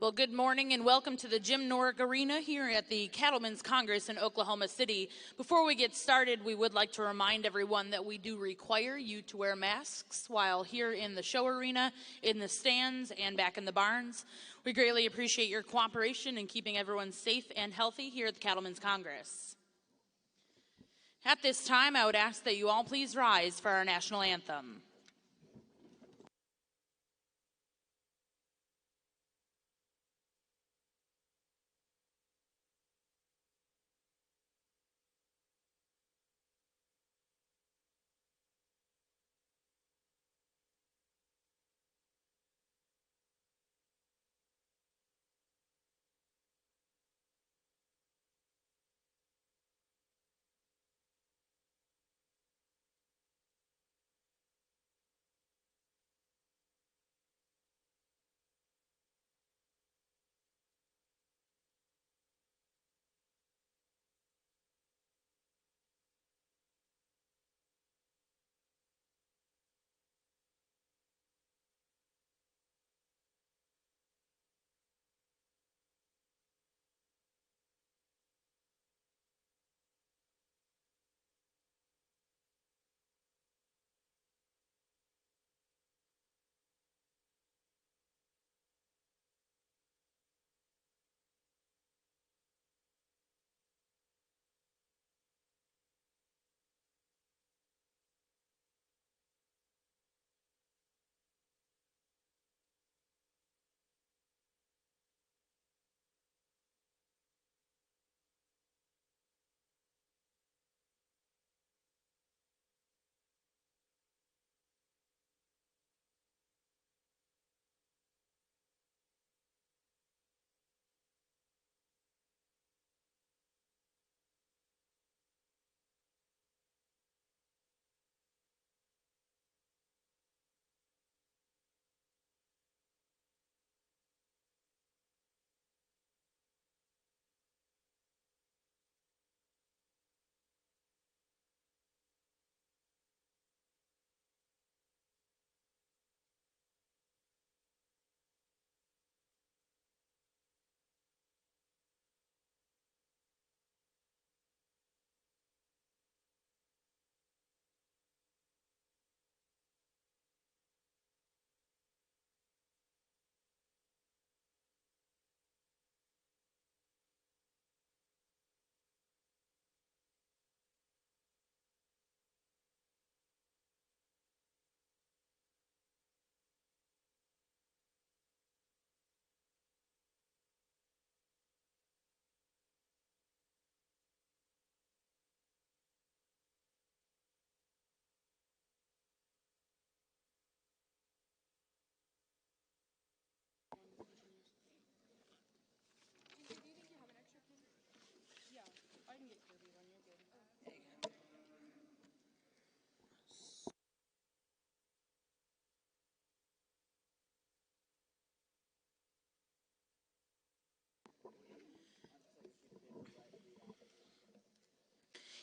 Well, good morning and welcome to the Jim Norick Arena here at the Cattlemen's Congress in Oklahoma City. Before we get started, we would like to remind everyone that we do require you to wear masks while here in the show arena, in the stands, and back in the barns. We greatly appreciate your cooperation in keeping everyone safe and healthy here at the Cattlemen's Congress. At this time, I would ask that you all please rise for our national anthem.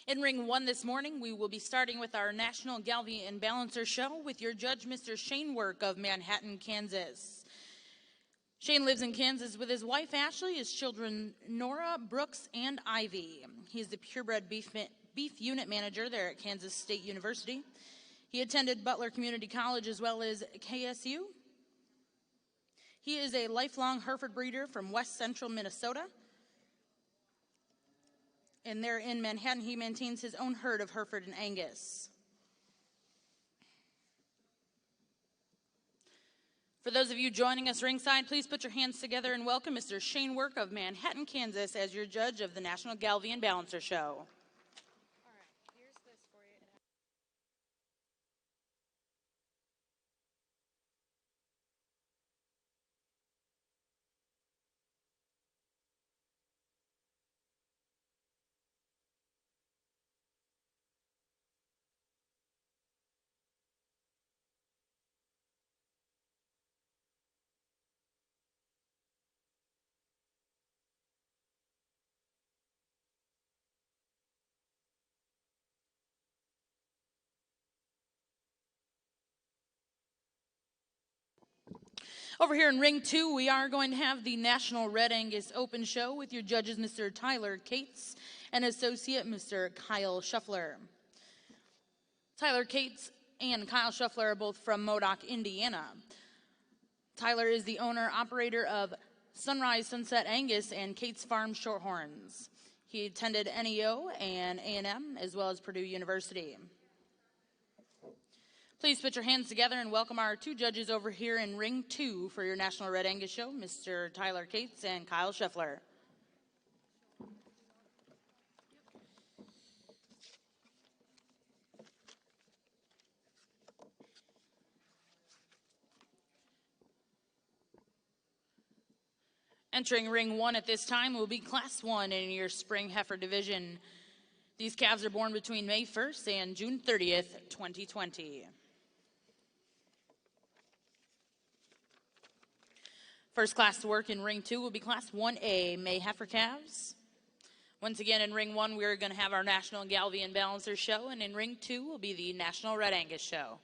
In Ring 1 this morning, we will be starting with our National Gelbvieh and Balancer Show with your judge, Mr. Shane Work of Manhattan, Kansas. Shane lives in Kansas with his wife, Ashley, his children, Nora, Brooks, and Ivy. He is the purebred beef unit manager there at Kansas State University. He attended Butler Community College as well as KSU. He is a lifelong Hereford breeder from West Central Minnesota. And there in Manhattan, he maintains his own herd of Hereford and Angus. For those of you joining us ringside, please put your hands together and welcome Mr. Shane Work of Manhattan, Kansas as your judge of the National Gelbvieh and Balancer Show. Over here in ring 2, we are going to have the National Red Angus Open Show with your judges, Mr. Tyler Cates and associate, Mr. Kyle Shuffler. Tyler Cates and Kyle Shuffler are both from Modoc, Indiana. Tyler is the owner-operator of Sunrise Sunset Angus and Cates Farm Shorthorns. He attended NEO and A&M as well as Purdue University. Please put your hands together and welcome our two judges over here in ring 2 for your National Red Angus Show, Mr. Tyler Cates and Kyle Shuffler. Entering ring 1 at this time will be Class 1 in your Spring Heifer Division. These calves are born between May 1st and June 30th, 2020. First class to work in ring 2 will be Class 1A, May Heifer calves. Once again, in ring 1, we're going to have our National Gelbvieh and Balancer show, and in ring 2 will be the National Red Angus show.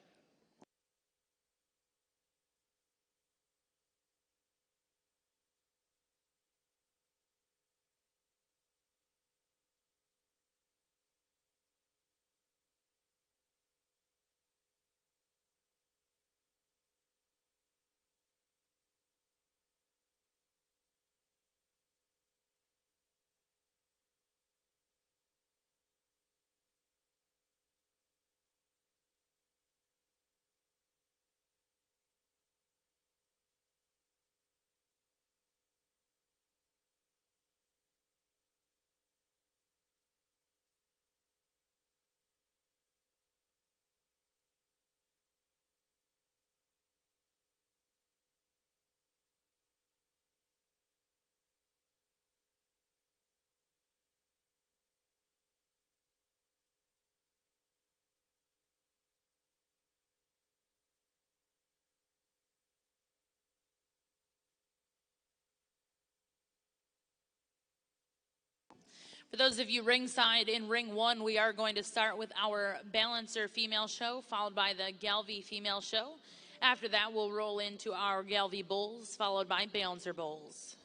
For those of you ringside in ring 1, we are going to start with our Balancer female show, followed by the Gelbvieh female show. After that, we'll roll into our Gelbvieh bulls, followed by Balancer bulls.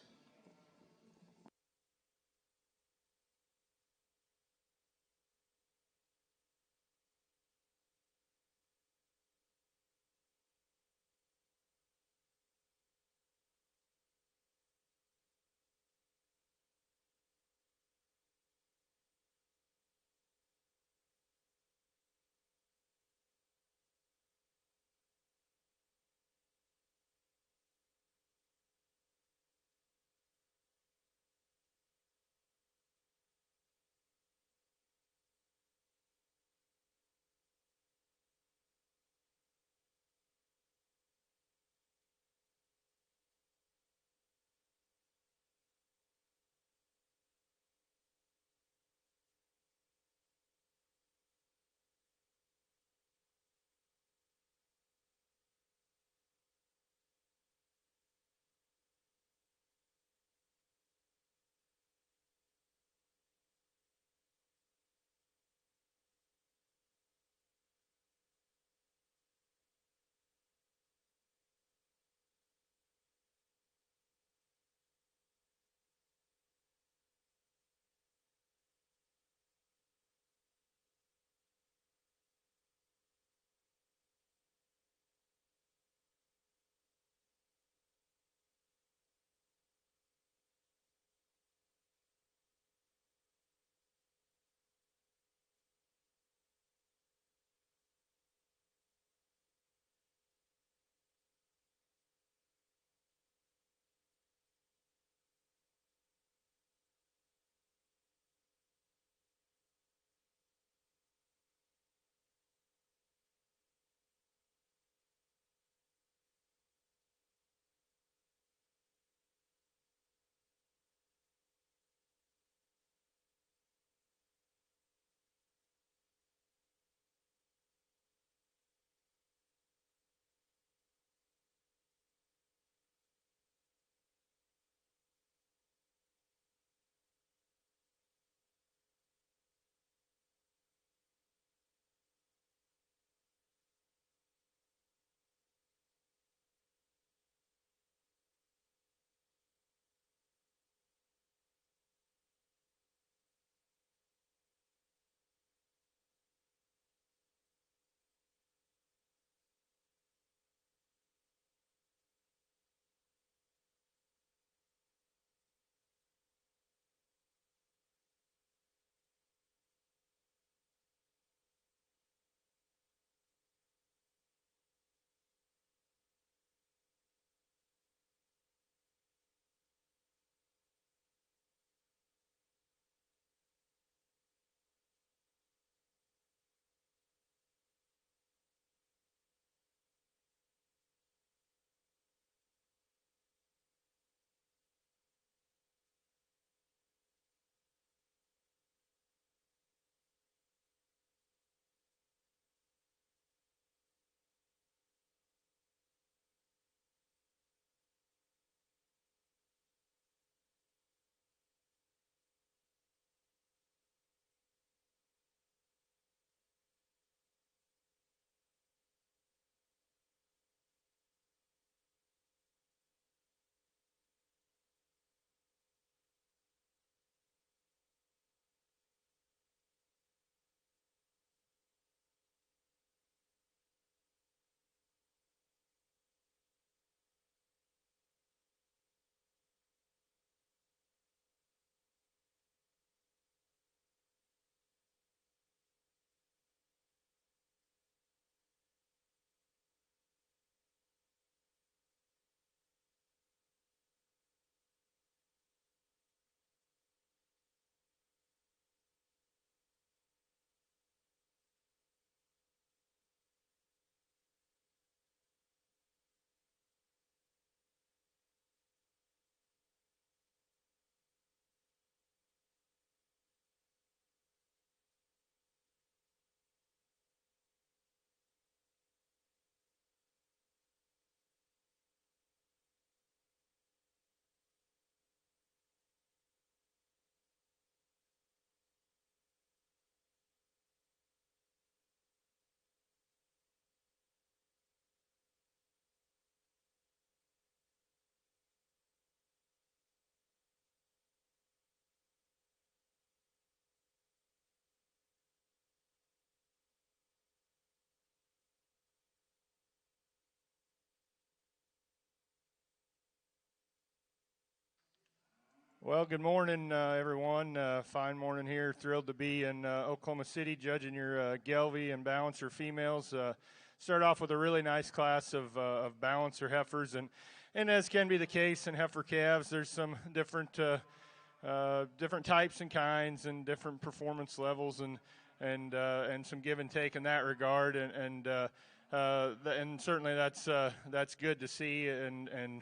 Well, good morning, everyone. Fine morning here. Thrilled to be in Oklahoma City judging your Gelbvieh and balancer females. Start off with a really nice class of balancer heifers, and as can be the case in heifer calves, there's some different types and kinds and different performance levels and some give and take in that regard, and certainly that's good to see and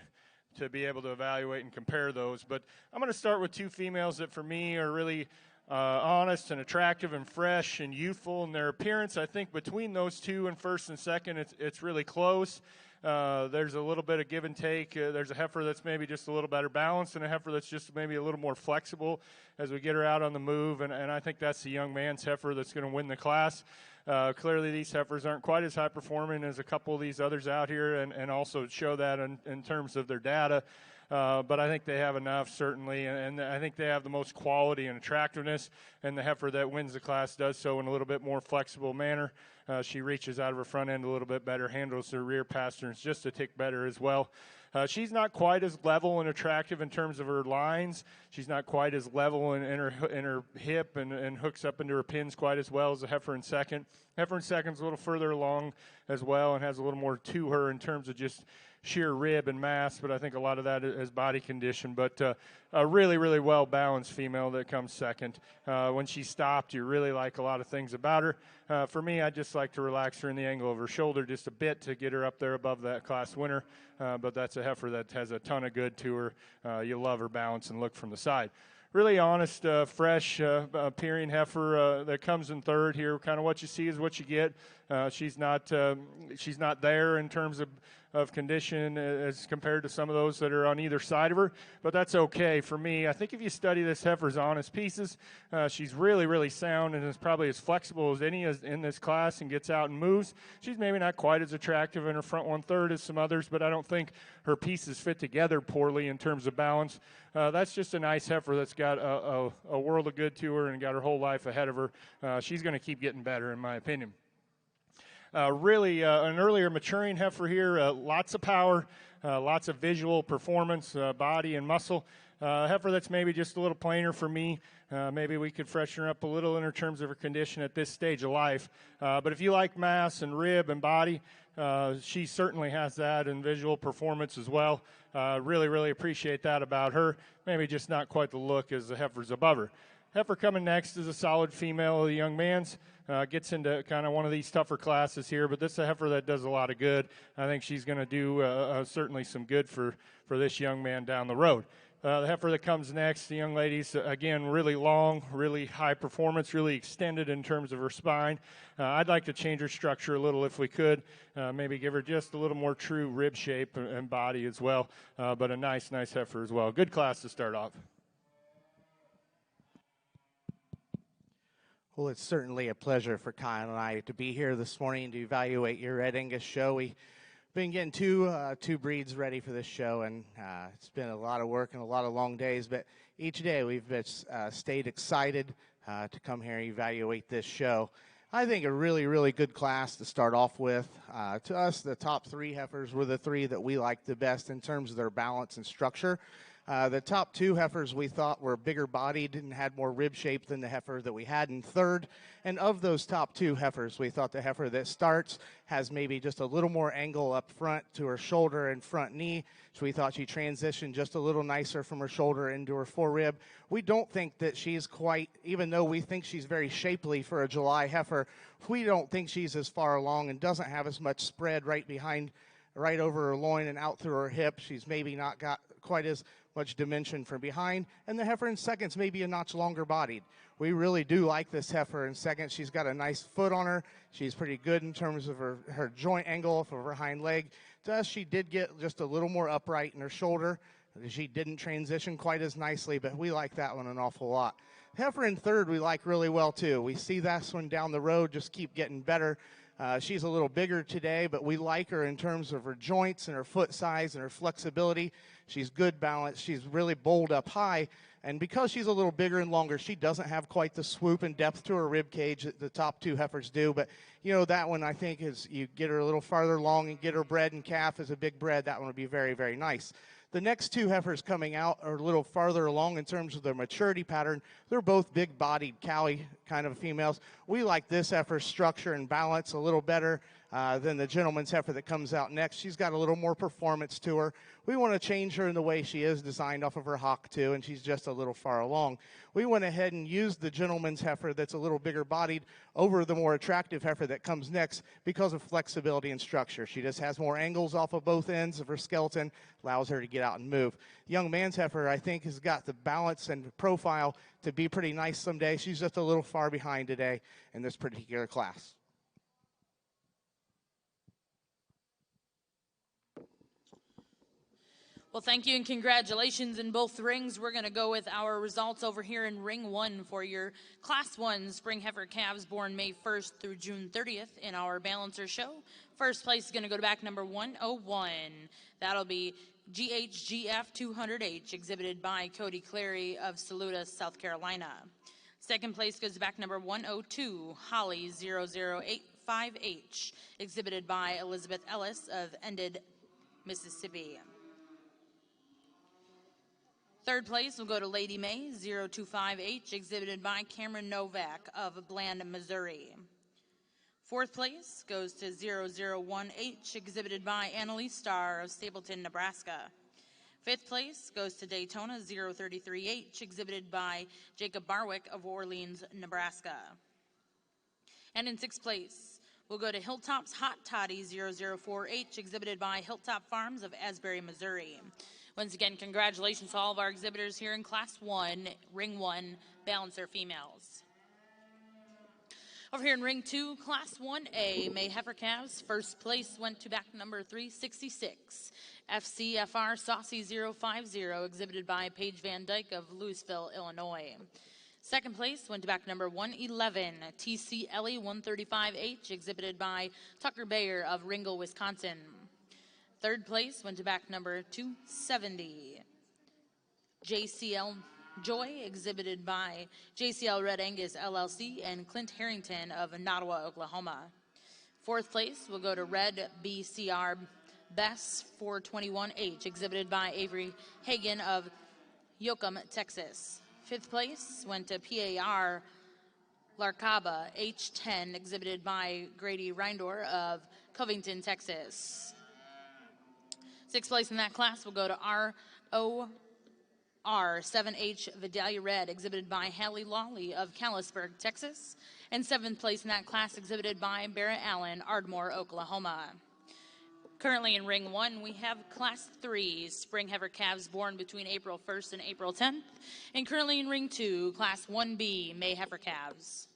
to be able to evaluate and compare those. But I'm going to start with two females that for me are really honest and attractive and fresh and youthful in their appearance. I think between those two and first and second, it's really close. There's a little bit of give and take. There's a heifer that's maybe just a little better balanced and a heifer that's just maybe a little more flexible as we get her out on the move, and I think that's the young man's heifer that's going to win the class. Clearly these heifers aren't quite as high performing as a couple of these others out here, and also show that in terms of their data. But I think they have enough, certainly, and I think they have the most quality and attractiveness, and the heifer that wins the class does so in a little bit more flexible manner. She reaches out of her front end a little bit better, handles her rear pasterns just a tick better as well. She's not quite as level and attractive in terms of her lines. She's not quite as level in her hip and hooks up into her pins quite as well as the heifer in second. Heifer in second's a little further along as well and has a little more to her in terms of just sheer rib and mass, but I think a lot of that is body condition. But a really, really well-balanced female that comes second. When she stopped, you really like a lot of things about her. For me, I just like to relax her in the angle of her shoulder just a bit to get her up there above that class winner. But that's a heifer that has a ton of good to her. You'll love her balance and look from the side. Really honest, fresh, appearing heifer that comes in third here. Kind of what you see is what you get. She's not there in terms of condition as compared to some of those that are on either side of her, but that's okay for me. I think if you study this heifer's honest pieces, she's really, really sound and is probably as flexible as any in this class and gets out and moves. She's maybe not quite as attractive in her front 1/3 as some others, but I don't think her pieces fit together poorly in terms of balance. That's just a nice heifer that's got a world of good to her and got her whole life ahead of her. She's going to keep getting better, in my opinion. Really an earlier maturing heifer here, lots of power, lots of visual performance, body and muscle. Heifer that's maybe just a little plainer for me. Maybe we could freshen her up a little in her terms of her condition at this stage of life. But if you like mass and rib and body, she certainly has that in visual performance as well. Really, really appreciate that about her. Maybe just not quite the look as the heifers above her. Heifer coming next is a solid female of the young man's. Gets into kind of one of these tougher classes here, but this is a heifer that does a lot of good. I think she's going to do certainly some good for this young man down the road. The heifer that comes next, the young lady's, again, really long, really high performance, really extended in terms of her spine. I'd like to change her structure a little if we could, maybe give her just a little more true rib shape and body as well, but a nice heifer as well. Good class to start off. Well, it's certainly a pleasure for Kyle and I to be here this morning to evaluate your Red Angus show. We've been getting two breeds ready for this show, and it's been a lot of work and a lot of long days, but each day we've stayed excited to come here and evaluate this show. I think a really, really good class to start off with. To us, the top three heifers were the three that we liked the best in terms of their balance and structure. The top two heifers we thought were bigger bodied and had more rib shape than the heifer that we had in third. And of those top two heifers, we thought the heifer that starts has maybe just a little more angle up front to her shoulder and front knee. So we thought she transitioned just a little nicer from her shoulder into her forerib. We don't think that she's quite, even though we think she's very shapely for a July heifer, we don't think she's as far along and doesn't have as much spread right over her loin and out through her hip. She's maybe not got quite as much dimension from behind, and the heifer in second's maybe a notch longer bodied. We really do like this heifer in second. She's got a nice foot on her. She's pretty good in terms of her joint angle off of her hind leg. To us, she did get just a little more upright in her shoulder. She didn't transition quite as nicely, but we like that one an awful lot. Heifer in third we like really well too. We see this one down the road just keep getting better. She's a little bigger today, but we like her in terms of her joints and her foot size and her flexibility. She's good balance. She's really bowled up high. And because she's a little bigger and longer, she doesn't have quite the swoop and depth to her rib cage that the top two heifers do. But, you know, that one I think is you get her a little farther along and get her bred and calf as a big bred. That one would be very, very nice. The next two heifers coming out are a little farther along in terms of their maturity pattern. They're both big-bodied cowy kind of females. We like this heifer's structure and balance a little better than the gentleman's heifer that comes out next. She's got a little more performance to her. We want to change her in the way she is designed off of her hock too, and she's just a little far along. We went ahead and used the gentleman's heifer that's a little bigger bodied over the more attractive heifer that comes next because of flexibility and structure. She just has more angles off of both ends of her skeleton, allows her to get out and move. Young man's heifer, I think, has got the balance and profile to be pretty nice someday. She's just a little far behind today in this particular class. Well, thank you and congratulations in both rings. We're going to go with our results over here in ring 1 for your Class 1 spring heifer calves born May 1st through June 30th in our balancer show. First place is going to go to back number 101. That'll be GHGF 200H, exhibited by Cody Clary of Saluda, South Carolina. Second place goes to back number 102, Holly 0085H, exhibited by Elizabeth Ellis of Ended, Mississippi. Third place will go to Lady May 025H, exhibited by Cameron Novak of Bland, Missouri. Fourth place goes to 001H, exhibited by Annalise Starr of Stapleton, Nebraska. Fifth place goes to Daytona 033H, exhibited by Jacob Barwick of Orleans, Nebraska. And in sixth place, we'll go to Hilltop's Hot Toddy 004H, exhibited by Hilltop Farms of Asbury, Missouri. Once again, congratulations to all of our exhibitors here in Class 1, Ring 1, Balancer Females. Over here in Ring 2, Class 1A, May heifer calves. First place went to back number 366, FCFR Saucy 050, exhibited by Paige Van Dyke of Louisville, Illinois. Second place went to back number 111, TCLE 135H, exhibited by Tucker Bayer of Ringgold, Wisconsin. Third place went to back number 270, JCL Joy, exhibited by JCL Red Angus LLC and Clint Harrington of Nottawa, Oklahoma. Fourth place will go to Red BCR Bess 421H, exhibited by Avery Hagan of Yoakum, Texas. Fifth place went to PAR Larcaba H10, exhibited by Grady Reindor of Covington, Texas. Sixth place in that class will go to ROR7H Vidalia Red, exhibited by Hallie Lawley of Callisburg, Texas. And seventh place in that class, exhibited by Barrett Allen, Ardmore, Oklahoma. Currently in Ring 1, we have Class 3 spring heifer calves born between April 1st and April 10th. And currently in Ring 2, Class 1B May heifer calves.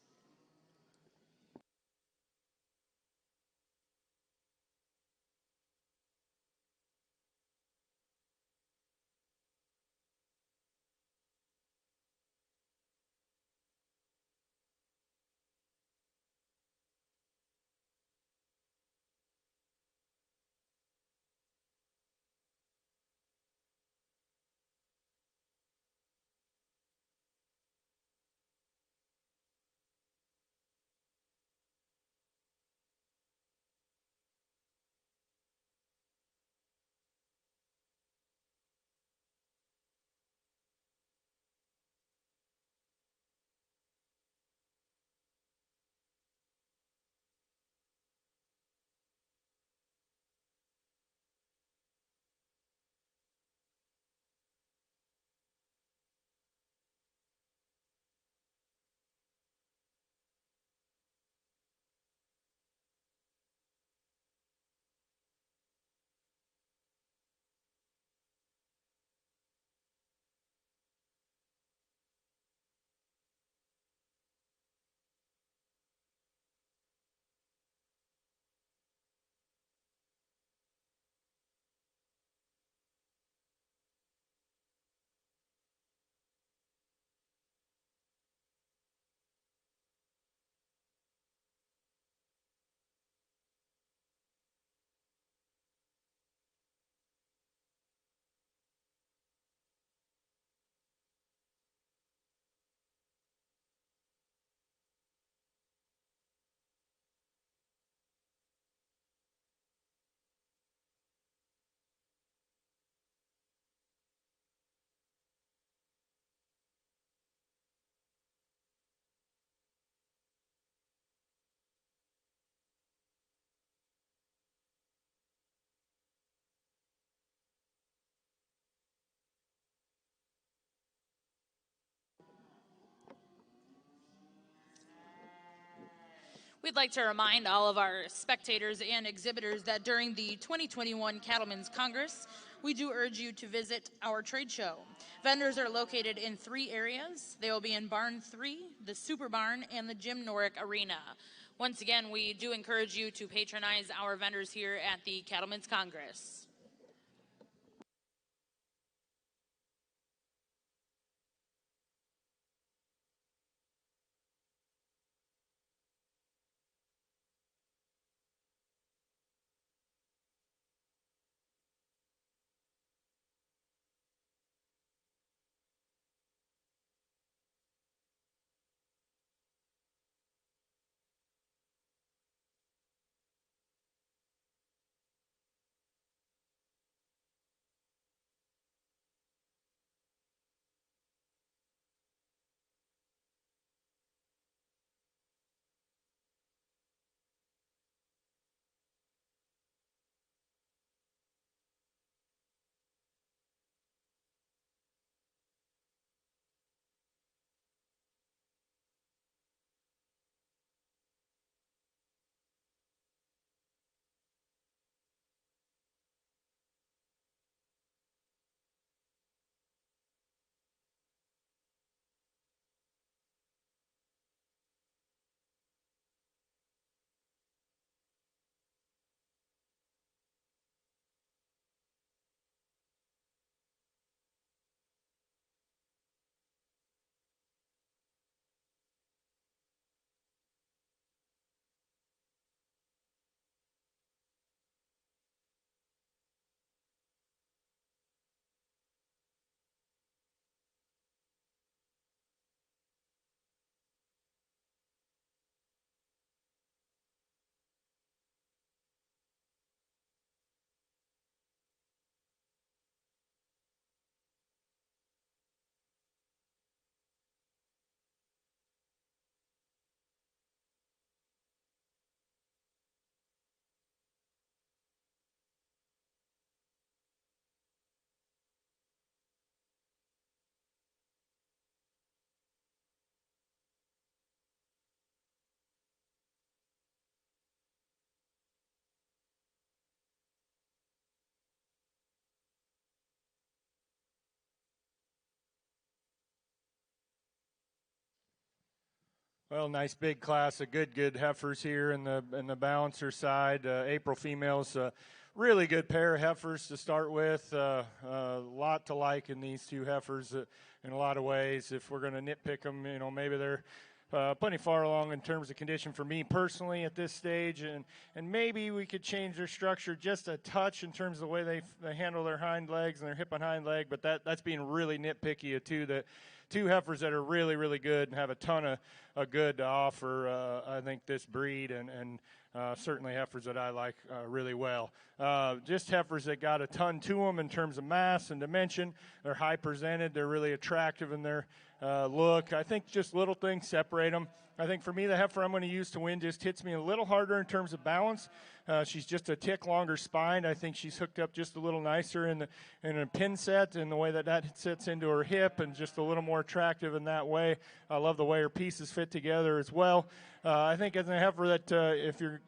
We'd like to remind all of our spectators and exhibitors that during the 2021 Cattlemen's Congress, we do urge you to visit our trade show. Vendors are located in 3 areas. They will be in Barn 3, the Super Barn, and the Jim Norick Arena. Once again, we do encourage you to patronize our vendors here at the Cattlemen's Congress. Well, nice big class of good heifers here in the balancer side. April females, really good pair of heifers to start with. A lot to like in these 2 heifers in a lot of ways. If we're going to nitpick them, maybe they're plenty far along in terms of condition for me personally at this stage, and maybe we could change their structure just a touch in terms of the way they handle their hind legs and their hip and hind leg, but that's being really nitpicky of 2 heifers that are really good and have a ton of good to offer, I think, this breed, and certainly heifers that I like really well. Just heifers that got a ton to them in terms of mass and dimension. They're high presented. They're really attractive in their look. I think just little things separate them. I think for me, the heifer I'm going to use to win just hits me a little harder in terms of balance. She's just a tick longer spine. I think she's hooked up just a little nicer in a pin set, and the way that sits into her hip, and just a little more attractive in that way. I love the way her pieces fit together as well. I think as a heifer that if you're,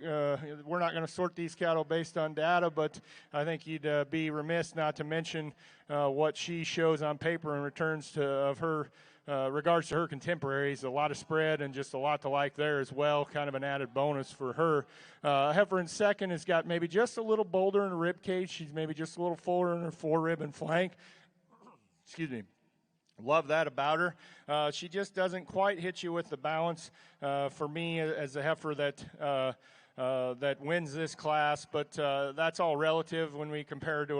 we're not going to sort these cattle based on data, but I think you'd be remiss not to mention what she shows on paper in returns of her regards to her contemporaries. A lot of spread and just a lot to like there as well, kind of an added bonus for her. Heifer in second has got maybe just a little bolder in her rib cage. She's maybe just a little fuller in her forerib and flank. Excuse me. Love that about her. She just doesn't quite hit you with the balance for me as a heifer that wins this class, but that's all relative when we compare to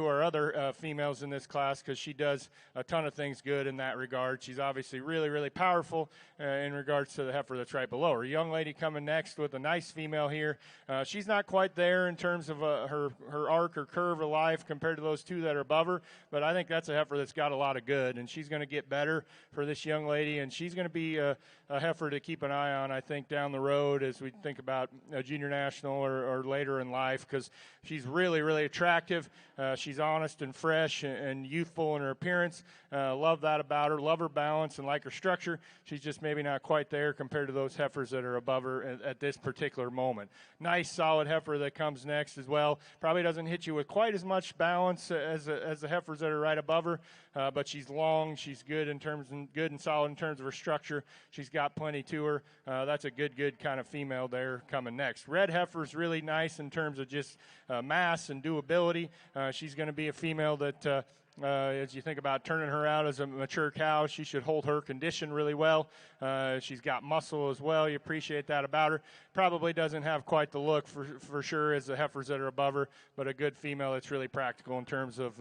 our other females in this class, because she does a ton of things good in that regard. She's obviously really powerful in regards to the heifer that's right below her. A young lady coming next with a nice female here. She's not quite there in terms of her arc or curve of life compared to those 2 that are above her, but I think that's a heifer that's got a lot of good, and she's going to get better for this young lady, and she's going to be a heifer to keep an eye on, I think, down the road as we think about a junior national or later in life, because she's really attractive. She's honest and fresh and youthful in her appearance. Love that about her. Love her balance and like her structure. She's just maybe not quite there compared to those heifers that are above her at this particular moment. Nice, solid heifer that comes next as well. Probably doesn't hit you with quite as much balance as the heifers that are right above her, but she's long. She's good and solid in terms of her structure. She's got plenty to her. That's a good kind of female there coming next. Red heifer's really nice in terms of just mass and doability. She's going to be a female that, as you think about turning her out as a mature cow, she should hold her condition really well. She's got muscle as well. You appreciate that about her. Probably doesn't have quite the look for sure as the heifers that are above her, but a good female that's really practical in terms of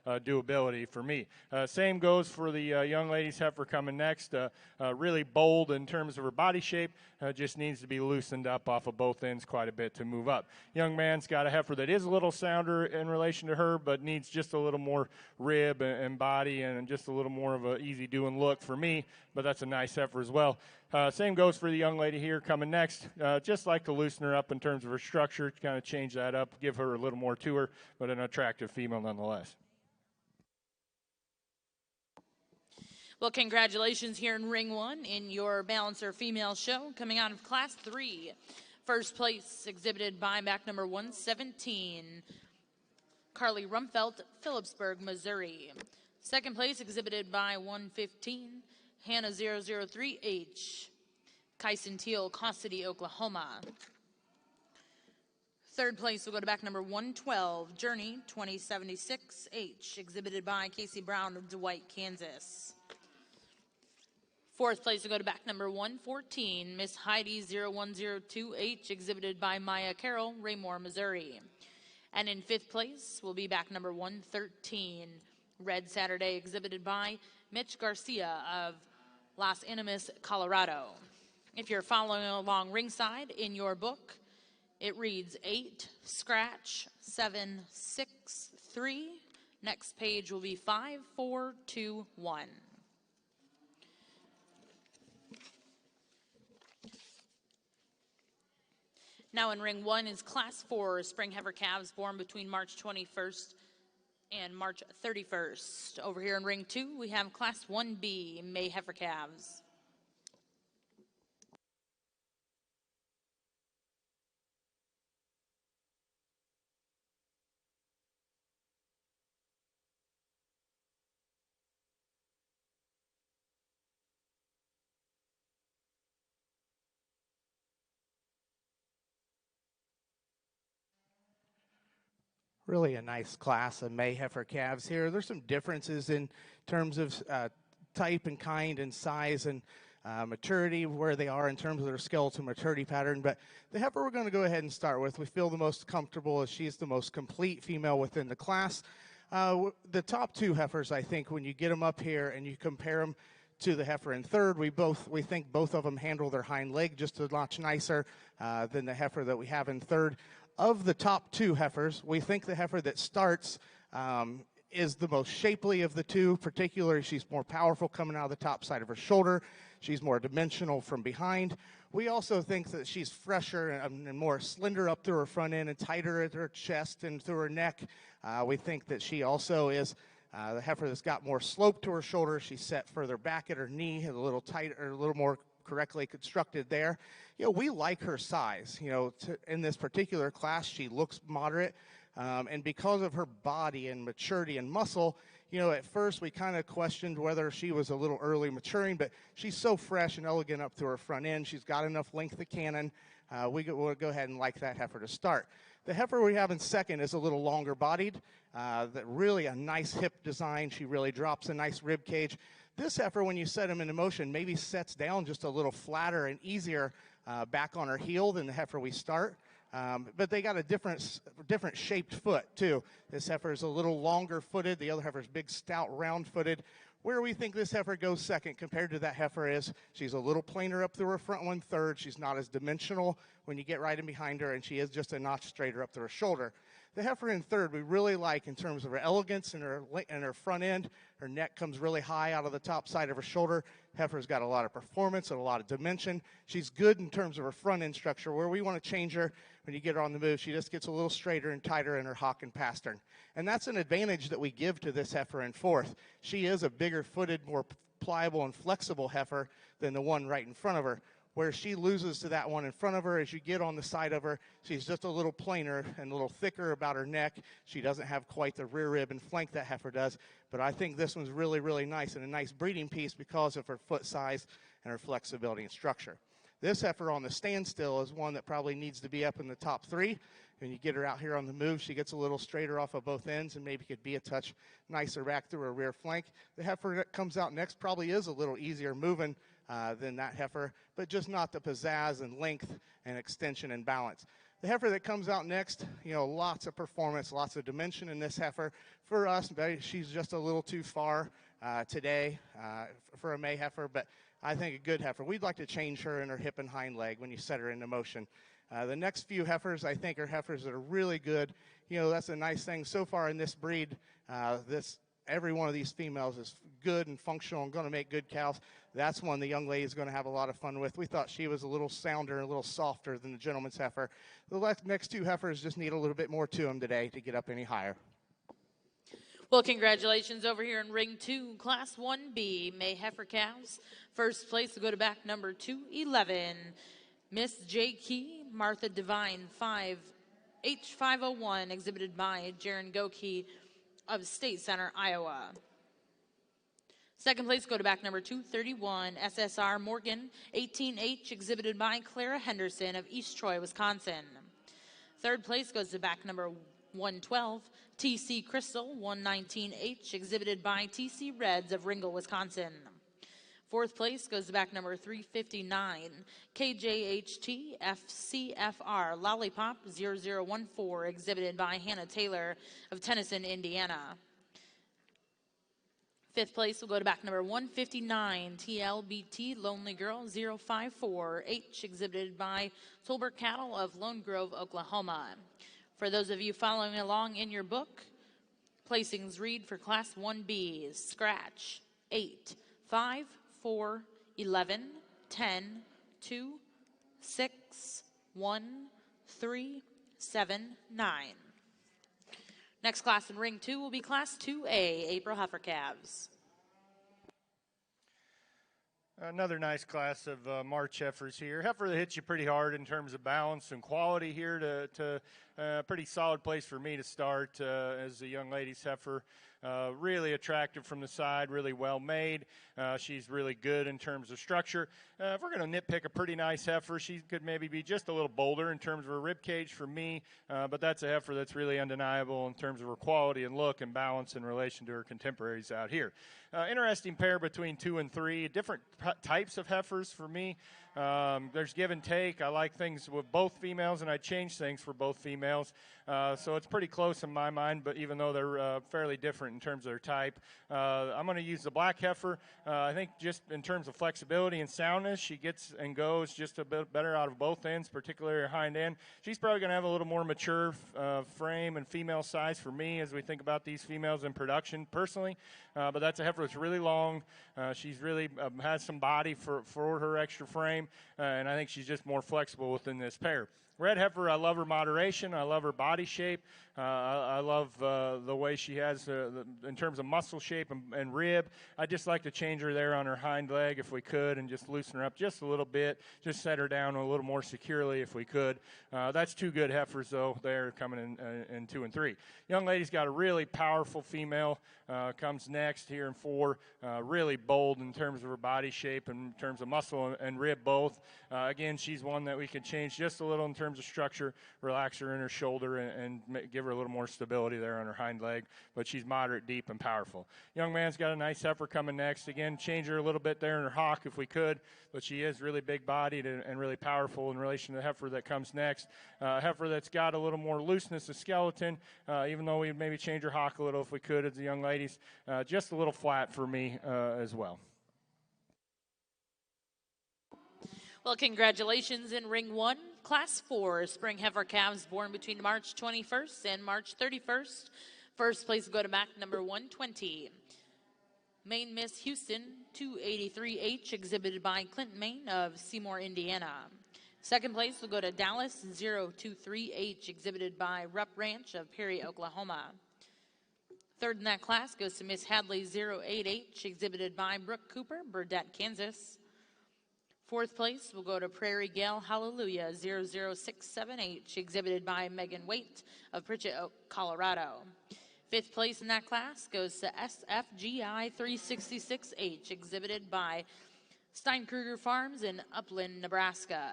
doability for me. Same goes for the young lady's heifer coming next. Really bold in terms of her body shape. Just needs to be loosened up off of both ends quite a bit to move up. Young man's got a heifer that is a little sounder in relation to her, but needs just a little more rib and body and just a little more of an easy doing look for me, but that's a nice heifer as well. Same goes for the young lady here coming next. Just like to loosen her up in terms of her structure, kind of change that up, give her a little more to her, but an attractive female nonetheless. Well, congratulations here in Ring 1 in your Balancer Female Show coming out of Class 3. First place exhibited by back number 117, Carly Rumfelt, Phillipsburg, Missouri. Second place exhibited by 115, Hannah 003H, Kyson Teal, Cost City, Oklahoma. Third place will go to back number 112, Journey 2076H, exhibited by Casey Brown of Dwight, Kansas. Fourth place will go to back number 114, Miss Heidi 0102H, exhibited by Maya Carroll, Raymore, Missouri. And in fifth place will be back number 113, Red Saturday, exhibited by Mitch Garcia of Los Animas, Colorado. If you're following along ringside in your book, it reads 8, scratch, 7, 6, 3. Next page will be 5, 4, 2, 1. Now in ring 1 is Class 4 spring heifer calves born between March 21st and March 31st. Over here in ring 2, we have Class 1B May heifer calves. Really a nice class of May heifer calves here. There's some differences in terms of type and kind and size and maturity, where they are in terms of their skeletal maturity pattern. But the heifer we're going to go ahead and start with, we feel the most comfortable as she's the most complete female within the class. The top two heifers, I think, when you get them up here and you compare them to the heifer in third, we think both of them handle their hind leg just a notch nicer than the heifer that we have in third. Of the top two heifers, we think the heifer that starts is the most shapely of the two. Particularly, she's more powerful coming out of the top side of her shoulder. She's more dimensional from behind. We also think that she's fresher and more slender up through her front end and tighter at her chest and through her neck. We think that she also is the heifer that's got more slope to her shoulder. She's set further back at her knee, a little tighter, a little more correctly constructed there. You know, we like her size. You know, in this particular class, she looks moderate. And because of her body and maturity and muscle, you know, at first we kind of questioned whether she was a little early maturing, but she's so fresh and elegant up through her front end. She's got enough length of cannon. We'll go ahead and like that heifer to start. The heifer we have in second is a little longer bodied, that really a nice hip design. She really drops a nice rib cage. This heifer, when you set him into motion, maybe sets down just a little flatter and easier back on her heel than the heifer we start. But they got a different shaped foot, too. This heifer is a little longer footed. The other heifer is big, stout, round footed. Where we think this heifer goes second compared to that heifer is she's a little plainer up through her front one third. She's not as dimensional when you get right in behind her, and she is just a notch straighter up to her shoulder. The heifer in third we really like in terms of her elegance and her front end. Her neck comes really high out of the top side of her shoulder. Heifer's got a lot of performance and a lot of dimension. She's good in terms of her front end structure. Where we want to change her when you get her on the move, she just gets a little straighter and tighter in her hock and pastern. And that's an advantage that we give to this heifer in fourth. She is a bigger footed, more pliable and flexible heifer than the one right in front of her. Where she loses to that one in front of her, as you get on the side of her, she's just a little plainer and a little thicker about her neck. She doesn't have quite the rear rib and flank that heifer does, but I think this one's really, really nice and a nice breeding piece because of her foot size and her flexibility and structure. This heifer on the standstill is one that probably needs to be up in the top three. When you get her out here on the move, she gets a little straighter off of both ends and maybe could be a touch nicer back through her rear flank. The heifer that comes out next probably is a little easier moving than that heifer, but just not the pizzazz and length and extension and balance. The heifer that comes out next, lots of performance, lots of dimension in this heifer. For us, she's just a little too far today for a May heifer, but I think a good heifer. We'd like to change her in her hip and hind leg when you set her into motion. The next few heifers, I think, are heifers that are really good. That's a nice thing. So far in this breed, every one of these females is good and functional and going to make good cows. That's one the young lady is going to have a lot of fun with. We thought she was a little sounder and a little softer than the gentleman's heifer. The next two heifers just need a little bit more to them today to get up any higher. Well, congratulations over here in Ring 2, Class 1B, May heifer calves. First place will go to back number 211, Miss J. Key, Martha Devine, 5H501, exhibited by Jaron Gokey of State Center, Iowa. Second place go to back number 231, SSR Morgan, 18H, exhibited by Clara Henderson of East Troy, Wisconsin. Third place goes to back number 112, TC Crystal, 119H, exhibited by TC Reds of Ringgold, Wisconsin. Fourth place goes to back number 359, KJHT FCFR Lollipop 0014, exhibited by Hannah Taylor of Tennyson, Indiana. Fifth place will go to back number 159, TLBT Lonely Girl 054H, exhibited by Tolbert Cattle of Lone Grove, Oklahoma. For those of you following along in your book, placings read for Class 1B, scratch 8, 5, 4, 11, 10, 2, 6, 1, 3, 7, 9. Next class in Ring 2 will be Class 2A, April heifer calves. Another nice class of March heifers here. Heifer that hits you pretty hard in terms of balance and quality here to a pretty solid place for me to start as a young lady's heifer. Really attractive from the side, really well made. She's really good in terms of structure. If we're going to nitpick a pretty nice heifer, she could maybe be just a little bolder in terms of her rib cage for me, but that's a heifer that's really undeniable in terms of her quality and look and balance in relation to her contemporaries out here. Interesting pair between 2 and 3, different types of heifers for me. There's give and take. I like things with both females, and I change things for both females. So it's pretty close in my mind, but even though they're fairly different in terms of their type. I'm going to use the black heifer. I think just in terms of flexibility and soundness, she gets and goes just a bit better out of both ends, particularly her hind end. She's probably going to have a little more mature frame and female size for me as we think about these females in production personally. But that's a heifer that's really long. She's really has some body for her extra frame, and I think she's just more flexible within this pair. Red heifer, I love her moderation. I love her body shape. I love the way she has in terms of muscle shape and rib. I'd just like to change her there on her hind leg if we could and just loosen her up just a little bit, just set her down a little more securely if we could. That's two good heifers, though. They're coming in 2 and 3. Young lady's got a really powerful female. Comes next here in 4. Really bold in terms of her body shape and in terms of muscle and rib both. Again, she's one that we can change just a little in terms of structure, relax her in her shoulder and give her a little more stability there on her hind leg, but she's moderate, deep, and powerful. Young man's got a nice heifer coming next. Again, change her a little bit there in her hock if we could, but she is really big-bodied and really powerful in relation to the heifer that comes next. Heifer that's got a little more looseness of skeleton, even though we'd maybe change her hock a little if we could as the young ladies. Just a little flat for me as well. Well, congratulations in Ring 1, Class 4, spring heifer calves born between March 21st and March 31st. First place will go to back number 120. Maine Miss Houston 283H, exhibited by Clinton Maine of Seymour, Indiana. Second place will go to Dallas 023H, exhibited by Rupp Ranch of Perry, Oklahoma. Third in that class goes to Miss Hadley 08H, exhibited by Brooke Cooper, Burdett, Kansas. Fourth place will go to Prairie Gale Hallelujah 00678H, exhibited by Megan Waite of Pritchett, Colorado. Fifth place in that class goes to SFGI 366H, exhibited by Steinkruger Farms in Upland, Nebraska.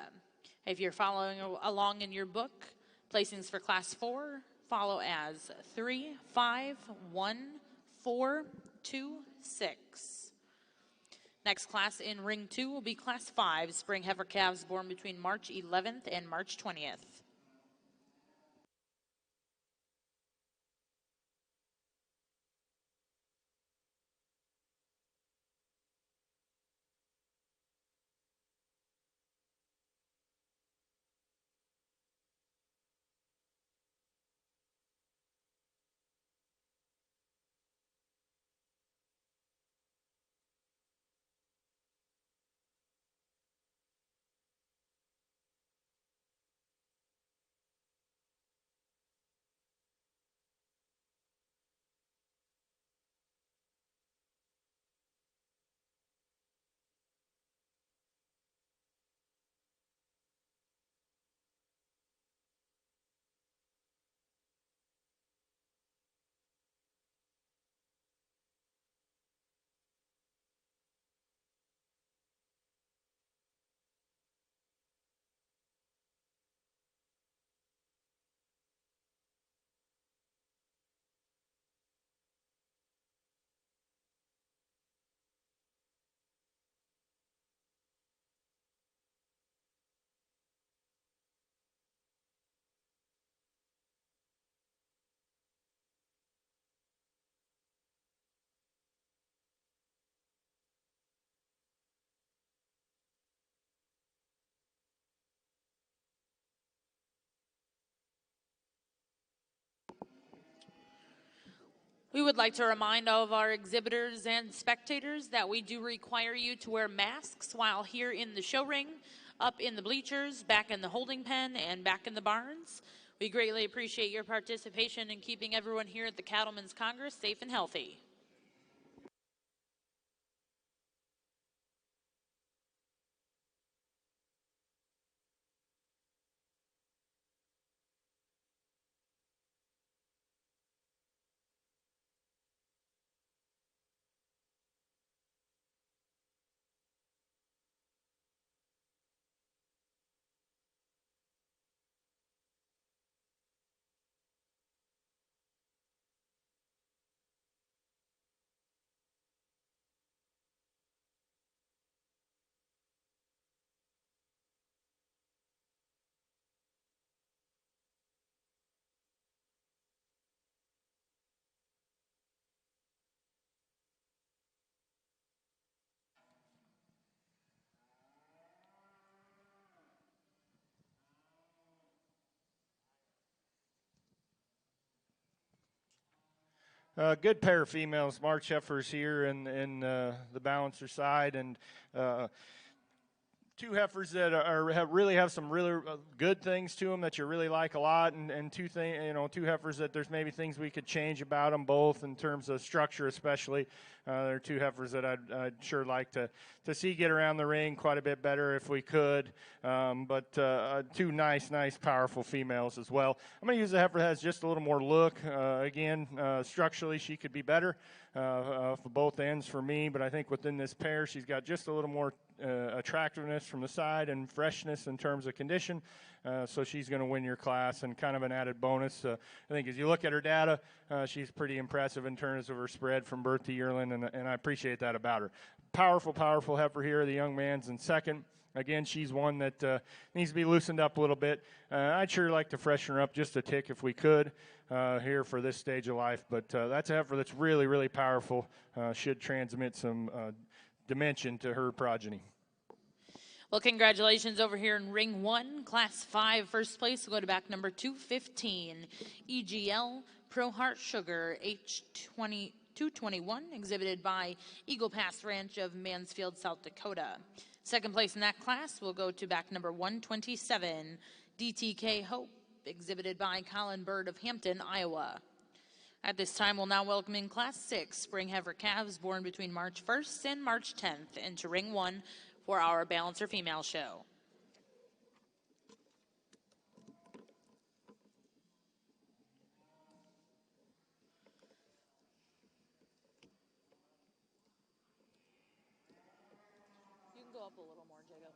If you're following along in your book, placings for class 4 follow as 3, 5, 1, 4, 2, 6. Next class in ring 2 will be class 5, spring heifer calves born between March 11th and March 20th. We would like to remind all of our exhibitors and spectators that we do require you to wear masks while here in the show ring, up in the bleachers, back in the holding pen, and back in the barns. We greatly appreciate your participation in keeping everyone here at the Cattlemen's Congress safe and healthy. Good pair of females, March heifers here in the balancer side, and two heifers that really have some really good things to them that you really like a lot, and two heifers that there's maybe things we could change about them both in terms of structure, especially. They're two heifers that I'd sure like to see get around the ring quite a bit better if we could. But two nice, powerful females as well. I'm going to use a heifer that has just a little more look. Again, structurally she could be better for both ends for me, but I think within this pair she's got just a little more attractiveness from the side and freshness in terms of condition. So she's going to win your class, and kind of an added bonus. I think as you look at her data, she's pretty impressive in terms of her spread from birth to yearling, and I appreciate that about her. Powerful heifer here. The young man's in second. Again, she's one that needs to be loosened up a little bit. I'd sure like to freshen her up just a tick if we could here for this stage of life. But that's a heifer that's really powerful. Should transmit some dimension to her progeny. Well, congratulations over here in ring 1, class 5, first place will go to back number 215, EGL Pro Heart Sugar 221, exhibited by Eagle Pass Ranch of Mansfield, South Dakota. Second place in that class will go to back number 127, DTK Hope, exhibited by Colin Bird of Hampton, Iowa. At this time, we'll now welcome in Class 6 spring heifer calves born between March 1st and March 10th into Ring 1 for our Balancer Female Show. You can go up a little more, Jacob.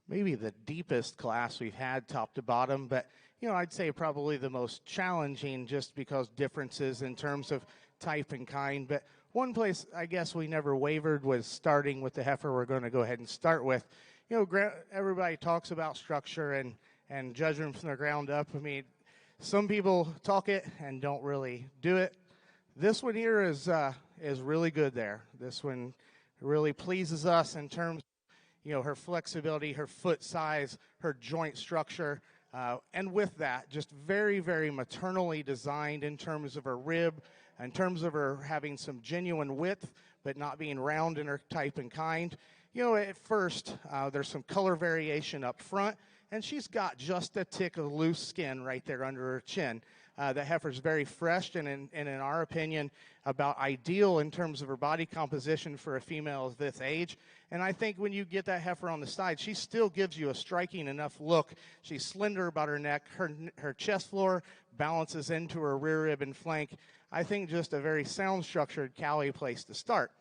maybe the deepest class we've had top to bottom, but I'd say probably the most challenging just because differences in terms of type and kind. But one place I guess we never wavered was starting with the heifer we're going to go ahead and start with. Everybody talks about structure and judgment from the ground up. I mean, some people talk it and don't really do it. This one here is really good there. This one really pleases us in terms of, her flexibility, her foot size, her joint structure. And with that, just very, very maternally designed in terms of her rib, in terms of her having some genuine width, but not being round in her type and kind. At first, there's some color variation up front, and she's got just a tick of loose skin right there under her chin. The heifer's very fresh and in our opinion, about ideal in terms of her body composition for a female of this age. And I think when you get that heifer on the side, she still gives you a striking enough look. She's slender about her neck. Her chest floor balances into her rear rib and flank. I think just a very sound structured Cali place to start.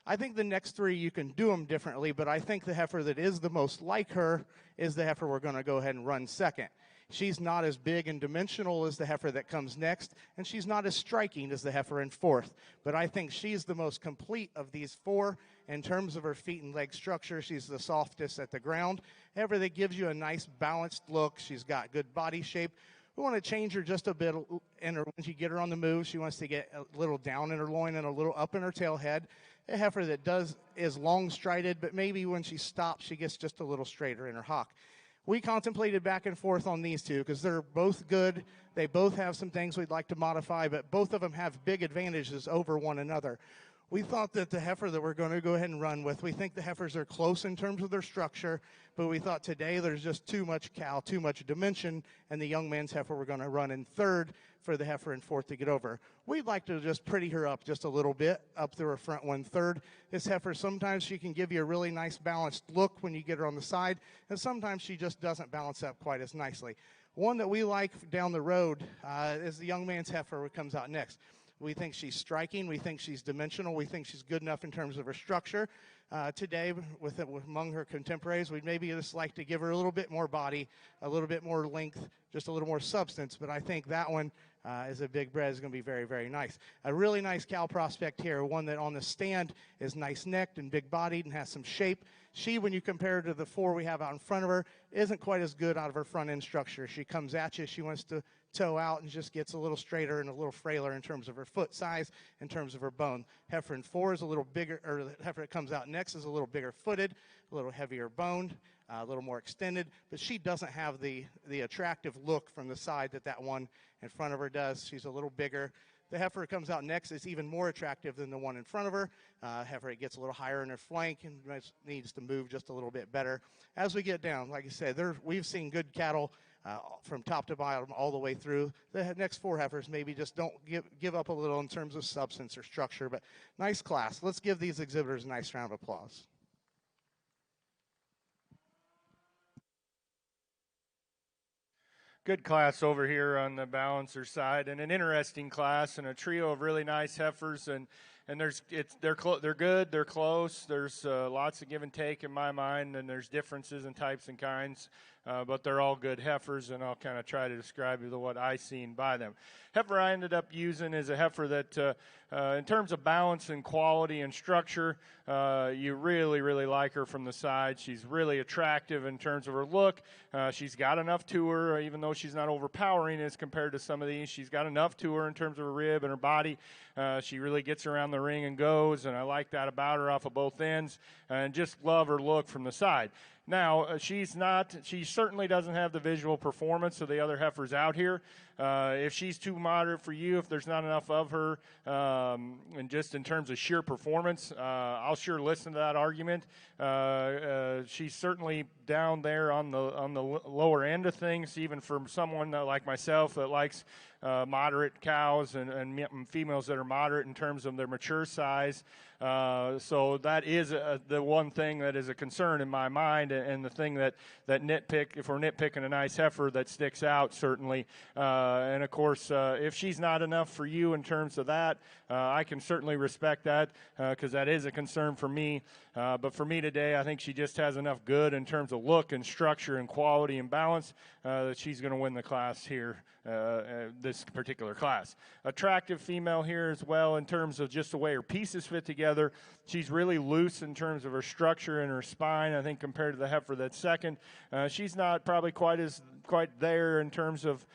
I think the next three you can do them differently, but I think the heifer that is the most like her is the heifer we're going to go ahead and run second. She's not as big and dimensional as the heifer that comes next, and she's not as striking as the heifer in fourth. But I think she's the most complete of these four in terms of her feet and leg structure. She's the softest at the ground. Heifer that gives you a nice balanced look. She's got good body shape. We want to change her just a bit. And once you get her on the move, she wants to get a little down in her loin and a little up in her tail head. A heifer that is long strided, but maybe when she stops, she gets just a little straighter in her hock. We contemplated back and forth on these two because they're both good. They both have some things we'd like to modify, but both of them have big advantages over one another. We thought that the heifer that we're going to go ahead and run with, we think the heifers are close in terms of their structure, but we thought today there's just too much cow, too much dimension, and the young man's heifer we're going to run in third for the heifer in fourth to get over. We'd like to just pretty her up just a little bit, up through her front 1/3. This heifer, sometimes she can give you a really nice balanced look when you get her on the side, and sometimes she just doesn't balance up quite as nicely. One that we like down the road is the young man's heifer that comes out next. We think she's striking. We think she's dimensional. We think she's good enough in terms of her structure. Today, among her contemporaries, we'd maybe just like to give her a little bit more body, a little bit more length, just a little more substance. But I think that one is a big bred, is going to be very, very nice. A really nice cow prospect here, one that on the stand is nice-necked and big-bodied and has some shape. She, when you compare her to the four we have out in front of her, isn't quite as good out of her front-end structure. She comes at you. She wants to toe out and just gets a little straighter and a little frailer in terms of her foot size, in terms of her bone. Heifer in four is a little bigger, or the heifer that comes out next is a little bigger footed, a little heavier boned, a little more extended, but she doesn't have the attractive look from the side that one in front of her does. She's a little bigger. The heifer that comes out next is even more attractive than the one in front of her. Heifer that gets a little higher in her flank and needs to move just a little bit better. As we get down, like I said, we've seen good cattle from top to bottom all the way through. The next four heifers maybe just don't give up a little in terms of substance or structure, but nice class. Let's give these exhibitors a nice round of applause. Good class over here on the balancer side, and an interesting class, and a trio of really nice heifers, and they're good, they're close. There's lots of give and take in my mind, and there's differences in types and kinds, but they're all good heifers, and I'll kind of try to describe what I seen by them. Heifer I ended up using is a heifer that, in terms of balance and quality and structure, you really, really like her from the side. She's really attractive in terms of her look. She's got enough to her, even though she's not overpowering as compared to some of these. She's got enough to her in terms of her rib and her body. She really gets around the ring and goes, and I like that about her off of both ends, and just love her look from the side. Now, she certainly doesn't have the visual performance of the other heifers out here. If she's too moderate for you, if there's not enough of her, and just in terms of sheer performance, I'll sure listen to that argument. She's certainly down there on the lower end of things, even for someone like myself that likes moderate cows and females that are moderate in terms of their mature size. So that is the one thing that is a concern in my mind, and the thing that if we're nitpicking a nice heifer, that sticks out certainly. And of course, if she's not enough for you in terms of that, I can certainly respect that, because that is a concern for me. But for me today, I think she just has enough good in terms of of look and structure and quality and balance, that she's going to win the class here, this particular class. Attractive female here as well in terms of just the way her pieces fit together. She's really loose in terms of her structure and her spine, I think, compared to the heifer that's second. She's not probably quite there in terms of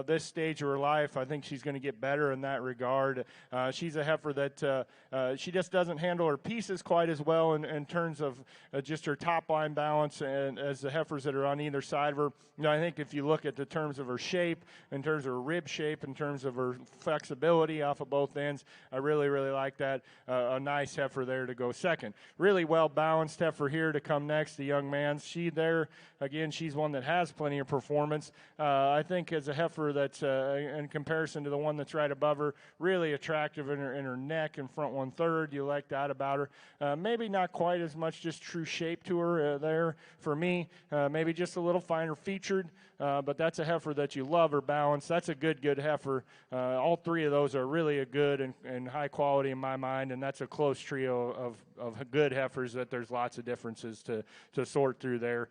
this stage of her life. I think she's going to get better in that regard. She's a heifer that she just doesn't handle her pieces quite as well in terms of just her top line balance and as the heifers that are on either side of her. You know, I think if you look at the terms of her shape, in terms of her rib shape, in terms of her flexibility off of both ends, I really, really like that. A nice heifer there to go second. Really well balanced heifer here to come next, the young man. She there, again, she's one that has plenty of performance. I think as a heifer that's, in comparison to the one that's right above her, really attractive in her neck and front 1/3. You like that about her. Maybe not quite as much just true shape to her there for me. Maybe just a little finer featured, but that's a heifer that you love her balance. That's a good heifer. All three of those are really a good and high quality in my mind, and that's a close trio of good heifers that there's lots of differences to sort through there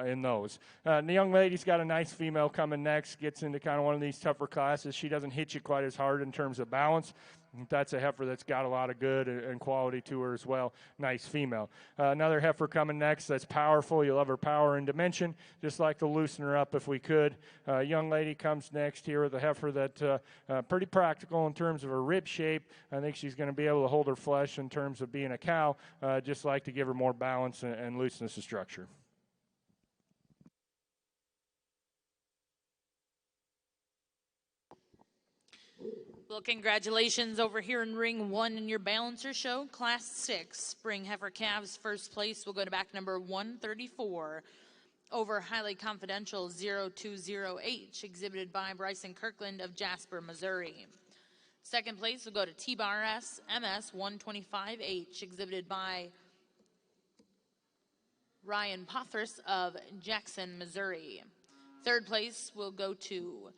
in those. The young lady's got a nice female coming next, gets into kind of one of these tougher classes. She doesn't hit you quite as hard in terms of balance. That's a heifer that's got a lot of good and quality to her as well. Nice female. Another heifer coming next that's powerful. You love her power and dimension. Just like to loosen her up if we could. Young lady comes next here with a heifer that pretty practical in terms of her rib shape. I think she's going to be able to hold her flesh in terms of being a cow. Just like to give her more balance and looseness of structure. Well, congratulations over here in Ring 1 in your Balancer Show, Class 6. Spring Heifer Calves first place will go to back number 134. Over Highly Confidential 020H, exhibited by Bryson Kirkland of Jasper, Missouri. Second place will go to T-Bar S MS 125H, exhibited by Ryan Pothras of Jackson, Missouri. Third place will go to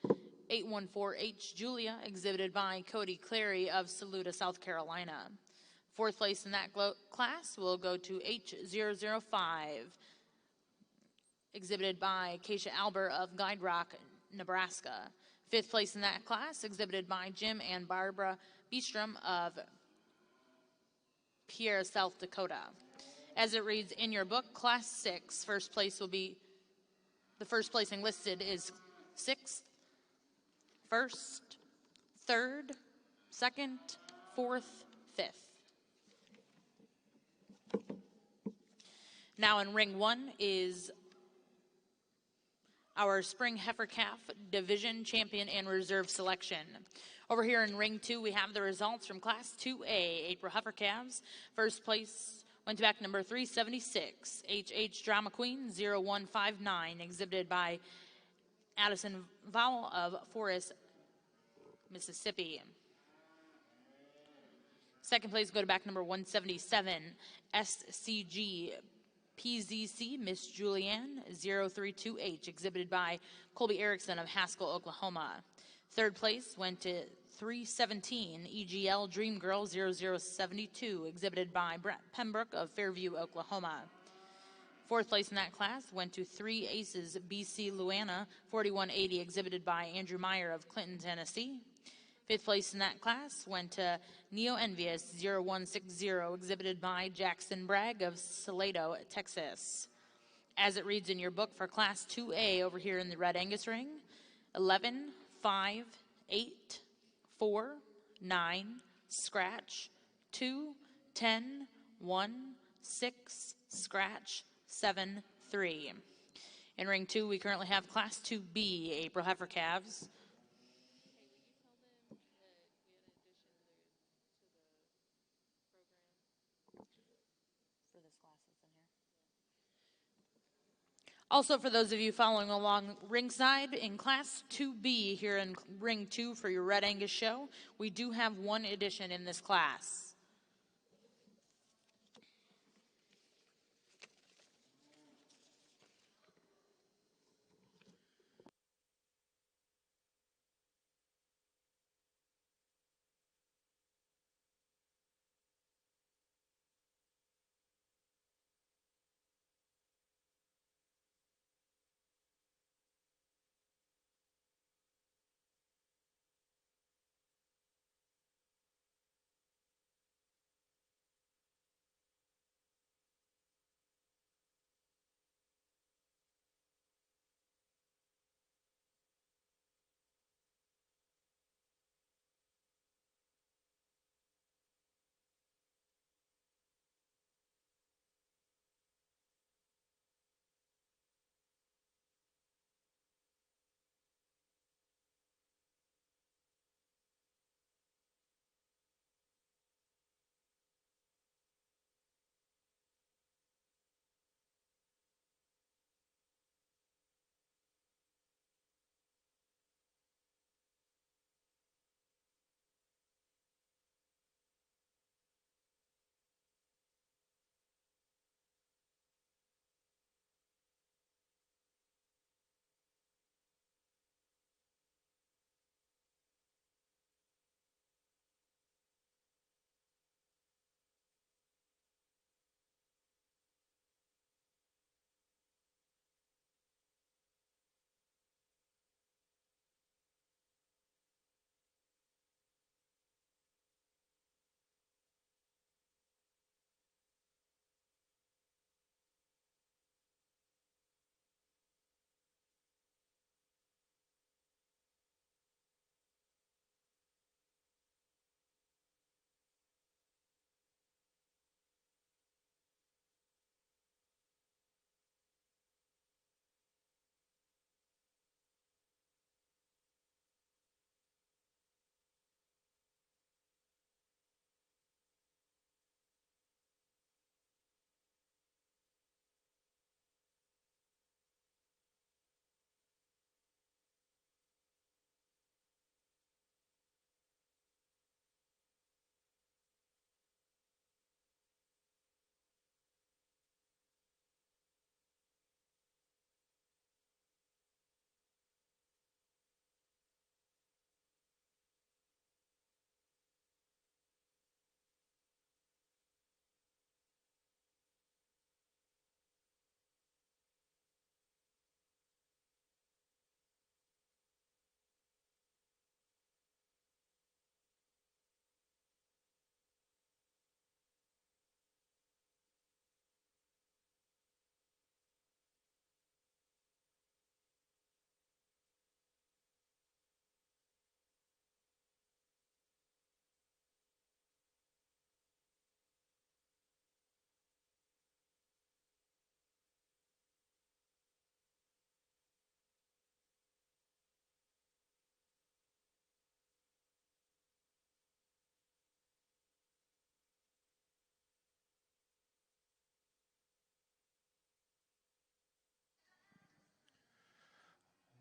814H Julia, exhibited by Cody Clary of Saluda, South Carolina. Fourth place in that class will go to H005, exhibited by Keisha Alber of Guide Rock, Nebraska. Fifth place in that class, exhibited by Jim and Barbara Beestrom of Pierre, South Dakota. As it reads in your book, Class 6, first place will be, the first placing listed is 6th, 1st, 3rd, 2nd, 4th, 5th. Now in Ring 1 is our Spring Heifer Calf Division Champion and Reserve Selection. Over here in Ring 2, we have the results from Class 2A, April Heifer Calves. First place went to back number 376, HH Drama Queen 0159, exhibited by Addison Vowell of Forest, Mississippi. Second place go to back number 177, SCG PZC Miss Julianne 032H, exhibited by Colby Erickson of Haskell, Oklahoma. Third place went to 317 EGL Dream Girl 0072, exhibited by Brett Pembroke of Fairview, Oklahoma. Fourth place in that class went to 3 Aces BC Luana 4180, exhibited by Andrew Meyer of Clinton, Tennessee. Fifth place in that class went to Neo Envious 0160, exhibited by Jackson Bragg of Salado, Texas. As it reads in your book for Class 2A over here in the Red Angus ring, 11, 5, 8, 4, 9, scratch, 2, 10, 1, 6, scratch, 7, 3. In ring 2, we currently have Class 2B, April Heifer Calves. Also, for those of you following along ringside, in Class 2B here in Ring 2 for your Red Angus show, we do have one addition in this class.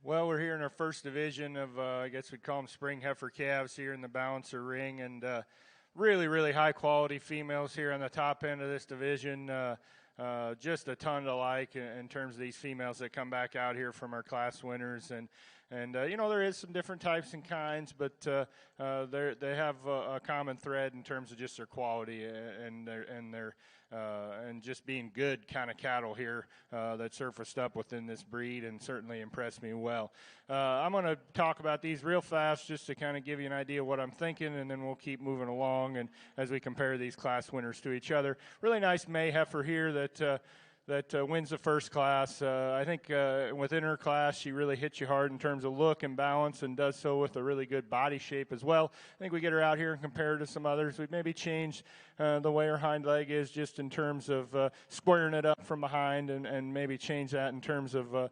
Well, we're here in our first division of, I guess we'd call them spring heifer calves here in the balancer ring, and really, really high quality females here on the top end of this division. Just a ton to like in terms of these females that come back out here from our class winners, and you know, there is some different types and kinds, but they have a common thread in terms of just their quality and just being good kind of cattle here that surfaced up within this breed and certainly impressed me well. I'm going to talk about these real fast just to kind of give you an idea of what I'm thinking, and then we'll keep moving along and as we compare these class winners to each other. Really nice May heifer here that wins the first class. I think within her class, she really hits you hard in terms of look and balance, and does so with a really good body shape as well. I think we get her out here and compare her to some others. We've maybe changed the way her hind leg is just in terms of squaring it up from behind, and maybe change that in terms of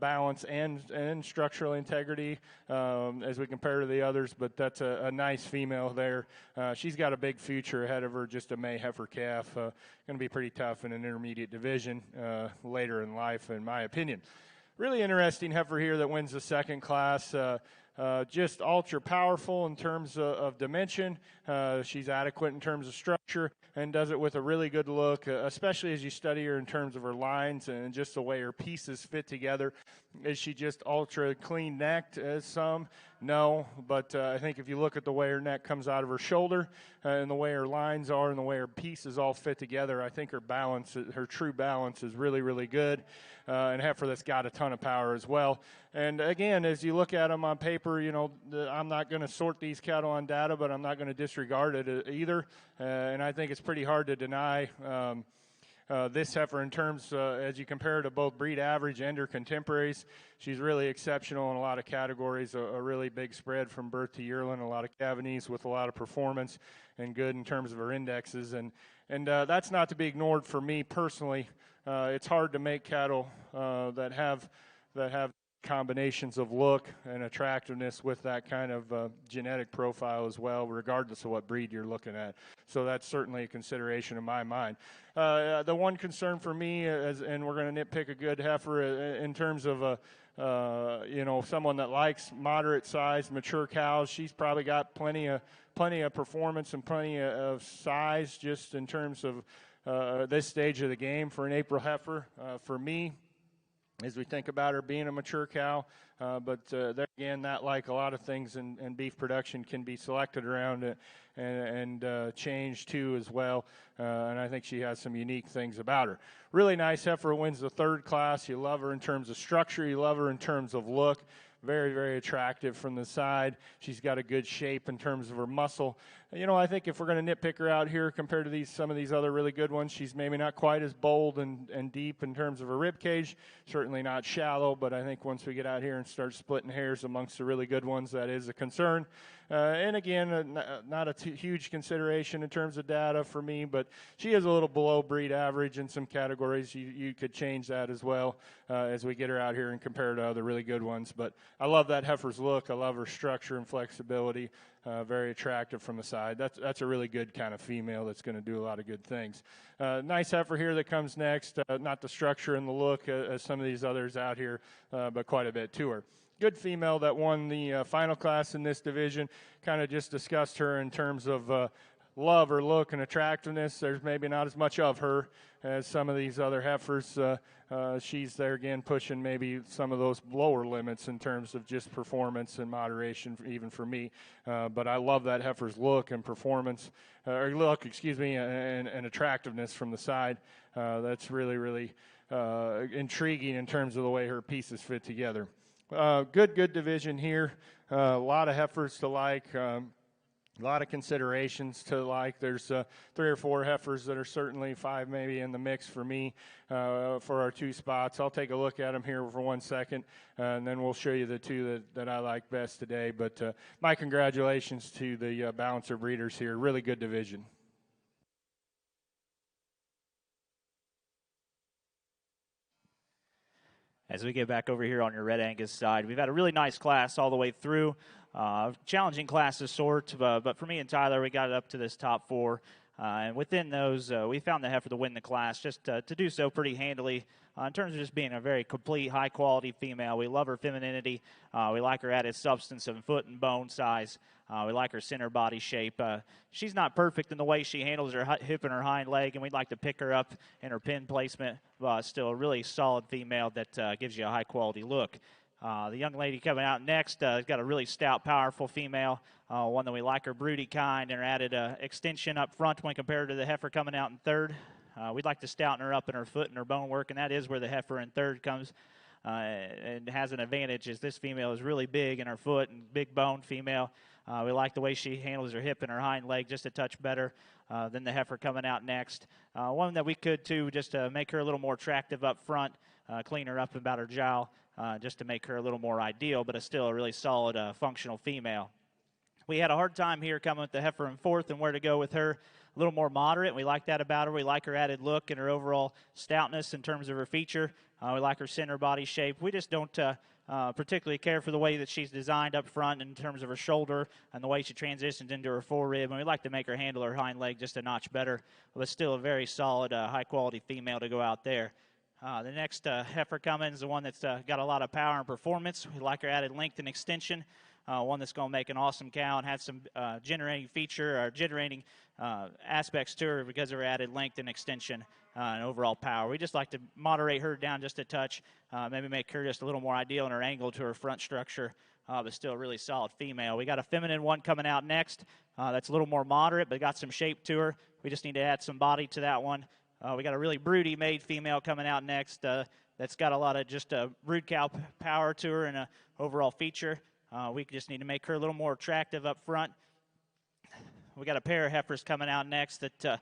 balance and structural integrity as we compare to the others. But that's a nice female there. She's got a big future ahead of her, just a May heifer calf. Going to be pretty tough in an intermediate division later in life, in my opinion. Really interesting heifer here that wins the second class. Just ultra powerful in terms of dimension. She's adequate in terms of structure, and does it with a really good look, especially as you study her in terms of her lines and just the way her pieces fit together. Is she just ultra clean necked as some? No, but I think if you look at the way her neck comes out of her shoulder and the way her lines are and the way her pieces all fit together, I think her balance, her true balance, is really, really good. And heifer that's got a ton of power as well. And again, as you look at them on paper, you know, I'm not going to sort these cattle on data, but I'm not going to disregard it either. And I think it's pretty hard to deny this heifer in terms, as you compare her to both breed average and her contemporaries. She's really exceptional in a lot of categories, a really big spread from birth to yearling, a lot of cavities with a lot of performance, and good in terms of her indexes. And that's not to be ignored for me personally. It's hard to make cattle that have combinations of look and attractiveness with that kind of genetic profile as well, regardless of what breed you're looking at. So that's certainly a consideration in my mind. The one concern for me, and we're going to nitpick a good heifer in terms of you know, someone that likes moderate-sized mature cows. She's probably got plenty of performance and plenty of size just in terms of this stage of the game for an April heifer. For me, as we think about her being a mature cow, but there again, that, like a lot of things in beef production, can be selected around and changed too as well. And I think she has some unique things about her. Really nice heifer, wins the third class. You love her in terms of structure. You love her in terms of look. Very, very attractive from the side. She's got a good shape in terms of her muscle. You know, I think if we're going to nitpick her out here compared to some of these other really good ones, she's maybe not quite as bold and deep in terms of her rib cage. Certainly not shallow, but I think once we get out here and start splitting hairs amongst the really good ones, that is a concern. And again, not a huge consideration in terms of data for me, but she is a little below breed average in some categories. You could change that as well as we get her out here and compare her to other really good ones. But I love that heifer's look. I love her structure and flexibility. Very attractive from the side. That's a really good kind of female that's going to do a lot of good things. Nice heifer here that comes next. Not the structure and the look as some of these others out here, but quite a bit to her. Good female that won the final class in this division. Kind of just discussed her in terms of love her look and attractiveness. There's maybe not as much of her as some of these other heifers. She's there again pushing maybe some of those lower limits in terms of just performance and moderation, even for me. But I love that heifer's look and performance, and attractiveness from the side. That's really, really intriguing in terms of the way her pieces fit together. Good division here. A lot of heifers to like. A lot of considerations to like. There's 3 or 4 heifers that are certainly 5 maybe in the mix for me for our 2 spots. I'll take a look at them here for 1 second, and then we'll show you the 2 that I like best today. But my congratulations to the Balancer breeders here. Really good division. As we get back over here on your Red Angus side, we've had a really nice class all the way through. Challenging class to sort, but for me and Tyler, we got it up to this top 4. And within those, we found the heifer to win the class, just to do so pretty handily. In terms of just being a very complete, high-quality female. We love her femininity. We like her added substance of foot and bone size. We like her center body shape. She's not perfect in the way she handles her hip and her hind leg, and we'd like to pick her up in her pin placement. Still a really solid female that gives you a high-quality look. The young lady coming out next has got a really stout, powerful female, one that we like her broody kind, and her added extension up front when compared to the heifer coming out in third. We'd like to stouten her up in her foot and her bone work, and that is where the heifer in third comes and has an advantage, as this female is really big in her foot and big bone female. We like the way she handles her hip and her hind leg just a touch better than the heifer coming out next. One that we could, too, just to make her a little more attractive up front, clean her up about her jowl, just to make her a little more ideal, but still a really solid, functional female. We had a hard time here coming with the heifer in fourth and where to go with her. A little more moderate. We like that about her. We like her added look and her overall stoutness in terms of her feature. We like her center body shape. We just don't particularly care for the way that she's designed up front in terms of her shoulder and the way she transitions into her forerib. And we like to make her handle her hind leg just a notch better, but still a very solid, high-quality female to go out there. The next heifer coming is the one that's got a lot of power and performance. We like her added length and extension. One that's going to make an awesome cow and have some generating feature or generating aspects to her because of her added length and extension and overall power. We just like to moderate her down just a touch, maybe make her just a little more ideal in her angle to her front structure, but still a really solid female. We got a feminine one coming out next that's a little more moderate but got some shape to her. We just need to add some body to that one. We got a really broody made female coming out next that's got a lot of just brood cow power to her and an overall feature. We just need to make her a little more attractive up front. We got a pair of heifers coming out next that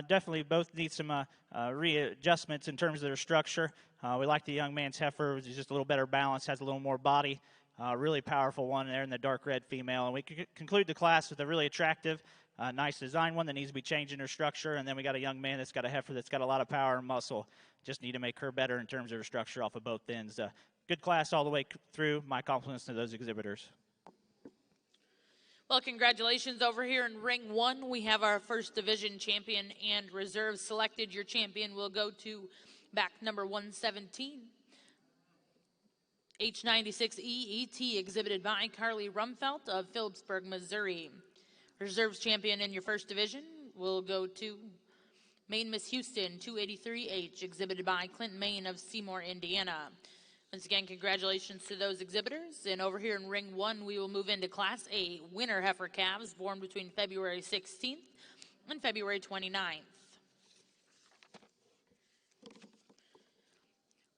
definitely both need some readjustments in terms of their structure. We like the young man's heifer, which is just a little better balance, has a little more body. Really powerful one there in the dark red female. And we conclude the class with a really attractive, nice design one that needs to be changing her structure. And then we got a young man that's got a heifer that's got a lot of power and muscle. Just need to make her better in terms of her structure off of both ends. Good class all the way through. My compliments to those exhibitors. Well, congratulations over here in ring one. We have our first division champion and reserve selected. Your champion will go to back number 117. H96E ET exhibited by Carly Rumfelt of Phillipsburg, Missouri. Reserves champion in your first division will go to Maine Miss Houston 283H exhibited by Clint Main of Seymour, Indiana. Once again, congratulations to those exhibitors. And over here in ring one, we will move into Class A winter heifer calves born between February 16th and February 29th.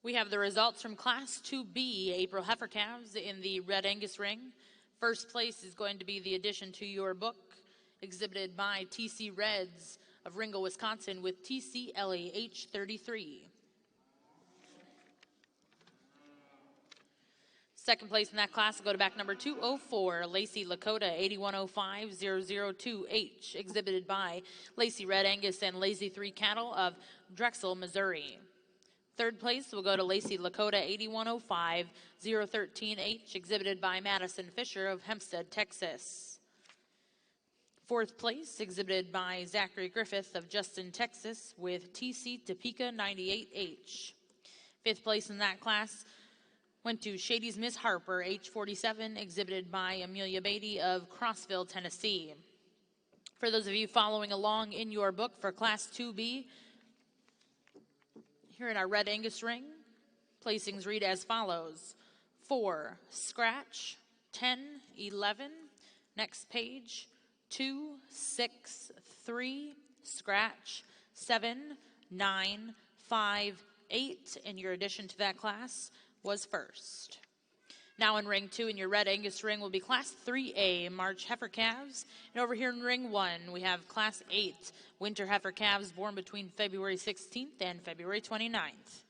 We have the results from Class 2B April heifer calves in the Red Angus ring. First place is going to be the addition to your book, exhibited by TC Reds of Ringo, Wisconsin, with TC Ellie H33. Second place in that class will go to back number 204, Lacey Lakota 8105002H, exhibited by Lacey Red Angus and Lazy 3 Cattle of Drexel, Missouri. Third place will go to Lacey Lakota 8105013H, exhibited by Madison Fisher of Hempstead, Texas. Fourth place, exhibited by Zachary Griffith of Justin, Texas, with TC Topeka 98H. Fifth place in that class went to Shady's Miss Harper, H47, exhibited by Amelia Beatty of Crossville, Tennessee. For those of you following along in your book for Class 2B, here in our Red Angus ring, placings read as follows: 4, scratch, 10, 11, next page, 2, 6, 3, scratch, 7, 9, 5, 8, and your addition to that class was first. Now in ring 2 in your Red Angus ring will be Class 3A March heifer calves. And over here in ring 1 we have Class 8 winter heifer calves born between February 16th and February 29th.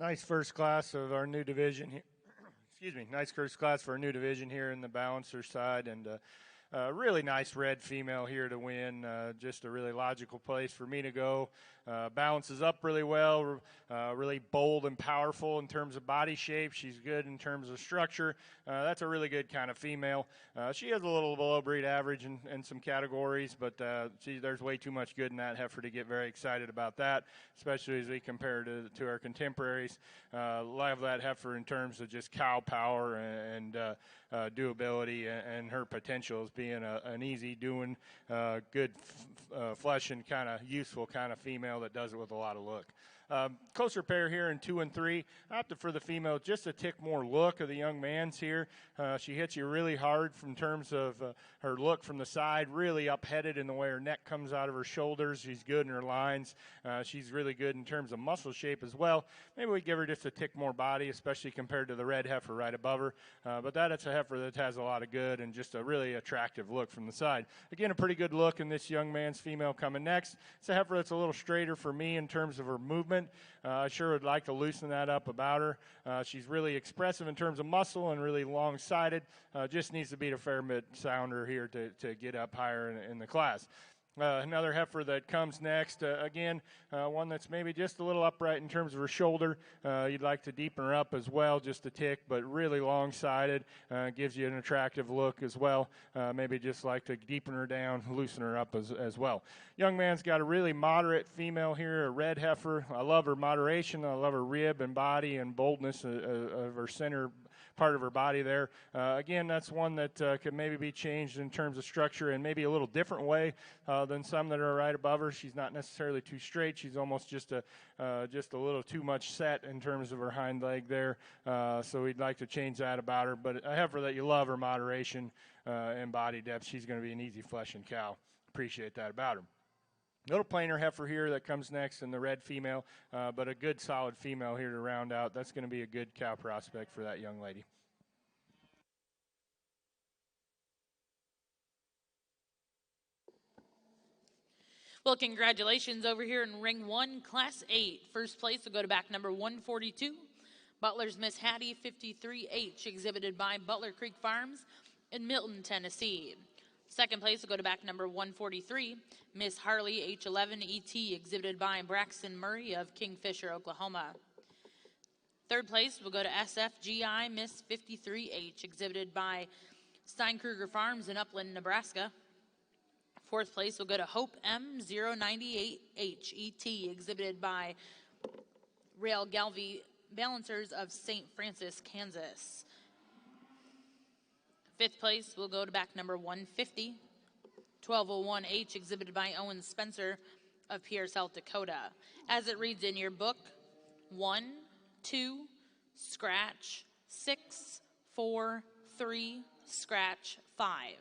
Nice first class of our new division here. Excuse me. Nice first class for our new division here in the balancer side, and really nice red female here to win. Just a really logical place for me to go. Balances up really well, really bold and powerful in terms of body shape. She's good in terms of structure. That's a really good kind of female. She has a little below breed average in some categories, but there's way too much good in that heifer to get very excited about that, especially as we compare to our contemporaries. Love that heifer in terms of just cow power and doability and her potential as being an easy doing, good flesh and kind of useful kind of female that does it with a lot of look. Closer pair here in 2 and 3. I opted for the female just a tick more look of the young man's here. She hits you really hard from terms of her look from the side, really up-headed in the way her neck comes out of her shoulders. She's good in her lines. She's really good in terms of muscle shape as well. Maybe we give her just a tick more body, especially compared to the red heifer right above her. But that's a heifer that has a lot of good and just a really attractive look from the side. Again, a pretty good look in this young man's female coming next. It's a heifer that's a little straighter for me in terms of her movement. I sure would like to loosen that up about her. She's really expressive in terms of muscle and really long-sided. Just needs to beat a fair mid-sounder here to get up higher in the class. Another heifer that comes next, again, one that's maybe just a little upright in terms of her shoulder. You'd like to deepen her up as well, just a tick, but really long-sided. Gives you an attractive look as well. Maybe just like to deepen her down, loosen her up as well. Young man's got a really moderate female here, a red heifer. I love her moderation. I love her rib and body and boldness of her center part of her body there. Again, that's one that could maybe be changed in terms of structure and maybe a little different way than some that are right above her. She's not necessarily too straight. She's almost just a little too much set in terms of her hind leg there. So we'd like to change that about her. But a heifer that you love, her moderation and body depth, she's going to be an easy flesh and cow. Appreciate that about her. Little plainer heifer here that comes next in the red female, but a good solid female here to round out. That's going to be a good cow prospect for that young lady. Well, congratulations over here in Ring 1, Class 8. First place will go to back number 142, Butler's Miss Hattie 53H, exhibited by Butler Creek Farms in Milton, Tennessee. Second place will go to back number 143, Miss Harley H11ET, exhibited by Braxton Murray of Kingfisher, Oklahoma. Third place will go to SFGI Miss 53H, exhibited by Steinkruger Farms in Upland, Nebraska. Fourth place will go to Hope M098HET, exhibited by Rail Gelbvieh Balancers of St. Francis, Kansas. Fifth place will go to back number 150, 1201H, exhibited by Owen Spencer of Pierre, South Dakota. As it reads in your book, 1, 2, scratch, 6, 4, 3, scratch, 5.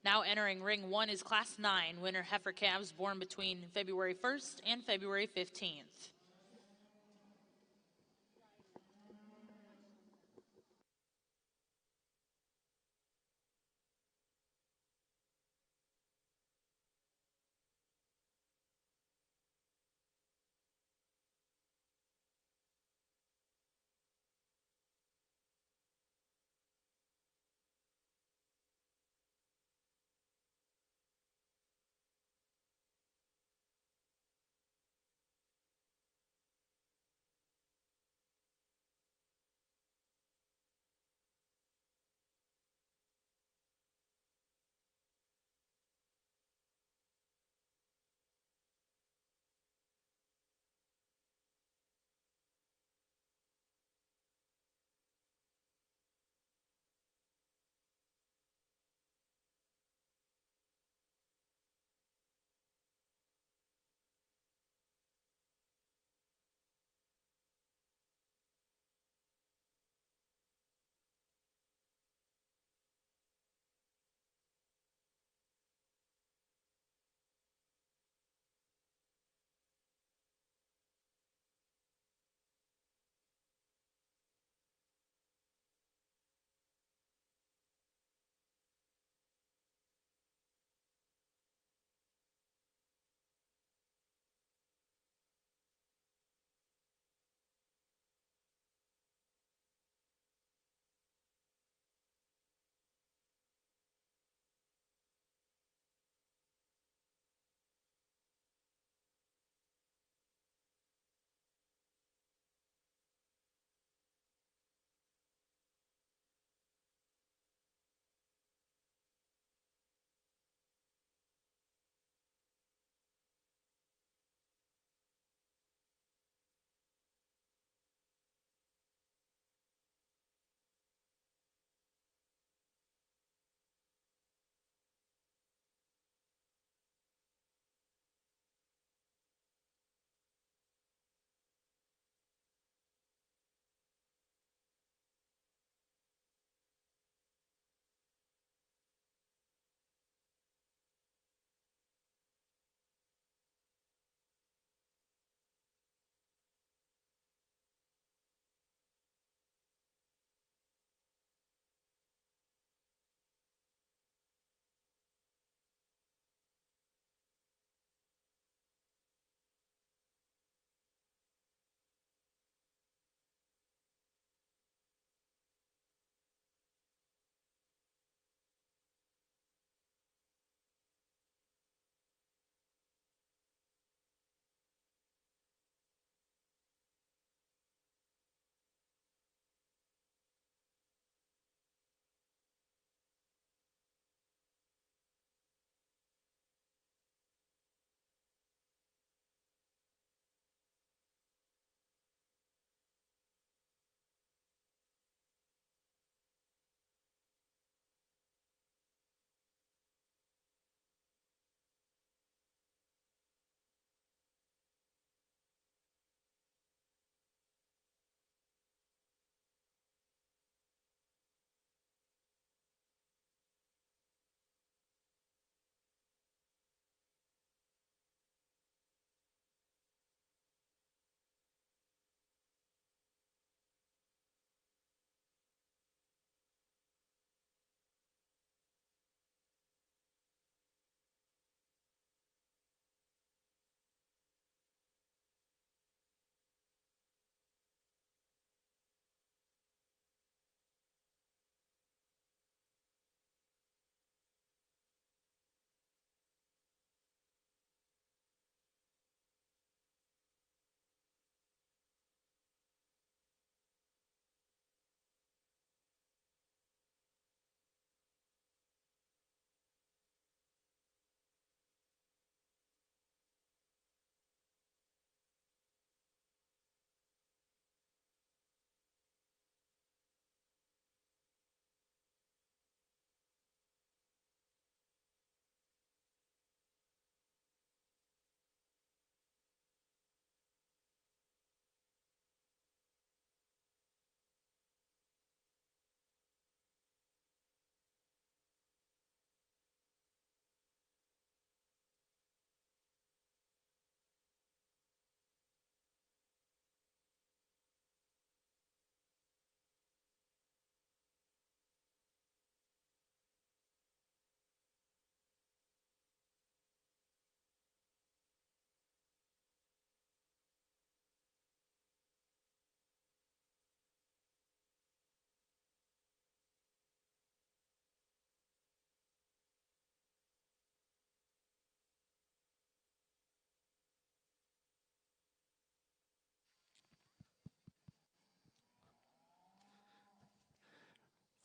Now entering Ring 1 is Class 9, winner heifer calves born between February 1st and February 15th.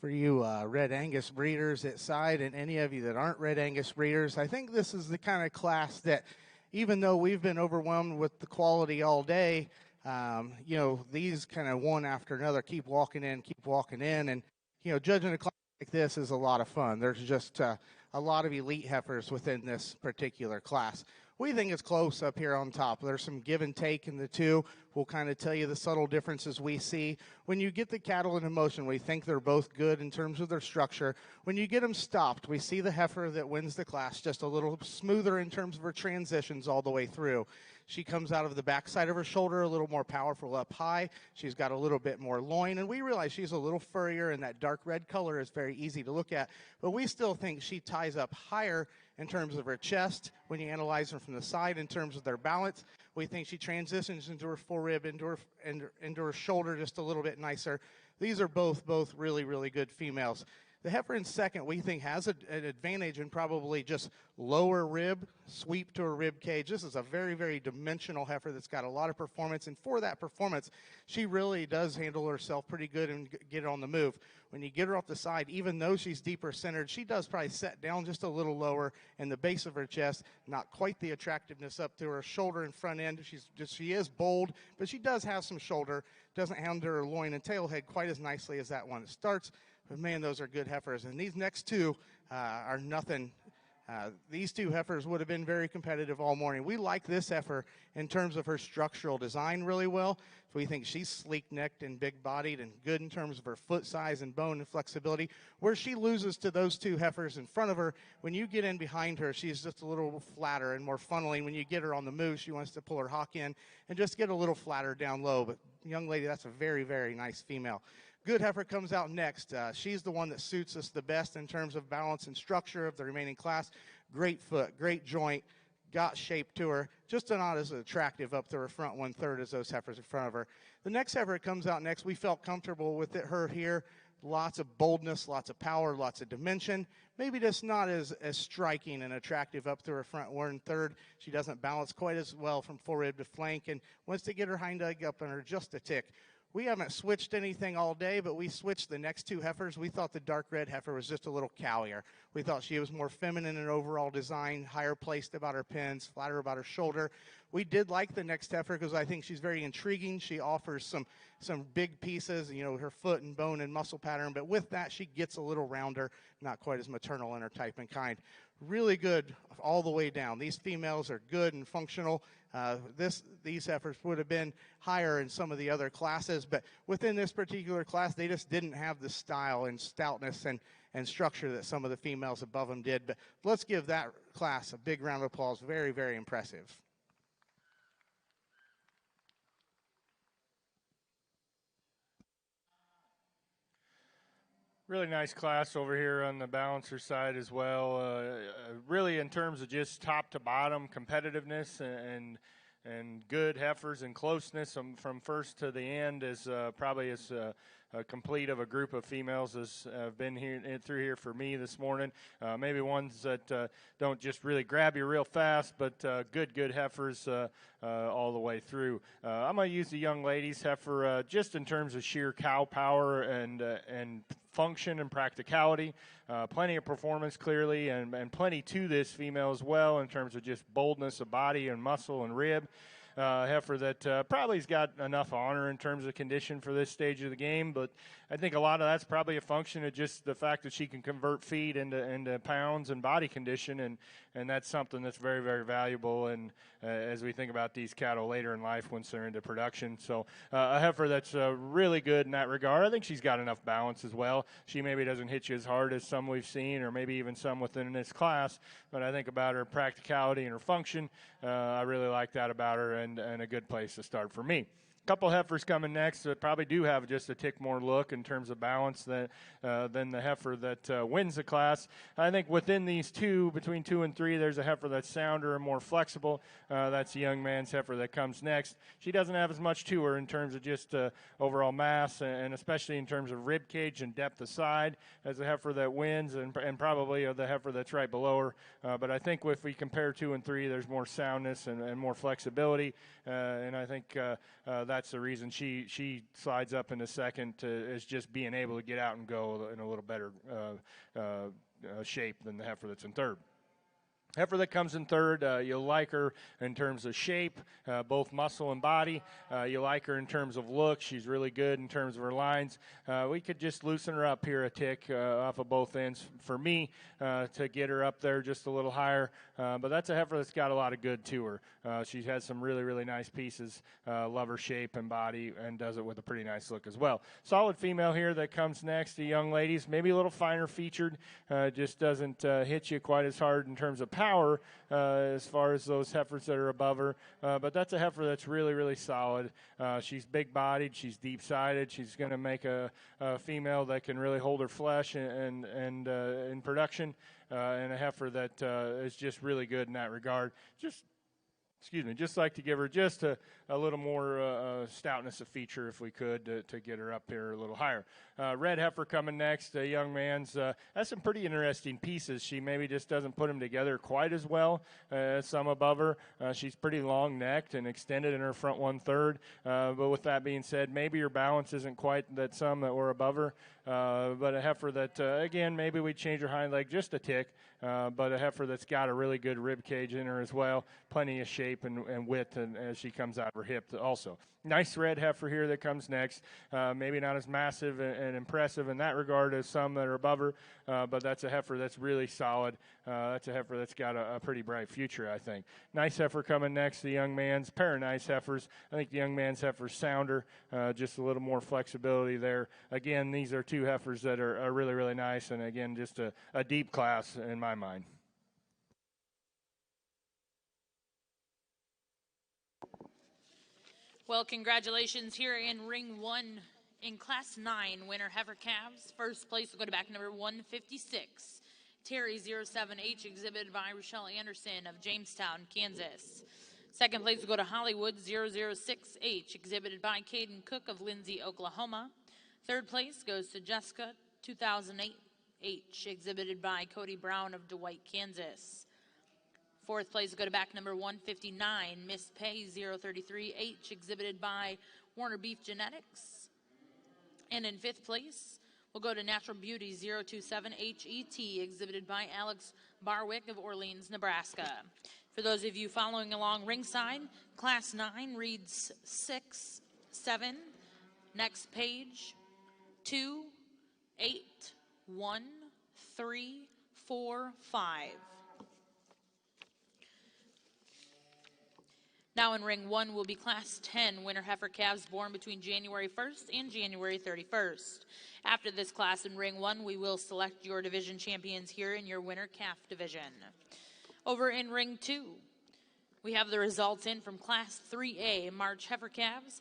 For you Red Angus breeders at side and any of you that aren't Red Angus breeders, I think this is the kind of class that, even though we've been overwhelmed with the quality all day, these kind of one after another keep walking in. And, judging a class like this is a lot of fun. There's just a lot of elite heifers within this particular class. We think it's close up here on top. There's some give and take in the two. We'll kind of tell you the subtle differences we see. When you get the cattle in motion, we think they're both good in terms of their structure. When you get them stopped, we see the heifer that wins the class just a little smoother in terms of her transitions all the way through. She comes out of the backside of her shoulder a little more powerful up high. She's got a little bit more loin, and we realize she's a little furrier, and that dark red color is very easy to look at. But we still think she ties up higher in terms of her chest when you analyze her from the side in terms of their balance. We think she transitions into her forerib, into her shoulder just a little bit nicer. These are both really, really good females. The heifer in second, we think, has an advantage in probably just lower rib, sweep to her rib cage. This is a very, very dimensional heifer that's got a lot of performance, and for that performance, she really does handle herself pretty good and get on the move. When you get her off the side, even though she's deeper centered, she does probably set down just a little lower in the base of her chest, not quite the attractiveness up to her shoulder and front end. She is bold, but she does have some shoulder, doesn't handle her loin and tail head quite as nicely as that one. It starts. But, man, those are good heifers. And these next two are nothing. These two heifers would have been very competitive all morning. We like this heifer in terms of her structural design really well. We think she's sleek-necked and big-bodied and good in terms of her foot size and bone and flexibility. Where she loses to those two heifers in front of her, when you get in behind her, she's just a little flatter and more funneling. When you get her on the move, she wants to pull her hock in and just get a little flatter down low. But, young lady, that's a very, very nice female. Good heifer comes out next. She's the one that suits us the best in terms of balance and structure of the remaining class. Great foot, great joint, got shape to her, just not as attractive up to her front 1/3 as those heifers in front of her. The next heifer that comes out next, we felt comfortable with her here. Lots of boldness, lots of power, lots of dimension. Maybe just not as striking and attractive up to her front 1/3. She doesn't balance quite as well from forerib to flank and wants to get her hind leg up on her just a tick. We haven't switched anything all day, but we switched the next two heifers. We thought the dark red heifer was just a little cowier. We thought she was more feminine in overall design, higher placed about her pins, flatter about her shoulder. We did like the next heifer because I think she's very intriguing. She offers some big pieces, her foot and bone and muscle pattern. But with that, she gets a little rounder, not quite as maternal in her type and kind. Really good all the way down. These females are good and functional. These heifers would have been higher in some of the other classes, but within this particular class, they just didn't have the style and stoutness and structure that some of the females above them did. But let's give that class a big round of applause. Very, very impressive. Really nice class over here on the balancer side as well. Really, in terms of just top to bottom competitiveness and good heifers and closeness from first to the end is probably as complete of a group of females as have been through here for me this morning. Maybe ones that don't just really grab you real fast, but good heifers all the way through. I'm going to use the young ladies heifer just in terms of sheer cow power and function and practicality. Plenty of performance clearly and plenty to this female as well in terms of just boldness of body and muscle and rib. Heifer that probably has got enough honor in terms of condition for this stage of the game, but I think a lot of that's probably a function of just the fact that she can convert feed into pounds and body condition, and that's something that's very, very valuable and as we think about these cattle later in life once they're into production. So a heifer that's really good in that regard. I think she's got enough balance as well. She maybe doesn't hit you as hard as some we've seen or maybe even some within this class, but I think about her practicality and her function. I really like that about her and a good place to start for me. A couple heifers coming next that probably do have just a tick more look in terms of balance than the heifer that wins the class. I think within these two, between 2 and 3, there's a heifer that's sounder and more flexible. That's the young man's heifer that comes next. She doesn't have as much to her in terms of just overall mass and especially in terms of rib cage and depth of side as the heifer that wins and probably the heifer that's right below her. But I think if we compare 2 and 3, there's more soundness and more flexibility. And I think that's the reason she slides up into second is just being able to get out and go in a little better shape than the heifer that's in third. Heifer that comes in third, you'll like her in terms of shape, both muscle and body. You like her in terms of look. She's really good in terms of her lines. We could just loosen her up here a tick off of both ends for me to get her up there just a little higher. But that's a heifer that's got a lot of good to her. She has some really, really nice pieces. Love her shape and body, and does it with a pretty nice look as well. Solid female here that comes next, the young ladies, maybe a little finer featured, just doesn't hit you quite as hard in terms of power as far as those heifers that are above her. But that's a heifer that's really, really solid. She's big-bodied. She's deep-sided. She's going to make a female that can really hold her flesh and in production, and a heifer that is just really good in that regard. Just like to give her just a little more stoutness of feature if we could to get her up here a little higher. Red heifer coming next, a young man's, has some pretty interesting pieces. She maybe just doesn't put them together quite as well as some above her. She's pretty long-necked and extended in her front 1/3. But with that being said, maybe her balance isn't quite that some that were above her. But a heifer that, again, maybe we'd change her hind leg just a tick, but a heifer that's got a really good rib cage in her as well, plenty of shape and width as she comes out of her hip also. Nice red heifer here that comes next. Maybe not as massive and impressive in that regard as some that are above her, but that's a heifer that's really solid. That's a heifer that's got a pretty bright future, I think. Nice heifer coming next, the young man's. Pair of nice heifers. I think the young man's heifer's sounder, just a little more flexibility there. Again, these are two heifers that are really, really nice, and again, just a deep class in my mind. Well, congratulations here in ring 1 in class 9, winner heifer calves. First place will go to back number 156, Terry 07H, exhibited by Rochelle Anderson of Jamestown, Kansas. Second place will go to Hollywood 006H, exhibited by Caden Cook of Lindsay, Oklahoma. Third place goes to Jessica 2008H, exhibited by Cody Brown of Dwight, Kansas. Fourth place will go to back number 159, Miss Pay 033H, exhibited by Warner Beef Genetics. And in fifth place, we'll go to Natural Beauty 027HET, exhibited by Alex Barwick of Orleans, Nebraska. For those of you following along ringside, Class 9 reads 6, 7, next page, 2, 8, 1, 3, 4, 5. Now in ring 1 will be class 10 winner heifer calves born between January 1st and January 31st. After this class in ring 1, we will select your division champions here in your winner calf division. Over in ring 2, we have the results in from class 3A March heifer calves.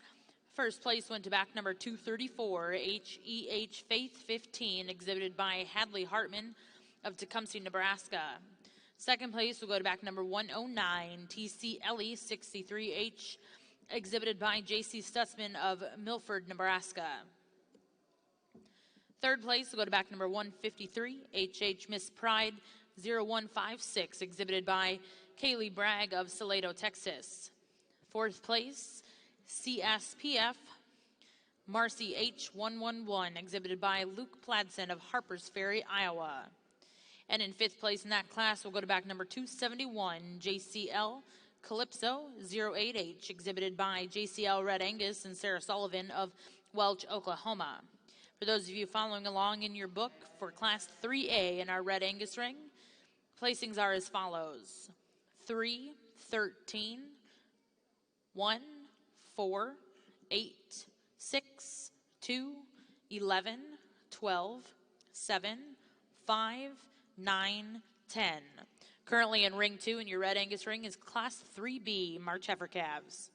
First place went to back number 234, HEH Faith 15, exhibited by Hadley Hartman of Tecumseh, Nebraska. Second place will go to back number 109, TC Ellie 63H, exhibited by JC Stutzman of Milford, Nebraska. Third place will go to back number 153, HH Miss Pride 0156, exhibited by Kaylee Bragg of Salado, Texas. Fourth place, CSPF Marcy H111, exhibited by Luke Pladsen of Harpers Ferry, Iowa. And in fifth place in that class, we'll go to back number 271, JCL Calypso 08H, exhibited by JCL Red Angus and Sarah Sullivan of Welch, Oklahoma. For those of you following along in your book for class 3A in our Red Angus ring, placings are as follows: 3, 13, 1, 4, 8, 6, 2, 11, 12, 7, 5, 9, 10. Currently in ring 2 in your Red Angus ring is class 3B March heifer calves.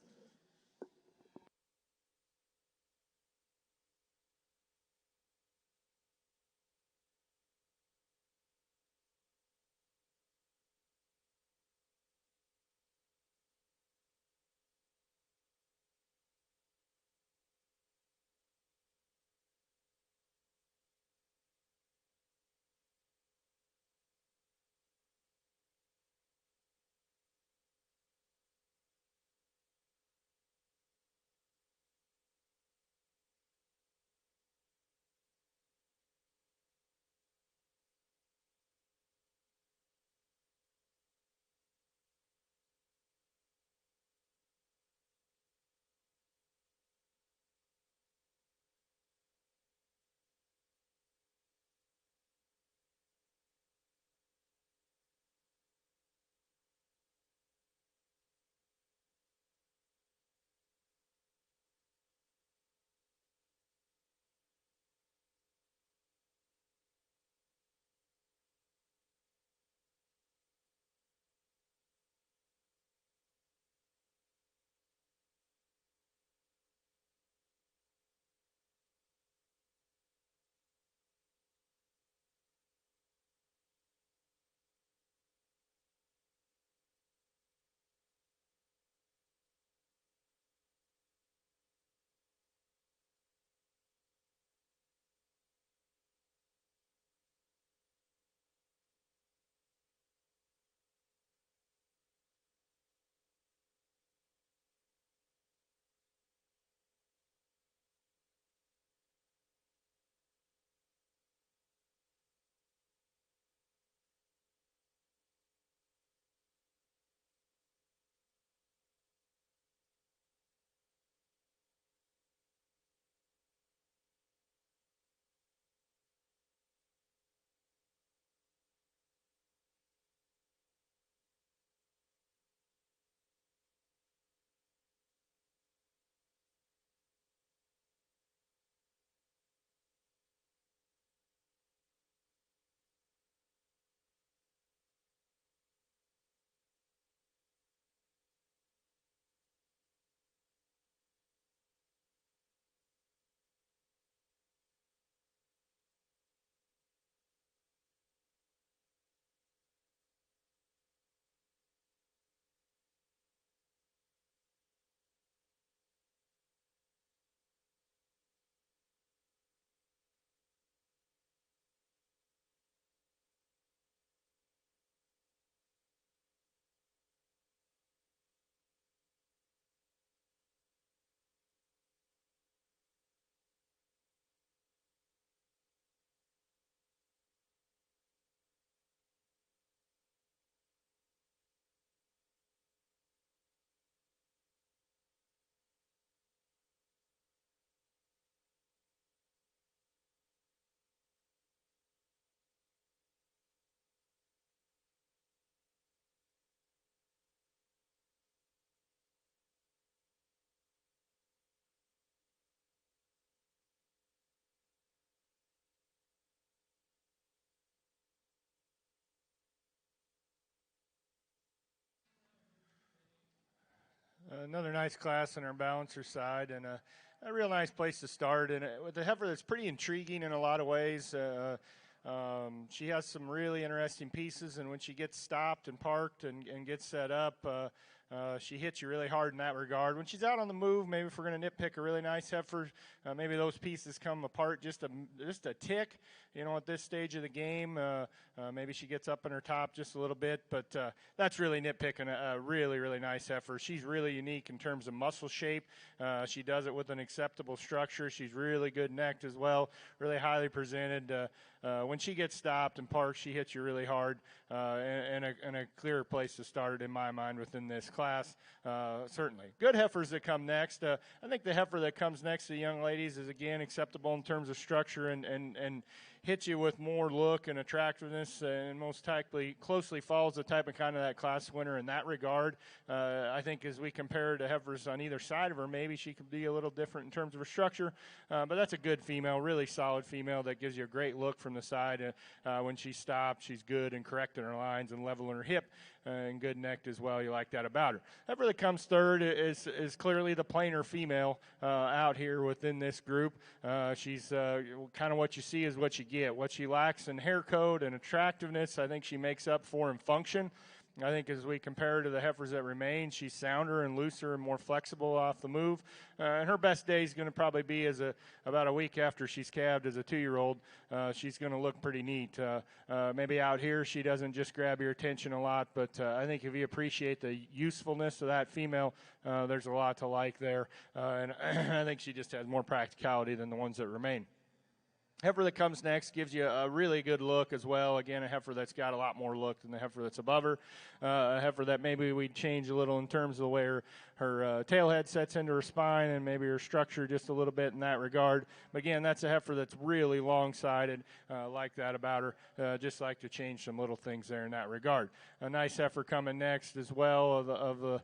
Another nice class on our balancer side, and a real nice place to start. And with a heifer that's pretty intriguing in a lot of ways. She has some really interesting pieces, and when she gets stopped and parked and gets set up, she hits you really hard in that regard. When she's out on the move, maybe if we're going to nitpick a really nice heifer, maybe those pieces come apart just a tick. At this stage of the game, maybe she gets up in her top just a little bit, but that's really nitpicking a really, really nice heifer. She's really unique in terms of muscle shape. She does it with an acceptable structure. She's really good necked as well, really highly presented. When she gets stopped and parked, she hits you really hard, and a clearer place to start in my mind within this class, certainly. Good heifers that come next. I think the heifer that comes next to the young ladies is, again, acceptable in terms of structure and hits you with more look and attractiveness, and most closely follows the type of kind of that class winner in that regard. I think as we compare her to heifers on either side of her, maybe she could be a little different in terms of her structure, but that's a good female, really solid female that gives you a great look from the side. When she stops, she's good and correct in her lines and level in her hip, and good necked as well. You like that about her. Heifer that comes third is clearly the plainer female out here within this group. She's kind of what you see is what you get. What she lacks in hair coat and attractiveness, I think she makes up for in function. I think as we compare her to the heifers that remain, she's sounder and looser and more flexible off the move. And her best day is going to probably be about a week after she's calved as a 2-year-old. She's going to look pretty neat. Maybe out here she doesn't just grab your attention a lot, but I think if you appreciate the usefulness of that female, there's a lot to like there. And I think she just has more practicality than the ones that remain. Heifer that comes next gives you a really good look as well. Again, a heifer that's got a lot more look than the heifer that's above her. A heifer that maybe we'd change a little in terms of the way her tail head sets into her spine and maybe her structure just a little bit in that regard. But again, that's a heifer that's really long-sided, like that about her. Just like to change some little things there in that regard. A nice heifer coming next as well of the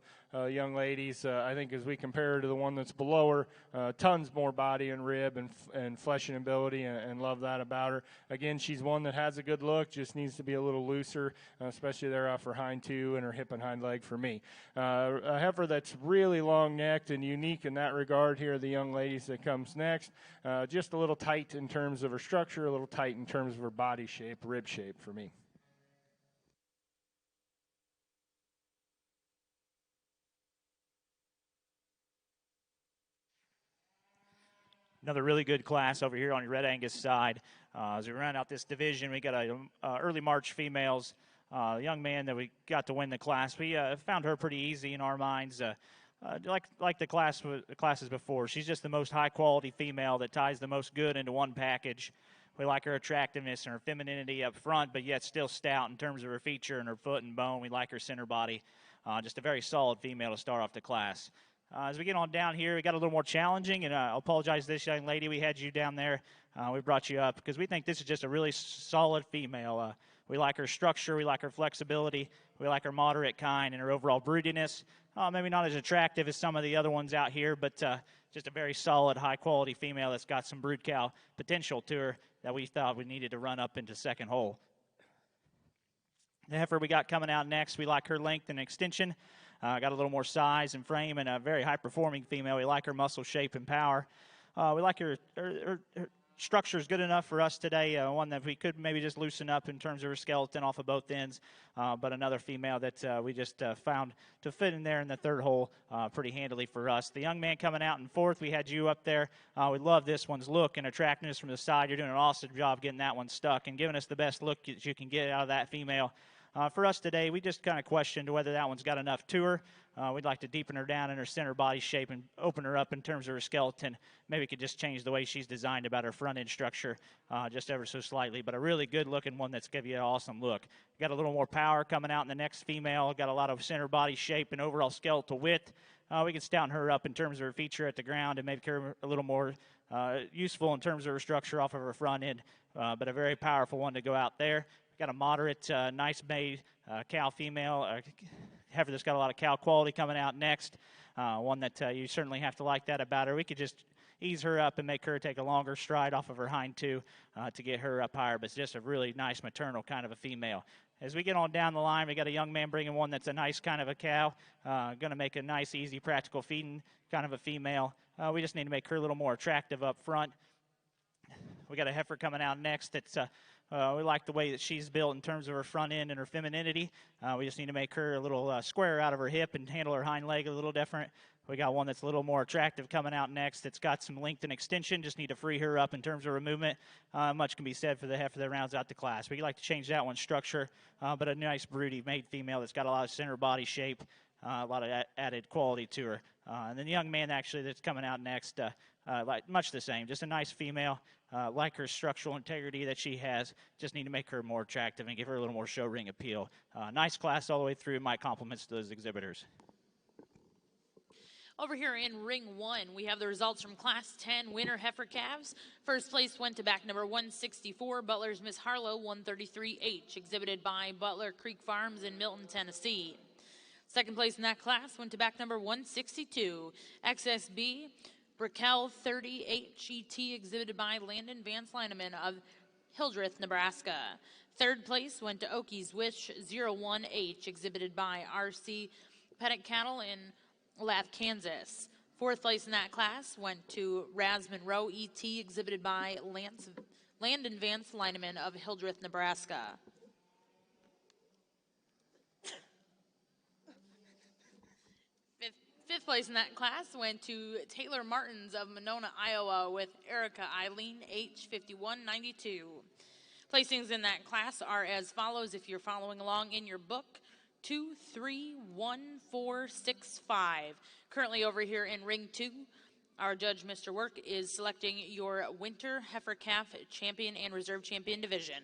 young ladies. I think as we compare her to the one that's below her, tons more body and rib and fleshing ability, and love that about her. Again, she's one that has a good look, just needs to be a little looser, especially there off her hind two and her hip and hind leg for me. A heifer that's really long-necked and unique in that regard here, the young ladies that comes next. Just a little tight in terms of her structure, a little tight in terms of her body shape, rib shape for me. Another really good class over here on your Red Angus side. As we round out this division, we got a early March females. A young man that we got to win the class. We found her pretty easy in our minds. Like the classes before, she's just the most high-quality female that ties the most good into one package. We like her attractiveness and her femininity up front, but yet still stout in terms of her feature and her foot and bone. We like her center body. Just a very solid female to start off the class. As we get on down here, we got a little more challenging, and I'll apologize to this young lady. We had you down there. We brought you up because we think this is just a really solid female. We like her structure. We like her flexibility. We like her moderate kind and her overall broodiness. Maybe not as attractive as some of the other ones out here, but just a very solid, high-quality female that's got some brood cow potential to her that we thought we needed to run up into second hole. The heifer we got coming out next, we like her length and extension. Got a little more size and frame, and a very high-performing female. We like her muscle shape and power. We like her structure is good enough for us today, one that we could maybe just loosen up in terms of her skeleton off of both ends, but another female that we just found to fit in there in the third hole pretty handily for us. The young man coming out in fourth, we had you up there. We love this one's look and attractiveness from the side. You're doing an awesome job getting that one stuck and giving us the best look that you can get out of that female. For us today, we just kind of questioned whether that one's got enough to her. We'd like to deepen her down in her center body shape and open her up in terms of her skeleton. Maybe we could just change the way she's designed about her front end structure just ever so slightly. But a really good-looking one that's give you an awesome look. Got a little more power coming out in the next female. Got a lot of center body shape and overall skeletal width. We can stouten her up in terms of her feature at the ground and make her a little more useful in terms of her structure off of her front end. But a very powerful one to go out there. Got a moderate, nice-made cow female, heifer that's got a lot of cow quality coming out next. One that you certainly have to like that about her. We could just ease her up and make her take a longer stride off of her hind two to get her up higher, but it's just a really nice maternal kind of a female. As we get on down the line, we got a young man bringing one that's a nice kind of a cow, going to make a nice, easy, practical feeding kind of a female. We just need to make her a little more attractive up front. We got a heifer coming out next that's we like the way that she's built in terms of her front end and her femininity. We just need to make her a little squarer out of her hip and handle her hind leg a little different. We got one that's a little more attractive coming out next. It's got some length and extension. Just need to free her up in terms of her movement. Much can be said for the heifer that rounds out the class. We like to change that one structure, but a nice broody made female that's got a lot of center body shape, a lot of added quality to her. And then the young man actually that's coming out next, like much the same, just a nice female. Like her structural integrity that she has, just need to make her more attractive and give her a little more show ring appeal. Nice class all the way through. My compliments to those exhibitors. Over here in ring 1, we have the results from Class 10 winner heifer calves. First place went to back number 164, Butler's Miss Harlow 133H, exhibited by Butler Creek Farms in Milton, Tennessee. Second place in that class went to back number 162, XSB Brickell 30HET, exhibited by Landon Vance Lineman of Hildreth, Nebraska. Third place went to Okies Wish 01H, exhibited by RC Pettit Cattle in Olathe, Kansas. Fourth place in that class went to Raz Monroe ET, exhibited by Landon Vance Lineman of Hildreth, Nebraska. Fifth place in that class went to Taylor Martins of Monona, Iowa, with Erica Eileen H5192. Placings in that class are as follows if you're following along in your book: 2, 3, 1, 4, 6, 5. Currently over here in ring 2, our judge, Mr. Work, is selecting your winter heifer calf champion and reserve champion division.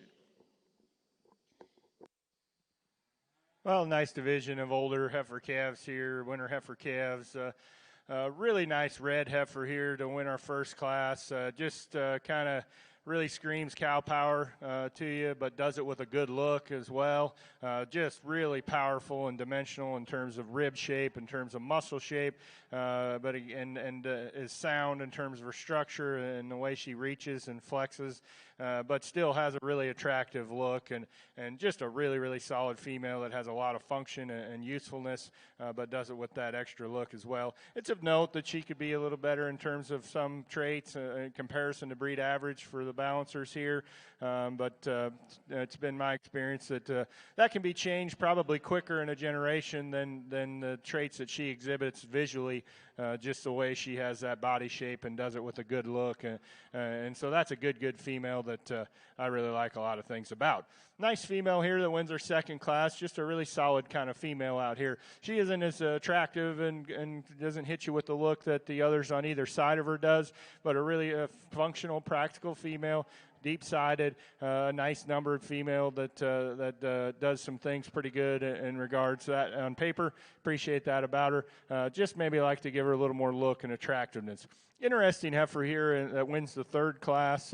Well, nice division of older heifer calves here, winter heifer calves. Really nice red heifer here to win our first class. Just kind of really screams cow power to you, but does it with a good look as well. Just really powerful and dimensional in terms of rib shape, in terms of muscle shape, but is sound in terms of her structure and the way she reaches and flexes, but still has a really attractive look and just a really, really solid female that has a lot of function and usefulness, but does it with that extra look as well. It's of note that she could be a little better in terms of some traits in comparison to breed average for the balancers here, but it's been my experience that that can be changed probably quicker in a generation than the traits that she exhibits visually, just the way she has that body shape and does it with a good look, and so that's a good female that I really like a lot of things about. Nice female here that wins her second class, just a really solid kind of female out here. She isn't as attractive and doesn't hit you with the look that the others on either side of her does, but a really functional, practical female, deep-sided, nice numbered female that does some things pretty good in regards to that on paper. Appreciate that about her. Just maybe like to give her a little more look and attractiveness. Interesting heifer here that wins the third class.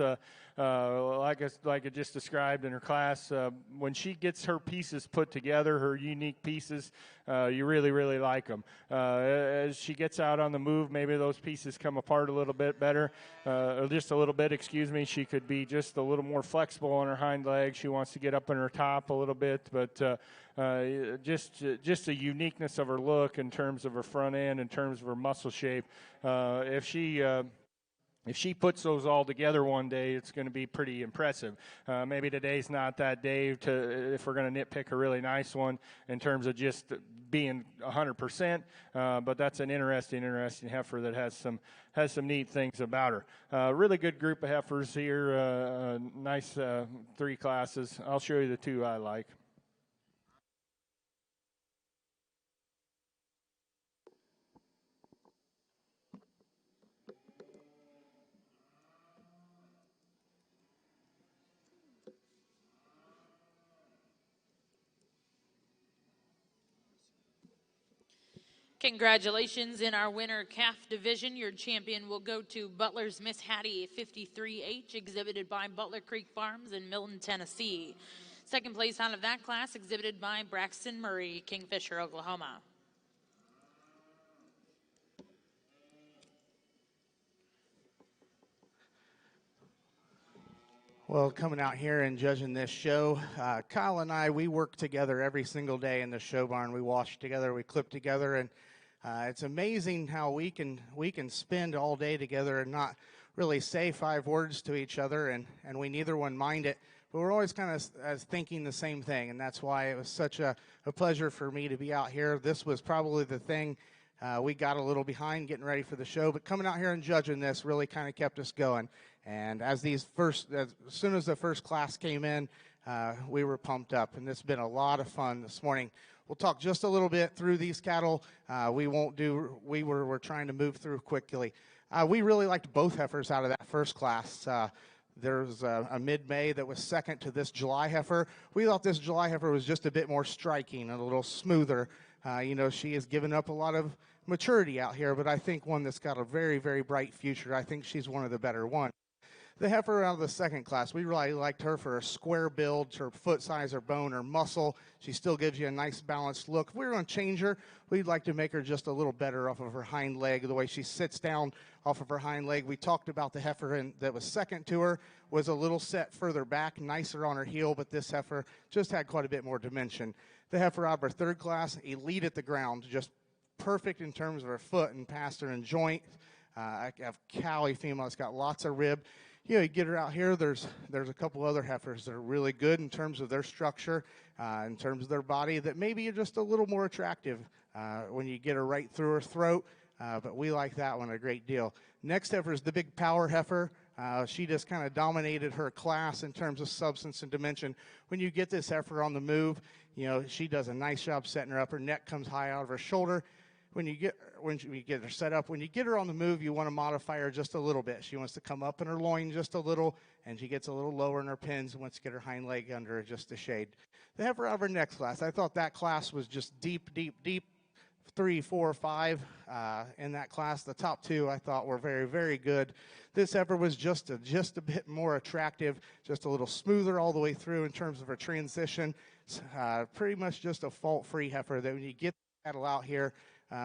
Like I just described in her class, when she gets her pieces put together, her unique pieces, you really, really like them. As she gets out on the move, maybe those pieces come apart a little bit better, or just a little bit, excuse me. She could be just a little more flexible on her hind legs. She wants to get up in her top a little bit, but just the uniqueness of her look in terms of her front end, in terms of her muscle shape. If she puts those all together one day, it's going to be pretty impressive. Maybe today's not that day if we're going to nitpick a really nice one in terms of just being 100%. But that's an interesting heifer that has some neat things about her. Really good group of heifers here. Nice 3 classes. I'll show you the 2 I like. Congratulations in our winner calf division. Your champion will go to Butler's Miss Hattie 53H, exhibited by Butler Creek Farms in Milton, Tennessee. Second place out of that class, exhibited by Braxton Murray, Kingfisher, Oklahoma. Well, coming out here and judging this show, Kyle and I, we work together every single day in the show barn. We wash together, we clip together, and it's amazing how we can spend all day together and not really say 5 words to each other, and we neither one mind it. But we're always kind of thinking the same thing, and that's why it was such a pleasure for me to be out here. This was probably the thing we got a little behind getting ready for the show, but coming out here and judging this really kind of kept us going. And as soon as the first class came in, we were pumped up, and it's been a lot of fun this morning. We'll talk just a little bit through these cattle. We're trying to move through quickly. We really liked both heifers out of that first class. There's a mid-May that was second to this July heifer. We thought this July heifer was just a bit more striking and a little smoother. She has given up a lot of maturity out here, but I think one that's got a very, very bright future. I think she's one of the better ones. The heifer out of the second class, we really liked her for her square build, her foot size, her bone, her muscle. She still gives you a nice balanced look. If we were going to change her, we'd like to make her just a little better off of her hind leg, the way she sits down off of her hind leg. We talked about the heifer that was second to her was a little set further back, nicer on her heel, but this heifer just had quite a bit more dimension. The heifer out of her third class, elite at the ground, just perfect in terms of her foot and pastern and joint. I have Callie female that's got lots of rib. You get her out here, there's a couple other heifers that are really good in terms of their structure, in terms of their body, that maybe are just a little more attractive when you get her right through her throat, but we like that one a great deal. Next heifer is the big power heifer. She just kind of dominated her class in terms of substance and dimension. When you get this heifer on the move, she does a nice job setting her up. Her neck comes high out of her shoulder. When you get her set up, when you get her on the move, you want to modify her just a little bit. She wants to come up in her loin just a little, and she gets a little lower in her pins and wants to get her hind leg under her just a shade. The heifer out of her next class, I thought that class was just deep, 3, 4, 5 in that class. The top 2 I thought were very, very good. This heifer was just a bit more attractive, just a little smoother all the way through in terms of her transition. Pretty much just a fault-free heifer that when you get the cattle out here,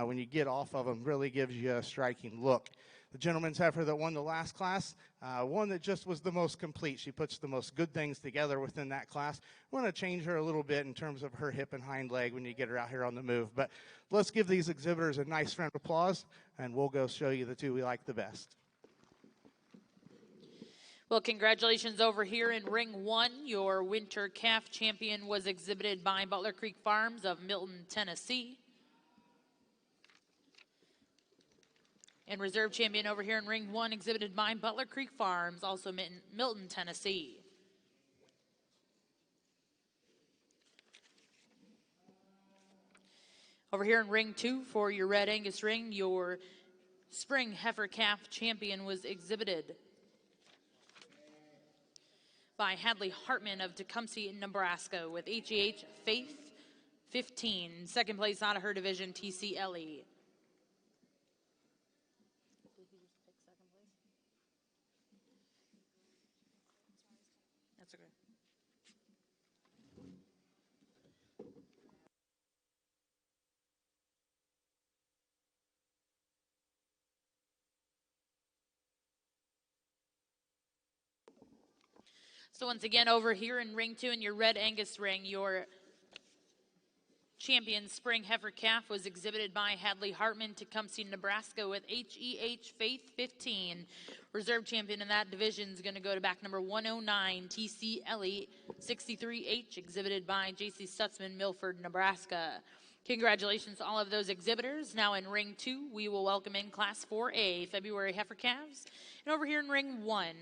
when you get off of them, really gives you a striking look. The gentleman's heifer that won the last class, one that just was the most complete. She puts the most good things together within that class. We want to change her a little bit in terms of her hip and hind leg when you get her out here on the move. But let's give these exhibitors a nice round of applause, and we'll go show you the 2 we like the best. Well, congratulations over here in Ring 1. Your winter calf champion was exhibited by Butler Creek Farms of Milton, Tennessee. And reserve champion over here in Ring 1, exhibited by Butler Creek Farms, also Milton, Tennessee. Over here in Ring 2 for your Red Angus ring, your spring heifer calf champion was exhibited by Hadley Hartman of Tecumseh, Nebraska, with HEH Faith 15. Second place out of her division, TC Ellie. That's okay. So once again, over here in Ring 2 in your Red Angus ring, your champion spring heifer calf was exhibited by Hadley Hartman, Tecumseh, Nebraska, with HEH Faith 15. Reserve champion in that division is going to go to back number 109, TC Ellie 63H, exhibited by JC Stutzman, Milford, Nebraska. Congratulations to all of those exhibitors. Now in Ring 2, we will welcome in Class 4A, February heifer calves. And over here in Ring 1,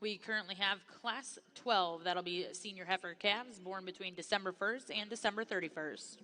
we currently have Class 12. That'll be senior heifer calves born between December 1st and December 31st.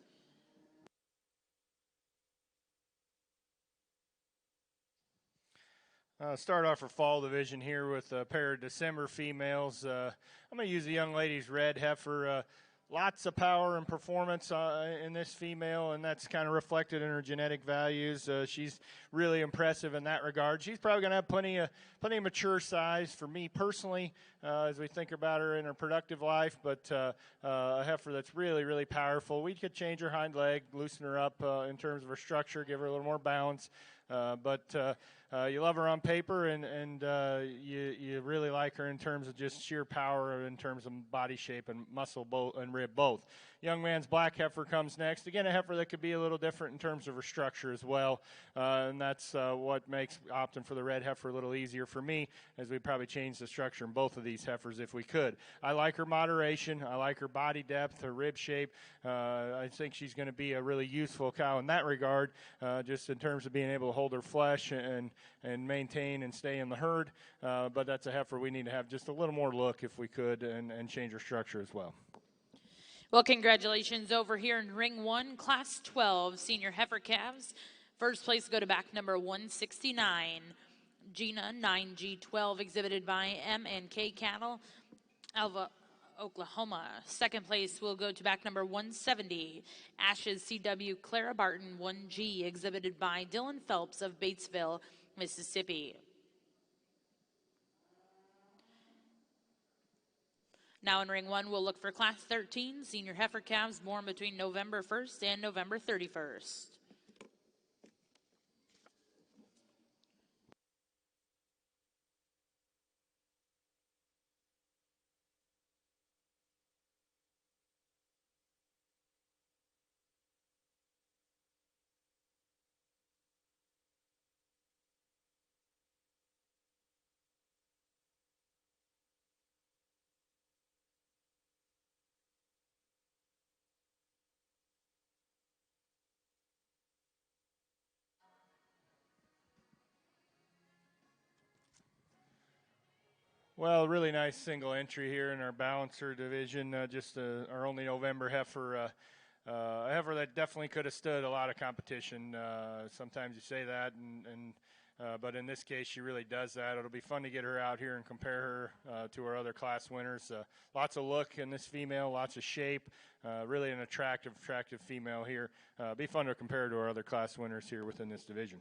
Start off our fall division here with a pair of December females. I'm going to use the young lady's red heifer. Lots of power and performance in this female, and that's kind of reflected in her genetic values. She's really impressive in that regard. She's probably going to have plenty of mature size for me personally as we think about her in her productive life, but a heifer that's really, really powerful. We could change her hind leg, loosen her up in terms of her structure, give her a little more balance. But you love her on paper, and you really like her in terms of just sheer power, in terms of body shape and muscle and rib both. Young man's black heifer comes next. Again, a heifer that could be a little different in terms of her structure as well, and that's what makes opting for the red heifer a little easier for me, as we probably change the structure in both of these heifers if we could. I like her moderation. I like her body depth, her rib shape. I think she's going to be a really useful cow in that regard, just in terms of being able to hold her flesh and maintain and stay in the herd. But that's a heifer we need to have just a little more look if we could, and change her structure as well. Well, congratulations over here in Ring 1, Class 12, Senior Heifer Calves. First place go to back number 169, Gina 9G12, exhibited by M&K Cattle, Alva, Oklahoma. Second place will go to back number 170, Ashes CW Clara Barton 1G, exhibited by Dylan Phelps of Batesville, Mississippi. Now in Ring 1, we'll look for Class 13, Senior Heifer Calves born between November 1st and November 31st. Well, really nice single entry here in our balancer division. Just our only November heifer, a heifer that definitely could have stood a lot of competition. Sometimes you say that, but in this case, she really does that. It'll be fun to get her out here and compare her to our other class winners. Lots of look in this female, lots of shape. Really an attractive female here. Be fun to compare her to our other class winners here within this division.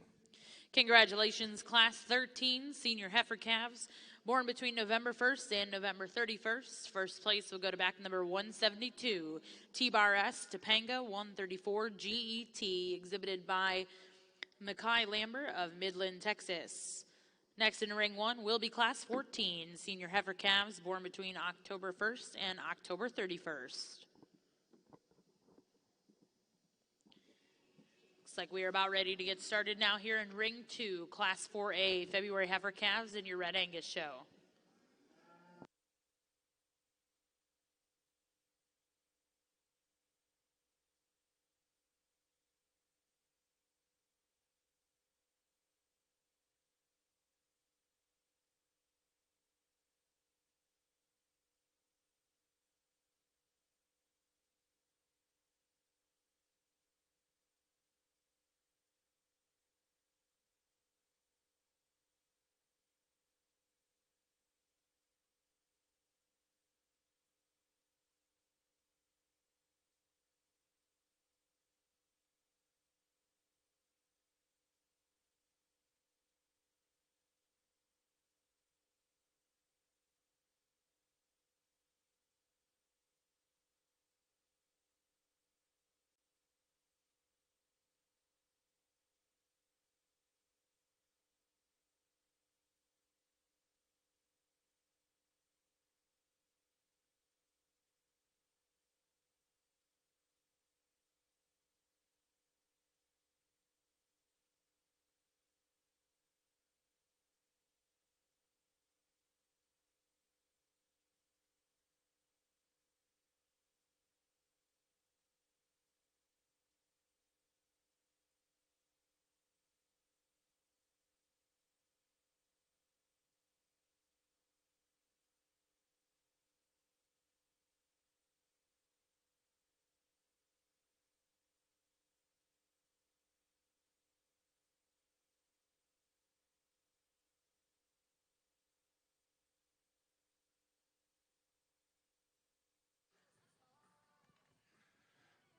Congratulations, Class 13, Senior Heifer Calves, born between November 1st and November 31st. First place will go to back number 172, T-Bar S Topanga 134 GET, exhibited by Mackay Lambert of Midland, Texas. Next in Ring 1 will be Class 14, Senior Heifer Calves, born between October 1st and October 31st. Looks like we are about ready to get started now here in Ring 2, Class 4A, February Heifer Calves in your Red Angus show.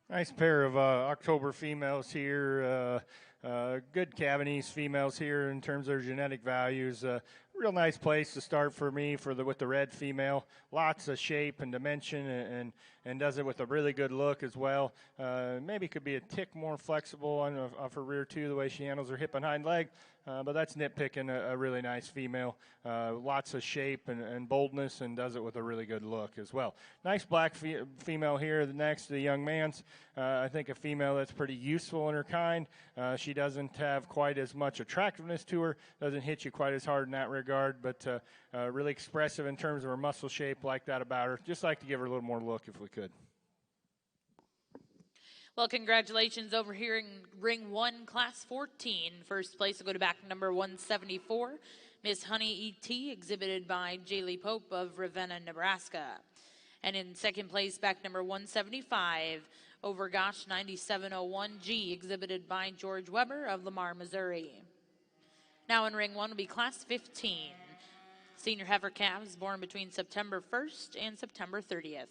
Nice pair of October females here. Good Cavanese females here in terms of their genetic values. Real nice place to start for me with the red female. Lots of shape and dimension, and does it with a really good look as well. Maybe could be a tick more flexible off her rear too, the way she handles her hip and hind leg. but that's nitpicking a really nice female. Lots of shape and boldness, and does it with a really good look as well. Nice black female here next to the young man's. I think a female that's pretty useful in her kind. She doesn't have quite as much attractiveness to her, doesn't hit you quite as hard in that regard, but really expressive in terms of her muscle shape, like that about her. Just like to give her a little more look if we could. Well, congratulations over here in Ring 1, Class 14. First place will go to back number 174, Miss Honey E.T., exhibited by Jaylee Pope of Ravenna, Nebraska. And in second place, back number 175, over Gosh 9701G, exhibited by George Weber of Lamar, Missouri. Now in Ring 1 will be Class 15, senior heifer calves born between September 1st and September 30th.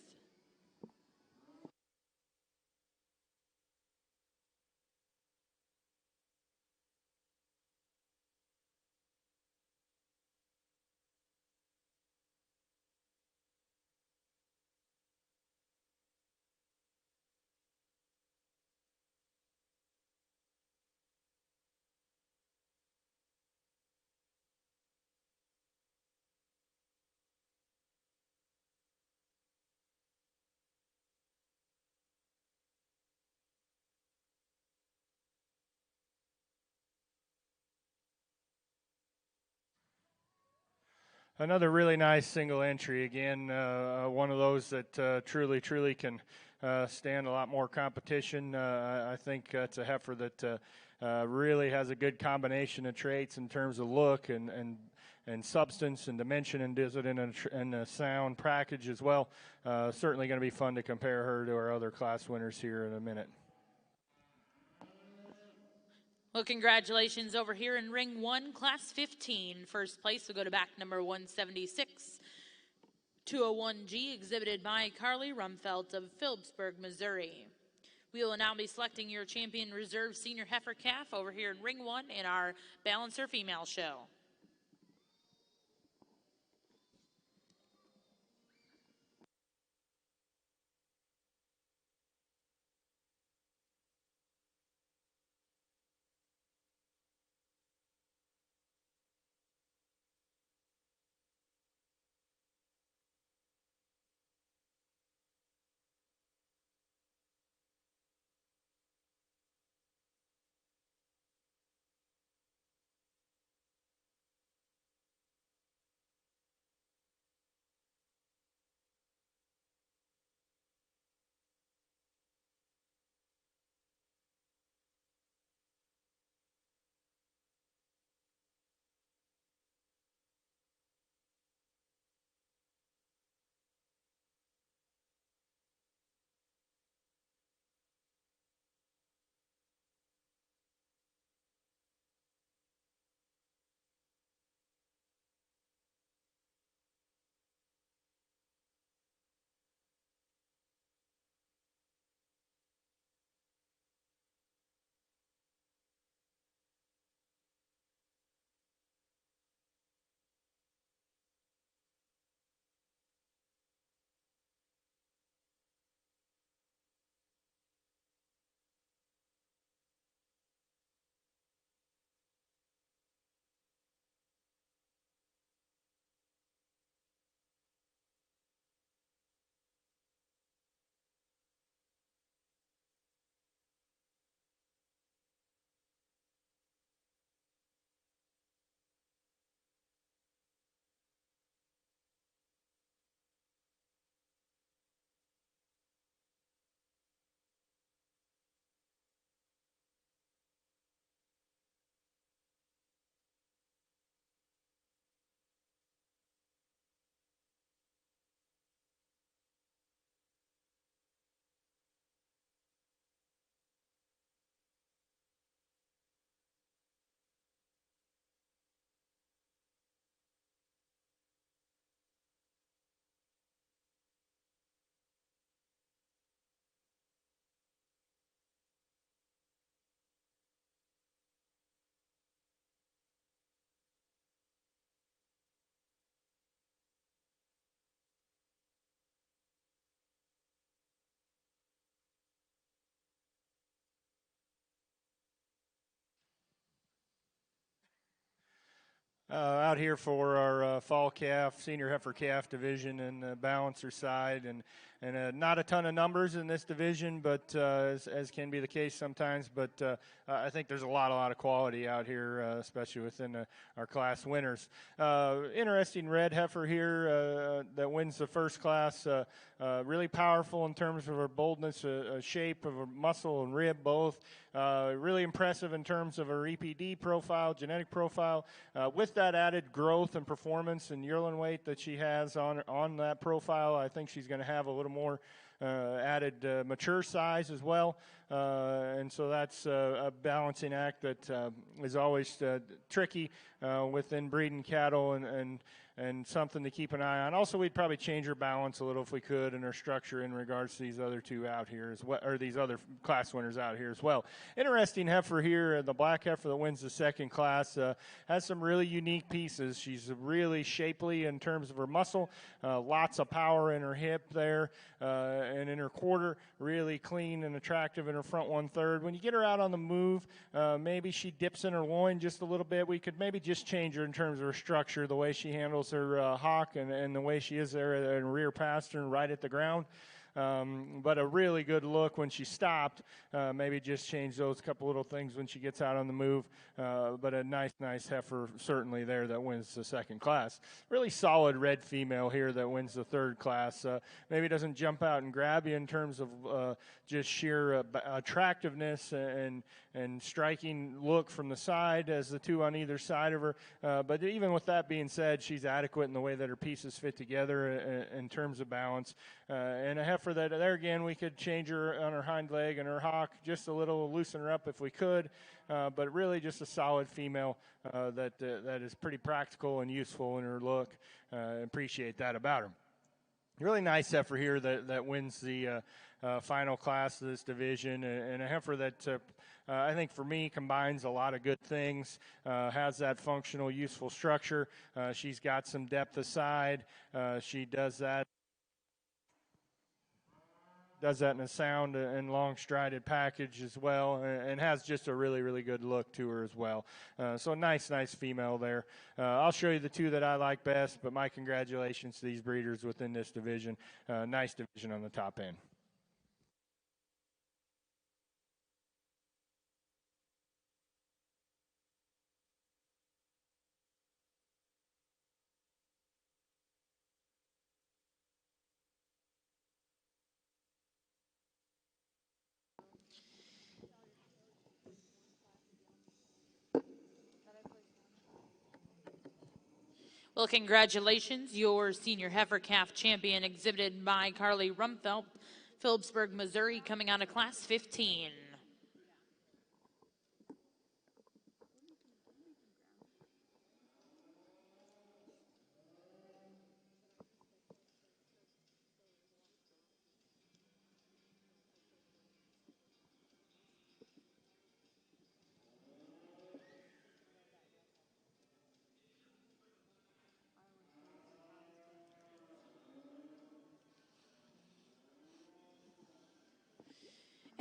Another really nice single entry. Again, one of those that truly can stand a lot more competition. I think it's a heifer that really has a good combination of traits in terms of look and substance and dimension, and does it in a sound package as well. Certainly going to be fun to compare her to our other class winners here in a minute. Well, congratulations over here in Ring 1, Class 15. First place will go to back number 176, 201G, exhibited by Carly Rumfelt of Phillipsburg, Missouri. We will now be selecting your champion reserve senior heifer calf over here in Ring 1 in our Balancer Female Show. Out here for our fall calf, senior heifer calf division and the balancer side, and not a ton of numbers in this division, but as can be the case sometimes. But I think there's a lot of quality out here, especially within our class winners. Interesting red heifer here that wins the first class. Really powerful in terms of her boldness, shape of her muscle and rib both. Really impressive in terms of her EPD profile, genetic profile. With that added growth and performance and yearling weight that she has on that profile, I think she's going to have a little more added mature size as well. And so that's a balancing act that is always tricky within breeding cattle and something to keep an eye on. Also, we'd probably change her balance a little if we could and her structure in regards to these other two out here as well, or these other class winners out here as well. Interesting heifer here, the black heifer that wins the second class, has some really unique pieces. She's really shapely in terms of her muscle, lots of power in her hip there and in her quarter, really clean and attractive in her front 1/3. When you get her out on the move, maybe she dips in her loin just a little bit. We could maybe just change her in terms of her structure, the way she handles her hock and the way she is there in rear pastern right at the ground. But a really good look when she stopped. Maybe just change those couple little things when she gets out on the move. But a nice heifer certainly there that wins the second class. Really solid red female here that wins the third class. Maybe doesn't jump out and grab you in terms of just sheer attractiveness and striking look from the side as the two on either side of her. But even with that being said, she's adequate in the way that her pieces fit together in terms of balance. And a heifer that there again we could change her on her hind leg and her hock just a little, loosen her up if we could, but really just a solid female that is pretty practical and useful in her look. Appreciate that about her. Really nice heifer here that wins the final class of this division, and a heifer that I think for me combines a lot of good things, has that functional, useful structure. She's got some depth aside. She does that in a sound and long strided package as well, and has just a really good look to her as well. So nice female there. I'll show you the two that I like best, but my congratulations to these breeders within this division. Nice division on the top end. Well, congratulations. Your senior heifer calf champion exhibited by Carly Rumpfelt, Phillipsburg, Missouri, coming out of class 15.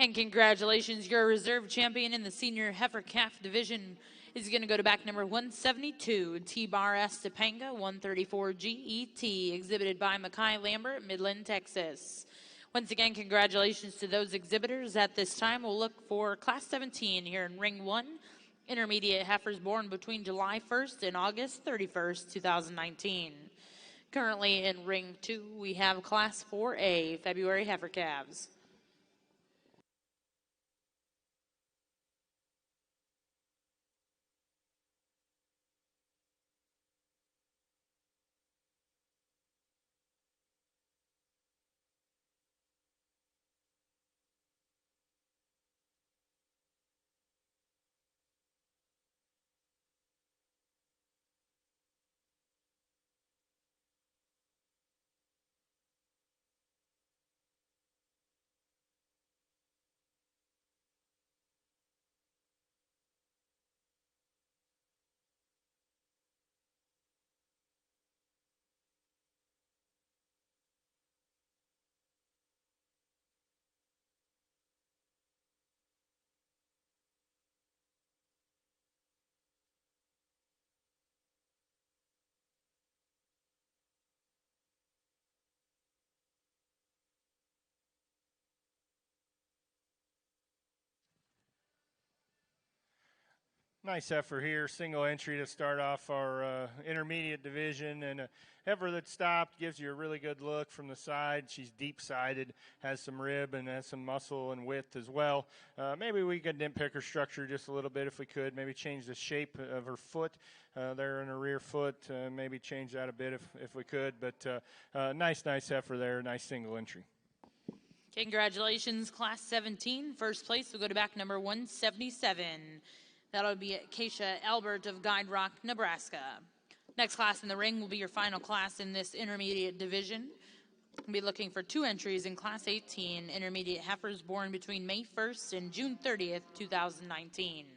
And congratulations, your reserve champion in the senior heifer calf division is going to go to back number 172, T-Bar S Topanga, 134 GET, exhibited by Mackay Lambert, Midland, Texas. Once again, congratulations to those exhibitors. At this time, we'll look for class 17 here in ring 1, intermediate heifers born between July 1st and August 31st, 2019. Currently in ring 2, we have class 4A, February heifer calves. Nice heifer here, single entry to start off our intermediate division, and a heifer that stopped gives you a really good look from the side. She's deep-sided, has some rib and has some muscle and width as well. Maybe we could nitpick her structure just a little bit if we could. Maybe change the shape of her foot there in her rear foot. Maybe change that a bit if we could. But nice heifer there, nice single entry. Congratulations, Class 17. First place will go to back number 177. That'll be Keisha Albert of Guide Rock, Nebraska. Next class in the ring will be your final class in this intermediate division. We'll be looking for 2 entries in Class 18 intermediate heifers born between May 1st and June 30th, 2019.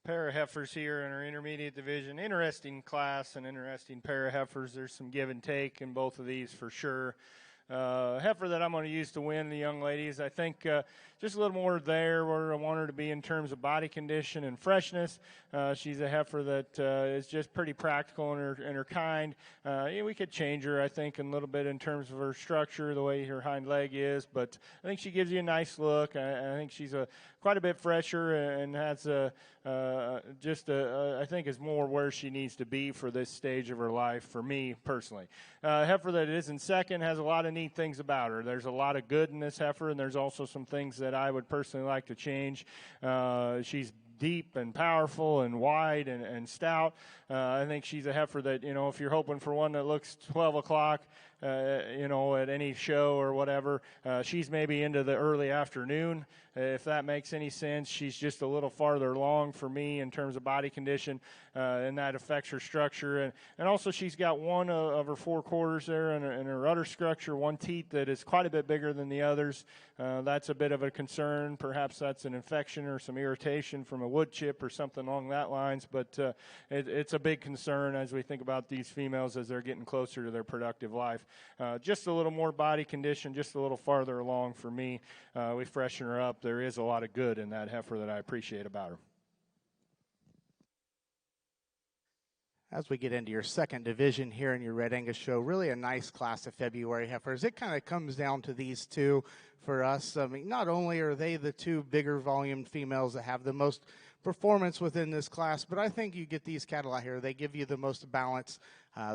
Pair of heifers here in our intermediate division. Interesting class and interesting pair of heifers. There's some give and take in both of these for sure. Heifer that I'm going to use to win the young ladies. I think just a little more there where I want her to be in terms of body condition and freshness. She's a heifer that is just pretty practical in her kind. Yeah, we could change her, I think, a little bit in terms of her structure, the way her hind leg is, but I think she gives you a nice look. I think she's quite a bit fresher and has I think is more where she needs to be for this stage of her life for me personally. Heifer that is in second has a lot of neat things about her. There's a lot of good in this heifer, and there's also some things that I would personally like to change. She's deep and powerful and wide and stout. I think she's a heifer that, if you're hoping for one that looks 12 o'clock, at any show or whatever, she's maybe into the early afternoon, if that makes any sense. She's just a little farther along for me in terms of body condition, and that affects her structure. And also she's got one of her 4 quarters there in her udder structure, one teat that is quite a bit bigger than the others. That's a bit of a concern. Perhaps that's an infection or some irritation from a wood chip or something along that lines, but it's a big concern as we think about these females as they're getting closer to their productive life. Just a little more body condition, just a little farther along for me. We freshen her up. There is a lot of good in that heifer that I appreciate about her. As we get into your second division here in your Red Angus show, really a nice class of February heifers. It kind of comes down to these two for us. I mean, not only are they the 2 bigger volume females that have the most performance within this class, but I think you get these cattle out here. They give you the most balance.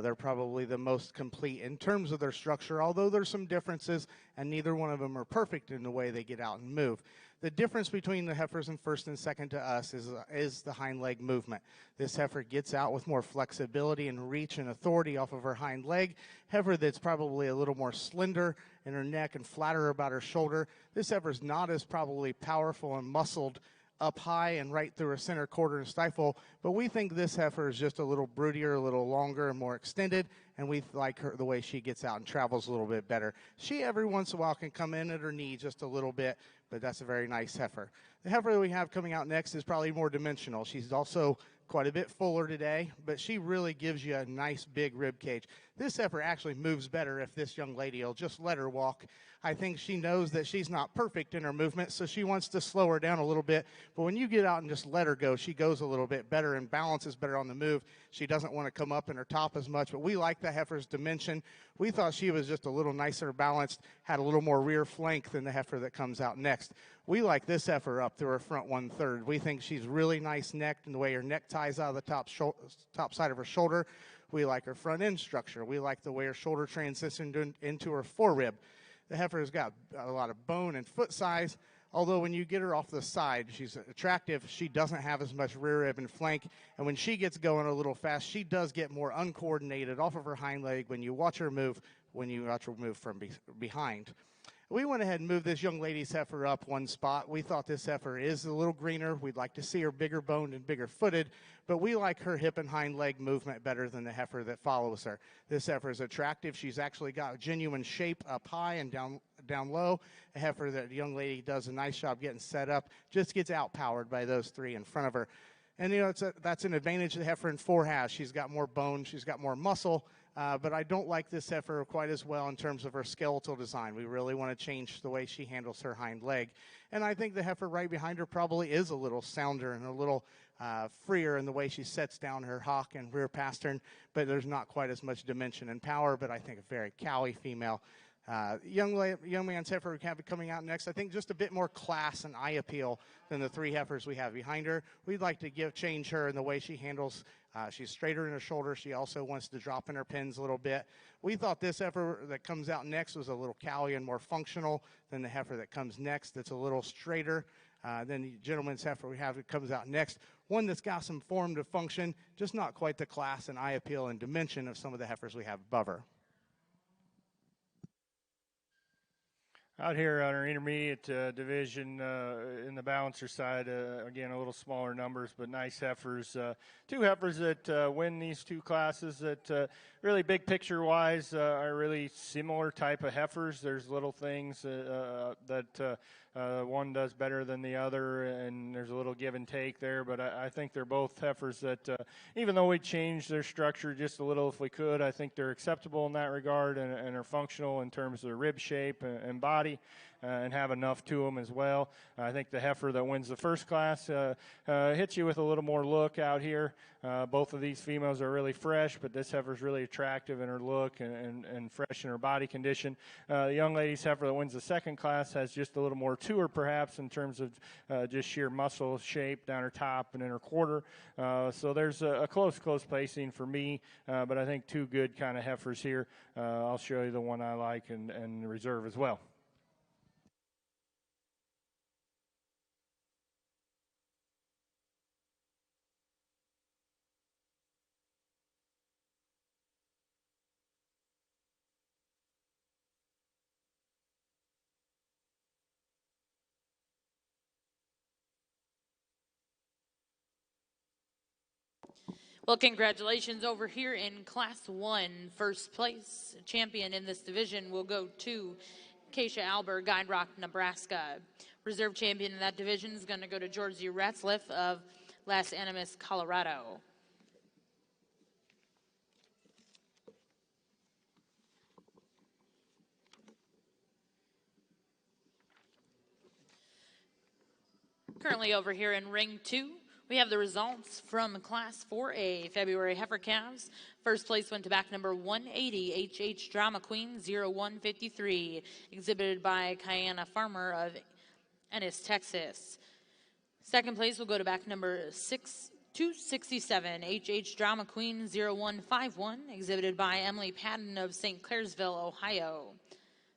They're probably the most complete in terms of their structure, although there's some differences, and neither one of them are perfect in the way they get out and move. The difference between the heifers in first and second to us is the hind leg movement. This heifer gets out with more flexibility and reach and authority off of her hind leg. Heifer that's probably a little more slender in her neck and flatter about her shoulder. This heifer's not as probably powerful and muscled up high and right through her center quarter and stifle, but we think this heifer is just a little broodier, a little longer and more extended, and we like her the way she gets out and travels a little bit better. She every once in a while can come in at her knee just a little bit, but that's a very nice heifer. The heifer that we have coming out next is probably more dimensional. She's also quite a bit fuller today, but she really gives you a nice big rib cage. This heifer actually moves better if this young lady will just let her walk. I think she knows that she's not perfect in her movement, so she wants to slow her down a little bit. But when you get out and just let her go, she goes a little bit better and balances better on the move. She doesn't want to come up in her top as much, but we like the heifer's dimension. We thought she was just a little nicer balanced, had a little more rear flank than the heifer that comes out next. We like this heifer up through her front 1/3. We think she's really nice necked in the way her neck ties out of the top side of her shoulder. We like her front end structure. We like the way her shoulder transitioned into her forerib. The heifer has got a lot of bone and foot size, although when you get her off the side, she's attractive. She doesn't have as much rear rib and flank, and when she gets going a little fast, she does get more uncoordinated off of her hind leg when you watch her move from behind. We went ahead and moved this young lady's heifer up one spot. We thought this heifer is a little greener. We'd like to see her bigger boned and bigger footed, but we like her hip and hind leg movement better than the heifer that follows her. This heifer is attractive. She's actually got genuine shape up high and down low. A heifer that the young lady does a nice job getting set up, just gets outpowered by those three in front of her. And, that's an advantage the heifer in 4 has. She's got more bone. She's got more muscle. But I don't like this heifer quite as well in terms of her skeletal design. We really want to change the way she handles her hind leg. And I think the heifer right behind her probably is a little sounder and a little freer in the way she sets down her hock and rear pastern, but there's not quite as much dimension and power, but I think a very cowy female. Young man's heifer we have coming out next, I think just a bit more class and eye appeal than the 3 heifers we have behind her. We'd like to change her in the way she handles. She's straighter in her shoulder. She also wants to drop in her pins a little bit. We thought this heifer that comes out next was a little cowy and more functional than the heifer that comes next. That's a little straighter than the gentleman's heifer we have that comes out next. One that's got some form to function, just not quite the class and eye appeal and dimension of some of the heifers we have above her. Out here on our intermediate division in the balancer side, again, a little smaller numbers, but nice heifers. 2 heifers that win these 2 classes that really big picture-wise are really similar type of heifers. There's little things that one does better than the other, and there's a little give and take there, but I think they're both heifers that, even though we changed their structure just a little if we could, I think they're acceptable in that regard and are functional in terms of the rib shape and body. And have enough to them as well. I think the heifer that wins the first class hits you with a little more look out here. Both of these females are really fresh, but this heifer is really attractive in her look and fresh in her body condition. The young lady's heifer that wins the second class has just a little more to her, perhaps, in terms of just sheer muscle shape down her top and in her quarter. So there's a close placing for me, but I think 2 good kind of heifers here. I'll show you the one I like and reserve as well. Well, congratulations over here in Class 1. First place champion in this division will go to Keisha Alber, Guide Rock, Nebraska. Reserve champion in that division is going to go to Georgie Ratzliff of Las Animas, Colorado. Currently over here in Ring 2, we have the results from Class 4A February heifer calves. First place went to back number 180, HH Drama Queen 0153, exhibited by Kiana Farmer of Ennis, Texas. Second place will go to back number 267, H Drama Queen 0151, exhibited by Emily Patton of St. Clairsville, Ohio.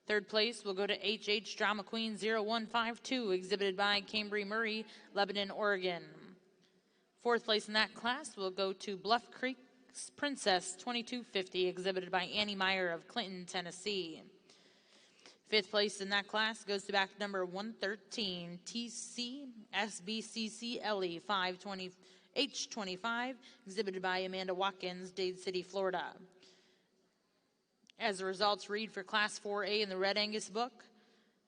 Third place will go to H Drama Queen 0152, exhibited by Cambry Murray, Lebanon, Oregon. Fourth place in that class will go to Bluff Creek's Princess 2250, exhibited by Annie Meyer of Clinton, Tennessee. Fifth place in that class goes to back number 113, TC SBCC Ellie 520 H25, exhibited by Amanda Watkins, Dade City, Florida. As the results read for Class 4A in the Red Angus book,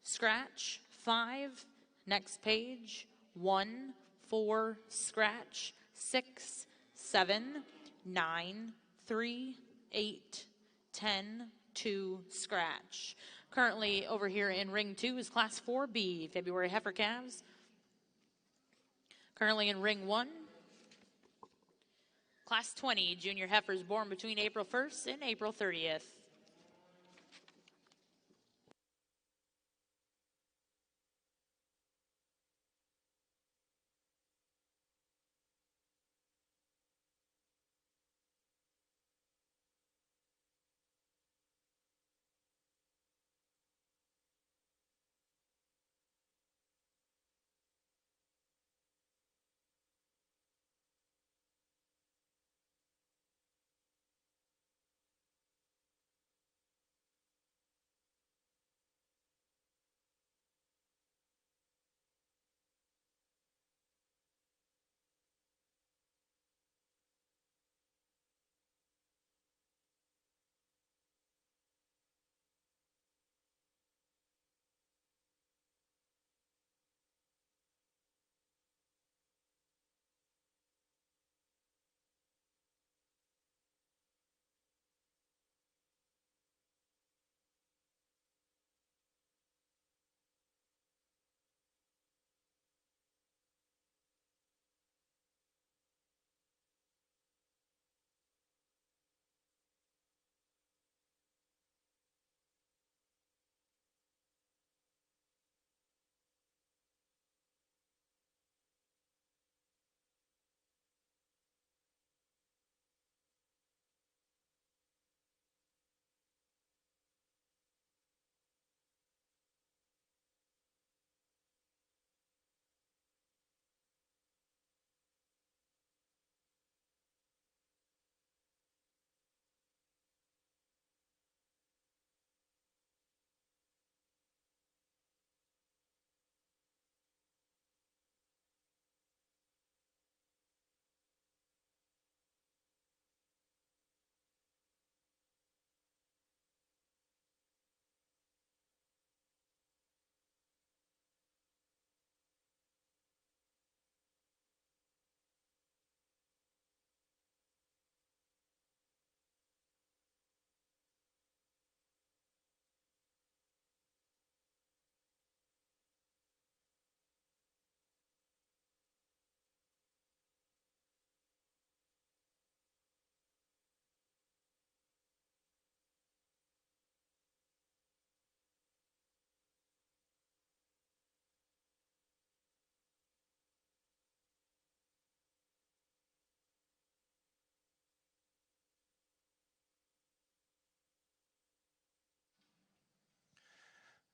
scratch, 5, next page, 1, 4, scratch, 6, 7, 9, 3, 8, 10, 2, scratch. Currently over here in Ring 2 is Class 4B, February heifer calves. Currently in Ring 1, Class 20, junior heifers born between April 1st and April 30th.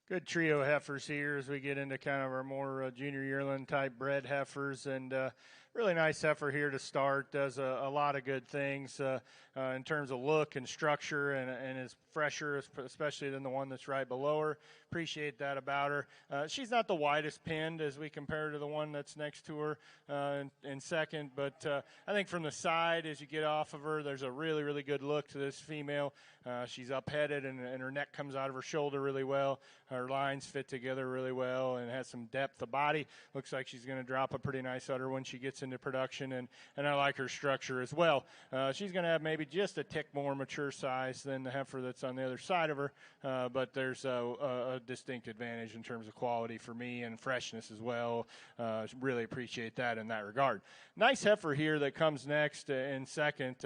Good trio of heifers here as we get into kind of our more junior yearling type bred heifers, and really nice heifer here to start. Does a lot of good things in terms of look and structure, and is fresher, especially than the one that's right below her. Appreciate that about her. She's not the widest pinned as we compare to the one that's next to her in second, but I think from the side as you get off of her, there's a really, really good look to this female. She's up-headed, and her neck comes out of her shoulder really well. Her lines fit together really well and has some depth of body. Looks like she's going to drop a pretty nice udder when she gets into production, and I like her structure as well. She's going to have maybe just a tick more mature size than the heifer that's on the other side of her, but there's a distinct advantage in terms of quality for me and freshness as well. Really appreciate that in that regard. Nice heifer here that comes next in second.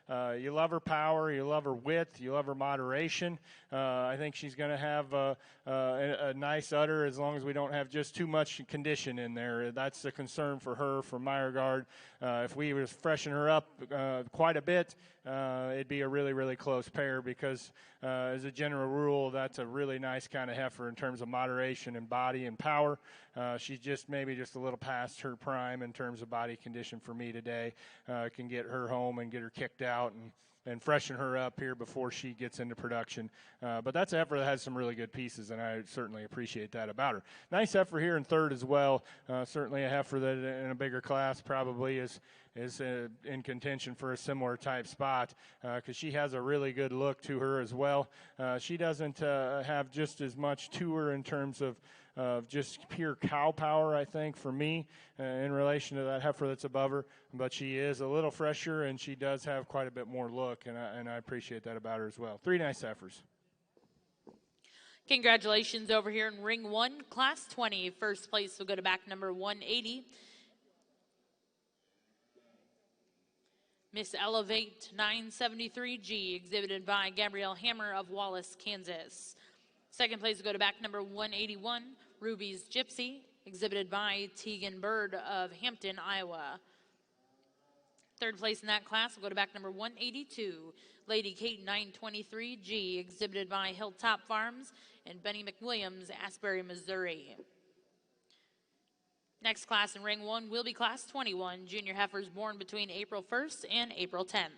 You love her power, you love her width, you love her moderation. I think she's going to have a nice udder as long as we don't have just too much condition in there. That's the concern for her, from my regard. If we was freshen her up quite a bit, it'd be a really, really close pair because as a general rule, that's a really nice kind of heifer in terms of moderation and body and power. She's just maybe just a little past her prime in terms of body condition for me today. Can get her home and get her kicked out and freshen her up here before she gets into production. But that's an heifer that has some really good pieces, and I certainly appreciate that about her. Nice heifer here in third as well. Certainly a heifer that in a bigger class probably is in contention for a similar type spot because she has a really good look to her as well. She doesn't have just as much to her in terms of just pure cow power, I think, for me, in relation to that heifer that's above her. But she is a little fresher, and she does have quite a bit more look, and I appreciate that about her as well. Three nice heifers. Congratulations over here in Ring 1, Class 20. First place will go to back number 180. Miss Elevate 973G, exhibited by Gabrielle Hammer of Wallace, Kansas. Second place will go to back number 181, Ruby's Gypsy, exhibited by Tegan Bird of Hampton, Iowa. Third place in that class will go to back number 182, Lady Kate 923G, exhibited by Hilltop Farms and Benny McWilliams, Asbury, Missouri. Next class in Ring 1 will be Class 21, junior heifers born between April 1st and April 10th.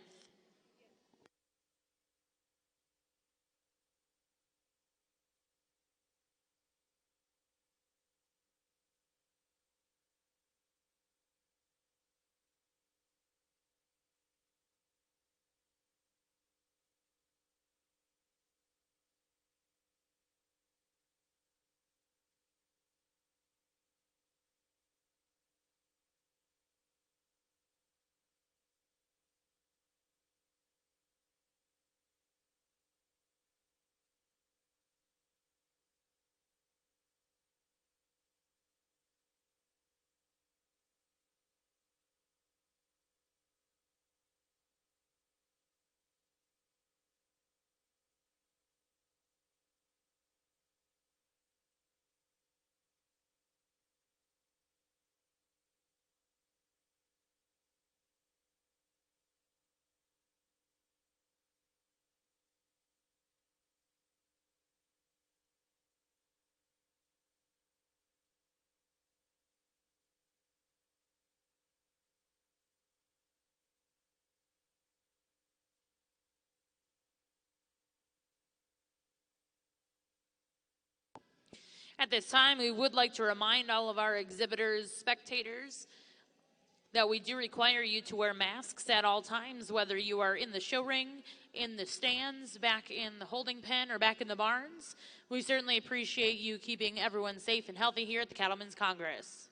At this time, we would like to remind all of our exhibitors, spectators, that we do require you to wear masks at all times, whether you are in the show ring, in the stands, back in the holding pen, or back in the barns. We certainly appreciate you keeping everyone safe and healthy here at the Cattlemen's Congress.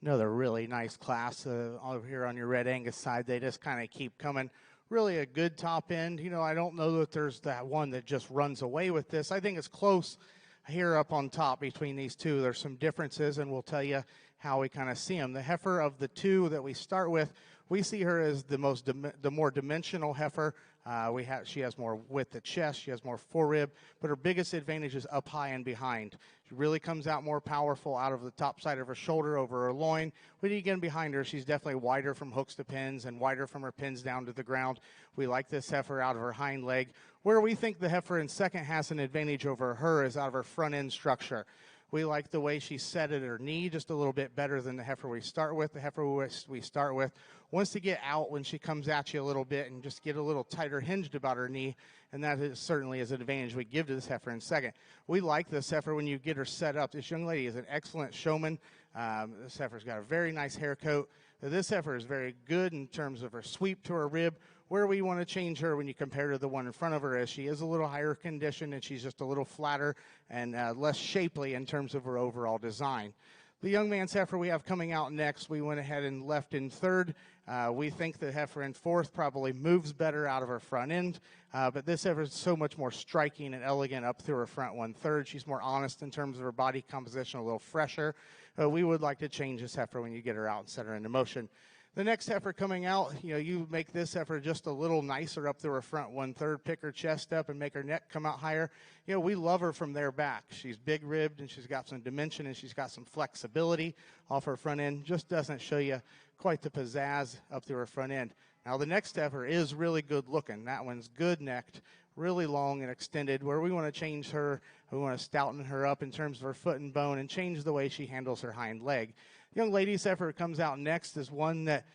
Another really nice class over here on your Red Angus side. They just kind of keep coming. Really a good top end. You know, I don't know that there's that one that just runs away with this. I think it's close here up on top between these two. There's some differences, and we'll tell you how we kind of see them. The heifer of the two that we start with, we see her as the more dimensional heifer. She has more width at chest, she has more forerib, but her biggest advantage is up high and behind. She really comes out more powerful out of the top side of her shoulder over her loin. When you get behind her, she's definitely wider from hooks to pins and wider from her pins down to the ground. We like this heifer out of her hind leg. Where we think the heifer in second has an advantage over her is out of her front end structure. We like the way she's set at her knee just a little bit better than the heifer we start with. The heifer we start with wants to get out when she comes at you a little bit and just get a little tighter hinged about her knee, and that certainly is an advantage we give to this heifer in second. We like this heifer when you get her set up. This young lady is an excellent showman. This heifer's got a very nice hair coat. This heifer is very good in terms of her sweep to her rib. Where we want to change her when you compare to the one in front of her is she is a little higher conditioned and she's just a little flatter and less shapely in terms of her overall design. The young man's heifer we have coming out next, we went ahead and left in third. We think the heifer in fourth probably moves better out of her front end, but this heifer is so much more striking and elegant up through her front 1/3. She's more honest in terms of her body composition, a little fresher. We would like to change this heifer when you get her out and set her into motion. The next heifer coming out, you make this heifer just a little nicer up through her front 1/3, pick her chest up and make her neck come out higher. We love her from there back. She's big ribbed and she's got some dimension and she's got some flexibility off her front end. Just doesn't show you quite the pizzazz up through her front end. Now the next heifer is really good looking. That one's good necked, really long and extended. Where we want to change her, we want to stouten her up in terms of her foot and bone and change the way she handles her hind leg. Young lady's heifer comes out next is one that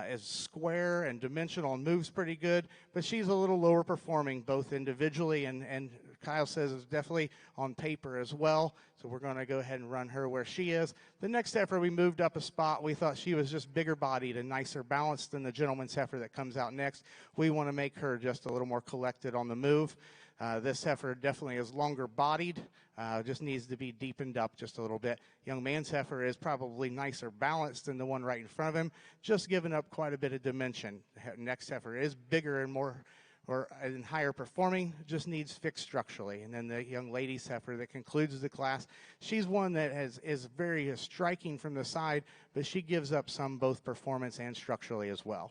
is square and dimensional and moves pretty good, but she's a little lower performing both individually and Kyle says is definitely on paper as well. So we're going to go ahead and run her where she is. The next heifer we moved up a spot. We thought she was just bigger bodied and nicer balanced than the gentleman's heifer that comes out next. We want to make her just a little more collected on the move. This heifer definitely is longer bodied, just needs to be deepened up just a little bit. Young man's heifer is probably nicer balanced than the one right in front of him, just giving up quite a bit of dimension. Next heifer is bigger and higher performing, just needs fixed structurally. And then the young lady's heifer that concludes the class, she's one that is very striking from the side, but she gives up some both performance and structurally as well.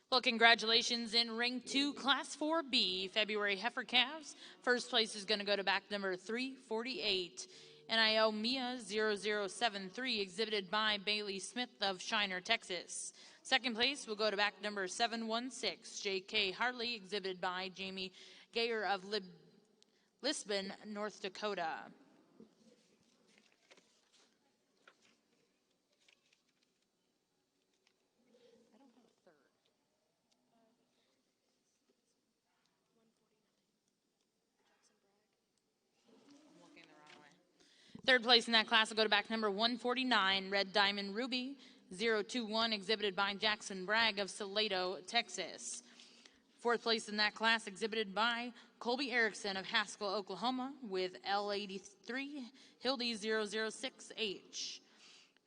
Well, congratulations in Ring 2, Class 4B, February heifer calves. First place is going to go to back number 348. NIL Mia 0073, exhibited by Bailey Smith of Shiner, Texas. Second place will go to back number 716, J.K. Hartley, exhibited by Jamie Gayer of Lisbon, North Dakota. Third place in that class will go to back number 149, Red Diamond Ruby 021, exhibited by Jackson Bragg of Salado, Texas. Fourth place in that class exhibited by Colby Erickson of Haskell, Oklahoma with L83 Hildy 006H.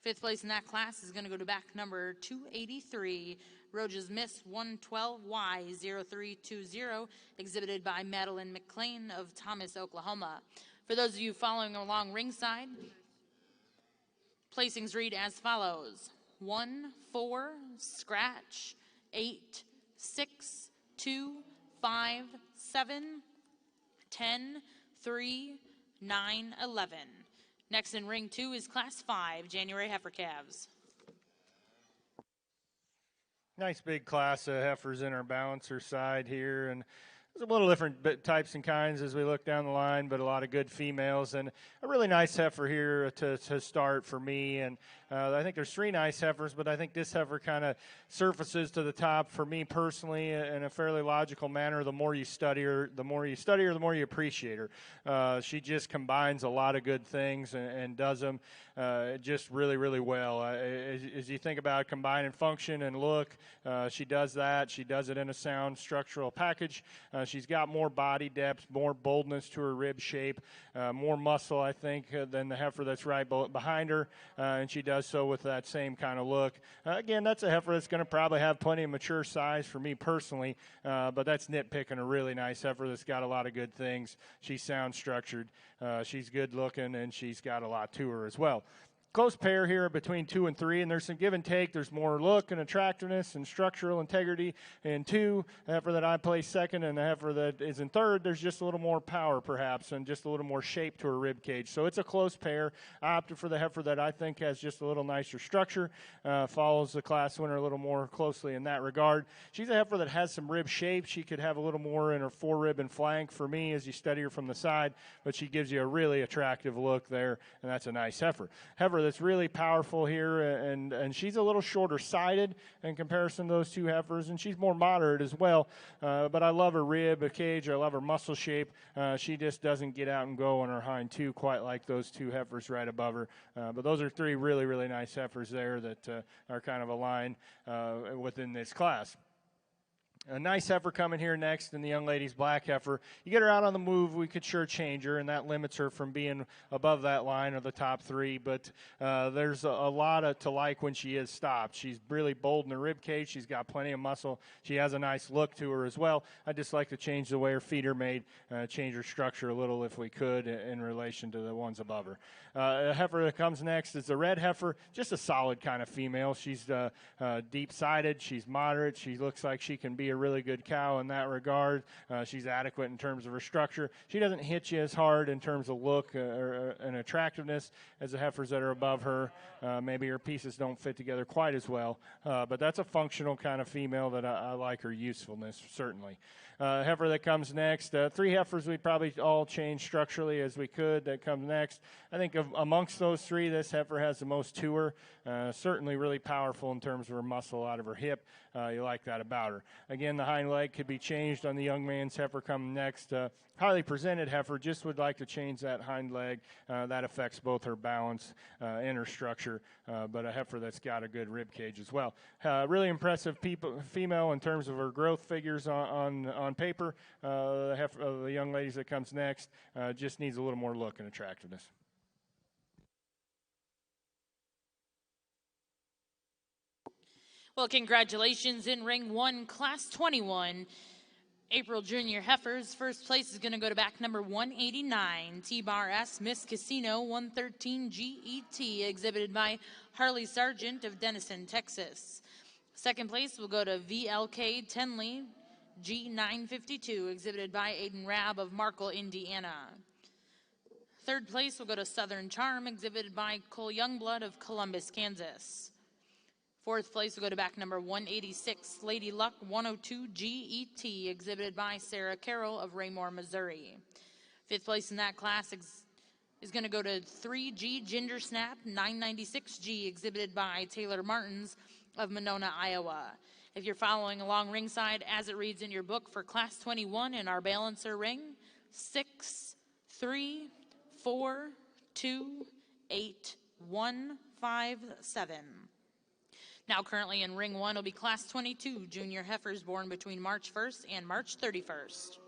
Fifth place in that class is going to go to back number 283, Roges Miss 112Y0320, exhibited by Madeline McClain of Thomas, Oklahoma. For those of you following along ringside, placings read as follows: 1, 4, scratch, 8, 6, 2, 5, 7, 10, 3, 9, 11. Next in Ring 2 is Class 5, January heifer calves. Nice big class of heifers in our balancer side here, and there's a little different types and kinds as we look down the line, but a lot of good females and a really nice heifer here to start for me. And I think there's 3 nice heifers, but I think this heifer kind of surfaces to the top for me personally in a fairly logical manner. The more you study her, the more you appreciate her. She just combines a lot of good things and does them just really, really well. As you think about combining function and look, she does that. She does it in a sound structural package. She's got more body depth, more boldness to her rib shape, more muscle, I think, than the heifer that's right behind her, and she does so with that same kind of look. Again, that's a heifer that's going to probably have plenty of mature size for me personally, but that's nitpicking a really nice heifer that's got a lot of good things. She's sound structured, she's good looking, and she's got a lot to her as well. Close pair here between 2 and 3, and there's some give and take. There's more look and attractiveness and structural integrity in 2. The heifer that I place second and the heifer that is in third, there's just a little more power perhaps and just a little more shape to her rib cage. So it's a close pair. I opted for the heifer that I think has just a little nicer structure, follows the class winner a little more closely in that regard. She's a heifer that has some rib shape. She could have a little more in her forerib and flank for me as you study her from the side, but she gives you a really attractive look there, and that's a nice heifer. That's really powerful here, and she's a little shorter sided in comparison to those two heifers, and she's more moderate as well, but I love her rib cage. I love her muscle shape. She just doesn't get out and go on her hind two quite like those two heifers right above her, but those are 3 really, really nice heifers there that are kind of aligned within this class. A nice heifer coming here next, and the young lady's black heifer. You get her out on the move, we could sure change her, and that limits her from being above that line of the top 3. But there's a lot to like when she is stopped. She's really bold in the rib cage. She's got plenty of muscle. She has a nice look to her as well. I'd just like to change the way her feet are made, change her structure a little if we could in relation to the ones above her. A heifer that comes next is the red heifer, just a solid kind of female. She's deep-sided. She's moderate. She looks like she can be a really good cow in that regard. She's adequate in terms of her structure. She doesn't hit you as hard in terms of look and attractiveness as the heifers that are above her. Maybe her pieces don't fit together quite as well, but that's a functional kind of female that I like her usefulness, certainly. Heifer that comes next, 3 heifers we probably all change structurally as we could that comes next. I think amongst those 3, this heifer has the most to her. Certainly really powerful in terms of her muscle out of her hip. You like that about her. Again, the hind leg could be changed on the young man's heifer coming next. Highly presented heifer, just would like to change that hind leg. That affects both her balance and her structure, but a heifer that's got a good rib cage as well. Really impressive female in terms of her growth figures on paper. The young ladies that comes next just needs a little more look and attractiveness. Well, congratulations in ring 1, class 21. April Junior Heifers. First place is going to go to back number 189, T-Bar S, Miss Casino 113 GET, exhibited by Harley Sargent of Denison, Texas. Second place will go to VLK Tenley G952, exhibited by Aiden Rabb of Markle, Indiana. Third place will go to Southern Charm, exhibited by Cole Youngblood of Columbus, Kansas. Fourth place will go to back number 186, Lady Luck 102 GET, exhibited by Sarah Carroll of Raymore, Missouri. Fifth place in that class is going to go to 3G Ginger Snap 996G, exhibited by Taylor Martins of Monona, Iowa. If you're following along ringside as it reads in your book for class 21 in our balancer ring, 6, 3, 4, 2, 8, 1, 5, 7. Now currently in ring 1 will be class 22 junior heifers born between March 1st and March 31st.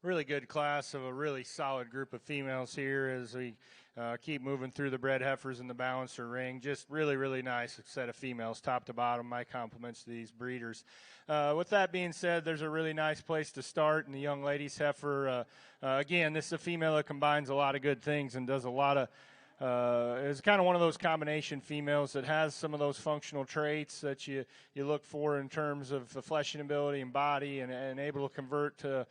really good class of a really solid group of females here as we keep moving through the bred heifers in the balancer ring. Just really, really nice set of females, top to bottom. My compliments to these breeders. With that being said, there's a really nice place to start in the young ladies heifer. Again, this is a female that combines a lot of good things and does a lot of is kind of one of those combination females that has some of those functional traits that you look for in terms of the fleshing ability and body and able to convert to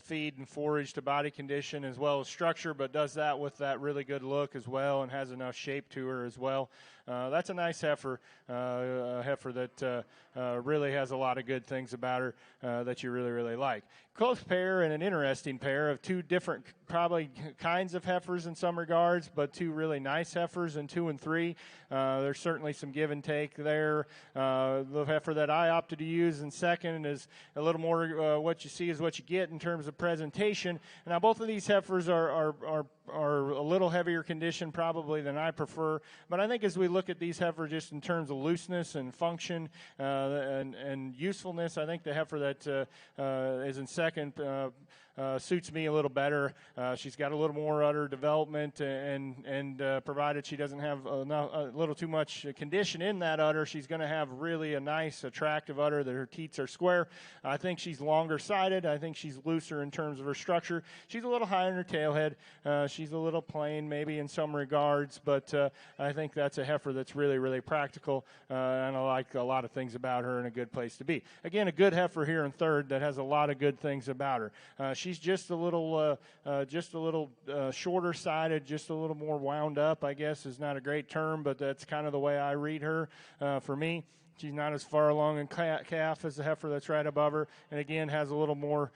feed and forage to body condition as well as structure, but does that with that really good look as well and has enough shape to her as well. That's a nice heifer, a heifer that really has a lot of good things about her that you really, really like. Close pair and an interesting pair of two different probably kinds of heifers in some regards, but two really nice heifers in 2 and 3. There's certainly some give and take there. The heifer that I opted to use in second is a little more what you see is what you get in terms of presentation. Now both of these heifers are a little heavier condition probably than I prefer, but I think as we look at these heifers just in terms of looseness and function and usefulness, I think the heifer that is in second suits me a little better. She's got a little more udder development, and provided she doesn't have a little too much condition in that udder, she's going to have really a nice, attractive udder that her teats are square. I think she's longer sided. I think she's looser in terms of her structure. She's a little higher in her tailhead. She's a little plain maybe in some regards, but I think that's a heifer that's really, really practical, and I like a lot of things about her and a good place to be. Again, a good heifer here in third that has a lot of good things about her. She's just a little shorter sided, just a little more wound up, I guess is not a great term, but that's kind of the way I read her. For me, she's not as far along in calf as the heifer that's right above her, and again has a little more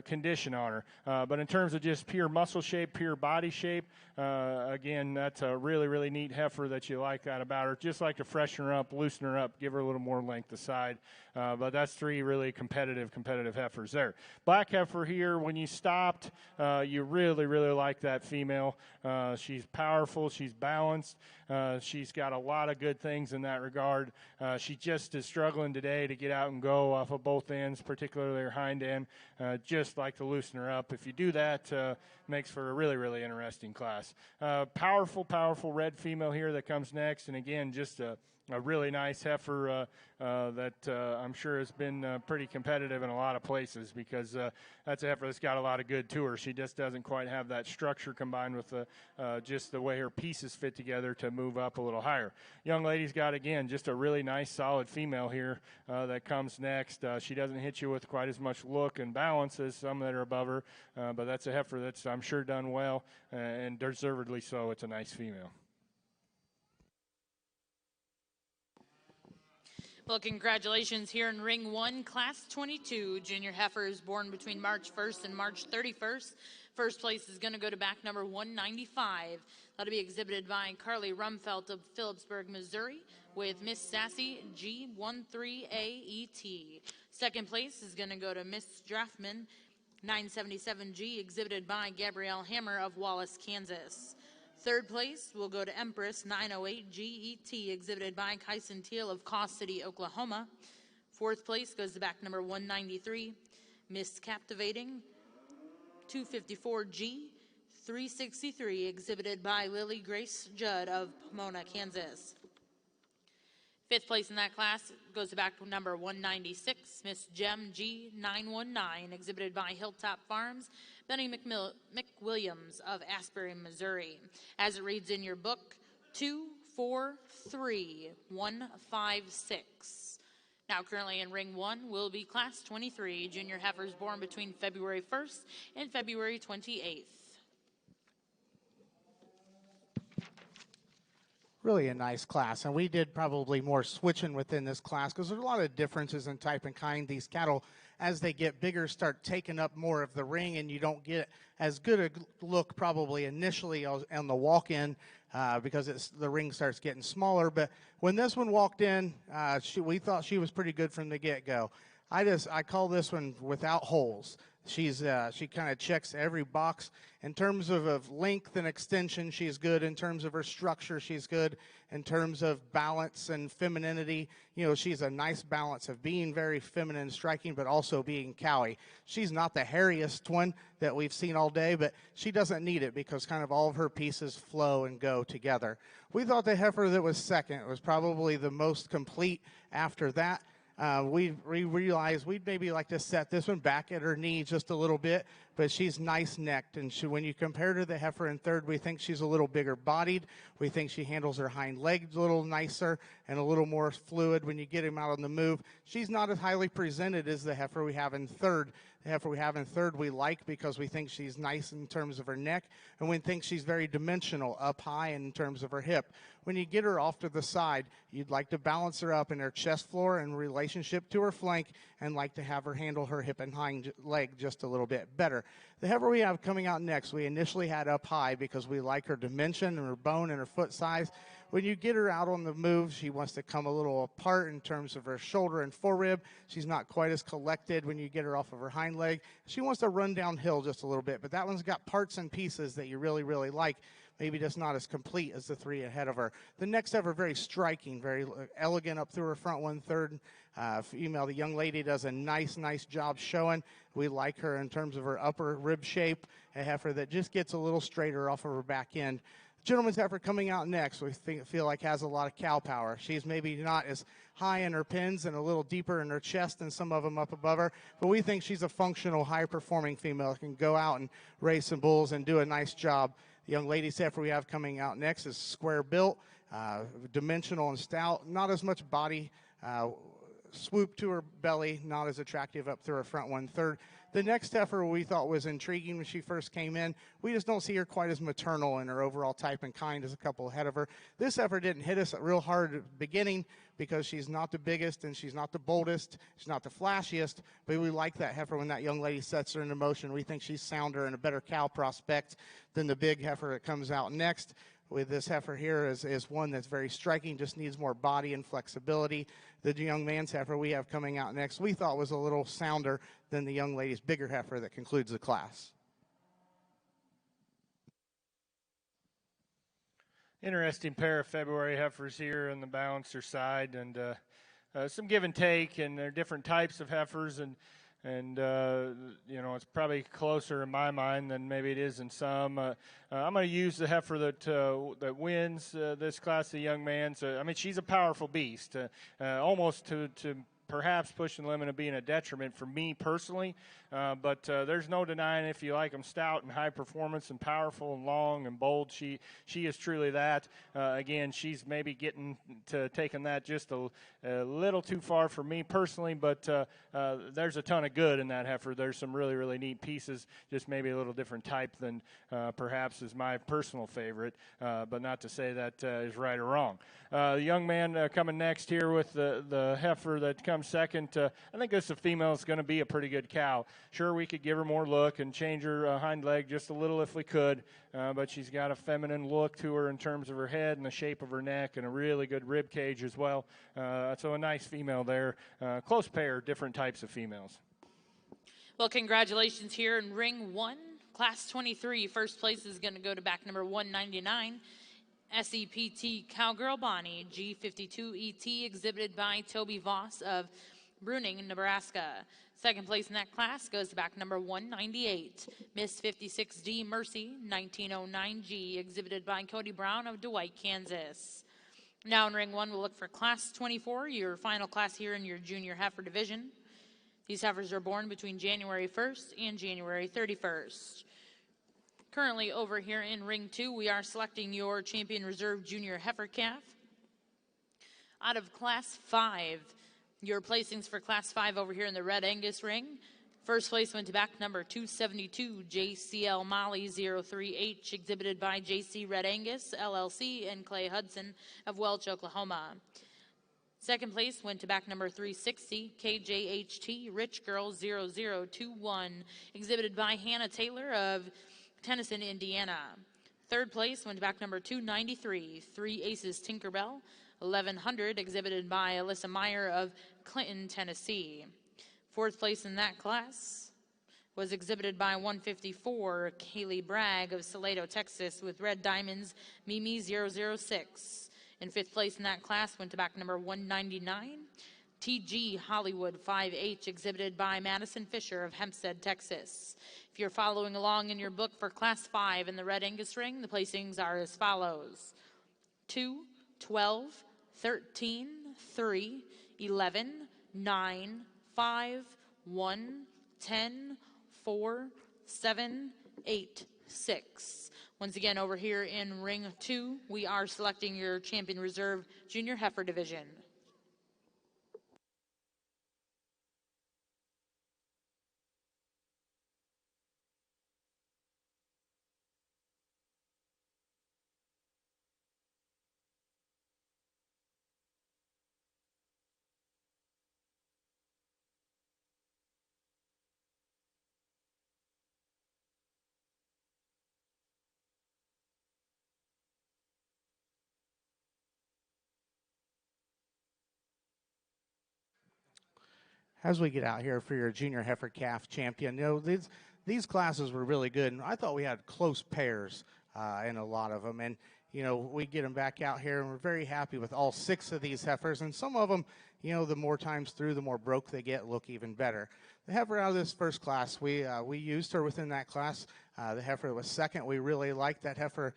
condition on her. But in terms of just pure muscle shape, pure body shape, again, that's a really, really neat heifer that you like that about her. Just like to freshen her up, loosen her up, give her a little more length aside. But that's three really competitive heifers there. Black heifer here, when you stopped, you really, really like that female. She's powerful. She's balanced. She's got a lot of good things in that regard. She just is struggling today to get out and go off of both ends, particularly her hind end. Just like to loosen her up. If you do that, makes for a really, really interesting class. Powerful red female here that comes next, and again, just a really nice heifer that I'm sure has been pretty competitive in a lot of places because that's a heifer that's got a lot of good to her. She just doesn't quite have that structure combined with just the way her pieces fit together to move up a little higher. Young lady's got, again, just a really nice solid female here that comes next. She doesn't hit you with quite as much look and balance as some that are above her, but that's a heifer that's, I'm sure, done well and deservedly so. It's a nice female. Well, congratulations here in Ring 1, Class 22. Junior heifers born between March 1st and March 31st. First place is going to go to back number 195. That'll be exhibited by Carly Rumfelt of Phillipsburg, Missouri, with Miss Sassy G13AET. Second place is going to go to Miss Draftman 977G, exhibited by Gabrielle Hammer of Wallace, Kansas. Third place will go to Empress 908 GET, exhibited by Kyson Teal of Caw City, Oklahoma. Fourth place goes to back number 193, Miss Captivating 254G 363, exhibited by Lily Grace Judd of Pomona, Kansas. Fifth place in that class goes to back to number 196, Miss Gem G919, exhibited by Hilltop Farms, Benny McWilliams of Asbury, Missouri. As it reads in your book, 243156. Now currently in Ring 1 will be Class 23, junior heifers born between February 1st and February 28th. Really a nice class, and we did probably more switching within this class because there's a lot of differences in type and kind. These cattle, as they get bigger, start taking up more of the ring, and you don't get as good a look probably initially on the walk-in because the ring starts getting smaller. But when this one walked in, we thought she was pretty good from the get-go. I call this one without holes. She kind of checks every box. In terms of length and extension, she's good. In terms of her structure, she's good. In terms of balance and femininity, she's a nice balance of being very feminine and striking, but also being cowy. She's not the hairiest one that we've seen all day, but she doesn't need it because kind of all of her pieces flow and go together. We thought the heifer that was second was probably the most complete after that. We realized we'd maybe like to set this one back at her knee just a little bit, but she's nice necked. And when you compare to the heifer in third, we think she's a little bigger bodied. We think she handles her hind legs a little nicer and a little more fluid when you get him out on the move. She's not as highly presented as the heifer we have in third. The heifer we have in third we like because we think she's nice in terms of her neck, and we think she's very dimensional up high in terms of her hip. When you get her off to the side, you'd like to balance her up in her chest floor in relationship to her flank and like to have her handle her hip and hind leg just a little bit better. The heifer we have coming out next, we initially had up high because we like her dimension and her bone and her foot size. When you get her out on the move, she wants to come a little apart in terms of her shoulder and forerib. She's not quite as collected when you get her off of her hind leg. She wants to run downhill just a little bit, but that one's got parts and pieces that you really, really like. Maybe just not as complete as the three ahead of her. The next heifer, very striking, very elegant up through her front 1/3. Female, the young lady does a nice job showing. We like her in terms of her upper rib shape, a heifer that just gets a little straighter off of her back end. Gentleman's heifer coming out next, we feel like has a lot of cow power. She's maybe not as high in her pins and a little deeper in her chest than some of them up above her, but we think she's a functional, high-performing female that can go out and raise some bulls and do a nice job. The young lady's heifer we have coming out next is square built, dimensional and stout, not as much body swoop to her belly, not as attractive up through her front 1/3. The next heifer we thought was intriguing when she first came in. We just don't see her quite as maternal in her overall type and kind as a couple ahead of her. This heifer didn't hit us real hard at the beginning because she's not the biggest and she's not the boldest. She's not the flashiest, but we like that heifer when that young lady sets her into motion. We think she's sounder and a better cow prospect than the big heifer that comes out next. With this heifer here is one that's very striking, just needs more body and flexibility. The young man's heifer we have coming out next we thought was a little sounder than the young lady's bigger heifer that concludes the class. Interesting pair of February heifers here on the balancer side, and some give and take, and they're different types of heifers, and it's probably closer in my mind than maybe it is in some. I'm going to use the heifer that wins this class, the young man. So, I mean, she's a powerful beast, almost to perhaps pushing the limit of being a detriment for me personally. But there's no denying if you like them stout and high performance and powerful and long and bold, she is truly that. Again, she's maybe getting to taking that just a little too far for me personally, but there's a ton of good in that heifer. There's some really, really neat pieces, just maybe a little different type than perhaps is my personal favorite, but not to say that is right or wrong. The young man coming next here with the heifer that comes second, I think this is a female that's going to be a pretty good cow. Sure, we could give her more look and change her hind leg just a little if we could, but she's got a feminine look to her in terms of her head and the shape of her neck and a really good rib cage as well. So a nice female there. Close pair, different types of females. Well, congratulations here in Ring 1, Class 23. First place is going to go to back number 199, SEPT Cowgirl Bonnie, G52ET, exhibited by Toby Voss of Bruning, Nebraska. Second place in that class goes to back number 198, Miss 56D Mercy, 1909G, exhibited by Cody Brown of Dwight, Kansas. Now in Ring 1, we'll look for Class 24, your final class here in your junior heifer division. These heifers are born between January 1st and January 31st. Currently over here in Ring 2, we are selecting your champion reserve junior heifer calf. Out of Class 5, your placings for Class 5 over here in the Red Angus ring. First place went to back number 272, JCL Molly 03H, exhibited by JC Red Angus, LLC, and Clay Hudson of Welch, Oklahoma. Second place went to back number 360, KJHT Rich Girl 0021, exhibited by Hannah Taylor of Tennyson, Indiana. Third place went to back number 293, Three Aces Tinkerbell 1100, exhibited by Alyssa Meyer of Clinton, Tennessee. Fourth place in that class was exhibited by 154, Kaylee Bragg of Salado, Texas, with red diamonds, Mimi006. And fifth place in that class went to back number 199, TG Hollywood 5H, exhibited by Madison Fisher of Hempstead, Texas. If you're following along in your book for Class 5 in the Red Angus ring, the placings are as follows: 2, 12, 13, 3, 11, 9, 5, 1, 10, 4, 7, 8, 6. Once again, over here in Ring 2, we are selecting your Champion Reserve Junior Heifer Division. As we get out here for your junior heifer calf champion, you know, these classes were really good, and I thought we had close pairs in a lot of them. And you know, we get them back out here, and we're very happy with all 6 of these heifers. And some of them, you know, the more times through, the more broke they get, look even better. The heifer out of this first class, we used her within that class. The heifer was second. We really liked that heifer.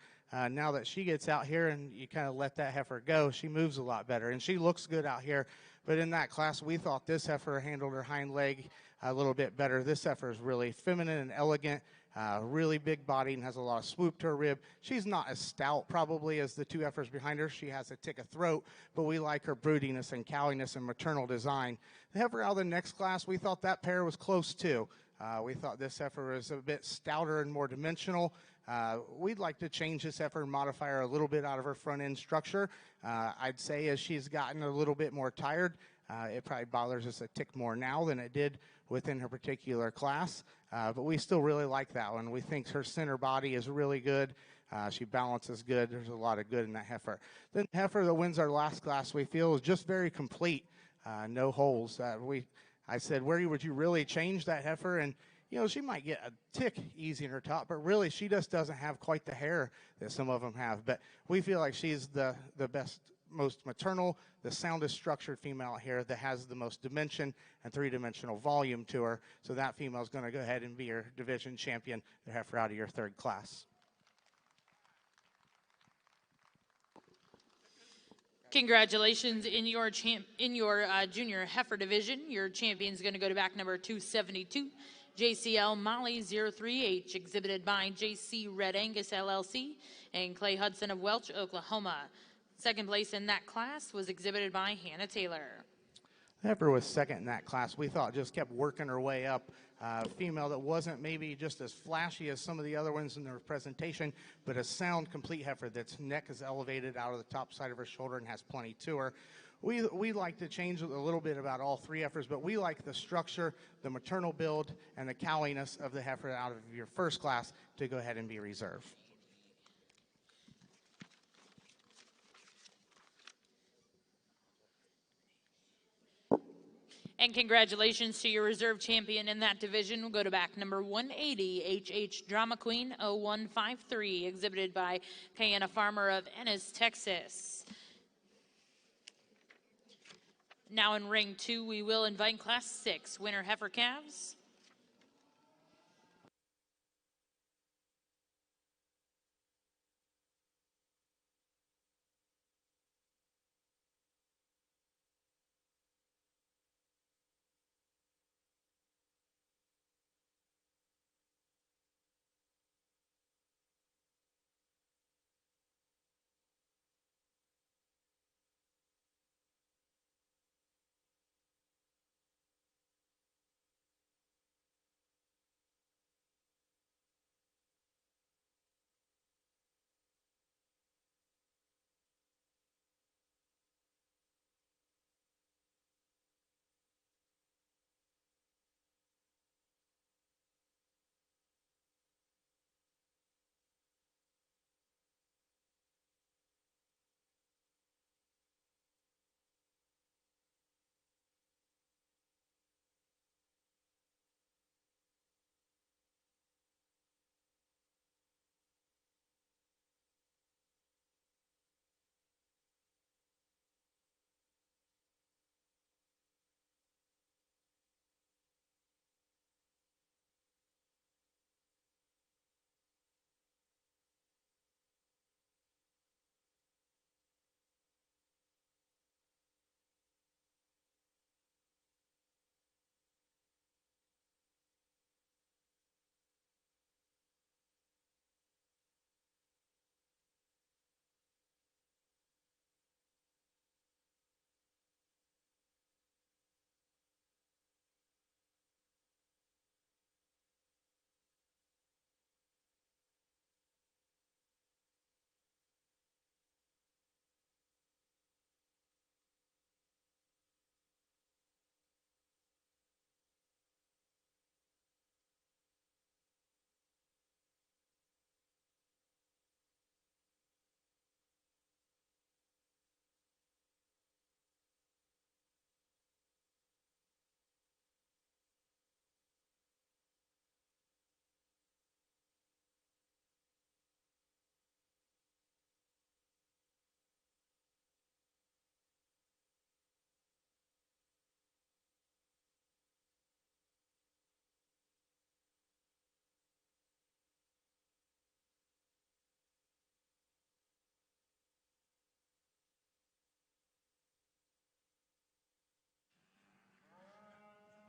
Now that she gets out here and you kind of let that heifer go, she moves a lot better, and she looks good out here. But in that class, we thought this heifer handled her hind leg a little bit better. This heifer is really feminine and elegant, really big body, and has a lot of swoop to her rib. She's not as stout probably as the 2 heifers behind her. She has a tick of throat, but we like her broodiness and cowiness and maternal design. The heifer out of the next class, we thought that pair was close too. We thought this heifer was a bit stouter and more dimensional. We'd like to change this heifer and modify her a little bit out of her front end structure. I'd say as she's gotten a little bit more tired, it probably bothers us a tick more now than it did within her particular class. But we still really like that one. We think her center body is really good. She balances good. There's a lot of good in that heifer. The heifer that wins our last class, we feel, is just very complete. No holes. I said, where would you really change that heifer? And you know, she might get a tick easy in her top, but really she just doesn't have quite the hair that some of them have. But we feel like she's the best, most maternal, the soundest structured female here that has the most dimension and 3-dimensional volume to her. So that female is going to go ahead and be your division champion, the heifer out of your third class. Congratulations in your junior heifer division. Your champion is going to go to back number 272, JCL Molly 03H, exhibited by JC Red Angus LLC and Clay Hudson of Welch, Oklahoma. Second place in that class was exhibited by Hannah Taylor. The heifer was second in that class. We thought just kept working her way up. Female that wasn't maybe just as flashy as some of the other ones in their presentation, but a sound, complete heifer that's neck is elevated out of the top side of her shoulder and has plenty to her. We like to change a little bit about all 3 heifers, but we like the structure, the maternal build, and the cowiness of the heifer out of your first class to go ahead and be reserved. And congratulations to your reserve champion in that division. We'll go to back number 180, HH Drama Queen 0153, exhibited by Kayana Farmer of Ennis, Texas. Now in ring 2, we will invite class 6 winner heifer calves.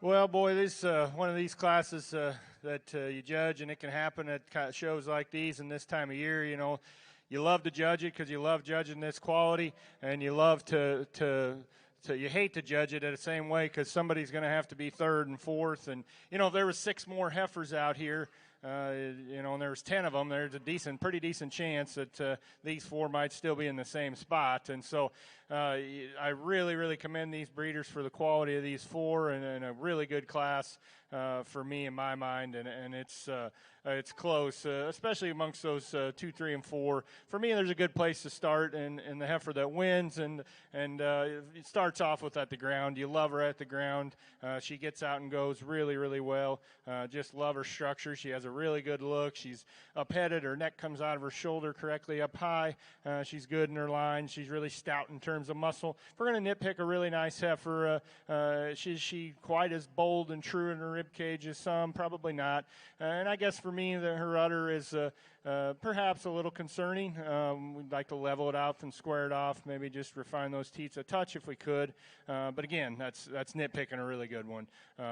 Well, boy, this one of these classes that you judge, and it can happen at kind of shows like these and this time of year. You know, you love to judge it because you love judging this quality, and you love you hate to judge it the same way because somebody's going to have to be third and fourth. And you know, if there was 6 more heifers out here, you know, and there was 10 of them, there's a pretty decent chance that these 4 might still be in the same spot. And so I really commend these breeders for the quality of these 4 and a really good class for me in my mind. And it's close, especially amongst those 2, 3, and 4. For me, there's a good place to start in the heifer that wins, and it starts off with at the ground. You love her at the ground. She gets out and goes really well. Just love her structure. She has a really good look. She's up-headed. Her neck comes out of her shoulder correctly up high. She's good in her line. She's really stout in terms of muscle. If we're going to nitpick a really nice heifer, she quite as bold and true in her rib cage as some? Probably not. And I guess for me, her udder is perhaps a little concerning. We'd like to level it out and square it off, maybe just refine those teats a touch if we could. But again, that's nitpicking a really good one.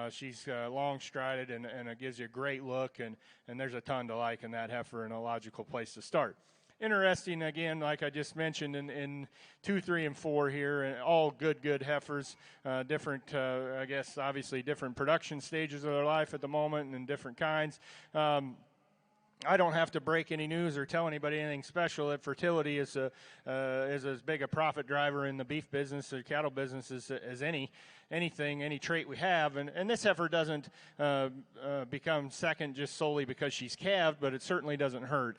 She's long-strided, and it gives you a great look, and there's a ton to like in that heifer and a logical place to start. Interesting, again, like I just mentioned, in 2, 3, and 4 here, and all good heifers, different, I guess, obviously different production stages of their life at the moment and different kinds. I don't have to break any news or tell anybody anything special that fertility is as big a profit driver in the beef business or cattle business as any trait we have. And this heifer doesn't become second just solely because she's calved, but it certainly doesn't hurt.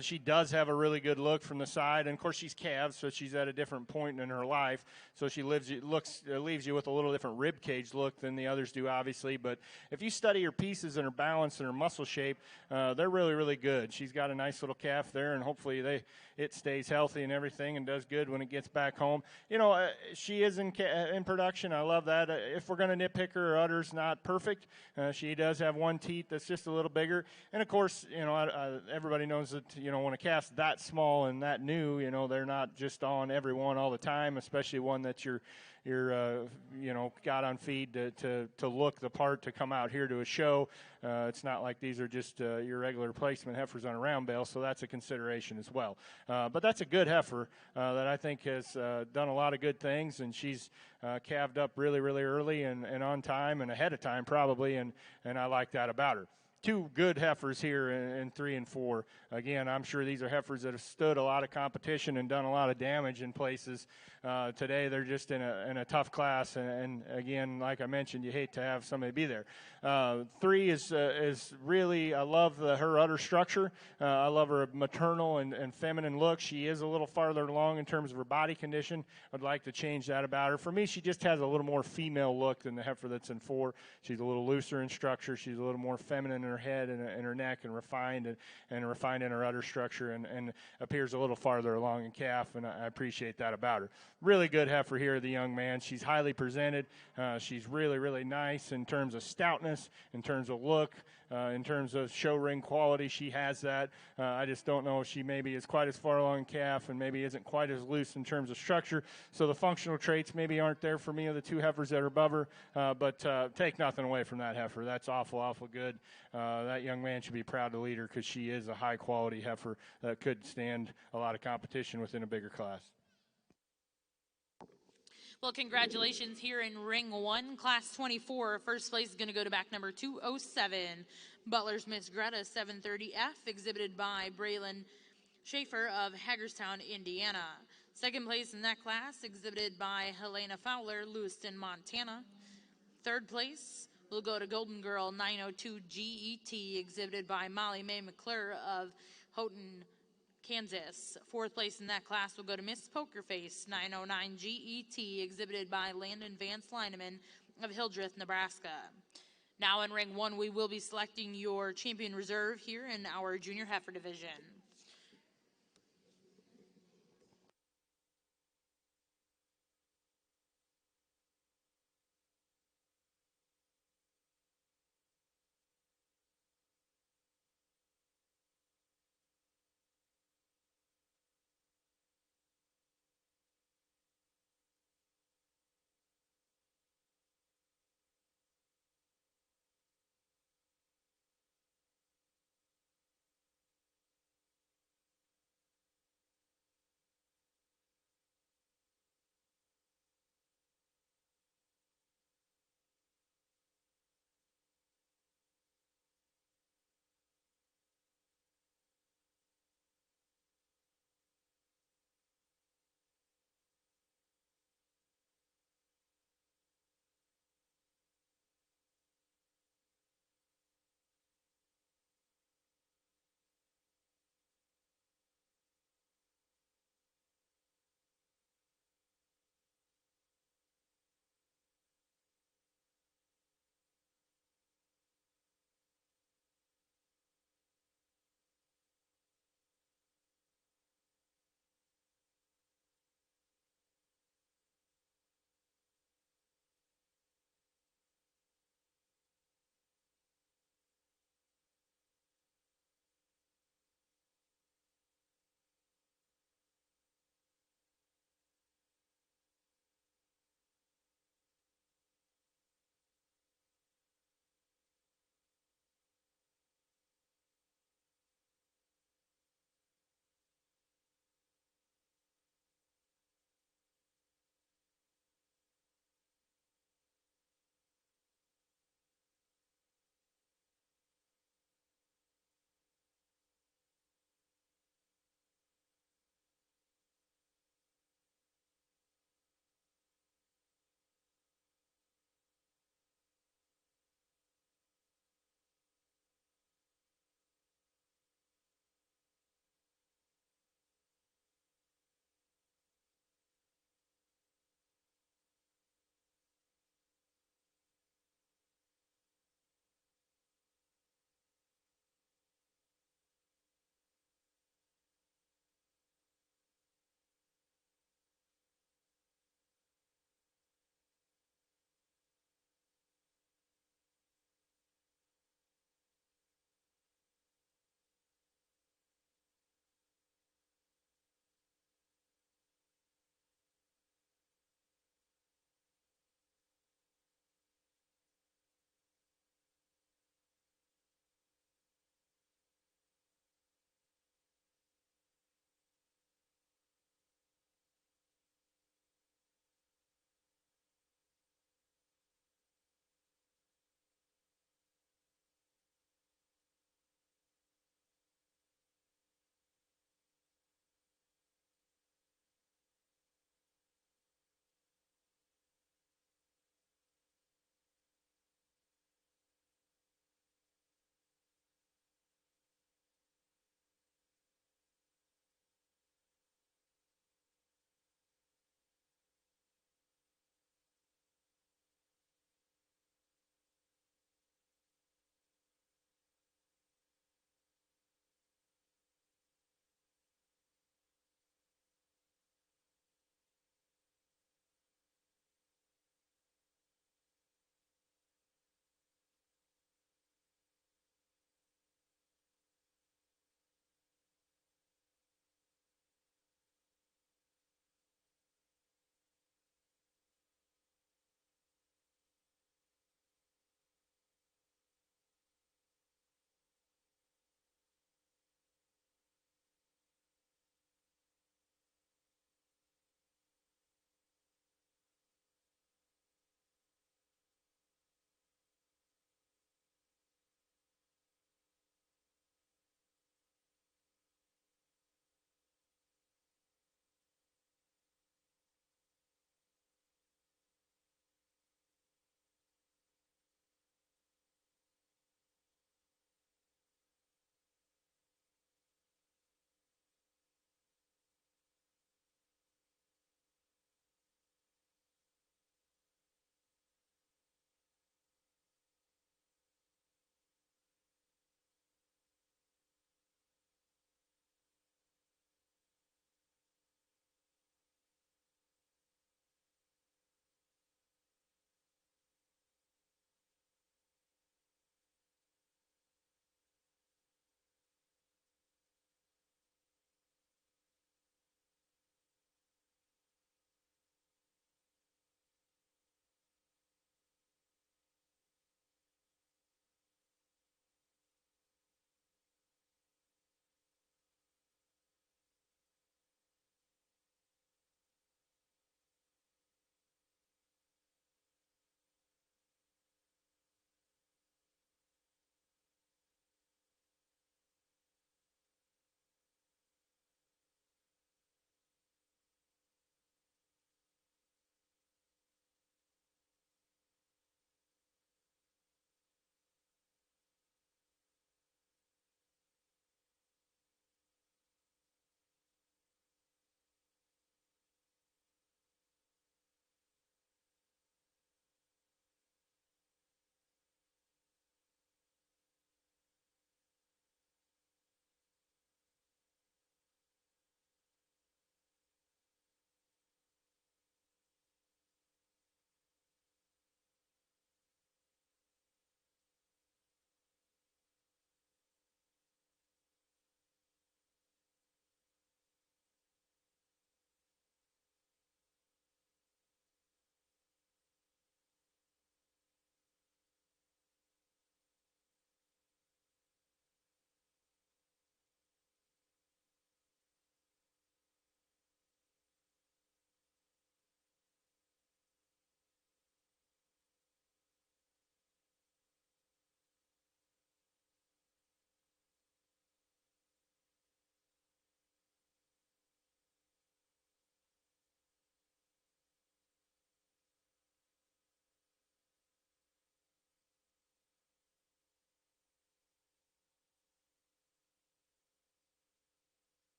She does have a really good look from the side, and of course she's calved, so she's at a different point in her life. So she leaves you with a little different rib cage look than the others do, obviously. But if you study her pieces and her balance and her muscle shape, they're really good. She's got a nice little calf there, and hopefully it stays healthy and everything and does good when it gets back home. You know, she is in production. I love that. If we're going to nitpick her udder's not perfect. She does have 1 teat that's just a little bigger. And of course, you know, everybody knows that, you know, when a calf's that small and that new, you know, they're not just on every one all the time, especially one that you're you know, got on feed to look the part to come out here to a show. It's not like these are just your regular placement heifers on a round bale, so that's a consideration as well. But that's a good heifer that I think has done a lot of good things, and she's calved up really early and on time and ahead of time probably, and I like that about her. 2 good heifers here in 3 and 4. Again, I'm sure these are heifers that have stood a lot of competition and done a lot of damage in places. Today they're just in a tough class, and again, like I mentioned, you hate to have somebody be there. 3 is really, I love her udder structure. I love her maternal and feminine look. She is a little farther along in terms of her body condition. I'd like to change that about her. For me, she just has a little more female look than the heifer that's in 4. She's a little looser in structure. She's a little more feminine in her head and her neck, and refined in her udder structure, and appears a little farther along in calf, and I appreciate that about her. Really good heifer here, the young man. She's highly presented. She's really nice in terms of stoutness, in terms of look, in terms of show ring quality. She has that. I just don't know if she maybe is quite as far along in calf and maybe isn't quite as loose in terms of structure. So the functional traits maybe aren't there for me of the 2 heifers that are above her, but take nothing away from that heifer. That's awful good. That young man should be proud to lead her because she is a high-quality heifer that could stand a lot of competition within a bigger class. Well, congratulations here in Ring 1, Class 24. First place is going to go to back number 207, Butler's Miss Greta 730F, exhibited by Braylon Schaefer of Hagerstown, Indiana. Second place in that class, exhibited by Helena Fowler, Lewiston, Montana. Third place will go to Golden Girl 902 GET, exhibited by Molly Mae McClure of Houghton, Kansas. Fourth place in that class will go to Miss Pokerface 909 GET, exhibited by Landon Vance Lineman of Hildreth, Nebraska. Now in Ring 1, we will be selecting your champion reserve here in our junior heifer division.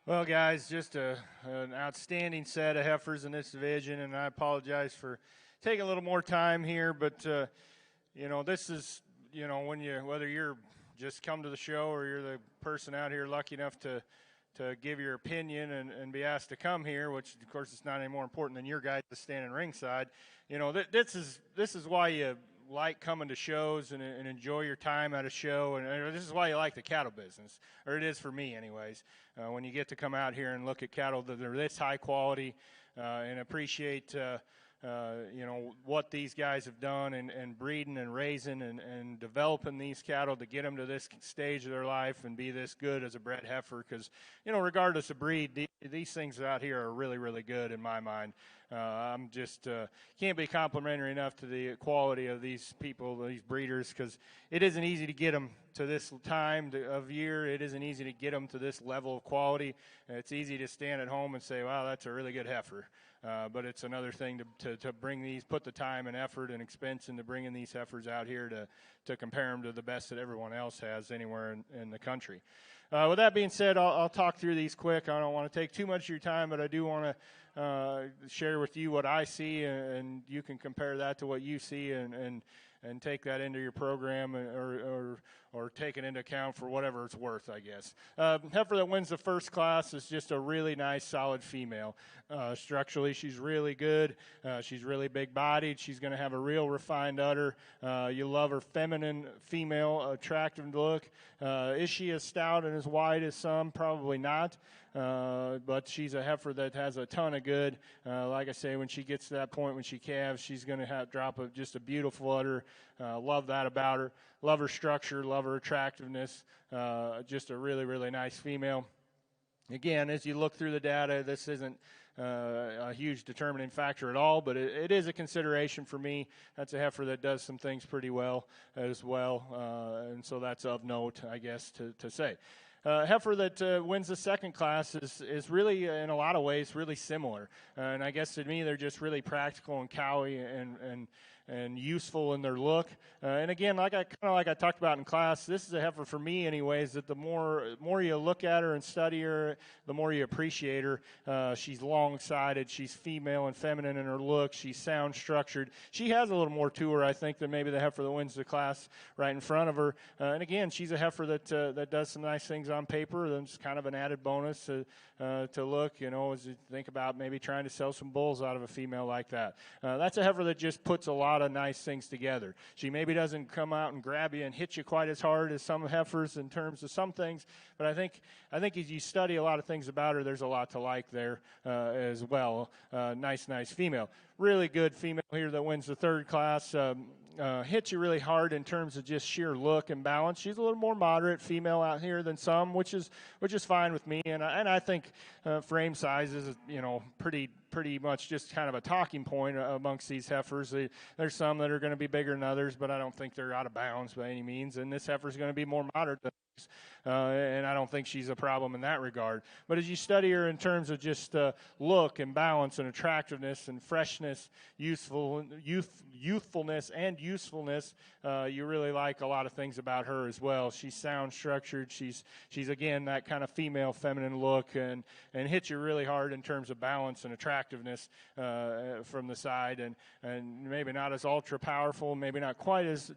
Well, guys, just an outstanding set of heifers in this division, and I apologize for taking a little more time here, but this is, whether you're just come to the show or you're the person out here lucky enough to give your opinion and be asked to come here, which of course is not any more important than your guys standing ringside. This is why you like coming to shows and enjoy your time at a show, and this is why you like the cattle business, or it is for me anyways. When you get to come out here and look at cattle that are this high quality and appreciate what these guys have done and breeding and raising and developing these cattle to get them to this stage of their life and be this good as a bred heifer, because regardless of breed, these things out here are really, really good in my mind. I'm just can't be complimentary enough to the quality of these people, these breeders, because it isn't easy to get them to this time of year. It isn't easy to get them to this level of quality. It's easy to stand at home and say, wow, that's a really good heifer. But it's another thing to bring these, put the time and effort and expense into bringing these heifers out here to compare them to the best that everyone else has anywhere in the country. With that being said, I'll talk through these quick. I don't want to take too much of your time, but I do want to share with you what I see, and you can compare that to what you see and take that into your program or take it into account for whatever it's worth, I guess. Heifer that wins the first class is just a really nice, solid female. Structurally, she's really good. She's really big-bodied. She's going to have a real refined udder. You love her feminine, female, attractive look. Is she as stout and as wide as some? Probably not. But she's a heifer that has a ton of good. Like I say, when she gets to that point, when she calves, she's going to drop just a beautiful udder. Love that about her. Love her structure, love her attractiveness. Just a really, really nice female. Again, as you look through the data, this isn't a huge determining factor at all, but it is a consideration for me. That's a heifer that does some things pretty well as well, and so that's of note, I guess, to say. Heifer that wins the second class is really, in a lot of ways, really similar. And I guess to me, they're just really practical and cowy and useful in their look. And again, like I talked about in class, this is a heifer for me anyways, that the more you look at her and study her, the more you appreciate her. She's long-sided, she's female and feminine in her look, she's sound-structured. She has a little more to her, I think, than maybe the heifer that wins the class right in front of her. And again, she's a heifer that does some nice things on paper. That's kind of an added bonus to look, as you think about maybe trying to sell some bulls out of a female like that. That's a heifer that just puts a lot of nice things together. She maybe doesn't come out and grab you and hit you quite as hard as some heifers in terms of some things, but I think as you study a lot of things about her, there's a lot to like there as well. Nice female. Really good female here that wins the third class. Hits you really hard in terms of just sheer look and balance. She's a little more moderate female out here than some, which is fine with me. And I think frame size is pretty much just kind of a talking point amongst these heifers. There's some that are going to be bigger than others, but I don't think they're out of bounds by any means. And this heifer is going to be more moderate than others, and I don't think she's a problem in that regard. But as you study her in terms of just look and balance and attractiveness and freshness, youthfulness and usefulness, you really like a lot of things about her as well. She's sound structured. She's again that kind of female feminine look and hits you really hard in terms of balance and attractiveness from the side, and maybe not as ultra powerful, maybe not quite as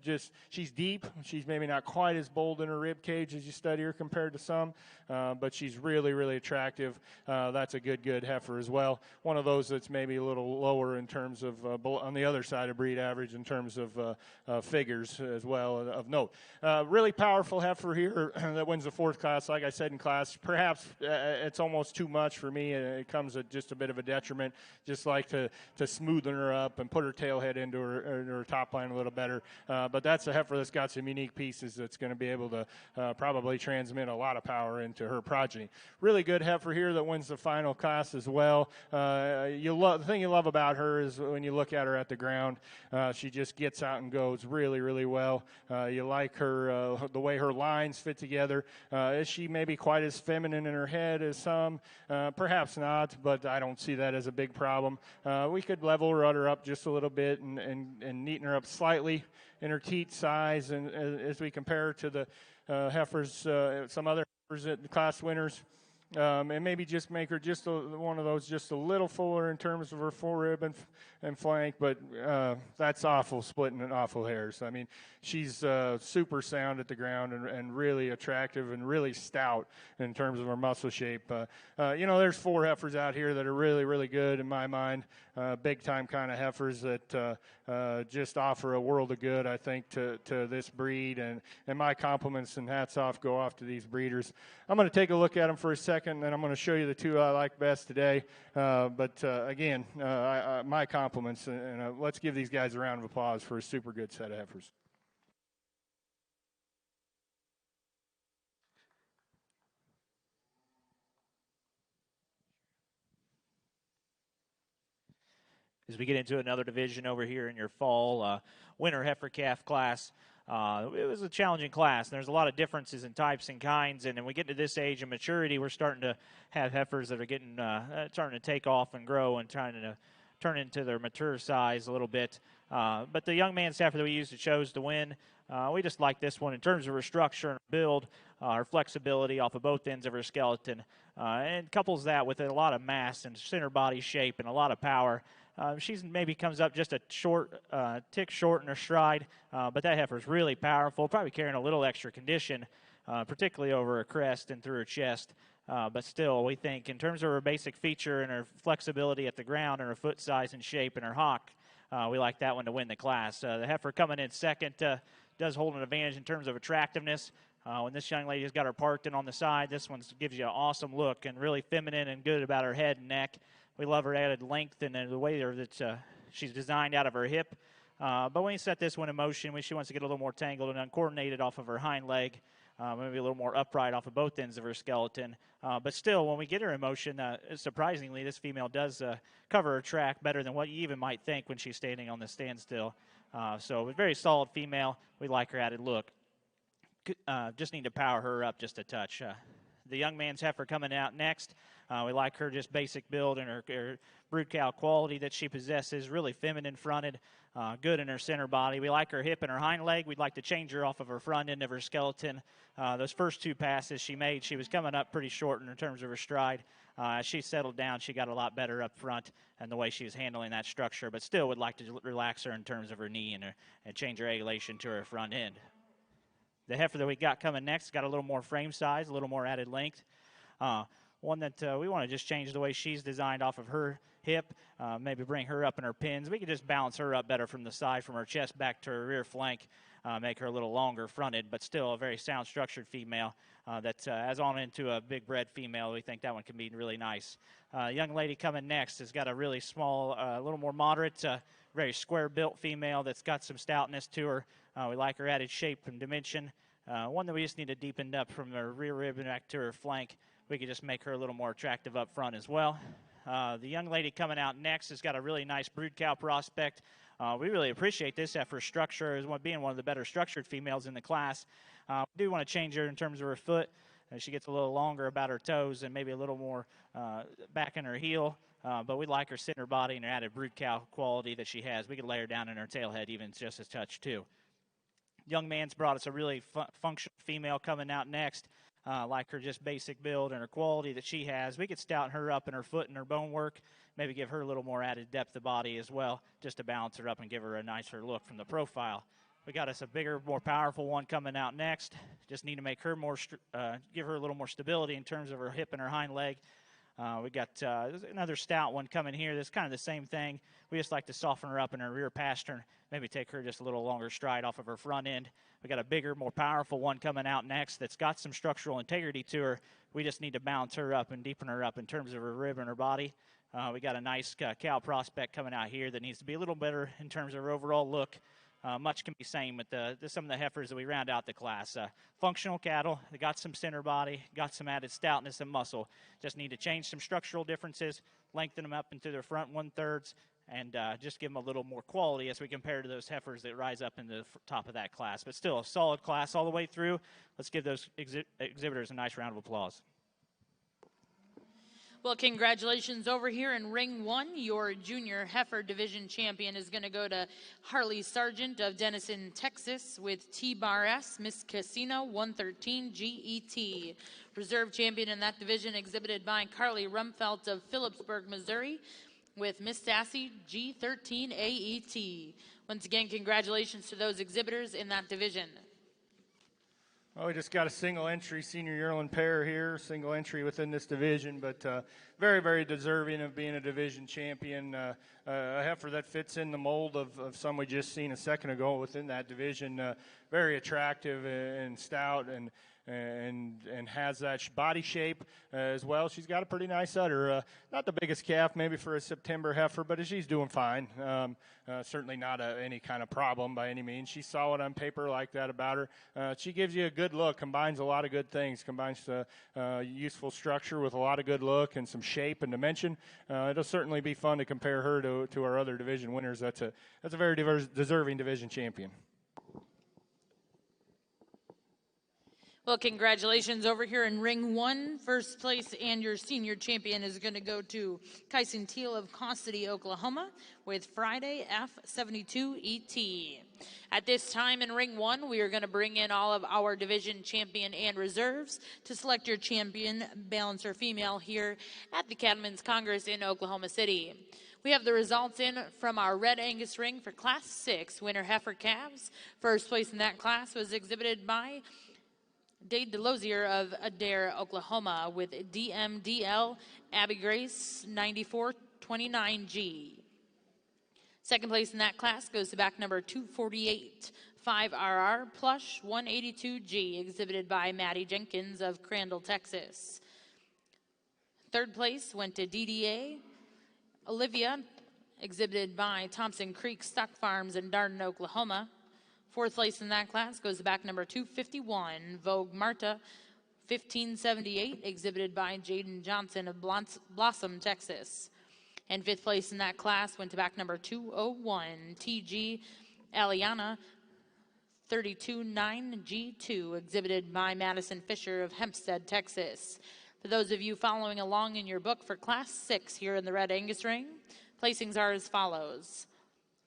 she's deep. She's maybe not quite as bold in her rib cage as you study her compared to some, but she's really, really attractive. That's a good heifer as well. One of those that's maybe a little lower in terms of on the other side of breed average in terms of figures as well of note. Really powerful heifer here that wins the fourth class. Like I said in class, perhaps it's almost too much for me. It comes at just a bit of a detriment. Just like to smoothen her up and put her tail head into her top line a little better. But that's a heifer that's got some unique pieces that's going to be able to probably transmit a lot of power into her progeny. Really good heifer here that wins the final class as well. The thing you love about her is when you look at her at the ground, she just gets out and goes really, really well. You like her, the way her lines fit together. Is she maybe quite as feminine in her head as some? Perhaps not, but I don't see that as a big problem. We could level her udder up just a little bit and neaten her up slightly in her teat size, and as we compare her to the heifers, some other heifers at the class winners. and maybe just make her just one of those just a little fuller in terms of her forerib and flank, but that's awful, splitting and awful hairs. I mean, she's super sound at the ground and really attractive and really stout in terms of her muscle shape. There's 4 heifers out here that are really, really good in my mind, big-time kind of heifers that just offer a world of good, I think, to this breed, and my compliments and hats off go off to these breeders. I'm going to take a look at them for a second, and then I'm going to show you the 2 I like best today. Again, my compliments, and let's give these guys a round of applause for a super good set of heifers. As we get into another division over here in your fall winter heifer calf class, it was a challenging class. There's a lot of differences in types and kinds, and when we get to this age of maturity, we're starting to have heifers that are getting starting to take off and grow and trying to turn into their mature size a little bit. But the young man's heifer that we used chose to win. We just like this one in terms of her structure and build, her flexibility off of both ends of her skeleton, and couples that with a lot of mass and center body shape and a lot of power. She's maybe comes up just a tick short in her stride, but that heifer's really powerful, probably carrying a little extra condition, particularly over her crest and through her chest. But still, we think in terms of her basic feature and her flexibility at the ground and her foot size and shape and her hock, we like that one to win the class. The heifer coming in second does hold an advantage in terms of attractiveness. When this young lady has got her parked in on the side, this one gives you an awesome look and really feminine and good about her head and neck. We love her added length and the way that she's designed out of her hip. But when you set this one in motion, she wants to get a little more tangled and uncoordinated off of her hind leg, maybe a little more upright off of both ends of her skeleton. But still, when we get her in motion, surprisingly, this female does cover her track better than what you even might think when she's standing on the standstill. So a very solid female. We like her added look. Just need to power her up just a touch. The young man's heifer coming out next. We like her just basic build and her brood cow quality that she possesses, really feminine fronted, good in her center body. We like her hip and her hind leg. We'd like to change her off of her front end of her skeleton. Those first 2 passes she made, she was coming up pretty short in terms of her stride. As she settled down, she got a lot better up front and the way she was handling that structure, but still would like to relax her in terms of her knee and change her angulation to her front end. The heifer that we got coming next got a little more frame size, a little more added length. One that we want to just change the way she's designed off of her hip, maybe bring her up in her pins. We could just balance her up better from the side, from her chest back to her rear flank, make her a little longer fronted, but still a very sound structured female that as on into a big bred female. We think that one can be really nice. Young lady coming next has got a really small, a little more moderate, very square built female that's got some stoutness to her. We like her added shape and dimension. One that we just need to deepen up from her rear rib and back to her flank. We could just make her a little more attractive up front as well. The young lady coming out next has got a really nice brood cow prospect. We really appreciate this heifer's structure as being one of the better structured females in the class. We do want to change her in terms of her foot. She gets a little longer about her toes and maybe a little more back in her heel. But we like her center body and her added brood cow quality that she has. We could lay her down in her tailhead even just a touch too. Young man's brought us a really functional female coming out next. Like her just basic build and her quality that she has. We could stouten her up in her foot and her bone work, maybe give her a little more added depth of body as well, just to balance her up and give her a nicer look from the profile. We got us a bigger, more powerful one coming out next. Just need to make her more, give her a little more stability in terms of her hip and her hind leg. We got another stout one coming here that's kind of the same thing. We just like to soften her up in her rear pastern, maybe take her just a little longer stride off of her front end. We got a bigger, more powerful one coming out next that's got some structural integrity to her. We just need to balance her up and deepen her up in terms of her rib and her body. We got a nice cow prospect coming out here that needs to be a little better in terms of her overall look. Much can be seen with some of the heifers that we round out the class. Functional cattle, they got some center body, got some added stoutness and muscle. Just need to change some structural differences, lengthen them up into their front 1/3, and just give them a little more quality as we compare to those heifers that rise up in the top of that class. But still a solid class all the way through. Let's give those exhibitors a nice round of applause. Well, congratulations over here in Ring 1. Your junior heifer division champion is going to go to Harley Sargent of Denison, Texas with T-Bar S, Miss Casino 113 GET. Reserve champion in that division exhibited by Carly Rumfelt of Phillipsburg, Missouri, with Miss Sassy G13 AET. Once again, congratulations to those exhibitors in that division. Well, we just got a single entry senior yearling pair here, single entry within this division, but very, very deserving of being a division champion. A heifer that fits in the mold of some we just seen a second ago within that division. Very attractive and stout and has that body shape as well. She's got a pretty nice udder. Not the biggest calf maybe for a September heifer, but she's doing fine. Certainly not any kind of problem by any means. She's solid on paper, like that about her. She gives you a good look, combines a lot of good things, combines useful structure with a lot of good look and some shape and dimension. It'll certainly be fun to compare her to our other division winners. That's a very deserving division champion. Well, congratulations over here in ring 1. First place and your senior champion is going to go to Kyson Teal of Caw City, Oklahoma, with Friday F72 ET. At this time in ring 1, we are going to bring in all of our division champion and reserves to select your champion balancer female here at the Cattlemen's Congress in Oklahoma City. We have the results in from our Red Angus ring for Class 6 winner heifer calves. First place in that class was exhibited by Dade DeLozier of Adair, Oklahoma, with DMDL Abby Grace 9429G. Second place in that class goes to back number 248, 5RR Plush 182G, exhibited by Maddie Jenkins of Crandall, Texas. Third place went to DDA Olivia, exhibited by Thompson Creek Stock Farms in Darden, Oklahoma. Fourth place in that class goes to back number 251, Vogue Marta, 1578, exhibited by Jaden Johnson of Blossom, Texas. And fifth place in that class went to back number 201, TG Aliana, 329G2, exhibited by Madison Fisher of Hempstead, Texas. For those of you following along in your book for Class 6 here in the Red Angus ring, placings are as follows: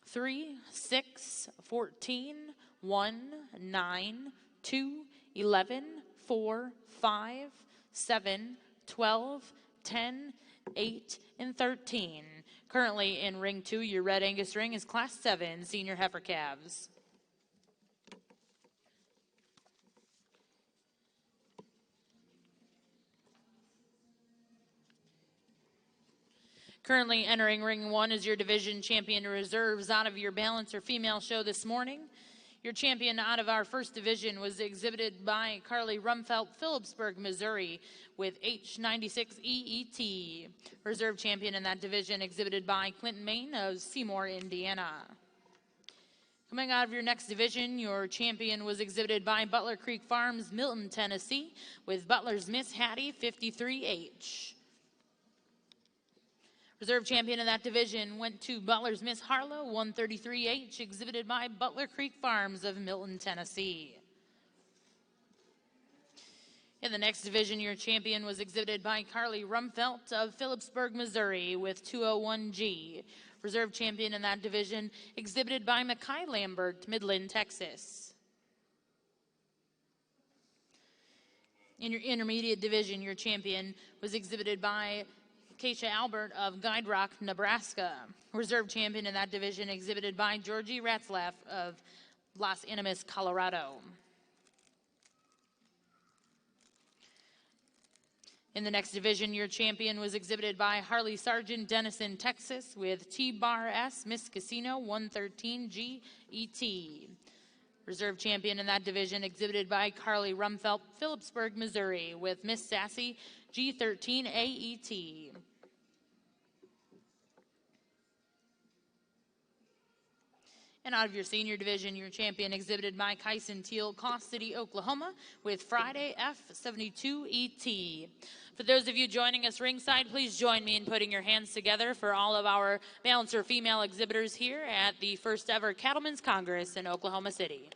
3, 6, 14, 1, 9, 2, 11, 4, 5, 7, 12, 10, 8, and 13. Currently in ring 2, your Red Angus ring is Class 7 senior heifer calves. Currently entering ring 1 is your division champion reserves out of your balancer female show this morning. Your champion out of our first division was exhibited by Carly Rumfelt, Phillipsburg, Missouri, with H96 EET. Reserve champion in that division exhibited by Clinton Main of Seymour, Indiana. Coming out of your next division, your champion was exhibited by Butler Creek Farms, Milton, Tennessee, with Butler's Miss Hattie 53H. Reserve champion in that division went to Butler's Miss Harlow 133H, exhibited by Butler Creek Farms of Milton, Tennessee. In the next division, your champion was exhibited by Carly Rumfelt of Phillipsburg, Missouri, with 201G. Reserve champion in that division exhibited by Mackay Lambert, Midland, Texas. In your intermediate division, your champion was exhibited by Keisha Albert of Guide Rock, Nebraska. Reserve champion in that division exhibited by Georgie Ratzlaff of Los Animas, Colorado. In the next division, your champion was exhibited by Harley Sargent, Denison, Texas, with T-Bar S Miss Casino 113G ET. Reserve champion in that division exhibited by Carly Rumfelt, Phillipsburg, Missouri, with Miss Sassy G13 AET. And out of your senior division, your champion exhibited by Kyson Teal, Caw City, Oklahoma, with Friday F72 ET. For those of you joining us ringside, please join me in putting your hands together for all of our balancer female exhibitors here at the first ever Cattlemen's Congress in Oklahoma City.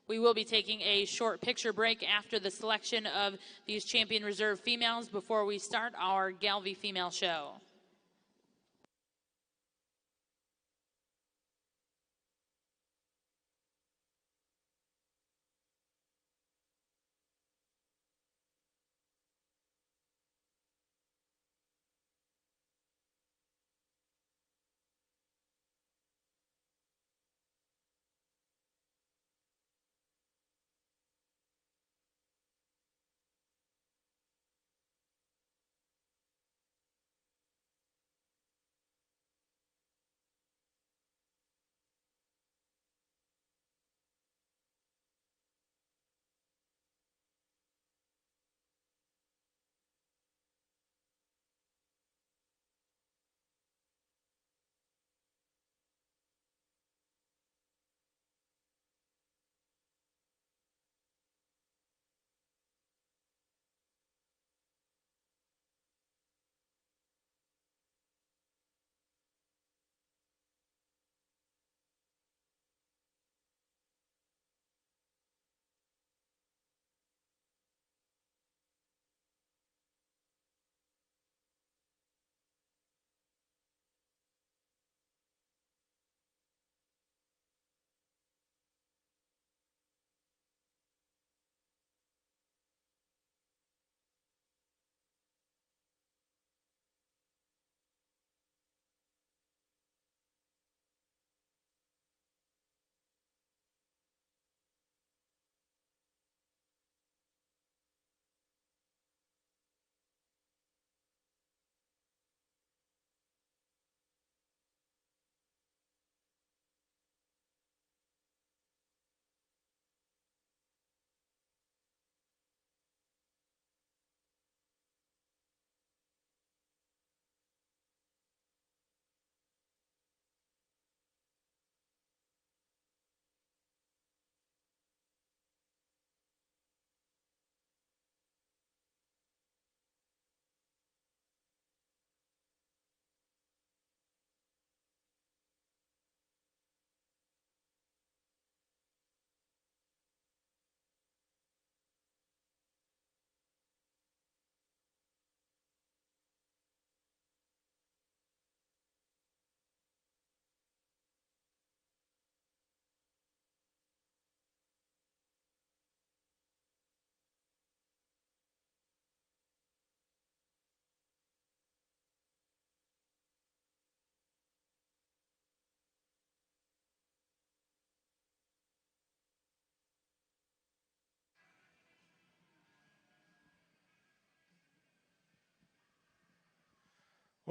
We will be taking a short picture break after the selection of these champion reserve females before we start our Gelbvieh female show.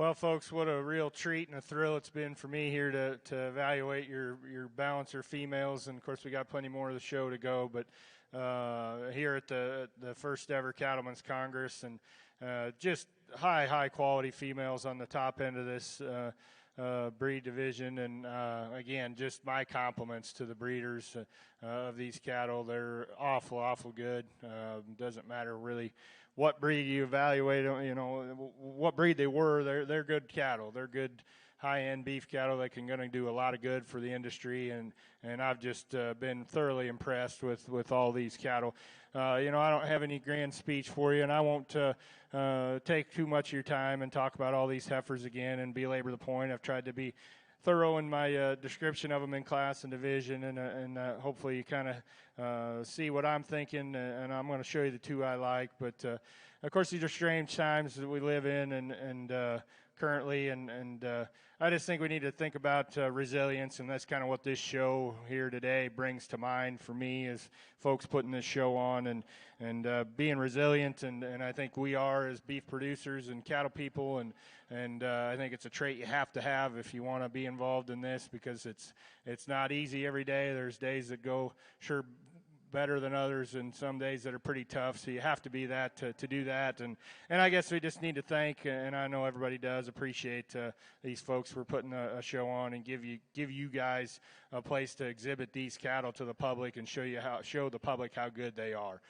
Well, folks, what a real treat and a thrill it's been for me here to evaluate your balancer females. And, of course, we got plenty more of the show to go. But here at the first ever Cattlemen's Congress, and just high quality females on the top end of this breed division. And, again, just my compliments to the breeders of these cattle. They're awful good. Doesn't matter really what breed you evaluate, what breed they were. They're good cattle. They're good high-end beef cattle that can going to do a lot of good for the industry, and I've just been thoroughly impressed with all these cattle. I don't have any grand speech for you, and I won't take too much of your time and talk about all these heifers again and belabor the point. I've tried to be thorough in my description of them in class and division, and hopefully you kind of see what I'm thinking, and I'm going to show you the two I like. But of course, these are strange times that we live in, and currently, and I just think we need to think about resilience, and that's kind of what this show here today brings to mind for me, is folks putting this show on and being resilient, and I think we are as beef producers and cattle people, and I think it's a trait you have to have if you want to be involved in this, because it's not easy every day. There's days that go sure better than others, and some days that are pretty tough, so you have to be that to do that, and I guess we just need to thank, and I know everybody does appreciate these folks for putting a show on and give you guys a place to exhibit these cattle to the public and show the public how good they are.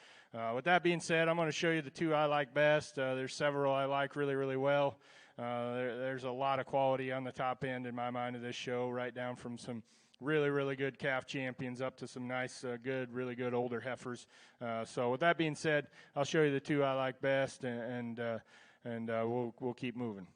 With that being said, I'm going to show you the two I like best. There's several I like really well. There's a lot of quality on the top end in my mind of this show, right down from some really good calf champions up to some nice, really good older heifers. So with that being said, I'll show you the two I like best, and we'll keep moving.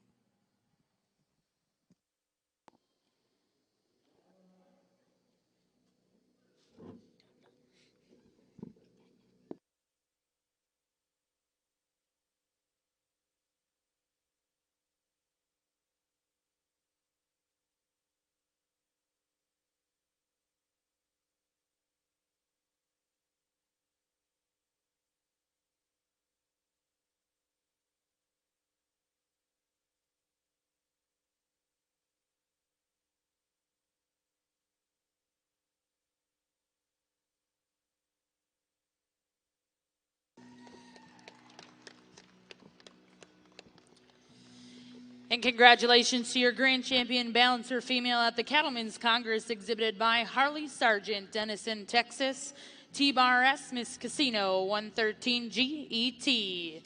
And congratulations to your grand champion balancer female at the Cattlemen's Congress, exhibited by Harley Sargent, Denison, Texas, T-Bar S, Miss Casino, 113 GET.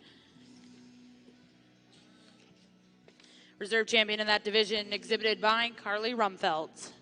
Reserve champion in that division, exhibited by Carly Rumfelt.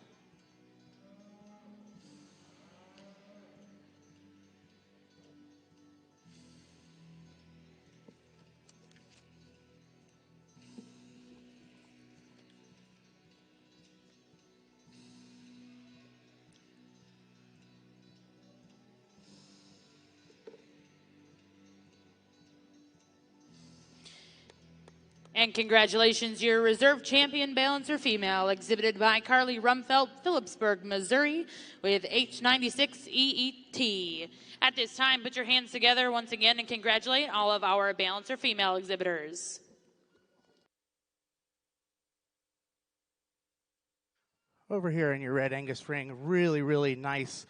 And congratulations, your reserve champion balancer female, exhibited by Carly Rumfelt, Phillipsburg, Missouri, with H96 EET. At this time, put your hands together once again and congratulate all of our balancer female exhibitors. Over here in your Red Angus ring, really nice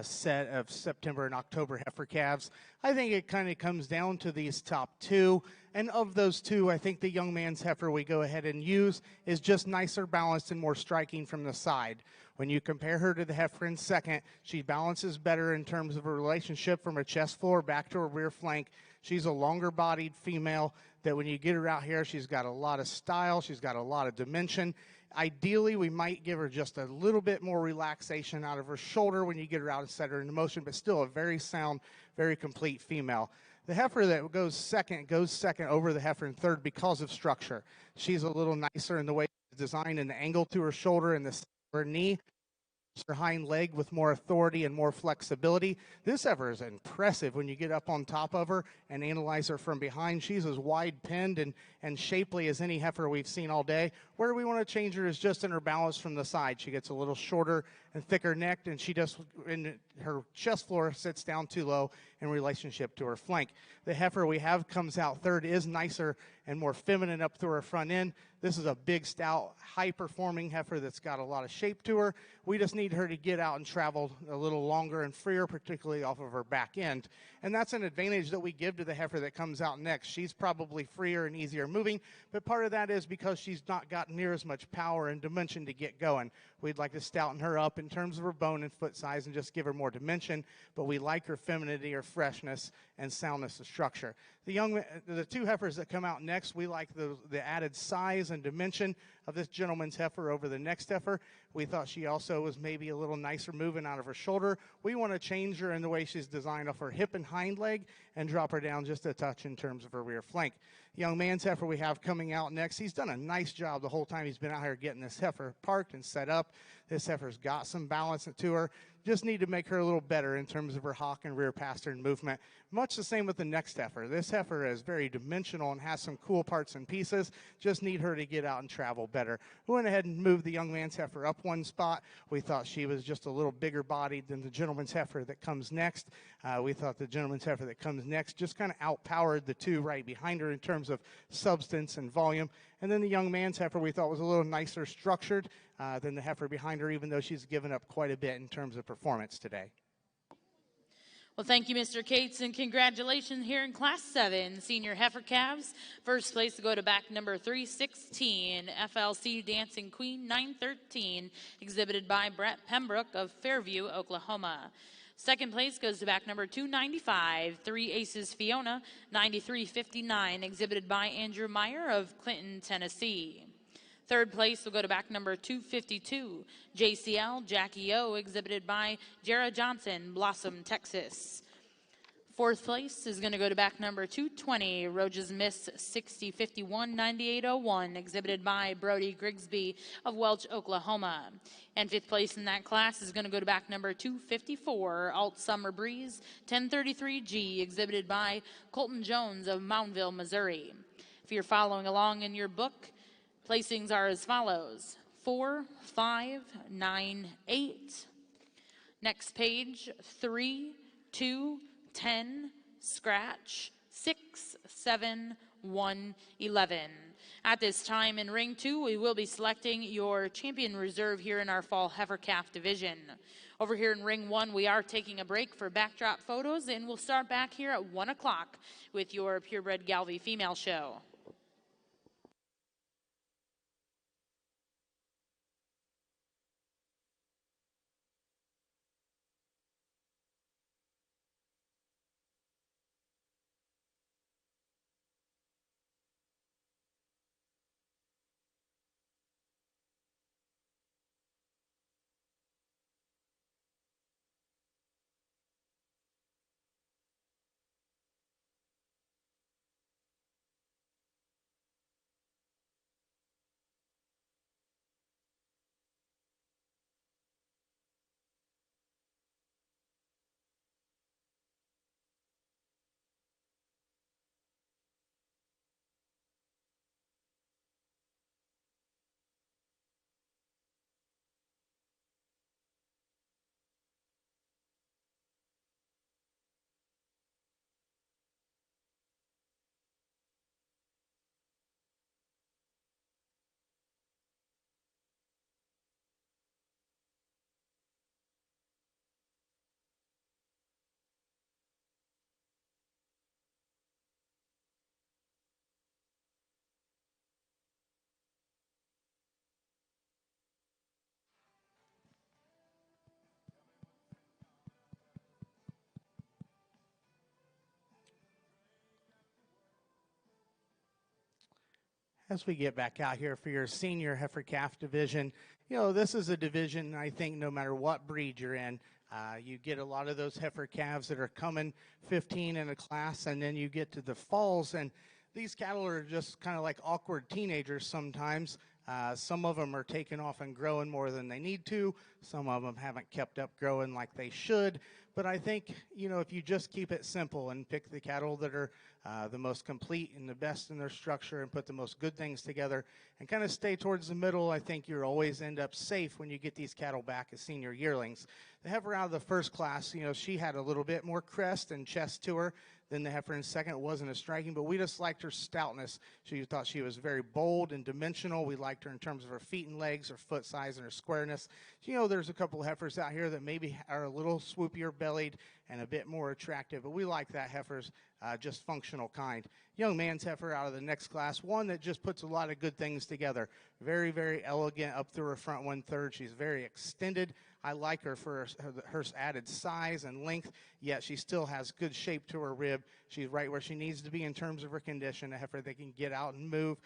set of September and October heifer calves. I think it kind of comes down to these top two. And of those two, I think the young man's heifer we go ahead and use is just nicer balanced and more striking from the side. When you compare her to the heifer in second, she balances better in terms of a relationship from her chest floor back to her rear flank. She's a longer bodied female that when you get her out here, she's got a lot of style, she's got a lot of dimension. Ideally, we might give her just a little bit more relaxation out of her shoulder when you get her out and set her into motion, but still a very sound, very complete female. The heifer that goes second over the heifer in third because of structure. She's a little nicer in the way it's designed and the angle to her shoulder and the her knee. Her hind leg with more authority and more flexibility. This heifer is impressive when you get up on top of her and analyze her from behind. She's as wide pinned and shapely as any heifer we've seen all day. Where we want to change her is just in her balance from the side. She gets a little shorter and thicker necked, and her chest floor sits down too low, in relationship to her flank. The heifer we have comes out third is nicer and more feminine up through her front end. This is a big, stout, high-performing heifer that's got a lot of shape to her. We just need her to get out and travel a little longer and freer, particularly off of her back end. And that's an advantage that we give to the heifer that comes out next. She's probably freer and easier moving, but part of that is because she's not got near as much power and dimension to get going. We'd like to stouten her up in terms of her bone and foot size and just give her more dimension, but we like her femininity, her freshness, and soundness of structure. The two heifers that come out next, we like the added size and dimension of this gentleman's heifer over the next heifer. We thought she also was maybe a little nicer moving out of her shoulder. We want to change her in the way she's designed off her hip and hind leg and drop her down just a touch in terms of her rear flank. Young man's heifer we have coming out next, he's done a nice job the whole time he's been out here getting this heifer parked and set up. This heifer's got some balance to her. Just need to make her a little better in terms of her hock and rear pastern movement. Much the same with the next heifer. This heifer is very dimensional and has some cool parts and pieces. Just need her to get out and travel better. We went ahead and moved the young man's heifer up one spot. We thought she was just a little bigger bodied than the gentleman's heifer that comes next. We thought the gentleman's heifer that comes next just kind of outpowered the two right behind her in terms of substance and volume. And then the young man's heifer we thought was a little nicer structured than the heifer behind her, even though she's given up quite a bit in terms of performance today. Well, thank you, Mr. Cates, and congratulations here in Class 7, Senior Heifer Calves. First place to go to back number 316, FLC Dancing Queen 913, exhibited by Brett Pembroke of Fairview, Oklahoma. Second place goes to back number 295, Three Aces Fiona 9359, exhibited by Andrew Meyer of Clinton, Tennessee. Third place will go to back number 252, JCL Jackie O, exhibited by Jara Johnson, Blossom, Texas. Fourth place is going to go to back number 220, Roge's Miss 6051 9801, exhibited by Brody Grigsby of Welch, Oklahoma. And fifth place in that class is going to go to back number 254, Alt Summer Breeze 1033G, exhibited by Colton Jones of Moundville, Missouri. If you're following along in your book, placings are as follows: 4, 5, 9, 8. Next page, 3, 2, 10, scratch, 6, 7, 1, 11. At this time in Ring 2, we will be selecting your champion reserve here in our Fall Heifer Calf division. Over here in Ring 1, we are taking a break for backdrop photos, and we'll start back here at 1 o'clock with your Purebred Gelbvieh female show. As we get back out here for your senior heifer calf division, you know, this is a division, I think, no matter what breed you're in, you get a lot of those heifer calves that are coming 15 in a class, and then you get to the falls, and these cattle are just kind of like awkward teenagers sometimes. Some of them are taking off and growing more than they need to. Some of them haven't kept up growing like they should. But I think, if you just keep it simple and pick the cattle that are the most complete and the best in their structure and put the most good things together and kind of stay towards the middle, I think you'll always end up safe when you get these cattle back as senior yearlings. The heifer out of the first class, she had a little bit more crest and chest to her than the heifer in second. It wasn't as striking, but we just liked her stoutness. She thought she was very bold and dimensional. We liked her in terms of her feet and legs, her foot size, and her squareness. There's a couple of heifers out here that maybe are a little swoopier bellied and a bit more attractive, but we like that heifer's just functional kind. Young man's heifer out of the next class, one that just puts a lot of good things together. Very, very elegant up through her front 1/3. She's very extended. I like her for her added size and length, yet she still has good shape to her rib. She's right where she needs to be in terms of her condition, a heifer that can get out and move.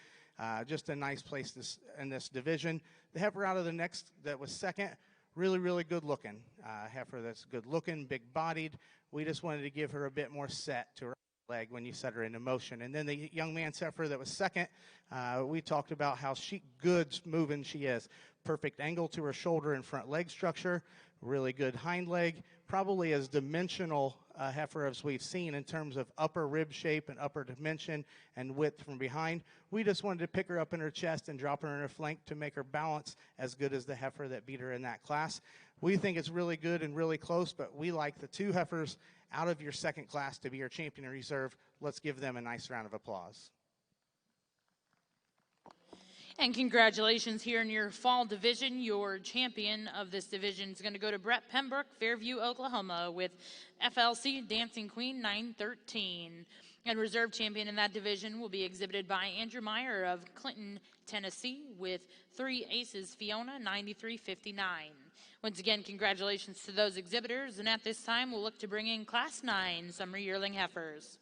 Just a nice place in this division. The heifer out of the next that was second, really, really good looking. Heifer that's good looking, big bodied. We just wanted to give her a bit more set to her leg when you set her into motion. And then the young man's heifer that was second, we talked about how good moving she is. Perfect angle to her shoulder and front leg structure, really good hind leg, probably as dimensional heifer as we've seen in terms of upper rib shape and upper dimension and width from behind. We just wanted to pick her up in her chest and drop her in her flank to make her balance as good as the heifer that beat her in that class. We think it's really good and really close, but we like the two heifers out of your second class to be your champion reserve. Let's give them a nice round of applause. And congratulations here in your fall division. Your champion of this division is going to go to Brett Pembroke, Fairview, Oklahoma, with FLC Dancing Queen 913. And reserve champion in that division will be exhibited by Andrew Meyer of Clinton, Tennessee, with 3 aces, Fiona 9359. Once again, congratulations to those exhibitors. And at this time, we'll look to bring in Class 9 Summer Yearling Heifers.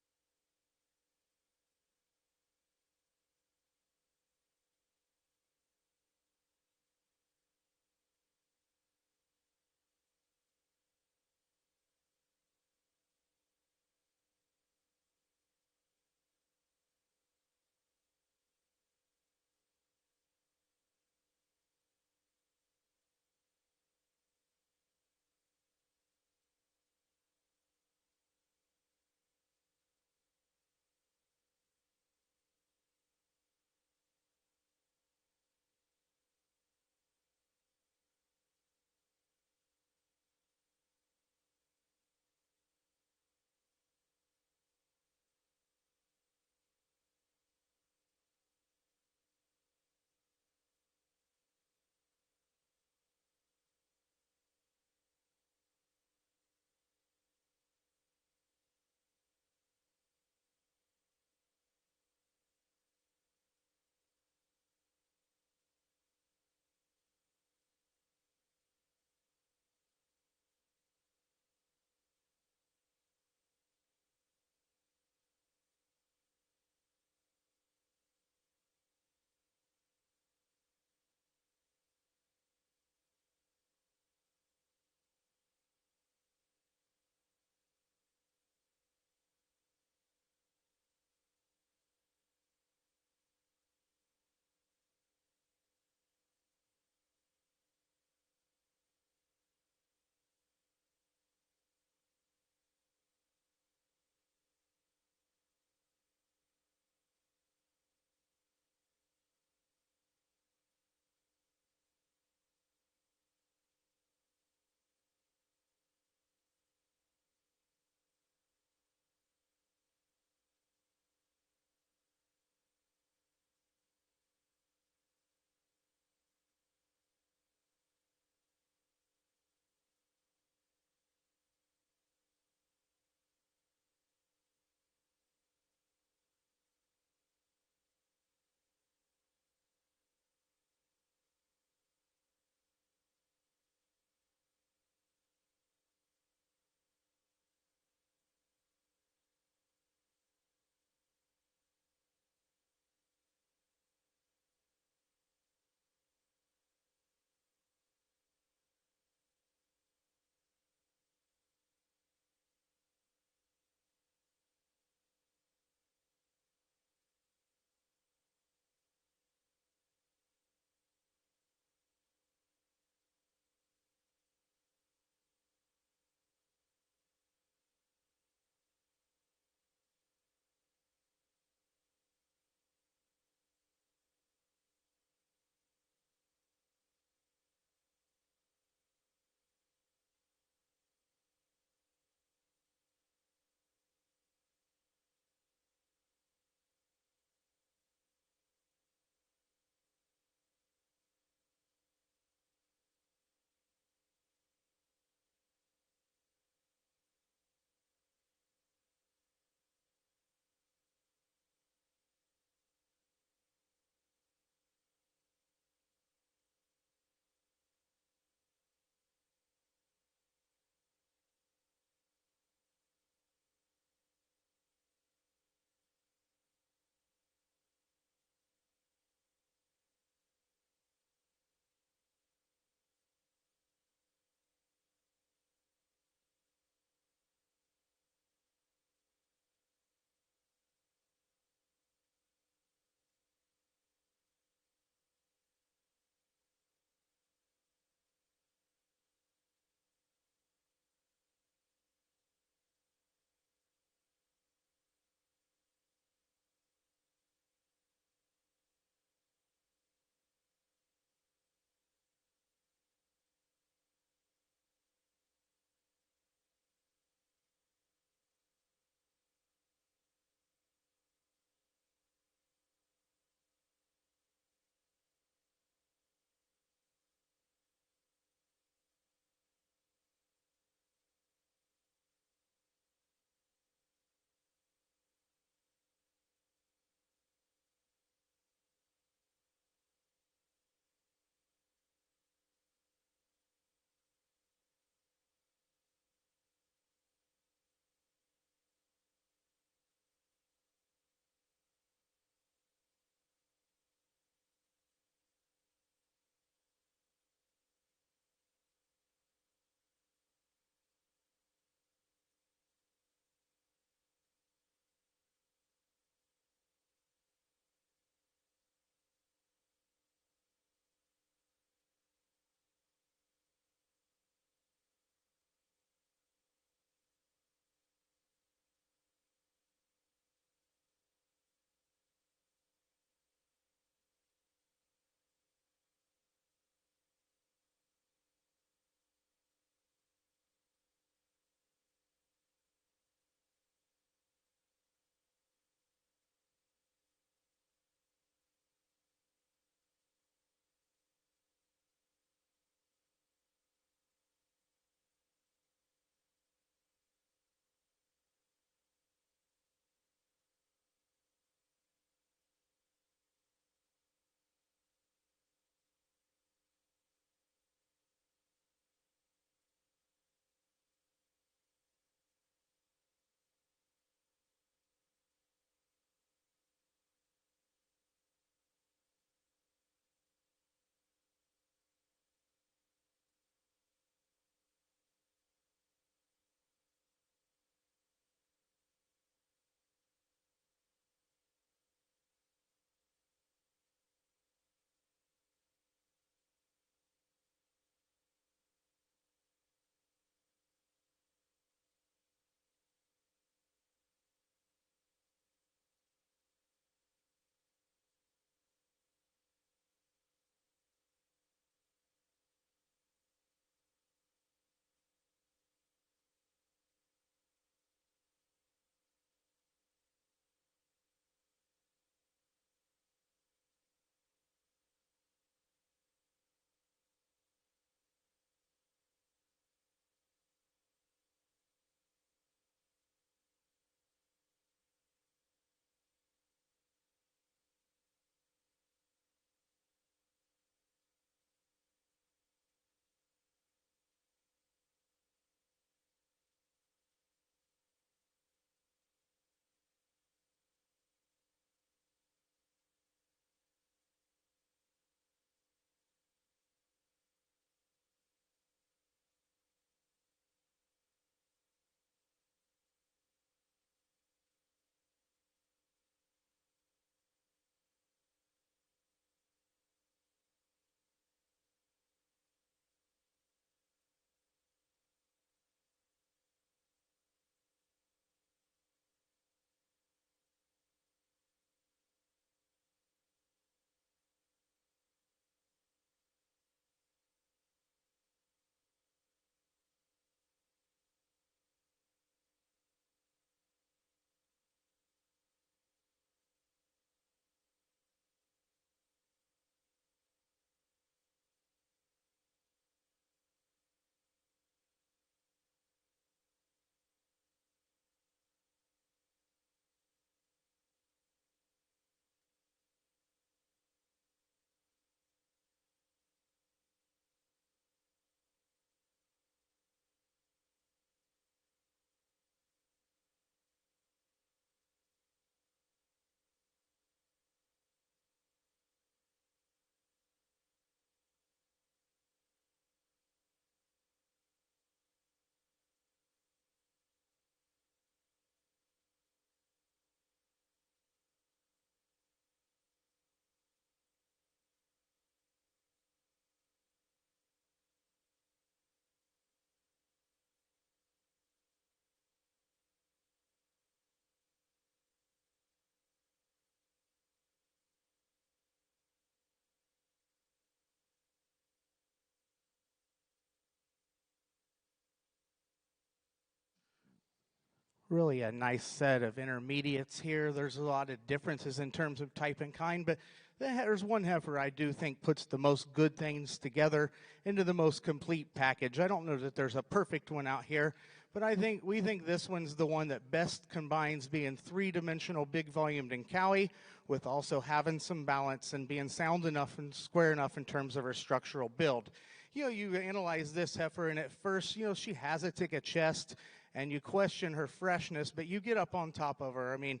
really a nice set of intermediates here. There's a lot of differences in terms of type and kind, but there's one heifer I do think puts the most good things together into the most complete package. I don't know that there's a perfect one out here, but we think this one's the one that best combines being three-dimensional, big-volumed and cowy with also having some balance and being sound enough and square enough in terms of her structural build. You analyze this heifer, and at first, she has a thick chest, and you question her freshness, but you get up on top of her. I mean,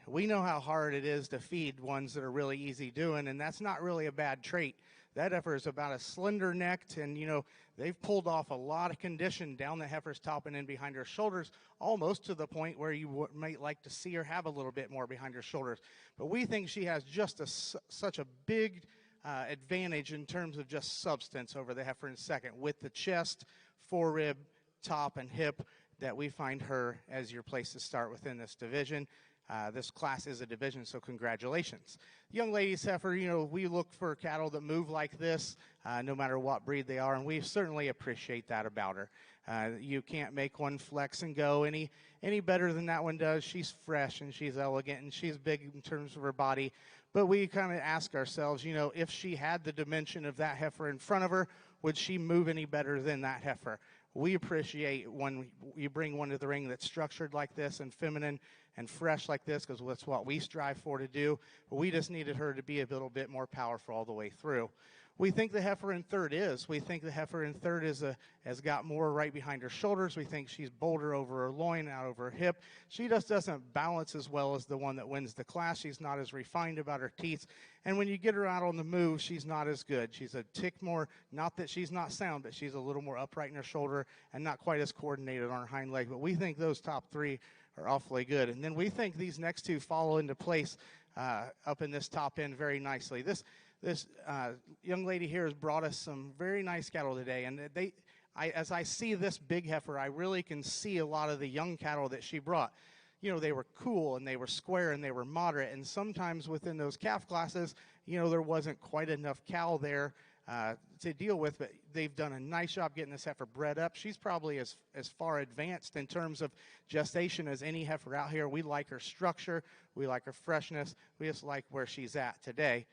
we know how hard it is to feed ones that are really easy doing, and that's not really a bad trait. That heifer is about a slender-necked, and, they've pulled off a lot of condition down the heifer's top and in behind her shoulders, almost to the point where you might like to see her have a little bit more behind her shoulders. But we think she has just such a big advantage in terms of just substance over the heifer in second, with the chest, forerib, top, and hip, that we find her as your place to start within this division. This class is a division, so congratulations. Young ladies heifer, we look for cattle that move like this, no matter what breed they are, and we certainly appreciate that about her. You can't make one flex and go any better than that one does. She's fresh, and she's elegant, and she's big in terms of her body. But we kind of ask ourselves, if she had the dimension of that heifer in front of her, would she move any better than that heifer? We appreciate when you bring one to the ring that's structured like this and feminine and fresh like this, because that's what we strive for to do. But we just needed her to be a little bit more powerful all the way through. We think the heifer in third is. We think the heifer in third has got more right behind her shoulders. We think she's bolder over her loin, out over her hip. She just doesn't balance as well as the one that wins the class. She's not as refined about her teeth. And when you get her out on the move, she's not as good. She's a tick more, not that she's not sound, but she's a little more upright in her shoulder and not quite as coordinated on her hind leg. But we think those top three are awfully good. And then we think these next two follow into place up in this top end very nicely. This young lady here has brought us some very nice cattle today, and as I see this big heifer, I really can see a lot of the young cattle that she brought. They were cool, and they were square, and they were moderate, and sometimes within those calf classes, there wasn't quite enough cow there to deal with, but they've done a nice job getting this heifer bred up. She's probably as far advanced in terms of gestation as any heifer out here. We like her structure. We like her freshness. We just like where she's at today.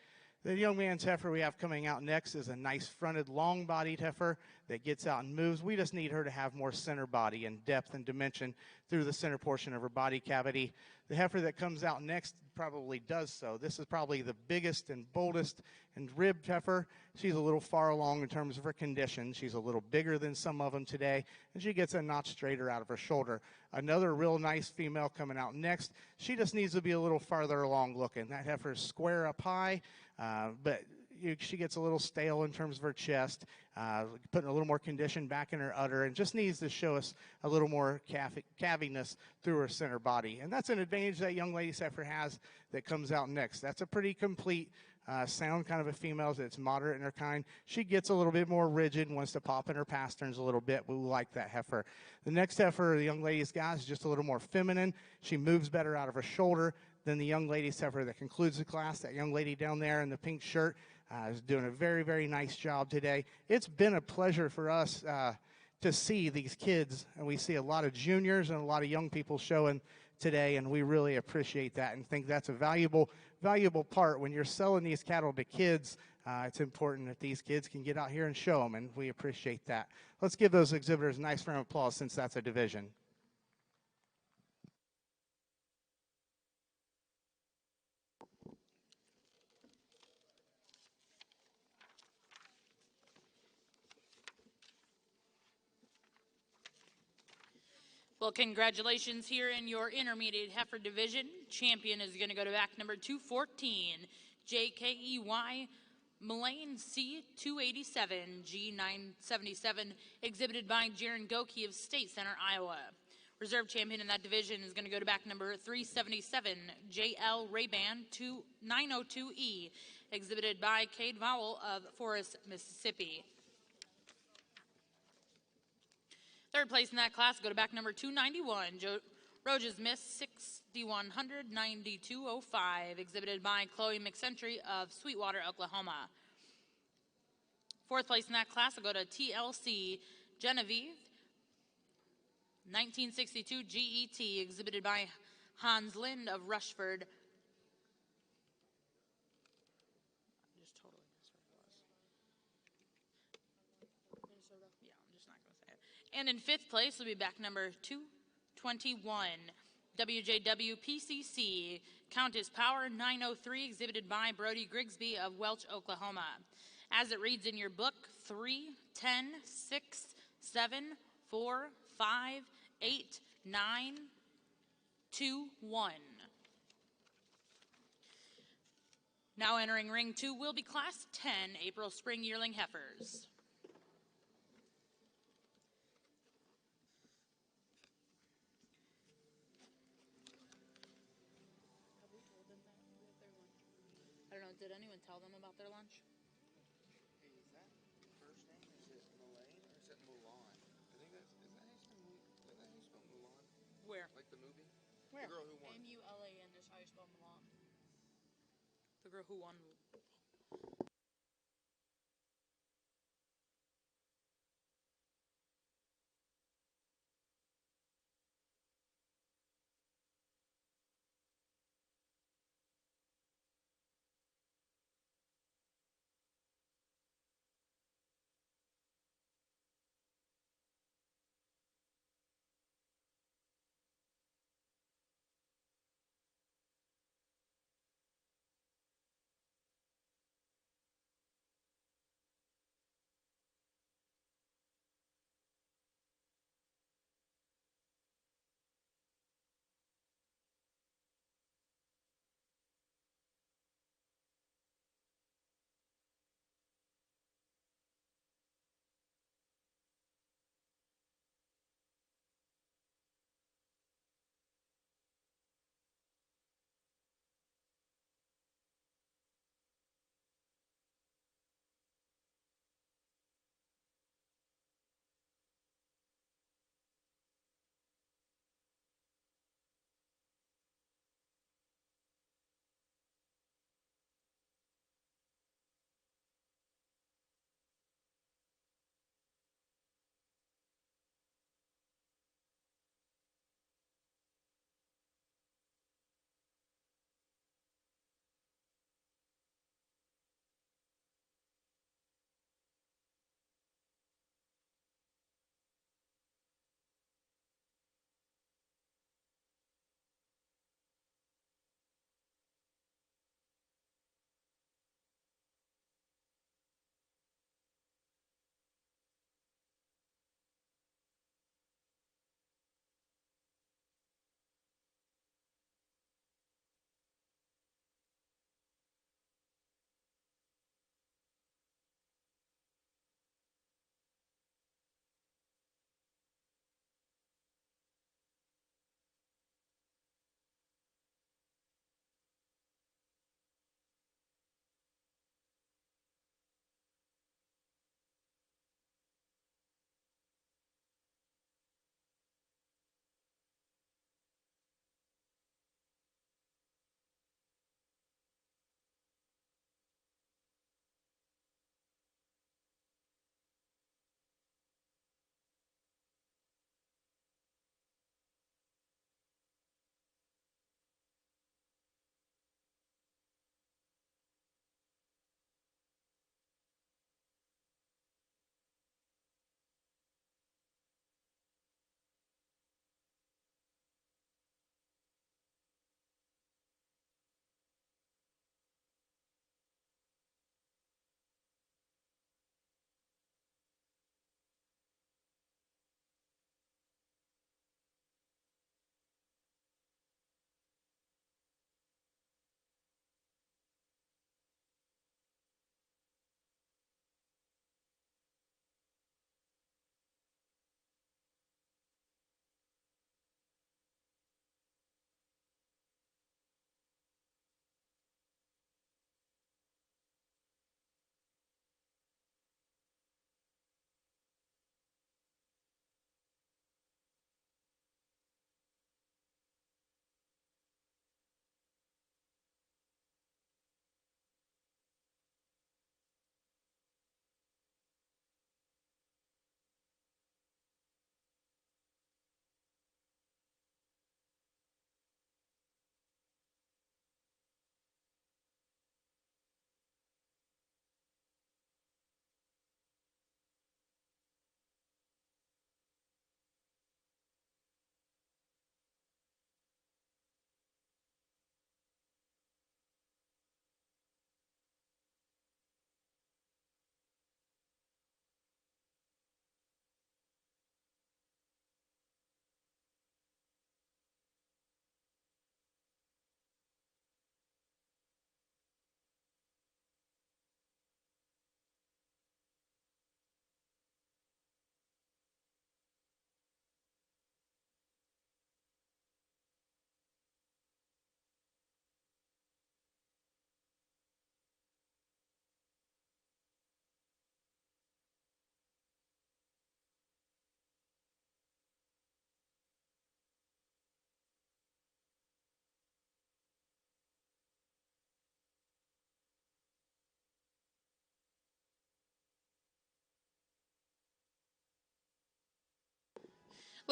The young man's heifer we have coming out next is a nice fronted, long-bodied heifer that gets out and moves. We just need her to have more center body and depth and dimension through the center portion of her body cavity. The heifer that comes out next probably does so. This is probably the biggest and boldest and ribbed heifer. She's a little far along in terms of her condition. She's a little bigger than some of them today, and she gets a notch straighter out of her shoulder. Another real nice female coming out next. She just needs to be a little farther along looking. That heifer's square up high, but she gets a little stale in terms of her chest, putting a little more condition back in her udder, and just needs to show us a little more caviness through her center body. And that's an advantage that young lady heifer has that comes out next. That's a pretty complete sound kind of a female that's moderate in her kind. She gets a little bit more rigid and wants to pop in her pasterns a little bit. We like that heifer. The next heifer the young lady's got is just a little more feminine. She moves better out of her shoulder than the young lady's heifer that concludes the class. That young lady down there in the pink shirt is doing a very, very nice job today. It's been a pleasure for us to see these kids, and we see a lot of juniors and a lot of young people showing today, and we really appreciate that and think that's a valuable part when you're selling these cattle to kids. It's important that these kids can get out here and show them, and we appreciate that. Let's give those exhibitors a nice round of applause since that's a division. Well, congratulations here in your intermediate heifer division. Champion is going to go to back number 214, JKEY Mullane C287 G977, exhibited by Jaron Goki of State Center, Iowa. Reserve champion in that division is going to go to back number 377, JL Rayban 902E, exhibited by Cade Vowell of Forest, Mississippi. Third place in that class, go to back number 291, Roges Miss 6100 9205, exhibited by Chloe McSentry of Sweetwater, Oklahoma. Fourth place in that class will go to TLC Genevieve 1962 GET, exhibited by Hans Lind of Rushford. Just totally missed what it was. Minnesota? Yeah, I'm just not going to say it. And in fifth place will be back number 221, WJW PCC, Countess Power 903, exhibited by Brody Grigsby of Welch, Oklahoma. As it reads in your book, 3, 10, 6, 7, 4, 5, 8, 9, 2, 1. Now entering ring 2 will be class 10 April Spring Yearling Heifers. I don't know, did anyone tell them about their lunch? Hey, is that first name? Is it Mulan or is it Mulan? I think that's, is that how you spell Mulan? Where? Like the movie? Where? The girl who won. M-U-L-A-N is how you spell Milan. The girl who won.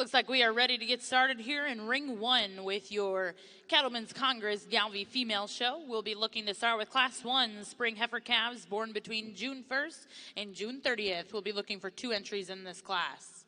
Looks like we are ready to get started here in ring one with your Cattlemen's Congress Gelbvieh female show. We'll be looking to start with Class 1 spring heifer calves born between June 1st and June 30th. We'll be looking for 2 entries in this class.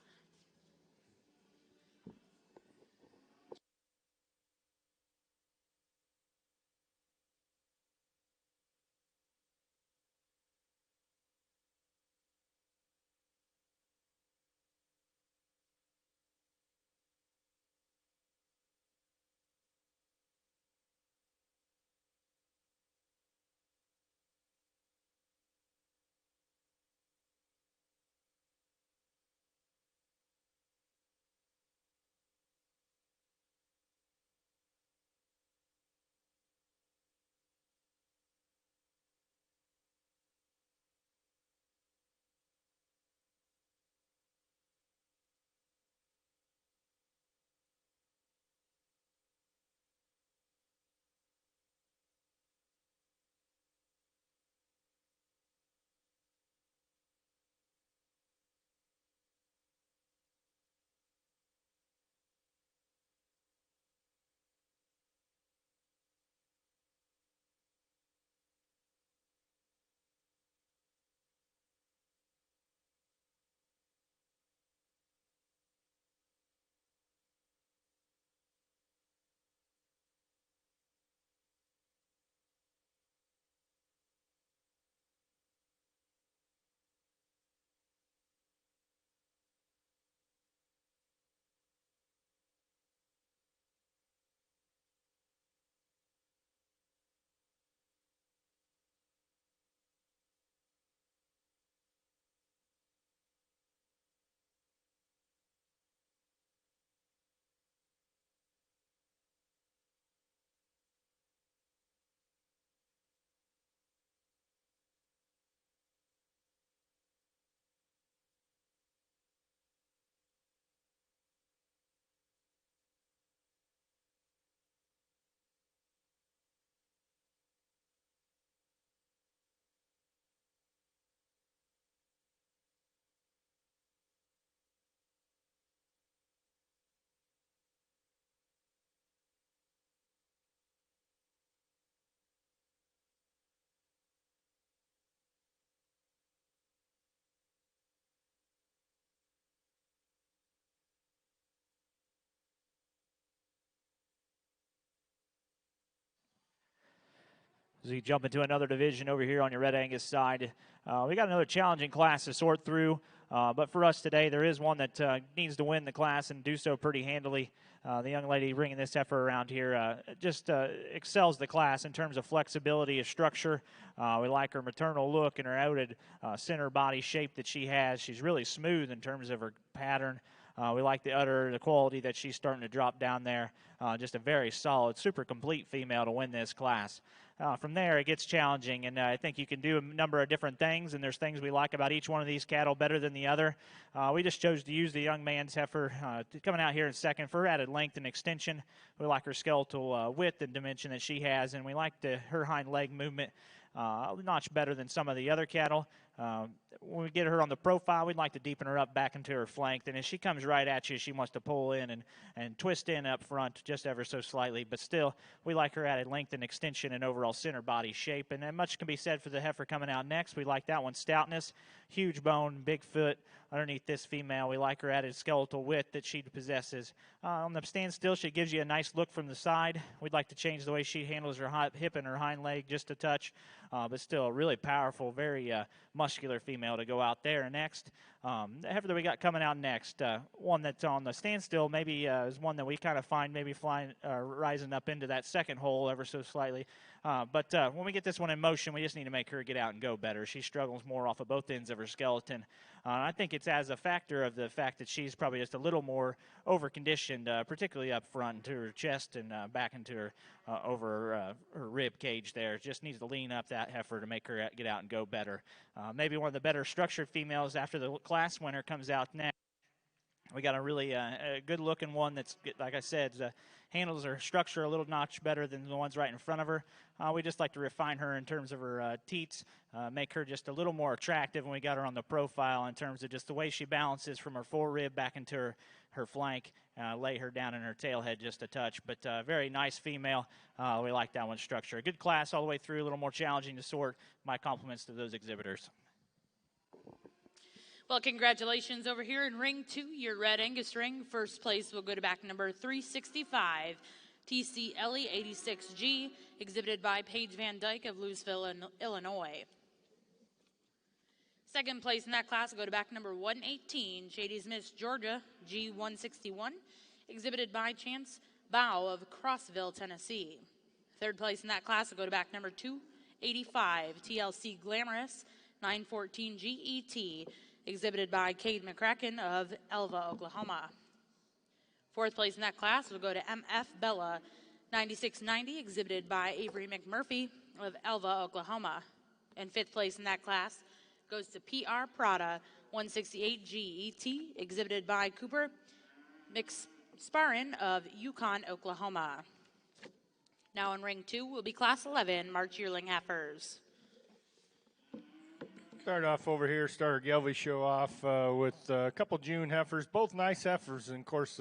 As we jump into another division over here on your Red Angus side, we got another challenging class to sort through. But for us today, there is one that needs to win the class and do so pretty handily. The young lady bringing this heifer around here just excels the class in terms of flexibility of structure. We like her maternal look and her outed center body shape that she has. She's really smooth in terms of her pattern. We like the quality that she's starting to drop down there. Just a very solid, super complete female to win this class. From there, it gets challenging, and I think you can do a number of different things, and there's things we like about each one of these cattle better than the other. We just chose to use the young man's heifer coming out here in second for added length and extension. We like her skeletal width and dimension that she has, and we like her hind leg movement a notch better than some of the other cattle. When we get her on the profile, we'd like to deepen her up back into her flank. And as she comes right at you, she wants to pull in and twist in up front just ever so slightly. But still, we like her added length and extension and overall center body shape. And then much can be said for the heifer coming out next. We like that one stoutness, huge bone, big foot. Underneath this female, we like her added skeletal width that she possesses. On the standstill, she gives you a nice look from the side. We'd like to change the way she handles her hip and her hind leg just a touch. But still a really powerful, very muscular female to go out there next. The heifer that we got coming out next, one that's on the standstill maybe is one that we kind of find maybe rising up into that second hole ever so slightly. But when we get this one in motion, we just need to make her get out and go better. She struggles more off of both ends of her skeleton. I think it's as a factor of the fact that she's probably just a little more over-conditioned, particularly up front into her chest and back into her over her rib cage there. Just needs to lean up that heifer to make her get out and go better. Maybe one of the better structured females after the class winner comes out next. We got a really a good-looking one that's, like I said, handles her structure a little notch better than the ones right in front of her. We just like to refine her in terms of her teats, make her just a little more attractive when we got her on the profile in terms of just the way she balances from her forerib back into her flank, lay her down in her tail head just a touch. But very nice female. We like that one structure. A good class all the way through, a little more challenging to sort. My compliments to those exhibitors. Well, congratulations over here in ring 2, your Red Angus ring. First place will go to back number 365, TCLE 86G, exhibited by Paige Van Dyke of Louisville, Illinois. Second place in that class will go to back number 118, Shady's Miss Georgia, G161, exhibited by Chance Bow of Crossville, Tennessee. Third place in that class will go to back number 285, TLC Glamorous, 914 GET, exhibited by Cade McCracken of Elva, Oklahoma. Fourth place in that class will go to MF Bella, 9690, exhibited by Avery McMurphy of Elva, Oklahoma. And fifth place in that class goes to PR Prada, 168 GET, exhibited by Cooper McSparrin of Yukon, Oklahoma. Now in ring 2 will be class 11, March yearling heifers. Start off over here, start our Gelbvieh show off with a couple June heifers, both nice heifers, and of course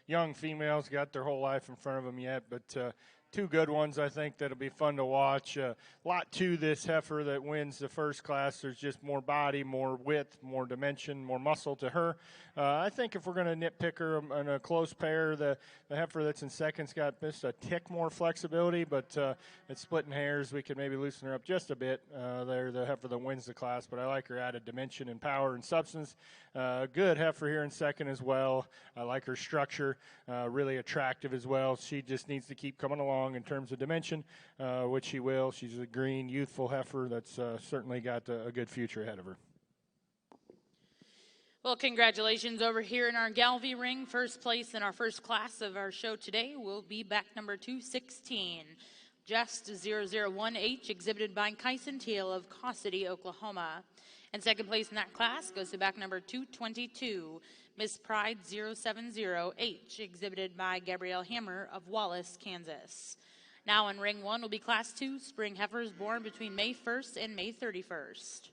young females, got their whole life in front of them yet, but two good ones I think that'll be fun to watch. Lot 2, this heifer that wins the first class, there's just more body, more width, more dimension, more muscle to her. I think if we're going to nitpick her in a close pair, the heifer that's in second's got just a tick more flexibility, but it's splitting hairs. We could maybe loosen her up just a bit. They're the heifer that wins the class, but I like her added dimension and power and substance. Good heifer here in second as well. I like her structure, really attractive as well. She just needs to keep coming along in terms of dimension, which she will. She's a green, youthful heifer that's certainly got a good future ahead of her. Well, congratulations over here in our Gelbvieh ring. First place in our first class of our show today will be back number 216, Just 001H, exhibited by Kyson Teal of Caw City, Oklahoma. And second place in that class goes to back number 222, Miss Pride 070H, exhibited by Gabrielle Hammer of Wallace, Kansas. Now in ring 1 will be class 2, spring heifers born between May 1st and May 31st.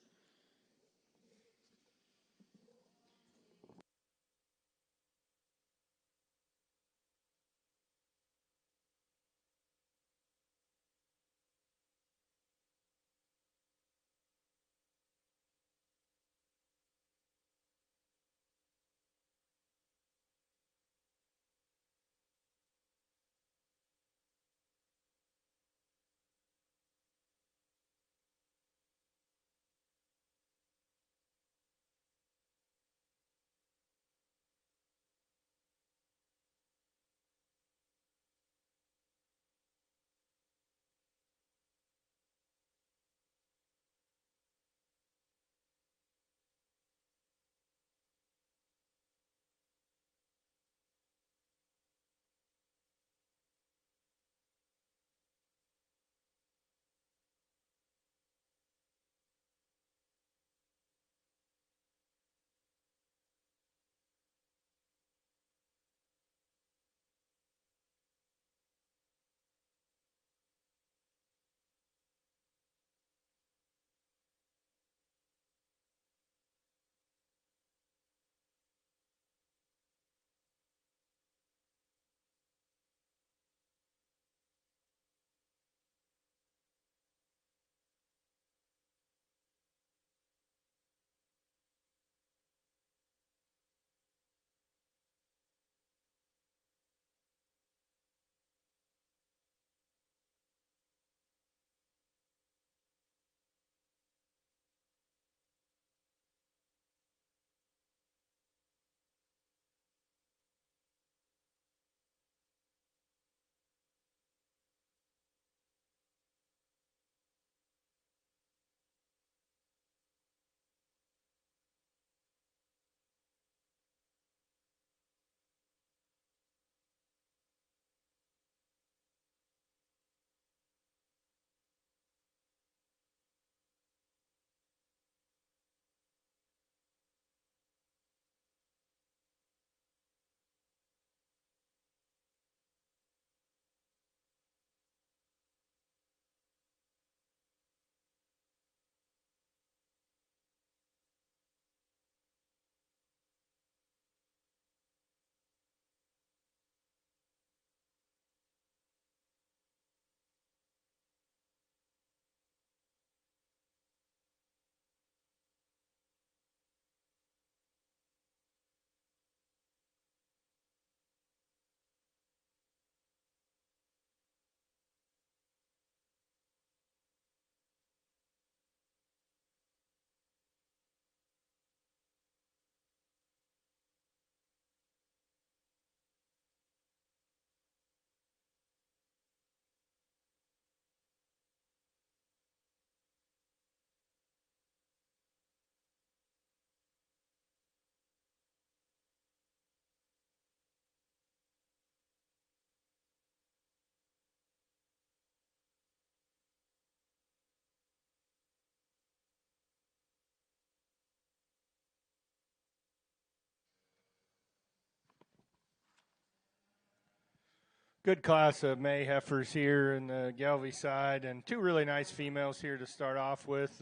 Good class of May heifers here in the Gelbvieh side, and two really nice females here to start off with.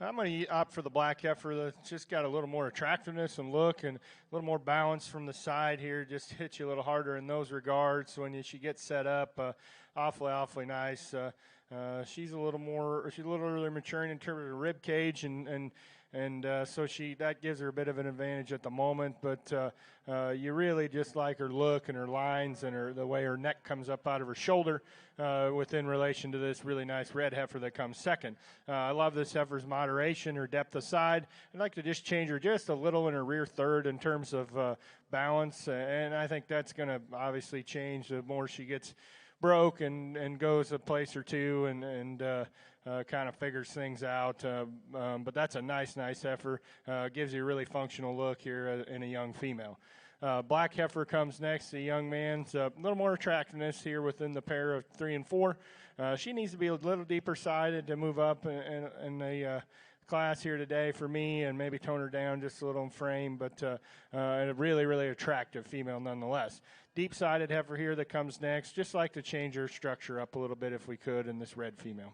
I'm going to opt for the black heifer that's just got a little more attractiveness and look and a little more balance from the side here. Just hits you a little harder in those regards when she gets set up. Awfully nice. She's a little early maturing in terms of the rib cage, and so that gives her a bit of an advantage at the moment. But you really just like her look and her lines and the way her neck comes up out of her shoulder within relation to this really nice red heifer that comes second. I love this heifer's moderation, her depth of side. I'd like to just change her just a little in her rear third in terms of balance, and I think that's going to obviously change the more she gets broke and goes a place or two and kind of figures things out. But that's a nice heifer. Gives you a really functional look here in a young female. Black heifer comes next. The young man's a little more attractiveness here within the pair of 3 and 4. She needs to be a little deeper sided to move up in the class here today for me, and maybe tone her down just a little in frame, but a really attractive female nonetheless. Deep-sided heifer here that comes next. Just like to change her structure up a little bit if we could in this red female.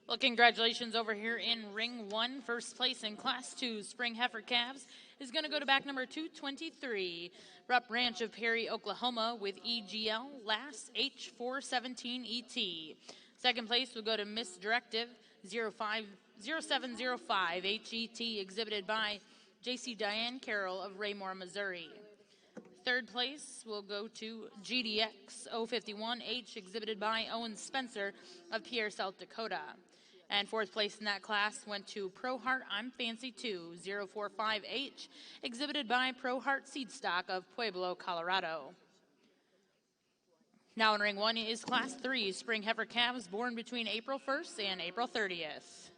Well, congratulations over here in Ring 1. First place in Class 2 Spring Heifer Calves is going to go to back number 223, Rupp Ranch of Perry, Oklahoma, with EGL Lass H417ET. Second place will go to Miss Directive 0705 HET, exhibited by JC Diane Carroll of Raymore, Missouri. Third place will go to GDX 051H, exhibited by Owen Spencer of Pierre, South Dakota. And fourth place in that class went to Pro Heart I'm Fancy 2 045H, exhibited by Pro Heart Seedstock of Pueblo, Colorado. Now in Ring 1 is Class 3 Spring Heifer Calves born between April 1st and April 30th.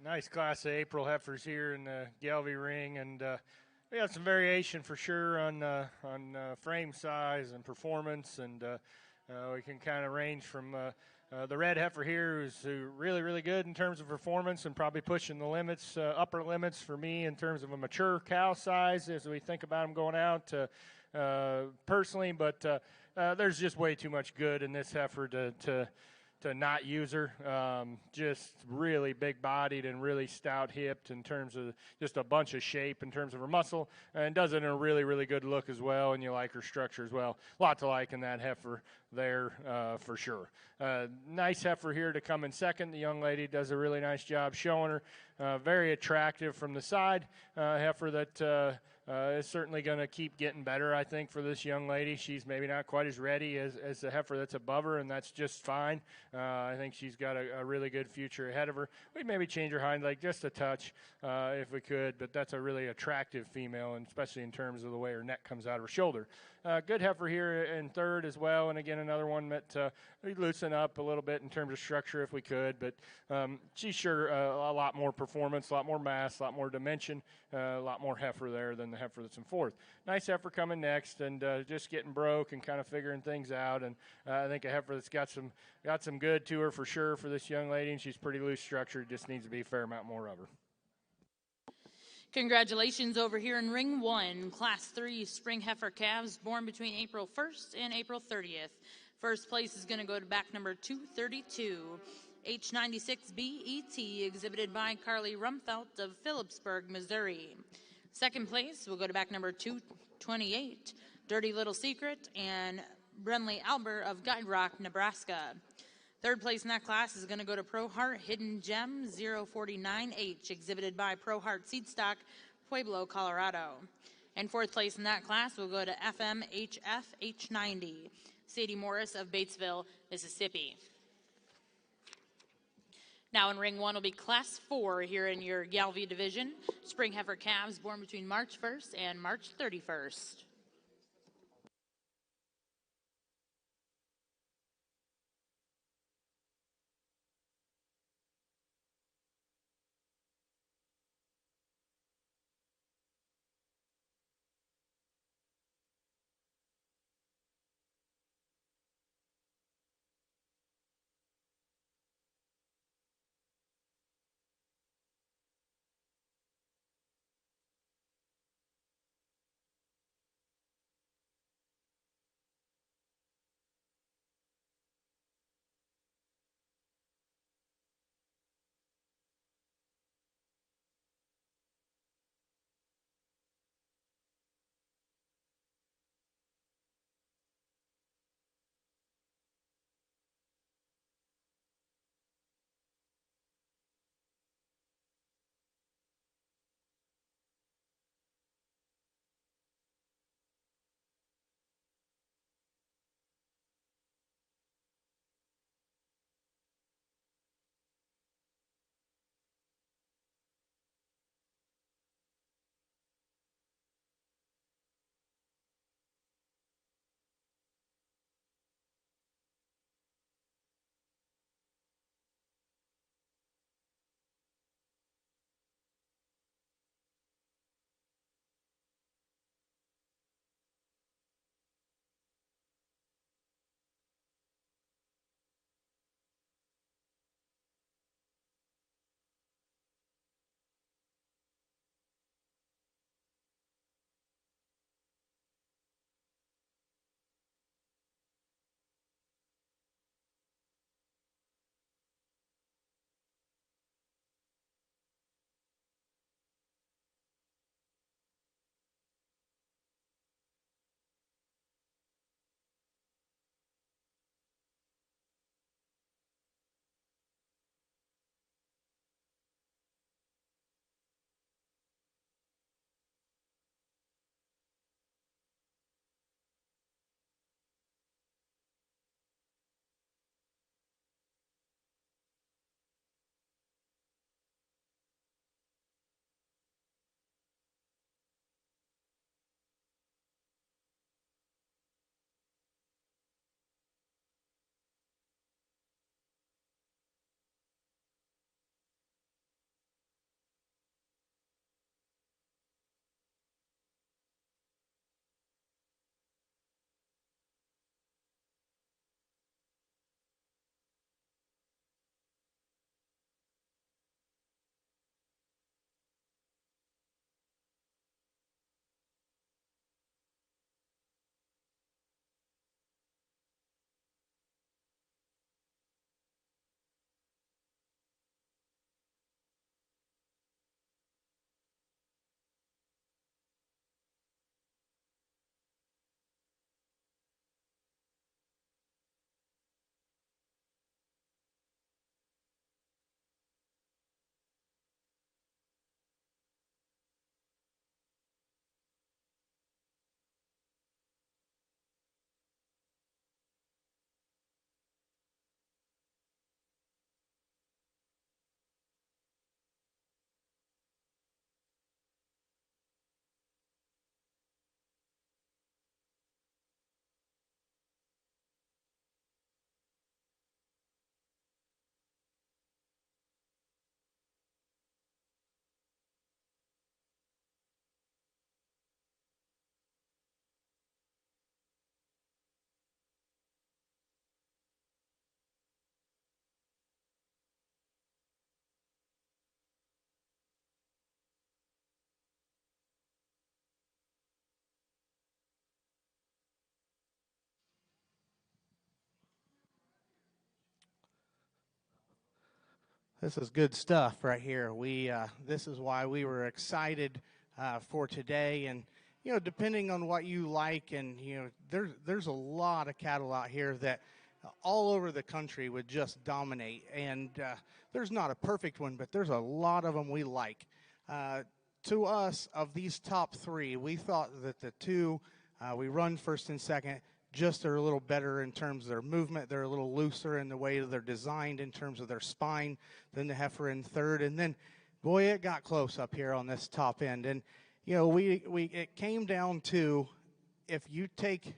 Nice Class A April heifers here in the Gelbvieh ring, and we have some variation for sure on frame size and performance, and we can kind of range from the red heifer here, who's really good in terms of performance and probably pushing the limits, upper limits for me in terms of a mature cow size as we think about them going out personally. But there's just way too much good in this heifer to not use her. Just really big bodied and really stout hipped in terms of just a bunch of shape in terms of her muscle, and does it in a really good look as well, and you like her structure as well. A lot to like in that heifer there for sure. Nice heifer here to come in second. The young lady does a really nice job showing her. Very attractive from the side. Heifer that is certainly going to keep getting better, I think, for this young lady. She's maybe not quite as ready as the heifer that's above her, and that's just fine. I think she's got a really good future ahead of her. We'd maybe change her hind leg just a touch if we could, but that's a really attractive female, and especially in terms of the way her neck comes out of her shoulder. Good heifer here in third as well, and again, another one that we'd loosen up a little bit in terms of structure if we could, but she's sure a lot more performance, a lot more mass, a lot more dimension, a lot more heifer there than the heifer that's in fourth. Nice heifer coming next, and just getting broke and kind of figuring things out, and I think a heifer that's got some good to her for sure for this young lady, and she's pretty loose structured, just needs to be a fair amount more of her. Congratulations over here in Ring 1, Class 3 spring heifer calves born between April 1st and April 30th. First place is going to go to back number 232, H96BET, exhibited by Carly Rumfelt of Phillipsburg, Missouri. Second place will go to back number 228, Dirty Little Secret, and Brenley Albert of Guide Rock, Nebraska. Third place in that class is going to go to Pro Heart Hidden Gem 049H, exhibited by Pro Heart Seedstock, Pueblo, Colorado. And fourth place in that class will go to FMHF H90, Sadie Morris of Batesville, Mississippi. Now in Ring 1 will be Class 4 here in your Gelbvieh division, spring heifer calves born between March 1st and March 31st. This is good stuff right here. This is why we were excited for today. And, depending on what you like, and, there's a lot of cattle out here that all over the country would just dominate. And there's not a perfect one, but there's a lot of them we like. To us, of these top three, we thought that the two we run first and second just are a little better in terms of their movement. They're a little looser in the way that they're designed in terms of their spine than the heifer in third. And then, boy, it got close up here on this top end. And, it came down to, if you take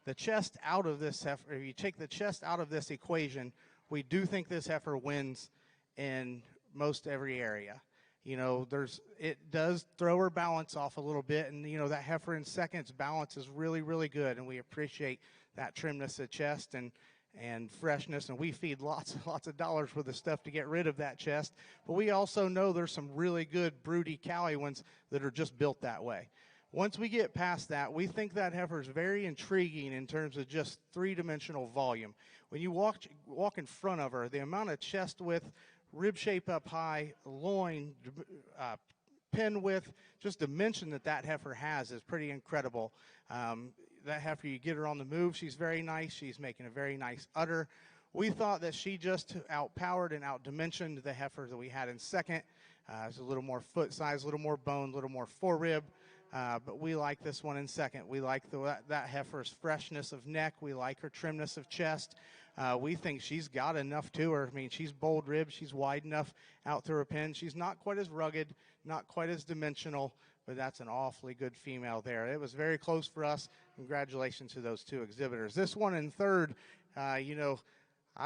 the chest out of this heifer, if you take the chest out of this equation, we do think this heifer wins in most every area. It does throw her balance off a little bit, and, that heifer in second's balance is really, really good, and we appreciate that trimness of chest and freshness, and we feed lots and lots of dollars worth of stuff to get rid of that chest. But we also know there's some really good broody cowy ones that are just built that way. Once we get past that, we think that heifer is very intriguing in terms of just three-dimensional volume. When you walk in front of her, the amount of chest width, rib shape up high, loin, pin width, just dimension that heifer has is pretty incredible. That heifer, you get her on the move, she's very nice. She's making a very nice udder. We thought that she just outpowered and outdimensioned the heifer that we had in second. It's a little more foot size, a little more bone, a little more forerib. But we like this one in second. We like that heifer's freshness of neck. We like her trimness of chest. We think she's got enough to her. I mean, she's bold ribbed. She's wide enough out through her pin. She's not quite as rugged, not quite as dimensional, but that's an awfully good female there. It was very close for us. Congratulations to those two exhibitors. This one in third, I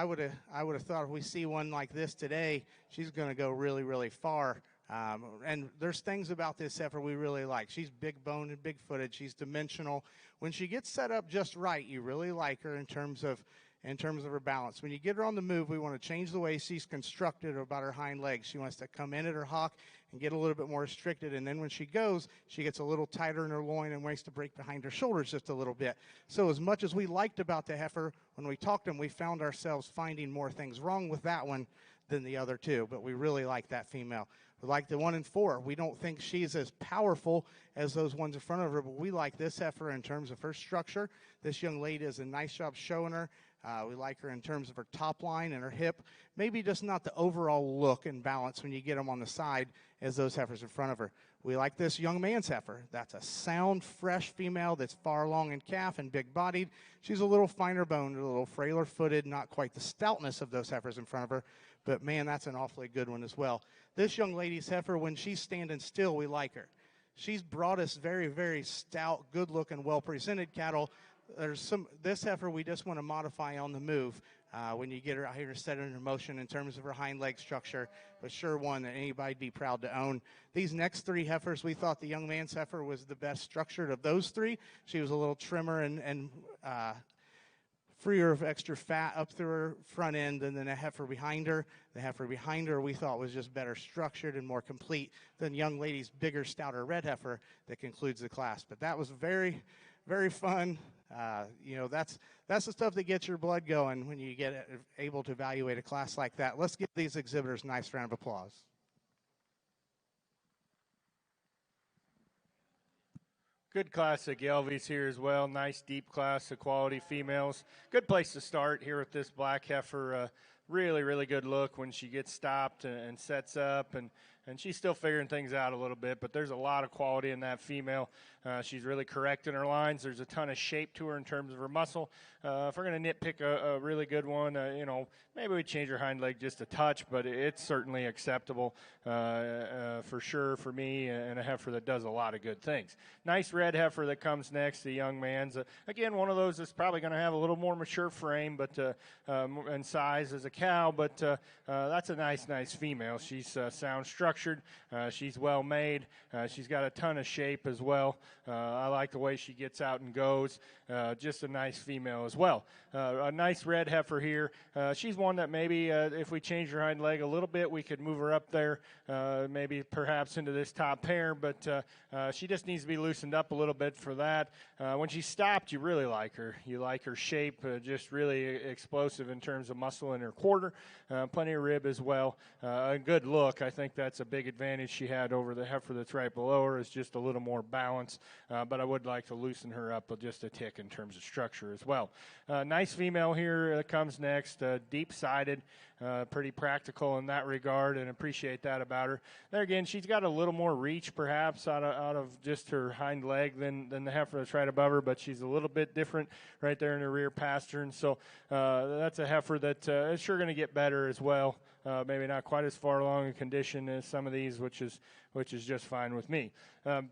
would have thought if we see one like this today, she's going to go really, really far. And there's things about this heifer we really like. She's big boned and big footed. She's dimensional. When she gets set up just right, you really like her in terms of her balance. When you get her on the move, we want to change the way she's constructed about her hind legs. She wants to come in at her hock and get a little bit more restricted. And then when she goes, she gets a little tighter in her loin and wants to break behind her shoulders just a little bit. So as much as we liked about the heifer, when we talked to them, we found ourselves finding more things wrong with that one than the other two. But we really like that female. We like the one in four. We don't think she's as powerful as those ones in front of her, but we like this heifer in terms of her structure. This young lady does a nice job showing her. We like her in terms of her top line and her hip. Maybe just not the overall look and balance when you get them on the side as those heifers in front of her. We like this young man's heifer. That's a sound, fresh female that's far along in calf and big-bodied. She's a little finer boned, a little frailer footed, not quite the stoutness of those heifers in front of her. But, man, that's an awfully good one as well. This young lady's heifer, when she's standing still, we like her. She's brought us very, very stout, good-looking, well-presented cattle. This heifer we just want to modify on the move when you get her out here to set her in motion in terms of her hind leg structure, but sure one that anybody'd be proud to own. These next three heifers, we thought the young man's heifer was the best structured of those three. She was a little trimmer and freer of extra fat up through her front end than the heifer behind her. The heifer behind her we thought was just better structured and more complete than young lady's bigger, stouter red heifer that concludes the class. But that was very, very fun. That's the stuff that gets your blood going when you get able to evaluate a class like that. Let's give these exhibitors a nice round of applause. Good class of Gelbviehs here as well. Nice deep class of quality females. Good place to start here with this black heifer. Really, really good look when she gets stopped and sets up, and she's still figuring things out a little bit, but there's a lot of quality in that female. She's really correct in her lines. There's a ton of shape to her in terms of her muscle. If we're going to nitpick a really good one, maybe we change her hind leg just a touch, but it's certainly acceptable for sure for me, and a heifer that does a lot of good things. Nice red heifer that comes next, the young man's. Again, one of those that's probably going to have a little more mature frame and size as a cow, but that's a nice female. She's sound structured. She's well made. She's got a ton of shape as well. I like the way she gets out and goes. Just a nice female as well. A nice red heifer here. She's one that maybe if we change her hind leg a little bit, we could move her up there, maybe perhaps into this top pair, but she just needs to be loosened up a little bit for that. When she's stopped, you really like her. You like her shape, just really explosive in terms of muscle in her core. quarter. Plenty of rib as well. A good look. I think that's a big advantage she had over the heifer that's right below her, is just a little more balance. But I would like to loosen her up just a tick in terms of structure as well. Nice female here comes next, deep-sided, pretty practical in that regard, and appreciate that about her. There again, she's got a little more reach perhaps out of just her hind leg than the heifer that's right above her, but she's a little bit different right there in her rear pastern. So that's a heifer that is sure going to get better as well. Maybe not quite as far along in condition as some of these, which is just fine with me.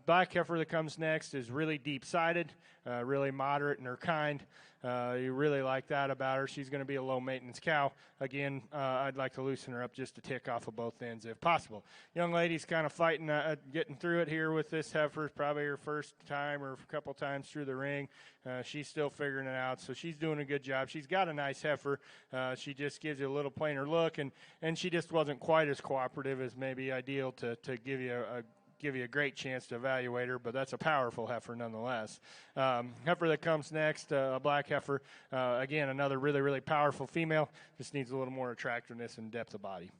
Black heifer that comes next is really deep-sided, really moderate in her kind. You really like that about her. She's going to be a low-maintenance cow. Again, I'd like to loosen her up just to tick off of both ends if possible. Young lady's kind of fighting, getting through it here with this heifer. It's probably her first time or a couple times through the ring. She's still figuring it out, so she's doing a good job. She's got a nice heifer. She just gives you a little plainer look, and she just wasn't quite as cooperative as maybe ideal to give you a great chance to evaluate her, but that's a powerful heifer nonetheless. Heifer that comes next, a black heifer, again, another really, really powerful female, just needs a little more attractiveness and depth of body.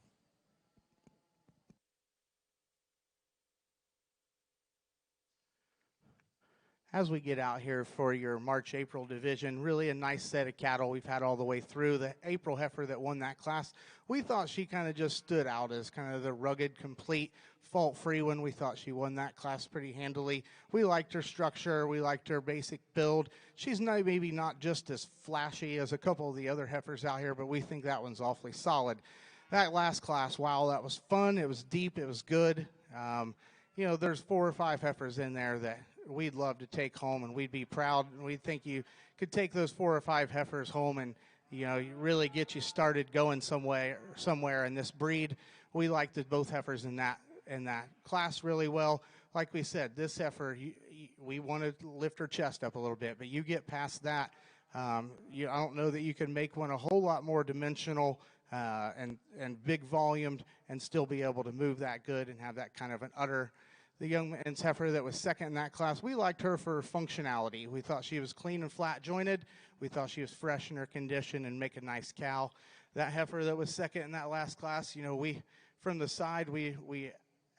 As we get out here for your March-April division, really a nice set of cattle we've had all the way through. The April heifer that won that class, we thought she kind of just stood out as kind of the rugged, complete, fault-free one. We thought she won that class pretty handily. We liked her structure. We liked her basic build. She's maybe not just as flashy as a couple of the other heifers out here, but we think that one's awfully solid. That last class, wow, that was fun. It was deep. It was good. There's 4 or 5 heifers in there that we'd love to take home, and we'd be proud, and we'd think you could take those 4 or 5 heifers home and, really get you started going somewhere in this breed. We liked both heifers in that class really well. Like we said, this heifer, we want to lift her chest up a little bit, but you get past that, I don't know that you can make one a whole lot more dimensional and big volumed and still be able to move that good and have that kind of an udder. The young man's heifer that was second in that class, we liked her for functionality. We thought she was clean and flat jointed. We thought she was fresh in her condition and make a nice cow. That heifer that was second in that last class, from the side, we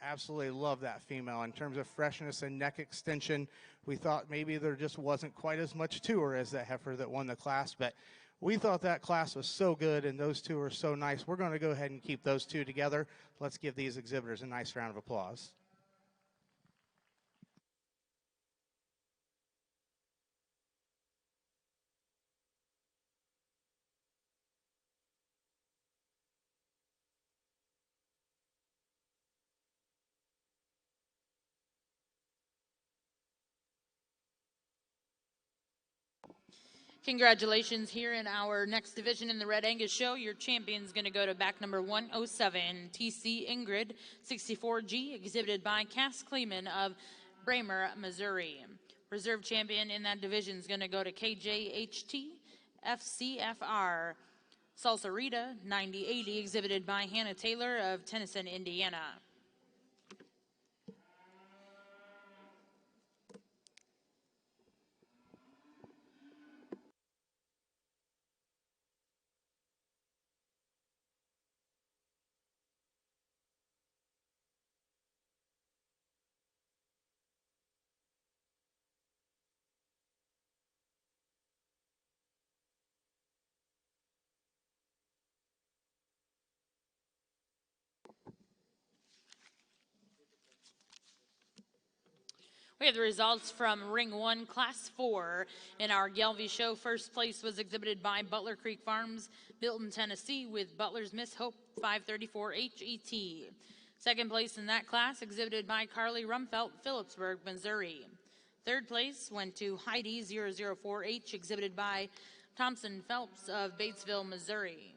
absolutely love that female. In terms of freshness and neck extension, we thought maybe there just wasn't quite as much to her as that heifer that won the class, but we thought that class was so good and those two are so nice. We're going to go ahead and keep those two together. Let's give these exhibitors a nice round of applause. Congratulations. Here in our next division in the Red Angus Show, your champion is going to go to back number 107, TC Ingrid 64G, exhibited by Cattlemen of Bramer, Missouri. Reserve champion in that division is going to go to KJHT FCFR Salsa Rita 9080, exhibited by Hannah Taylor of Tennyson, Indiana. We have the results from Ring 1, Class 4 in our Gelbvieh show. First place was exhibited by Butler Creek Farms, Milton, Tennessee, with Butler's Miss Hope 534 HET. Second place in that class exhibited by Carly Rumfelt, Phillipsburg, Missouri. Third place went to Heidi 004H, exhibited by Thompson Phelps of Batesville, Missouri.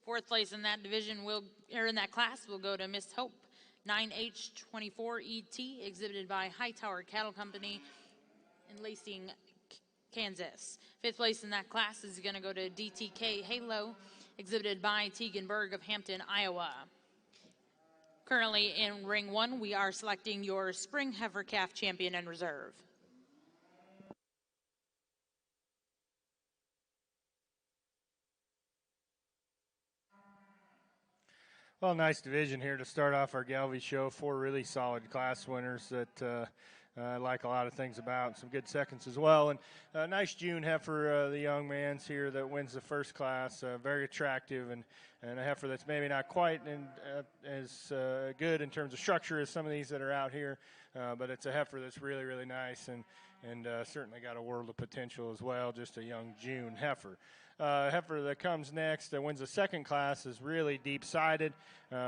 Fourth place in that division in that class will go to Miss Hope 9H24ET, exhibited by Hightower Cattle Company in Lacing, Kansas. Fifth place in that class is going to go to DTK Halo, exhibited by Tegan Berg of Hampton, Iowa. Currently in Ring 1, we are selecting your Spring Heifer Calf Champion and Reserve. Well, nice division here to start off our Gelbvieh show. 4 really solid class winners that I like a lot of things about. Some good seconds as well. And a nice June heifer, the young man's here that wins the first class. Very attractive and a heifer that's maybe not quite as good in terms of structure as some of these that are out here. But it's a heifer that's really, really nice and certainly got a world of potential as well. Just a young June heifer. Heifer that comes next that wins the second class is really deep-sided,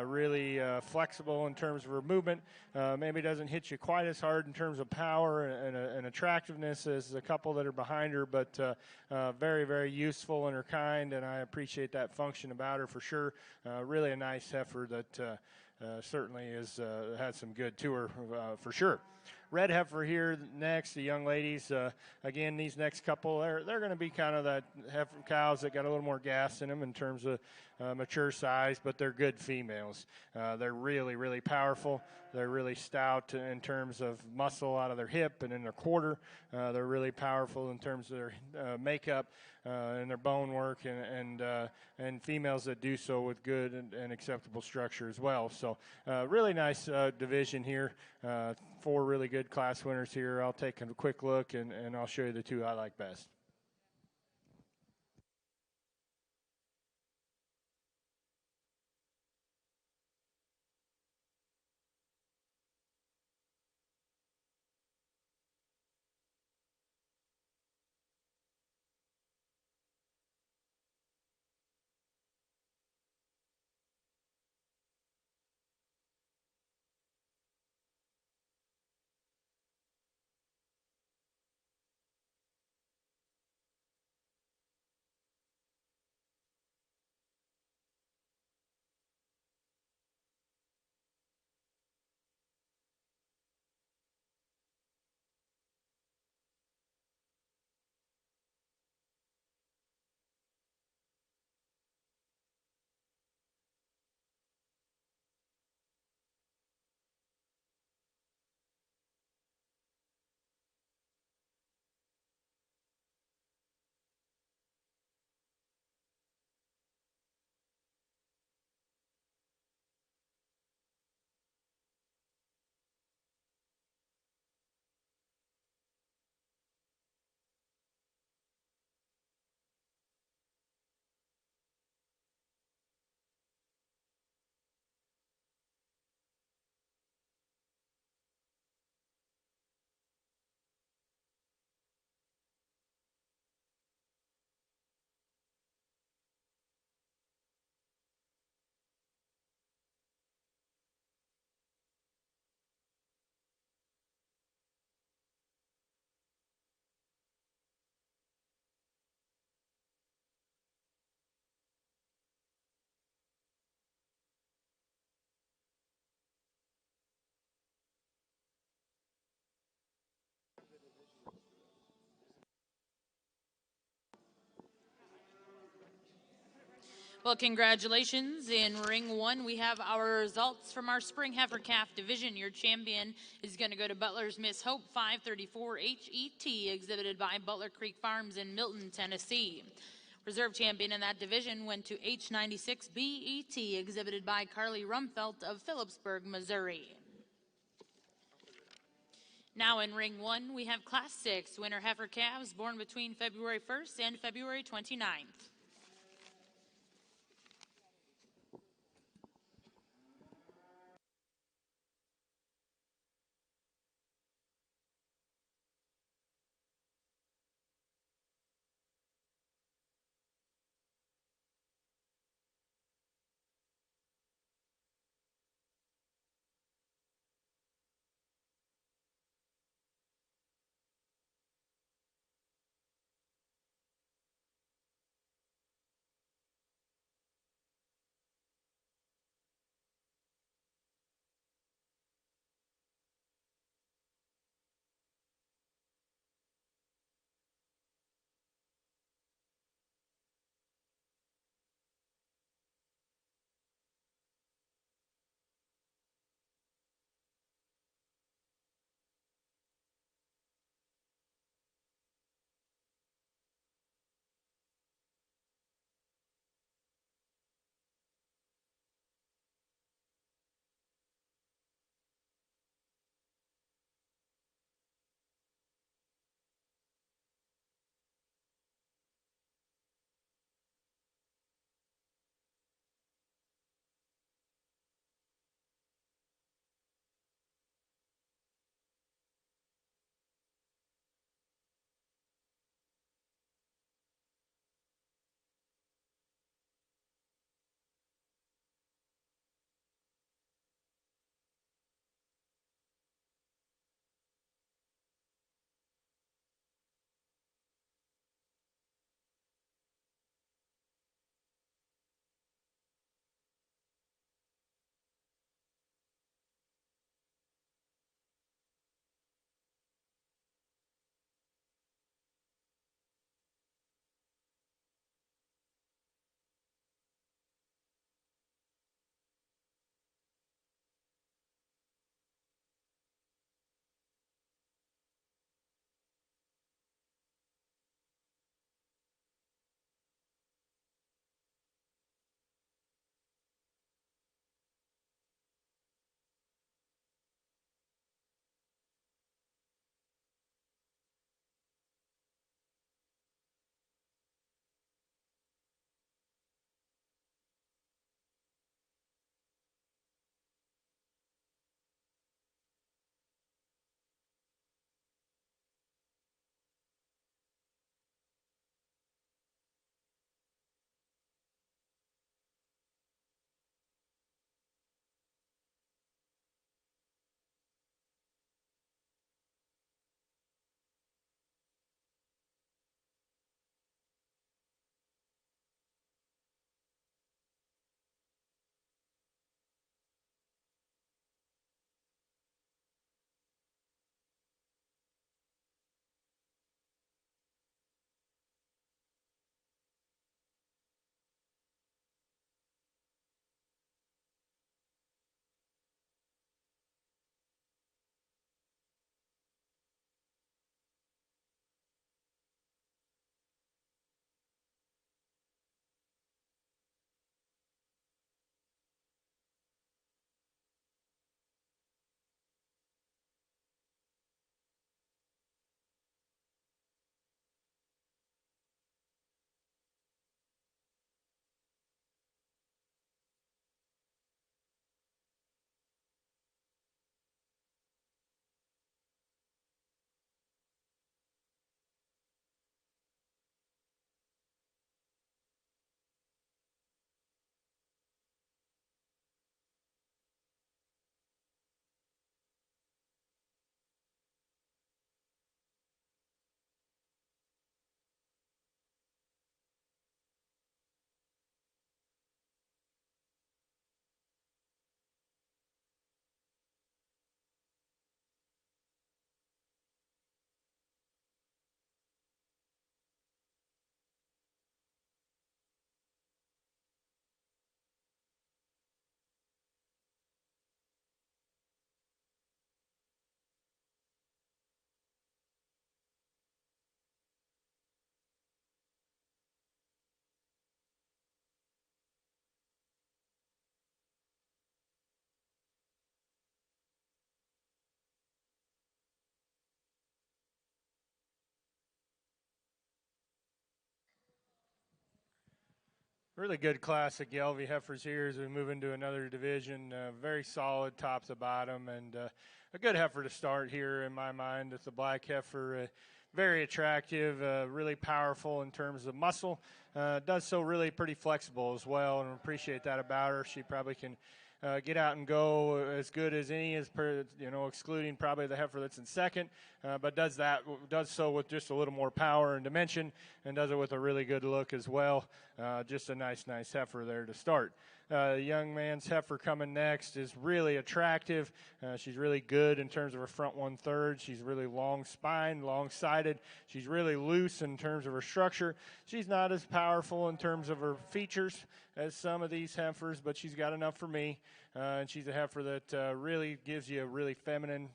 really flexible in terms of her movement. Maybe doesn't hit you quite as hard in terms of power and attractiveness as a couple that are behind her, but very, very useful in her kind, and I appreciate that function about her for sure. Really a nice heifer that certainly has some good to her for sure. Red heifer here next, the young ladies. Again, these next couple, they're going to be kind of that heifer cows that got a little more gas in them in terms of mature size, but they're good females. They're really, really powerful. They're really stout in terms of muscle out of their hip and in their quarter. They're really powerful in terms of their makeup and their bone work, and females that do so with good and acceptable structure as well. So really nice division here. 4 really good class winners here. I'll take a quick look and I'll show you the 2 I like best. Well, congratulations. In ring 1, we have our results from our spring heifer calf division. Your champion is going to go to Butler's Miss Hope 534 HET, exhibited by Butler Creek Farms in Milton, Tennessee. Reserve champion in that division went to H96 BET, exhibited by Carly Rumfelt of Phillipsburg, Missouri. Now in ring 1, we have Class 6 winter heifer calves born between February 1st and February 29th. Really good class of Gelbvieh heifers here as we move into another division. Very solid top to bottom, and a good heifer to start here in my mind. It's a black heifer, very attractive, really powerful in terms of muscle. Does so really pretty flexible as well, and appreciate that about her. She probably can get out and go as good as any, excluding probably the heifer that's in second, but does so with just a little more power and dimension, and does it with a really good look as well. Just a nice heifer there to start. The young man's heifer coming next is really attractive. She's really good in terms of her front 1/3. She's really long spine, long-sided. She's really loose in terms of her structure. She's not as powerful in terms of her features as some of these heifers, but she's got enough for me. And she's a heifer that really gives you a really feminine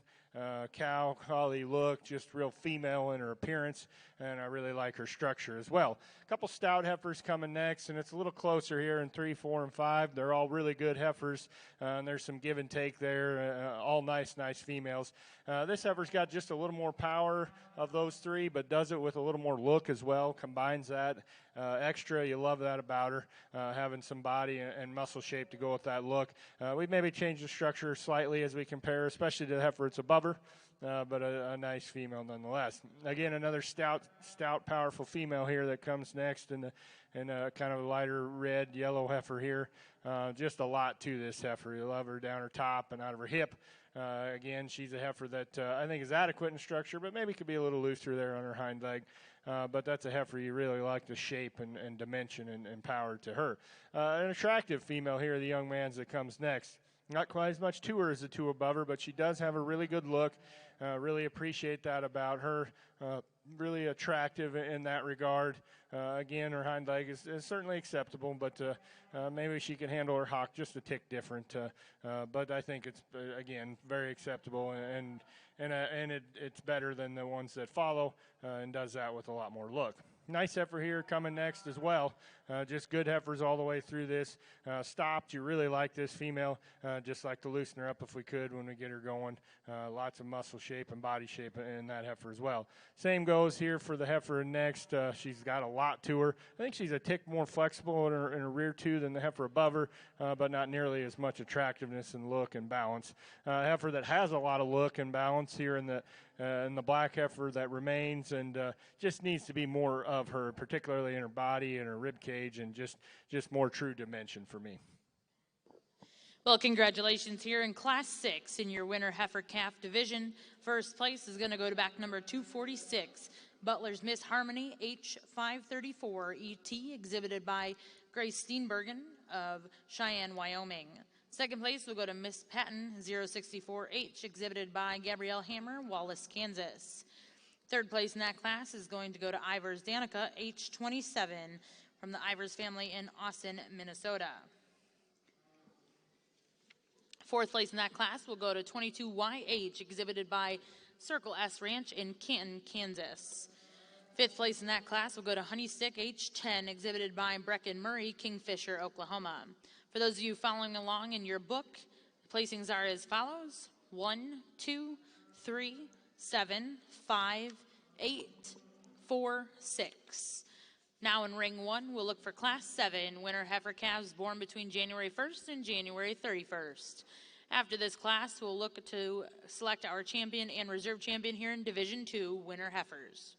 cow collie look, just real female in her appearance, and I really like her structure as well. A couple stout heifers coming next, and it's a little closer here in 3, 4, and 5. They're all really good heifers, and there's some give and take there, all nice females. This heifer's got just a little more power of those three, but does it with a little more look as well, combines that extra. You love that about her, having some body and muscle shape to go with that look. We maybe changed the structure slightly as we compare, especially to the heifer it's above her, but a nice female nonetheless. Again, another stout, powerful female here that comes next in a kind of a lighter red, yellow heifer here. Just a lot to this heifer. You love her down her top and out of her hip. Again, she's a heifer that I think is adequate in structure, but maybe could be a little looser there on her hind leg. But that's a heifer you really like the shape and dimension and power to her. An attractive female here, the young man's that comes next. Not quite as much to her as the two above her, but she does have a really good look. Really appreciate that about her. Really attractive in that regard. Again, her hind leg is certainly acceptable, but maybe she can handle her hock just a tick different. But I think it's, again, very acceptable, and it's better than the ones that follow, and does that with a lot more look. Nice heifer here coming next as well. Just good heifers all the way through this. Stopped. You really like this female. Just like to loosen her up if we could when we get her going. Lots of muscle shape and body shape in that heifer as well. Same goes here for the heifer next. She's got a lot to her. I think she's a tick more flexible in her rear too than the heifer above her, but not nearly as much attractiveness and look and balance. Heifer that has a lot of look and balance here in the black heifer that remains, and just needs to be more of her, particularly in her body and her rib cage, and just more true dimension for me. Well, congratulations here in Class 6 in your winter heifer calf division. First place is going to go to back number 246, Butler's Miss Harmony H534 ET, exhibited by Grace Steenbergen of Cheyenne, Wyoming. Second place will go to Miss Patton 064H, exhibited by Gabrielle Hammer, Wallace, Kansas. Third place in that class is going to go to Ivers Danica H27 from the Ivers family in Austin, Minnesota. Fourth place in that class will go to 22YH, exhibited by Circle S Ranch in Canton, Kansas. Fifth place in that class will go to Honeystick H10, exhibited by Brecken Murray, Kingfisher, Oklahoma. For those of you following along in your book, the placings are as follows: 1, 2, 3, 7, 5, 8, 4, 6. Now in ring 1, we'll look for Class 7 winter heifer calves born between January 1st and January 31st. After this class, we'll look to select our champion and reserve champion here in Division 2 winter heifers.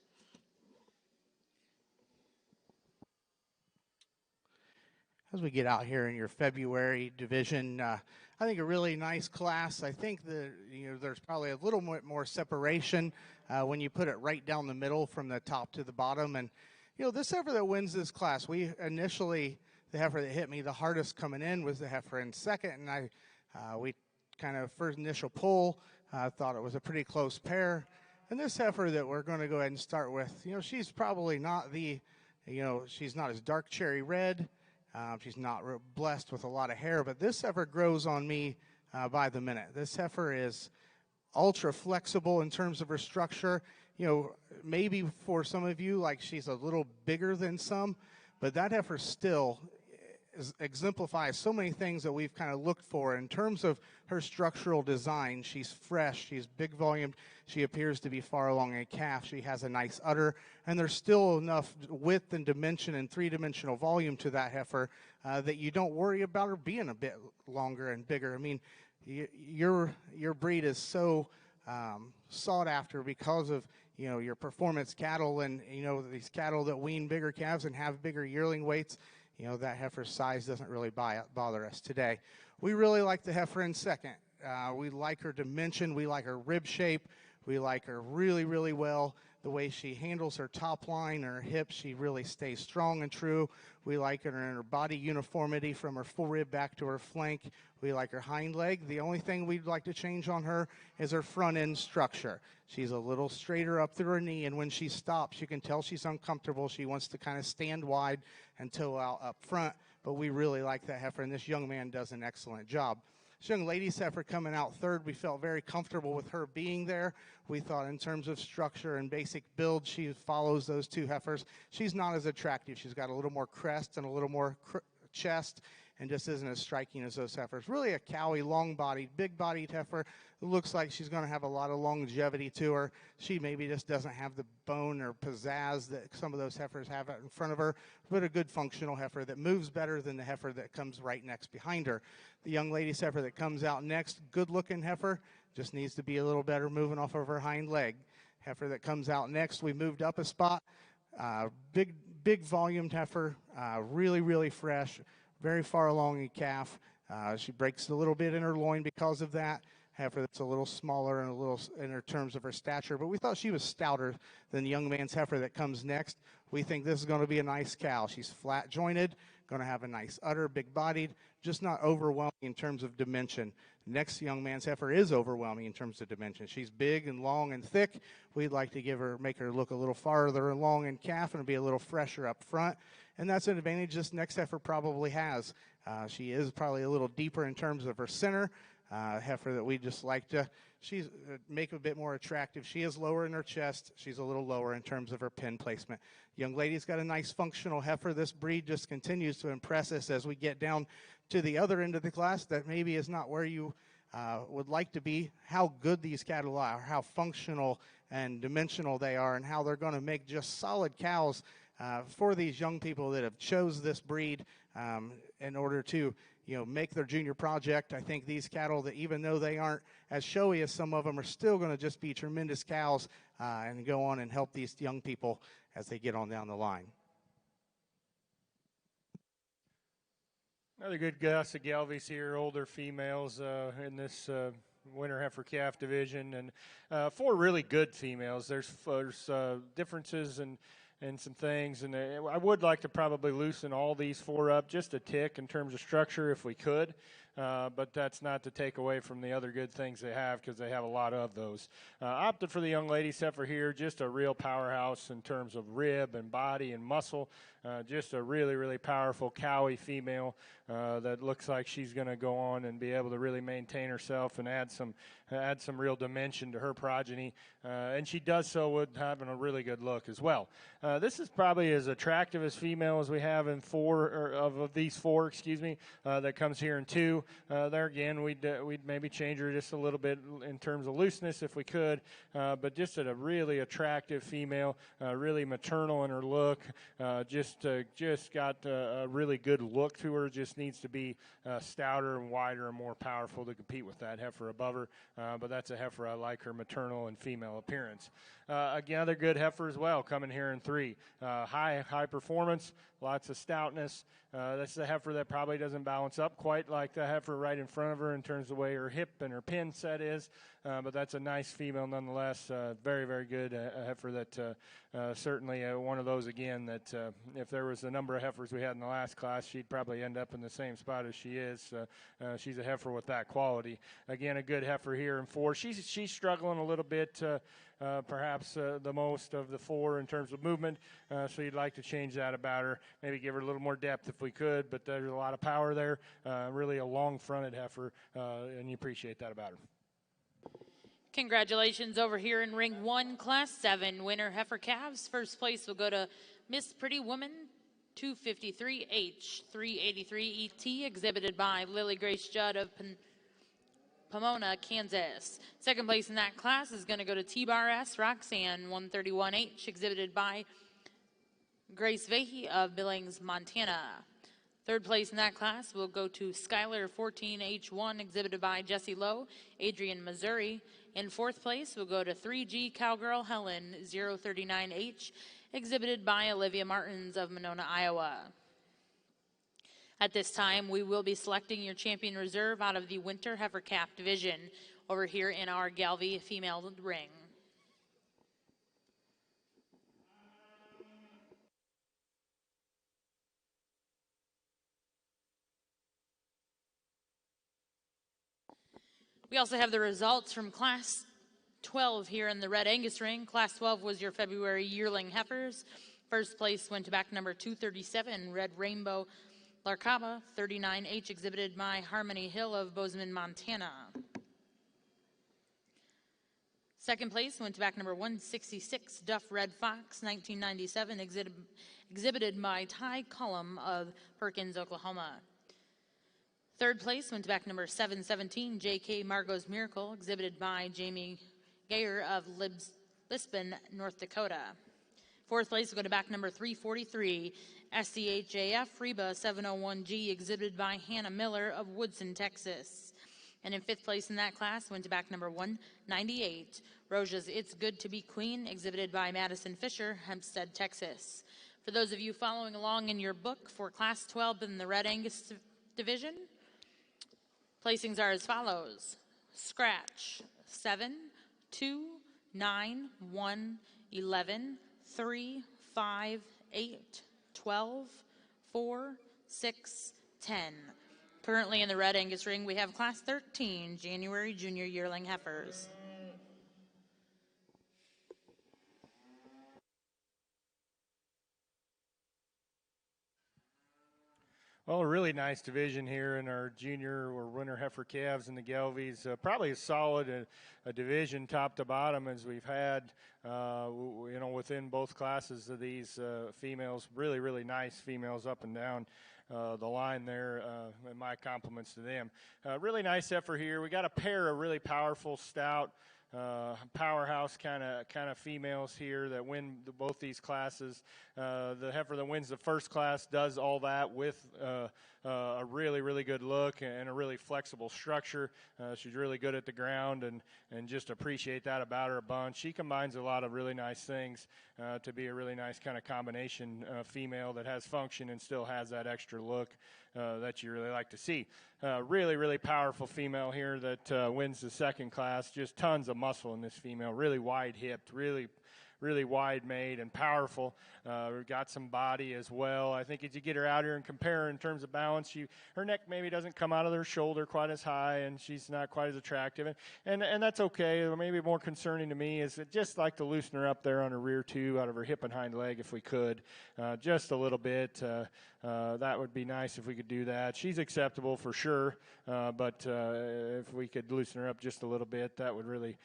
As we get out here in your February division, I think a really nice class. I think there's probably a little bit more separation when you put it right down the middle from the top to the bottom. And this heifer that wins this class, the heifer that hit me the hardest coming in was the heifer in second, and we kind of first initial pull thought it was a pretty close pair. And this heifer that we're going to go ahead and start with, she's probably not she's not as dark cherry red. She's not blessed with a lot of hair, but this heifer grows on me by the minute. This heifer is ultra flexible in terms of her structure. Maybe for some of you, like she's a little bigger than some, but that heifer still exemplifies so many things that we've kind of looked for. In terms of her structural design, she's fresh, she's big volumed, she appears to be far along a calf, she has a nice udder, and there's still enough width and dimension and three-dimensional volume to that heifer that you don't worry about her being a bit longer and bigger. I mean, your breed is so sought after because of your performance cattle, and these cattle that wean bigger calves and have bigger yearling weights. That heifer's size doesn't really bother us today. We really like the heifer in second. We like her dimension. We like her rib shape. We like her really, really well. The way she handles her top line, her hips, she really stays strong and true. We like her in her body uniformity from her full rib back to her flank. We like her hind leg. The only thing we'd like to change on her is her front end structure. She's a little straighter up through her knee, and when she stops, you can tell she's uncomfortable. She wants to kind of stand wide and toe out up front, but we really like that heifer, and this young man does an excellent job. This young lady's heifer coming out third, we felt very comfortable with her being there. We thought in terms of structure and basic build, she follows those two heifers. She's not as attractive. She's got a little more crest and a little more chest, and just isn't as striking as those heifers. Really a cowy, long-bodied, big-bodied heifer. It looks like she's going to have a lot of longevity to her. She maybe just doesn't have the bone or pizzazz that some of those heifers have in front of her, but a good functional heifer that moves better than the heifer that comes right next behind her. The young lady's heifer that comes out next, good-looking heifer, just needs to be a little better moving off of her hind leg. Heifer that comes out next, we moved up a spot. Big volumed heifer, really, really fresh, very far along a calf. She breaks a little bit in her loin because of that. Heifer that's a little smaller and a little in her terms of her stature, but we thought she was stouter than the young man's heifer that comes next. We think this is going to be a nice cow. She's flat jointed, going to have a nice udder, big bodied, just not overwhelming in terms of dimension. Next young man's heifer is overwhelming in terms of dimension. She's big and long and thick. We'd like to make her look a little farther along in calf and be a little fresher up front. And that's an advantage this next heifer probably has. She is probably a little deeper in terms of her center. Heifer that we just like to make a bit more attractive. She is lower in her chest. She's a little lower in terms of her pin placement. Young lady's got a nice functional heifer. This breed just continues to impress us as we get down to the other end of the class that maybe is not where you would like to be. How good these cattle are, how functional and dimensional they are, and how they're going to make just solid cows for these young people that have chose this breed in order to make their junior project. I think these cattle, that even though they aren't as showy as some of them, are still going to just be tremendous cows and go on and help these young people as they get on down the line. Another good guss of Gelbviehs here, older females in this winter heifer calf division, and 4 really good females. There's differences and some things, and I would like to probably loosen all these 4 up just a tick in terms of structure if we could, but that's not to take away from the other good things they have, because they have a lot of those. Opted for the young lady's heifer here, just a real powerhouse in terms of rib and body and muscle. Just a really, really powerful cowy female that looks like she's going to go on and be able to really maintain herself and add some real dimension to her progeny, and she does so with having a really good look as well. This is probably as attractive as female as we have in 4 of these 4, that comes here in 2. There again, we'd maybe change her just a little bit in terms of looseness if we could, but just a really attractive female, really maternal in her look, just got a really good look to her. Just needs to be stouter and wider and more powerful to compete with that heifer above her, but that's a heifer I like, her maternal and female appearance. Again, another good heifer as well, coming here in 3. High performance, lots of stoutness. This is a heifer that probably doesn't balance up quite like the heifer right in front of her in terms of the way her hip and her pin set is, but that's a nice female nonetheless. Very, very good heifer that certainly one of those, again, that if there was the number of heifers we had in the last class, she'd probably end up in the same spot as she is. She's a heifer with that quality. Again, a good heifer here in 4. She's struggling a little bit, perhaps the most of the 4 in terms of movement, so you'd like to change that about her, maybe give her a little more depth if we could, but there's a lot of power there, really a long-fronted heifer, and you appreciate that about her. Congratulations over here in ring 1, class 7, winner heifer calves. First place will go to Miss Pretty Woman 253H, 383ET, exhibited by Lily Grace Judd of Pomona, Kansas. Second place in that class is going to go to T-Bar S Roxanne, 131H, exhibited by Grace Vahey of Billings, Montana. Third place in that class will go to Skylar 14H1, exhibited by Jesse Lowe, Adrian, Missouri. In fourth place will go to 3G Cowgirl Helen 039H, exhibited by Olivia Martins of Monona, Iowa. At this time, we will be selecting your champion reserve out of the Winter Heifer Calf division over here in our Gelbvieh female ring. We also have the results from Class 12 here in the Red Angus ring. Class 12 was your February yearling heifers. First place went to back number 237, Red Rainbow Larkaba, 39H, exhibited by Harmony Hill of Bozeman, Montana. Second place went to back number 166, Duff Red Fox, 1997, exhibited by Ty Cullum of Perkins, Oklahoma. Third place went to back number 717, J.K. Margot's Miracle, exhibited by Jamie Gayer of Lisbon, North Dakota. Fourth place will go to back number 343, SCHAF Reba 701G, exhibited by Hannah Miller of Woodson, Texas. And in fifth place in that class went to back number 198, Roja's It's Good to Be Queen, exhibited by Madison Fisher, Hempstead, Texas. For those of you following along in your book for Class 12 in the Red Angus division, placings are as follows. Scratch, 7, 2, 9, 1, 11, 3, 5, 8, 12, 4, 6, 10. Currently in the Red Angus ring, we have Class 13, January Junior Yearling Heifers. Well, a really nice division here in our junior or winter heifer calves in the Gelbviehs. Probably as solid a division top to bottom as we've had, within both classes of these females. Really, really nice females up and down the line there, and my compliments to them. Really nice effort here. We got a pair of really powerful, stout, powerhouse kind of females here that win both these classes. The heifer that wins the first class does all that with a really, really good look and a really flexible structure. She's really good at the ground, and just appreciate that about her a bunch. She combines a lot of really nice things to be a really nice kind of combination female that has function and still has that extra look that you really like to see. Really, really powerful female here that wins the second class. Just tons of muscle in this female. Really wide-hipped, really wide made and powerful. We've got some body as well. I think as you get her out here and compare her in terms of balance, her neck maybe doesn't come out of her shoulder quite as high, and she's not quite as attractive. And that's okay. Maybe more concerning to me is just like to loosen her up there on her rear too, out of her hip and hind leg if we could, just a little bit. That would be nice if we could do that. She's acceptable for sure, but if we could loosen her up just a little bit, that would really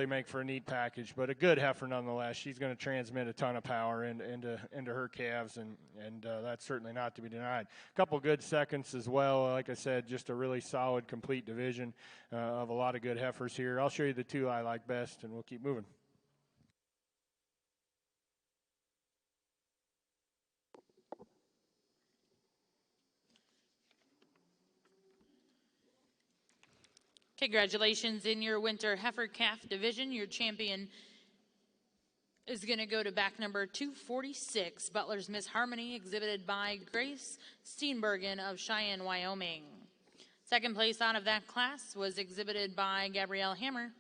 make for a neat package, but a good heifer nonetheless. She's going to transmit a ton of power into her calves, and that's certainly not to be denied. A couple good seconds as well. Like I said, just a really solid, complete division of a lot of good heifers here. I'll show you the two I like best, and we'll keep moving. Congratulations in your winter heifer calf division. Your champion is going to go to back number 246, Butler's Miss Harmony, exhibited by Grace Steenbergen of Cheyenne, Wyoming. Second place out of that class was exhibited by Gabrielle Hammer.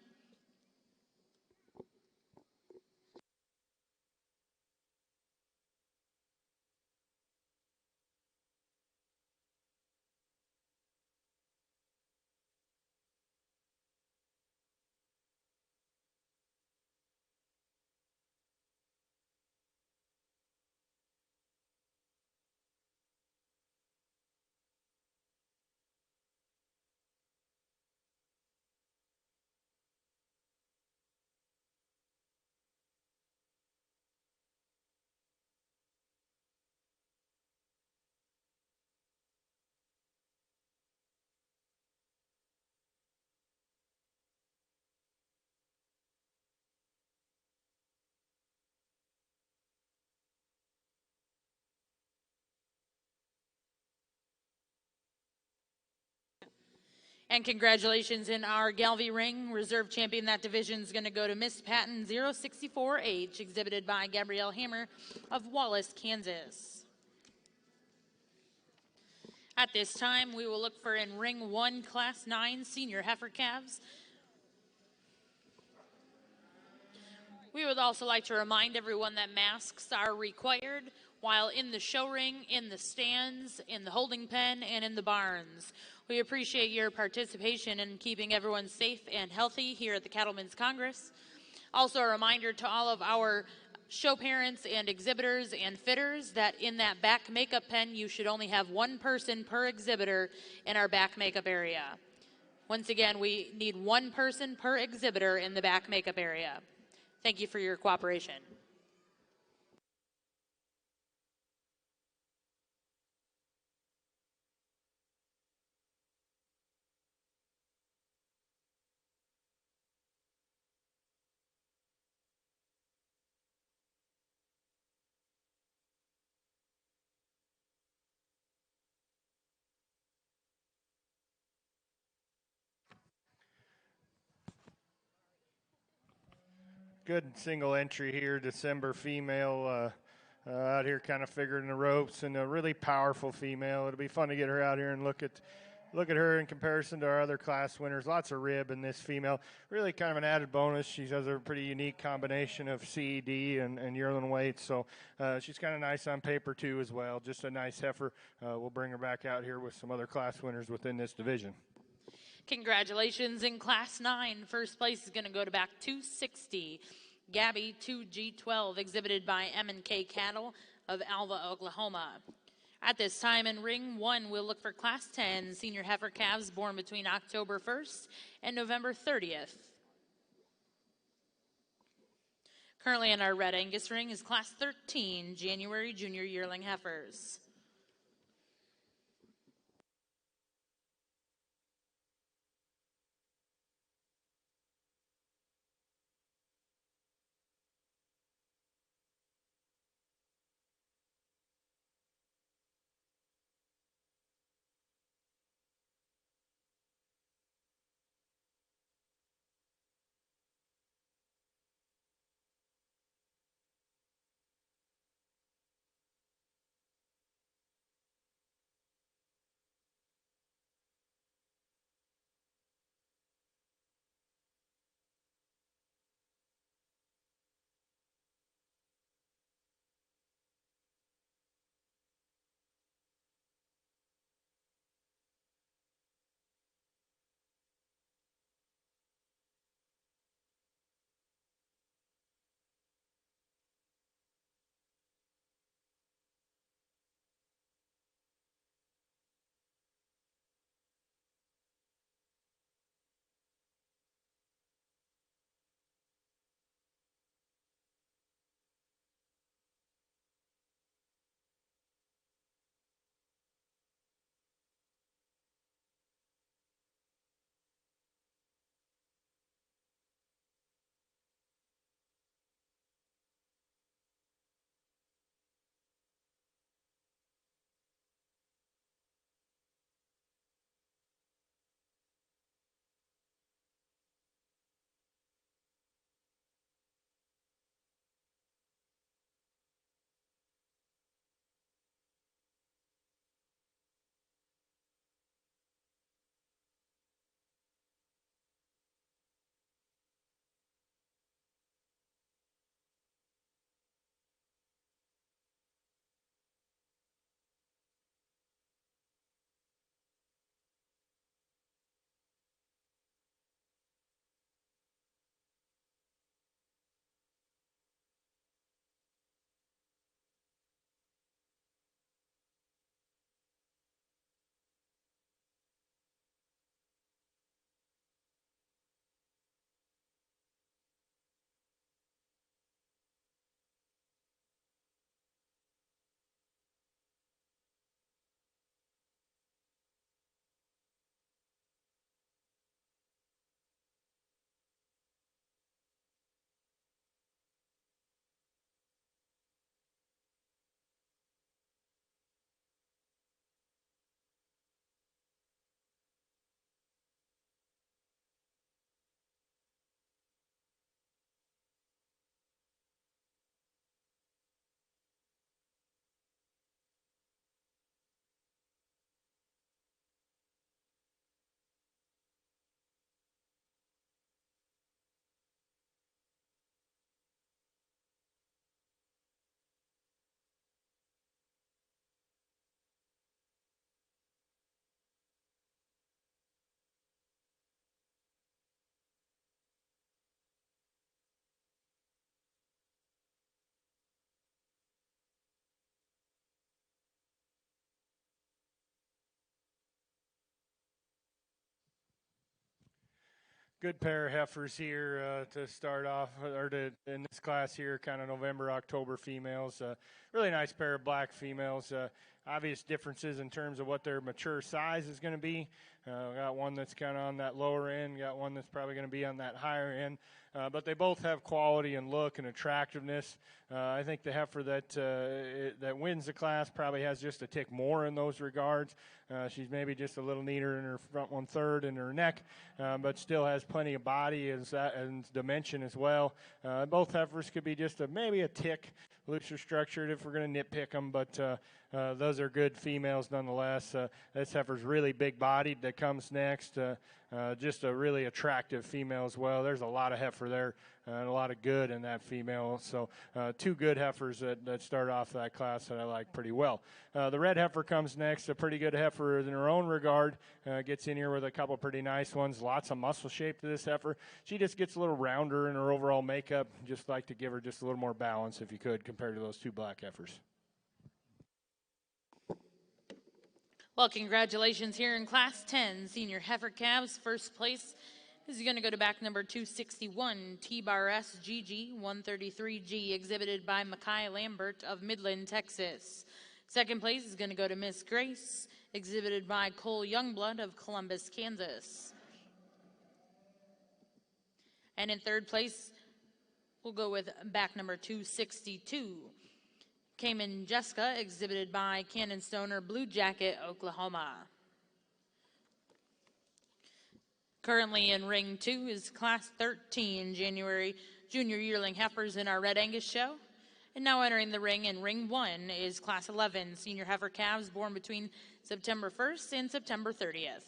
And congratulations in our Gelbvieh ring. Reserve champion that division is going to go to Miss Patton 064H, exhibited by Gabrielle Hammer of Wallace, Kansas. At this time, we will look for in ring 1, Class 9 senior heifer calves. We would also like to remind everyone that masks are required while in the show ring, in the stands, in the holding pen, and in the barns. We appreciate your participation in keeping everyone safe and healthy here at the Cattlemen's Congress. Also a reminder to all of our show parents and exhibitors and fitters that in that back makeup pen, you should only have one person per exhibitor in our back makeup area. Once again, we need one person per exhibitor in the back makeup area. Thank you for your cooperation. Good single entry here, December female out here kind of figuring the ropes, and a really powerful female. It'll be fun to get her out here and look at her in comparison to our other class winners. Lots of rib in this female. Really kind of an added bonus. She has a pretty unique combination of CED and yearling weight, so she's kind of nice on paper too as well. Just a nice heifer. We'll bring her back out here with some other class winners within this division. Congratulations in Class 9. First place is going to go to back 260. Gabby 2G12, exhibited by M&K Cattle of Alva, Oklahoma. At this time in ring 1, we'll look for Class 10 senior heifer calves born between October 1st and November 30th. Currently in our Red Angus ring is Class 13 January junior yearling heifers. Good pair of heifers here to start off, in this class here, kind of November, October females. Really nice pair of black females. Obvious differences in terms of what their mature size is going to be. Got one that's kind of on that lower end, got one that's probably going to be on that higher end. But they both have quality and look and attractiveness. I think the heifer that wins the class probably has just a tick more in those regards. She's maybe just a little neater in her front 1/3 and her neck, but still has plenty of body and dimension as well. Both heifers could be just maybe a tick looser structured if we're going to nitpick them, but those are good females nonetheless. This heifer's really big bodied that comes next. Just a really attractive female as well. There's a lot of heifer there and a lot of good in that female. So two good heifers that start off that class that I like pretty well. The red heifer comes next, a pretty good heifer in her own regard. Gets in here with a couple pretty nice ones. Lots of muscle shape to this heifer. She just gets a little rounder in her overall makeup. Just like to give her just a little more balance if you could compared to those two black heifers. Well, congratulations here in Class 10, Senior Heifer Calves. First place is going to go to back number 261, T-Bar SGG 133G, exhibited by Makai Lambert of Midland, Texas. Second place is going to go to Miss Grace, exhibited by Cole Youngblood of Columbus, Kansas. And in third place, we'll go with back number 262, Cayman Jessica, exhibited by Cannon Stoner, Blue Jacket, Oklahoma. Currently in ring 2 is Class 13, January Junior Yearling Heifers in our Red Angus show. And now entering the ring in ring 1 is Class 11, Senior Heifer Calves born between September 1st and September 30th.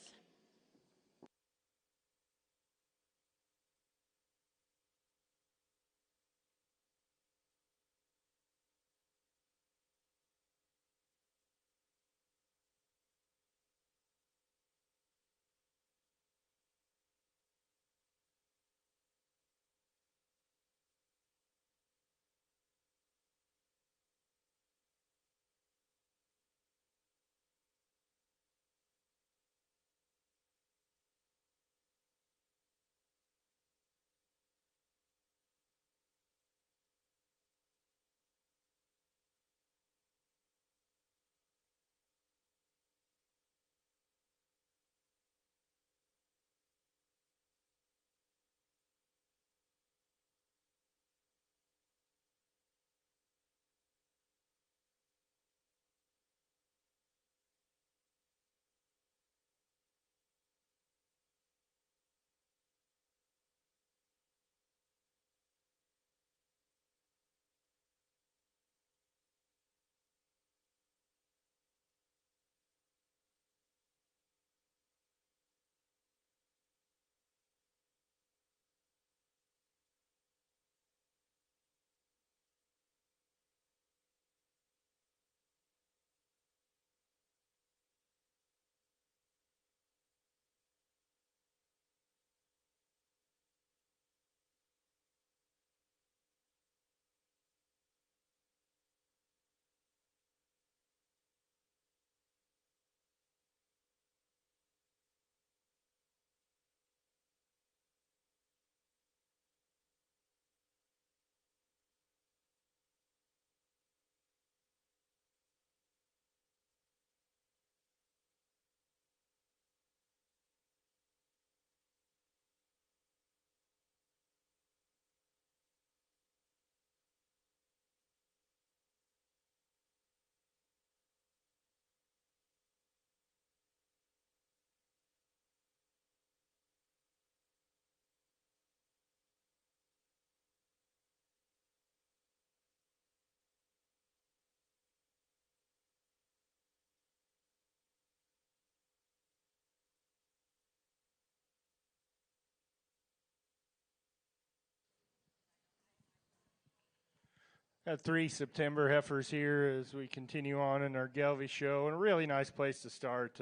Got 3 September heifers here as we continue on in our Gelbvieh show, and a really nice place to start.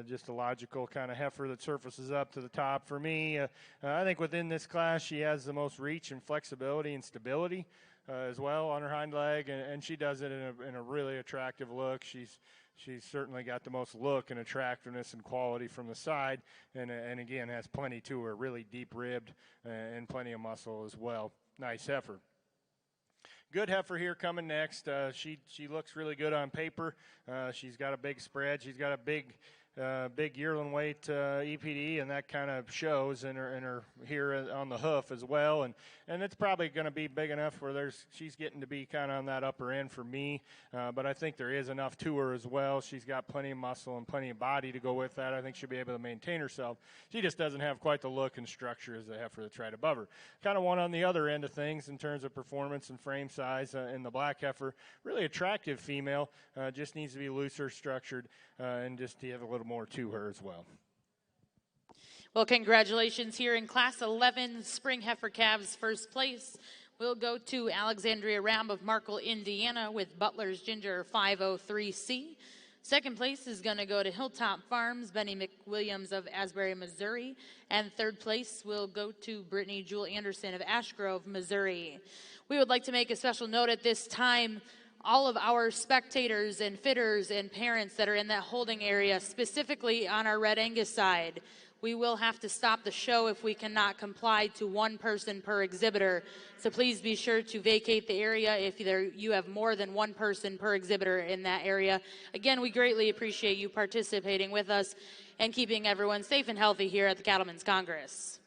Just a logical kind of heifer that surfaces up to the top. For me, I think within this class, she has the most reach and flexibility and stability. as well on her hind leg, and she does it in a really attractive look. She's certainly got the most look and attractiveness and quality from the side, and again has plenty to her, really deep ribbed and plenty of muscle as well. Nice heifer. Good heifer here coming next. She looks really good on paper. She's got a big spread. She's got a big yearling weight EPD, and that kind of shows in her here on the hoof as well. And it's probably going to be big enough where she's getting to be kind of on that upper end for me. But I think there is enough to her as well. She's got plenty of muscle and plenty of body to go with that. I think she'll be able to maintain herself. She just doesn't have quite the look and structure as the heifer that's right above her. Kind of one on the other end of things in terms of performance and frame size in the black heifer. Really attractive female. Just needs to be looser structured and just to have a little more to her as well. Well, congratulations here in Class 11 Spring Heifer Calves. First place will go to Alexandria Ram of Markle, Indiana with Butler's Ginger 503C. Second place is going to go to Hilltop Farms, Benny McWilliams of Asbury, Missouri. And third place will go to Brittany Jewel Anderson of Ash Grove, Missouri. We would like to make a special note at this time. All of our spectators and fitters and parents that are in that holding area, specifically on our Red Angus side, we will have to stop the show if we cannot comply to one person per exhibitor. So please be sure to vacate the area if you have more than one person per exhibitor in that area. Again, we greatly appreciate you participating with us and keeping everyone safe and healthy here at the Cattlemen's Congress.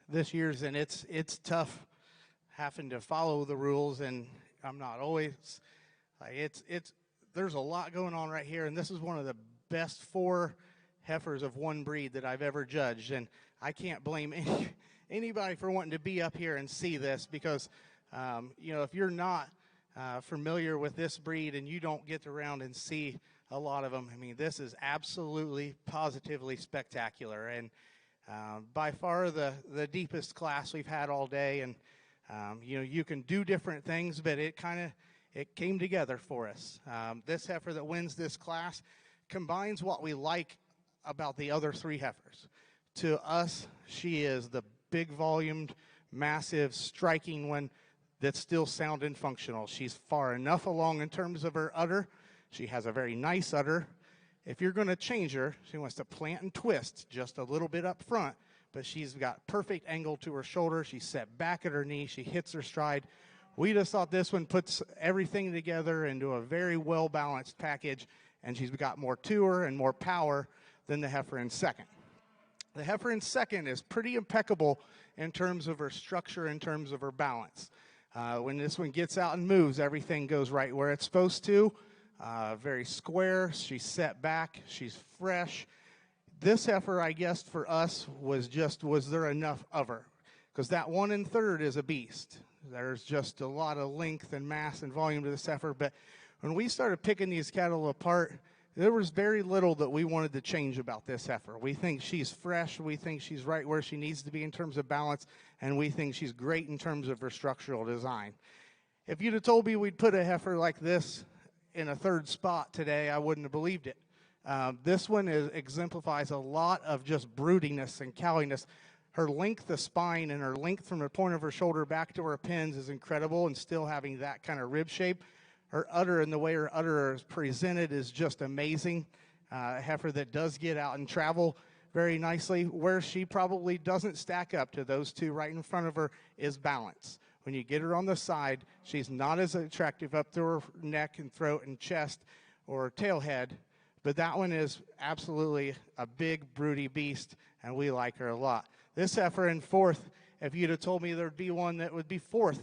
This year's, and it's tough having to follow the rules, and I'm not always there's a lot going on right here, and this is one of the best 4 heifers of one breed that I've ever judged, and I can't blame anybody for wanting to be up here and see this, because if you're not familiar with this breed and you don't get around and see a lot of them, I mean, this is absolutely positively spectacular, and by far the deepest class we've had all day, and you can do different things, but it came together for us. This heifer that wins this class combines what we like about the other 3 heifers. To us, she is the big volumed, massive, striking one that's still sound and functional. She's far enough along in terms of her udder. She has a very nice udder. If you're going to change her, she wants to plant and twist just a little bit up front, but she's got perfect angle to her shoulder. She's set back at her knee. She hits her stride. We just thought this one puts everything together into a very well-balanced package, and she's got more to her and more power than the heifer in second. The heifer in second is pretty impeccable in terms of her structure, in terms of her balance. When this one gets out and moves, everything goes right where it's supposed to. Very square, she's set back, she's fresh. This heifer, I guess, for us was there enough of her? Because that 1 1/3 is a beast. There's just a lot of length and mass and volume to this heifer, but when we started picking these cattle apart, there was very little that we wanted to change about this heifer. We think she's fresh, we think she's right where she needs to be in terms of balance, and we think she's great in terms of her structural design. If you'd have told me we'd put a heifer like this in a 3rd spot today, I wouldn't have believed it. This one exemplifies a lot of just broodiness and cowiness. Her length of spine and her length from the point of her shoulder back to her pins is incredible, and still having that kind of rib shape. Her udder and the way her udder is presented is just amazing. A heifer that does get out and travel very nicely. Where she probably doesn't stack up to those 2 right in front of her is balance. When you get her on the side, she's not as attractive up through her neck and throat and chest or tail head, but that one is absolutely a big, broody beast, and we like her a lot. This heifer in 4th, if you'd have told me there'd be one that would be 4th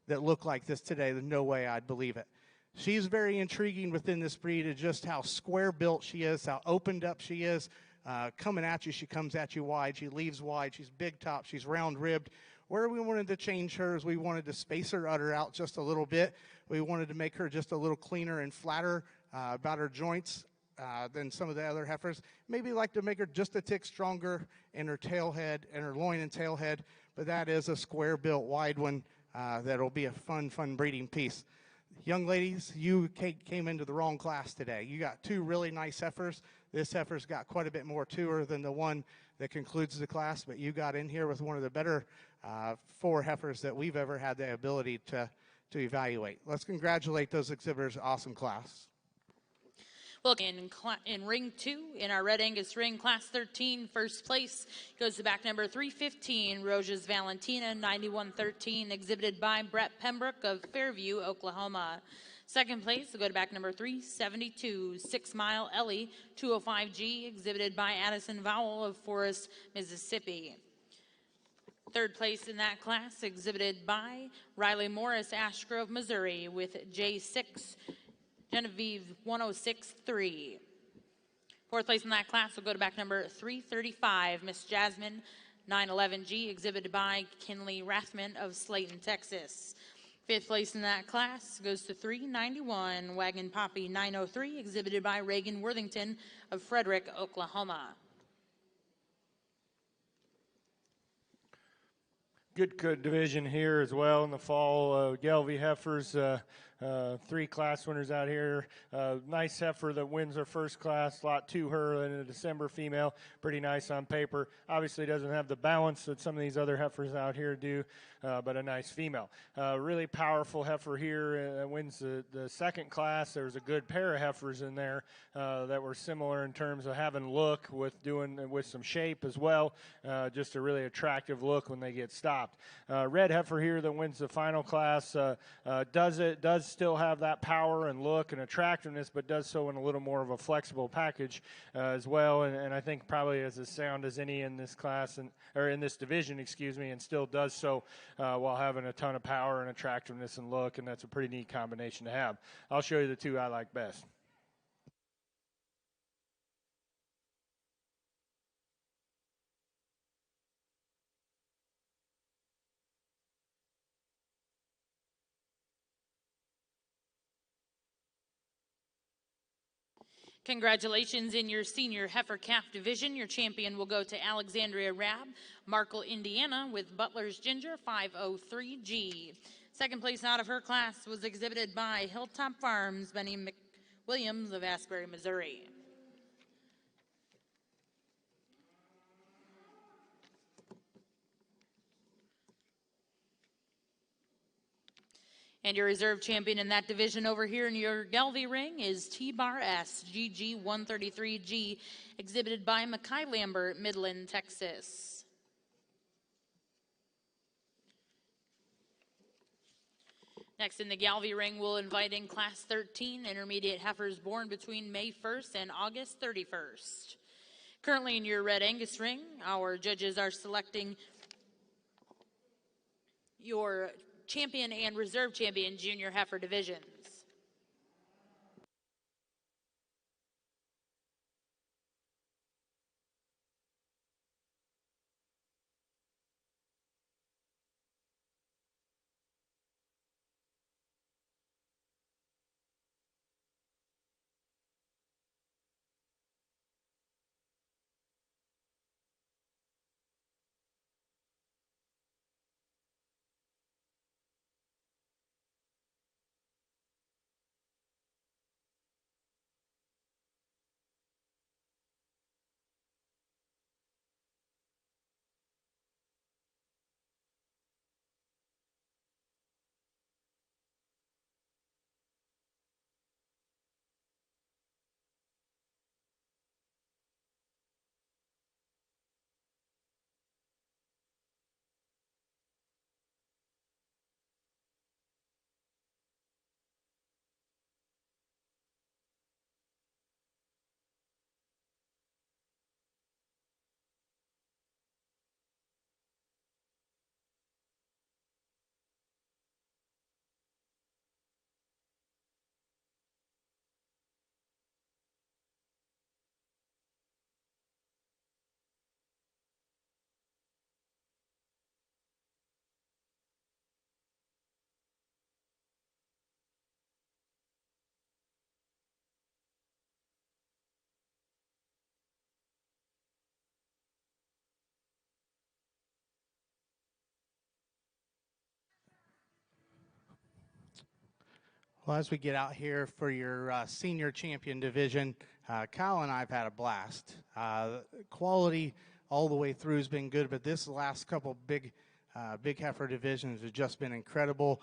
that looked like this today, then no way I'd believe it. She's very intriguing within this breed of just how square built she is, how opened up she is. Coming at you, she comes at you wide, she leaves wide, she's big top, she's round ribbed. Where we wanted to change her is we wanted to space her udder out just a little bit. We wanted to make her just a little cleaner and flatter about her joints than some of the other heifers. Maybe like to make her just a tick stronger in her tail head and her loin and tail head, but that is a square built wide one that'll be a fun breeding piece. Young ladies, you came into the wrong class today. You got two really nice heifers. This heifer's got quite a bit more to her than the one that concludes the class, but you got in here with one of the better 4 heifers that we've ever had the ability to evaluate. Let's congratulate those exhibitors. Awesome class. Well, in ring 2, in our Red Angus ring, class 13, first place goes to back number 315, Rojas Valentina, 9113, exhibited by Brett Pembroke of Fairview, Oklahoma. Second place will go to back number 372, 6 Mile Ellie, 205G, exhibited by Addison Vowell of Forest, Mississippi. Third place in that class, exhibited by Riley Morris, Ash Grove, Missouri, with J6, Gelbvieh 1063. Fourth place in that class will go to back number 335, Miss Jasmine 911G, exhibited by Kinley Rathman of Slayton, Texas. Fifth place in that class goes to 391, Wagon Poppy 903, exhibited by Reagan Worthington of Frederick, Oklahoma. Good division here as well in the fall. Gelbvieh heifers, 3 class winners out here. Nice heifer that wins her first class, lot 2 her in a December female. Pretty nice on paper. Obviously doesn't have the balance that some of these other heifers out here do, but a nice female. Really powerful heifer here, wins the second class. There was a good pair of heifers in there that were similar in terms of having look with some shape as well. Just a really attractive look when they get stopped. Red heifer here that wins the final class does still have that power and look and attractiveness, but does so in a little more of a flexible package as well, and I think probably as sound as any in this class or in this division, excuse me, and still does so while having a ton of power and attractiveness and look, and that's a pretty neat combination to have. I'll show you the 2 I like best. Congratulations in your senior heifer calf division. Your champion will go to Alexandria Rab, Markle, Indiana, with Butler's Ginger 503G. Second place out of her class was exhibited by Hilltop Farms, Benny McWilliams of Asbury, Missouri. And your reserve champion in that division over here in your Gelbvieh ring is T-Bar S, GG 133G, exhibited by Mackay Lambert, Midland, Texas. Next in the Gelbvieh ring, we'll invite in class 13 intermediate heifers born between May 1st and August 31st. Currently in your Red Angus ring, our judges are selecting your champion and reserve champion junior heifer divisions. Well, as we get out here for your senior champion division, Kyle and I have had a blast. Quality all the way through has been good, but this last couple big heifer divisions have just been incredible.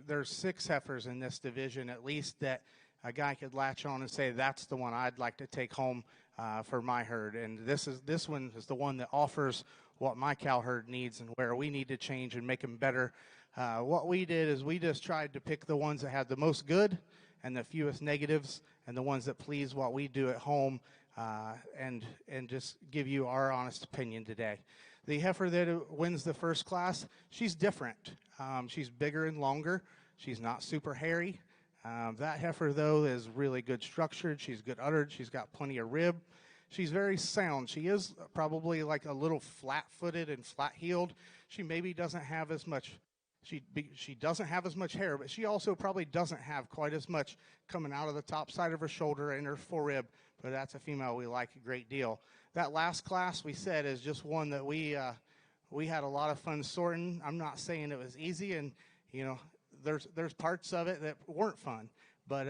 There's 6 heifers in this division at least that a guy could latch on and say that's the one I'd like to take home for my herd. And this one is the one that offers what my cow herd needs and where we need to change and make them better. What we did is we just tried to pick the ones that had the most good and the fewest negatives and the ones that please what we do at home, and just give you our honest opinion today. The heifer that wins the first class, she's different. She's bigger and longer. She's not super hairy. That heifer, though, is really good structured. She's good uddered. She's got plenty of rib. She's very sound. She is probably like a little flat-footed and flat-heeled. She maybe doesn't have as much. She doesn't have as much hair, but she also probably doesn't have quite as much coming out of the top side of her shoulder and her forerib. But that's a female we like a great deal. That last class we said is just one that we had a lot of fun sorting. I'm not saying it was easy, and there's parts of it that weren't fun, but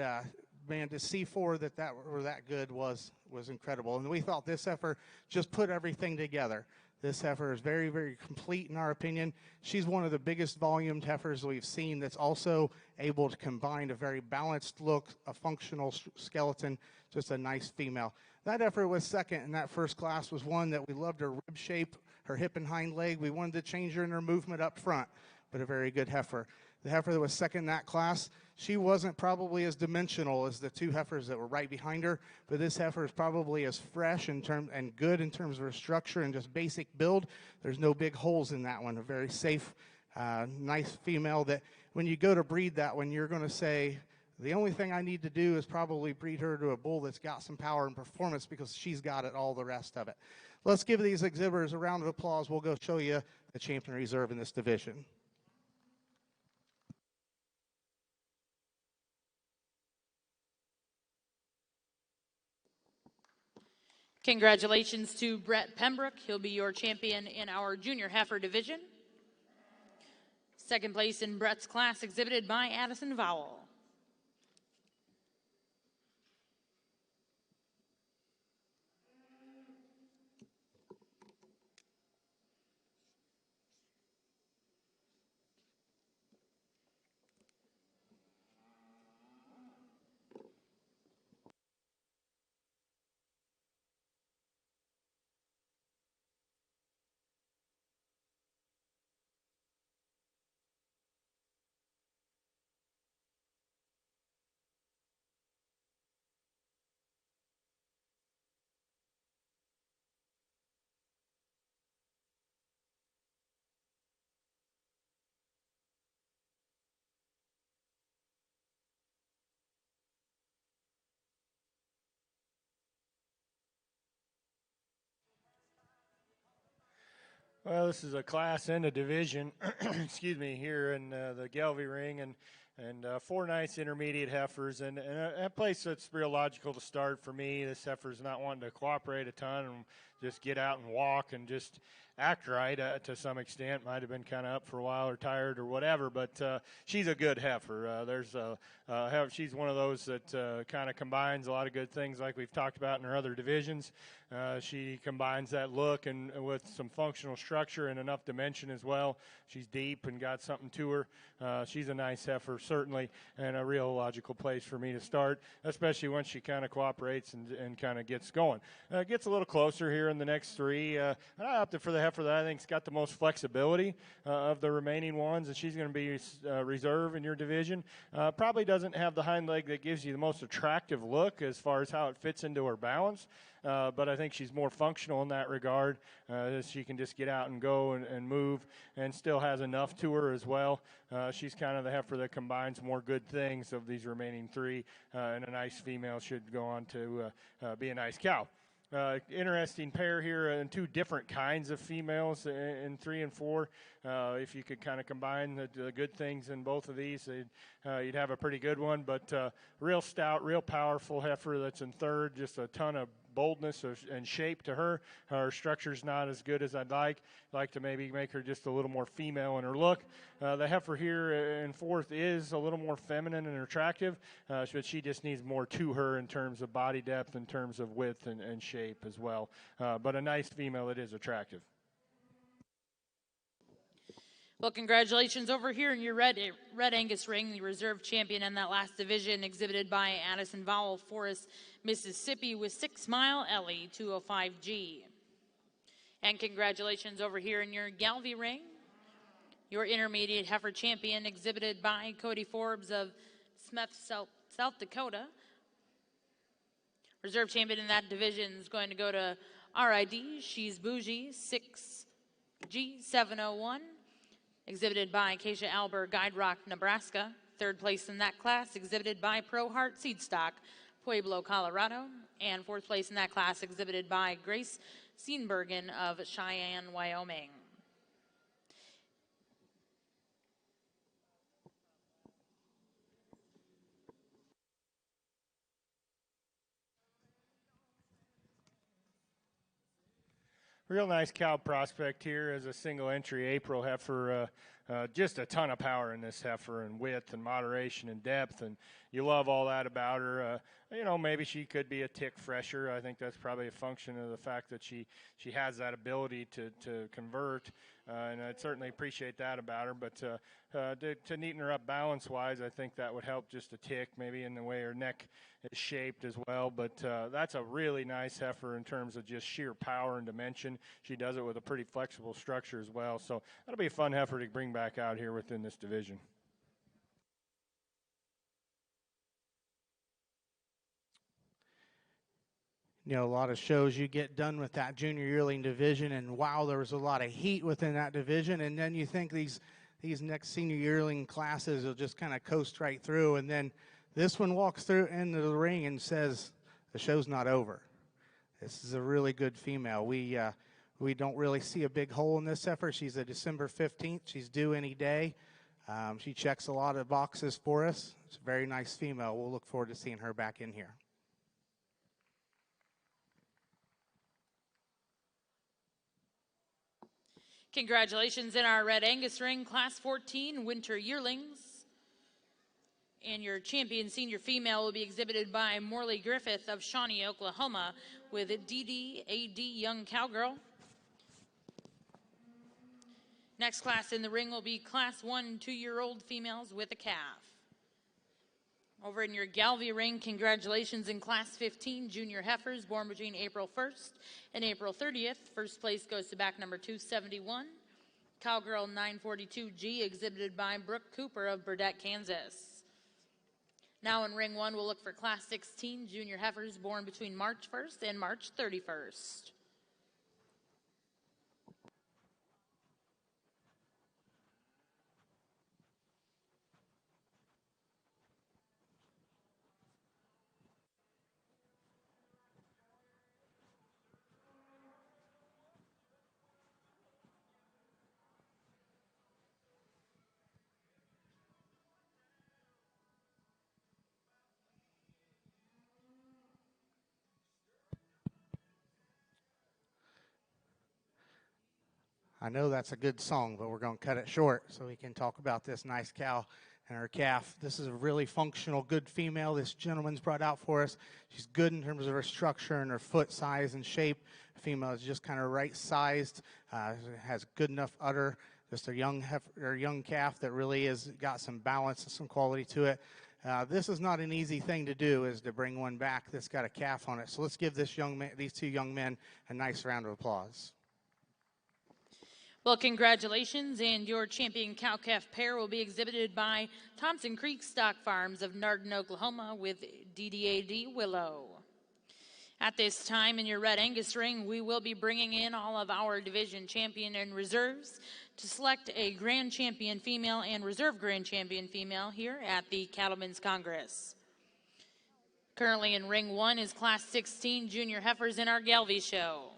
man, to see 4 that were that good was incredible. And we thought this heifer just put everything together. This heifer is very, very complete in our opinion. She's one of the biggest volumed heifers we've seen that's also able to combine a very balanced look, a functional skeleton, just a nice female. That heifer was second in that first class was one that we loved her rib shape, her hip and hind leg. We wanted to change her in her movement up front, but a very good heifer. The heifer that was second in that class, she wasn't probably as dimensional as the 2 heifers that were right behind her, but this heifer is probably as fresh and good in terms of her structure and just basic build. There's no big holes in that one. A very safe, nice female that when you go to breed that one, you're going to say, the only thing I need to do is probably breed her to a bull that's got some power and performance because she's got it all the rest of it. Let's give these exhibitors a round of applause. We'll go show you the champion reserve in this division. Congratulations to Brett Pembroke. He'll be your champion in our junior heifer division. Second place in Brett's class exhibited by Addison Vowell. Well, this is a class and a division, excuse me, here in the Gelbvieh ring, and 4 nice intermediate heifers, and a place that's real logical to start for me. This heifer's not wanting to cooperate a ton and just get out and walk and just act right to some extent. Might have been kind of up for a while or tired or whatever, but she's a good heifer. She's one of those that kind of combines a lot of good things like we've talked about in her other divisions. She combines that look and with some functional structure and enough dimension as well. She's deep and got something to her. She's a nice heifer, certainly, and a real logical place for me to start, especially once she kind of cooperates and kind of gets going. Gets a little closer here in the next 3. I opted for the heifer that I think's got the most flexibility of the remaining ones, and she's going to be reserve in your division. Probably doesn't have the hind leg that gives you the most attractive look as far as how it fits into her balance. But I think she's more functional in that regard. She can just get out and go and move and still has enough to her as well. She's kind of the heifer that combines more good things of these remaining 3, and a nice female should go on to be a nice cow. Interesting pair here and 2 different kinds of females in 3 and 4. If you could kind of combine the good things in both of these, you'd have a pretty good one. But real stout, real powerful heifer that's in 3rd, just a ton of boldness and shape to her. Her structure's not as good as I'd like. I'd like to maybe make her just a little more female in her look. The heifer here in fourth is a little more feminine and attractive, but she just needs more to her in terms of body depth, in terms of width and shape as well. But a nice female that is attractive. Well, congratulations over here in your red Angus ring, the reserve champion in that last division, exhibited by Addison Vowell, Forest, Mississippi, with 6 Mile Ellie 205G. And congratulations over here in your Gelbvieh ring, your intermediate heifer champion, exhibited by Cody Forbes of Smith, South Dakota. Reserve champion in that division is going to go to RID, She's Bougie, 6G701. Exhibited by Keisha Alber, Guide Rock, Nebraska. Third place in that class, exhibited by Pro Heart Seedstock, Pueblo, Colorado. And fourth place in that class, exhibited by Grace Steenbergen of Cheyenne, Wyoming. Real nice cow prospect here as a single entry April heifer. Just a ton of power in this heifer, and width and moderation and depth, and you love all that about her. You know, maybe she could be a tick fresher. I think that's probably a function of the fact that she has that ability to convert, and I'd certainly appreciate that about her. But to neaten her up balance-wise, I think that would help just a tick, maybe in the way her neck is shaped as well. But that's a really nice heifer in terms of just sheer power and dimension. She does it with a pretty flexible structure as well. So that'll be a fun heifer to bring back out here within this division. You know, a lot of shows you get done with that junior yearling division, and wow, there was a lot of heat within that division, and then you think these next senior yearling classes will just kind of coast right through, and then this one walks through into the ring and says, the show's not over. This is a really good female. We don't really see a big hole in this heifer. She's a December 15th. She's due any day. She checks a lot of boxes for us. It's a very nice female. We'll look forward to seeing her back in here. Congratulations in our red Angus ring, Class 14 Winter Yearlings. And your champion senior female will be exhibited by Morley Griffith of Shawnee, Oklahoma, with DDAD Young Cowgirl. Next class in the ring will be Class 1 2-year-old females with a calf. Over in your Gelbvieh ring, congratulations in Class 15 junior heifers born between April 1st and April 30th. First place goes to back number 271, Cowgirl 942G, exhibited by Brooke Cooper of Burdett, Kansas. Now in ring 1, we'll look for Class 16 junior heifers born between March 1st and March 31st. I know that's a good song, but we're going to cut it short so we can talk about this nice cow and her calf. This is a really functional, good female this gentleman's brought out for us. She's good in terms of her structure and her foot size and shape. The female is just kind of right-sized, has good enough udder, just a young calf that really has got some balance and some quality to it. This is not an easy thing to do, is to bring one back that's got a calf on it. So let's give these two young men a nice round of applause. Well, congratulations, and your champion cow-calf pair will be exhibited by Thompson Creek Stock Farms of Nardin, Oklahoma, with DDAD Willow. At this time in your red Angus ring, we will be bringing in all of our division champion and reserves to select a grand champion female and reserve grand champion female here at the Cattlemen's Congress. Currently in ring 1 is Class 16 junior heifers in our Gelbvieh show.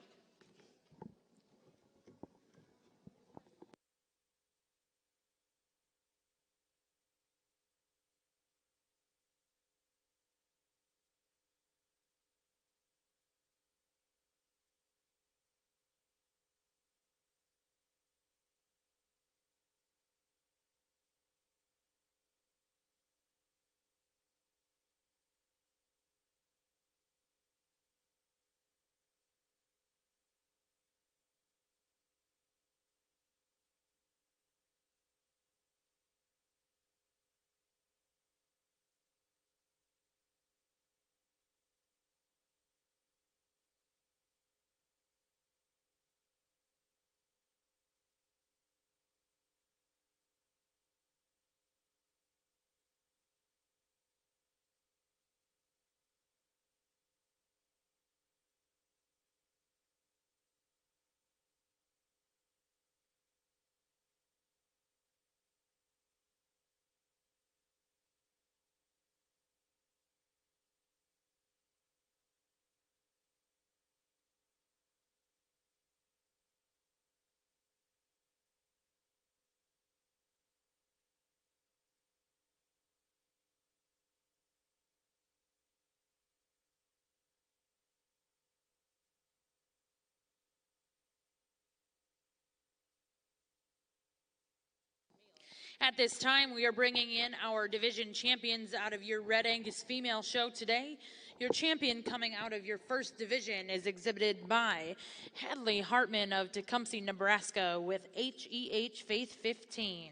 At this time, we are bringing in our division champions out of your Red Angus female show today. Your champion coming out of your first division is exhibited by Hadley Hartman of Tecumseh, Nebraska with HEH Faith 15.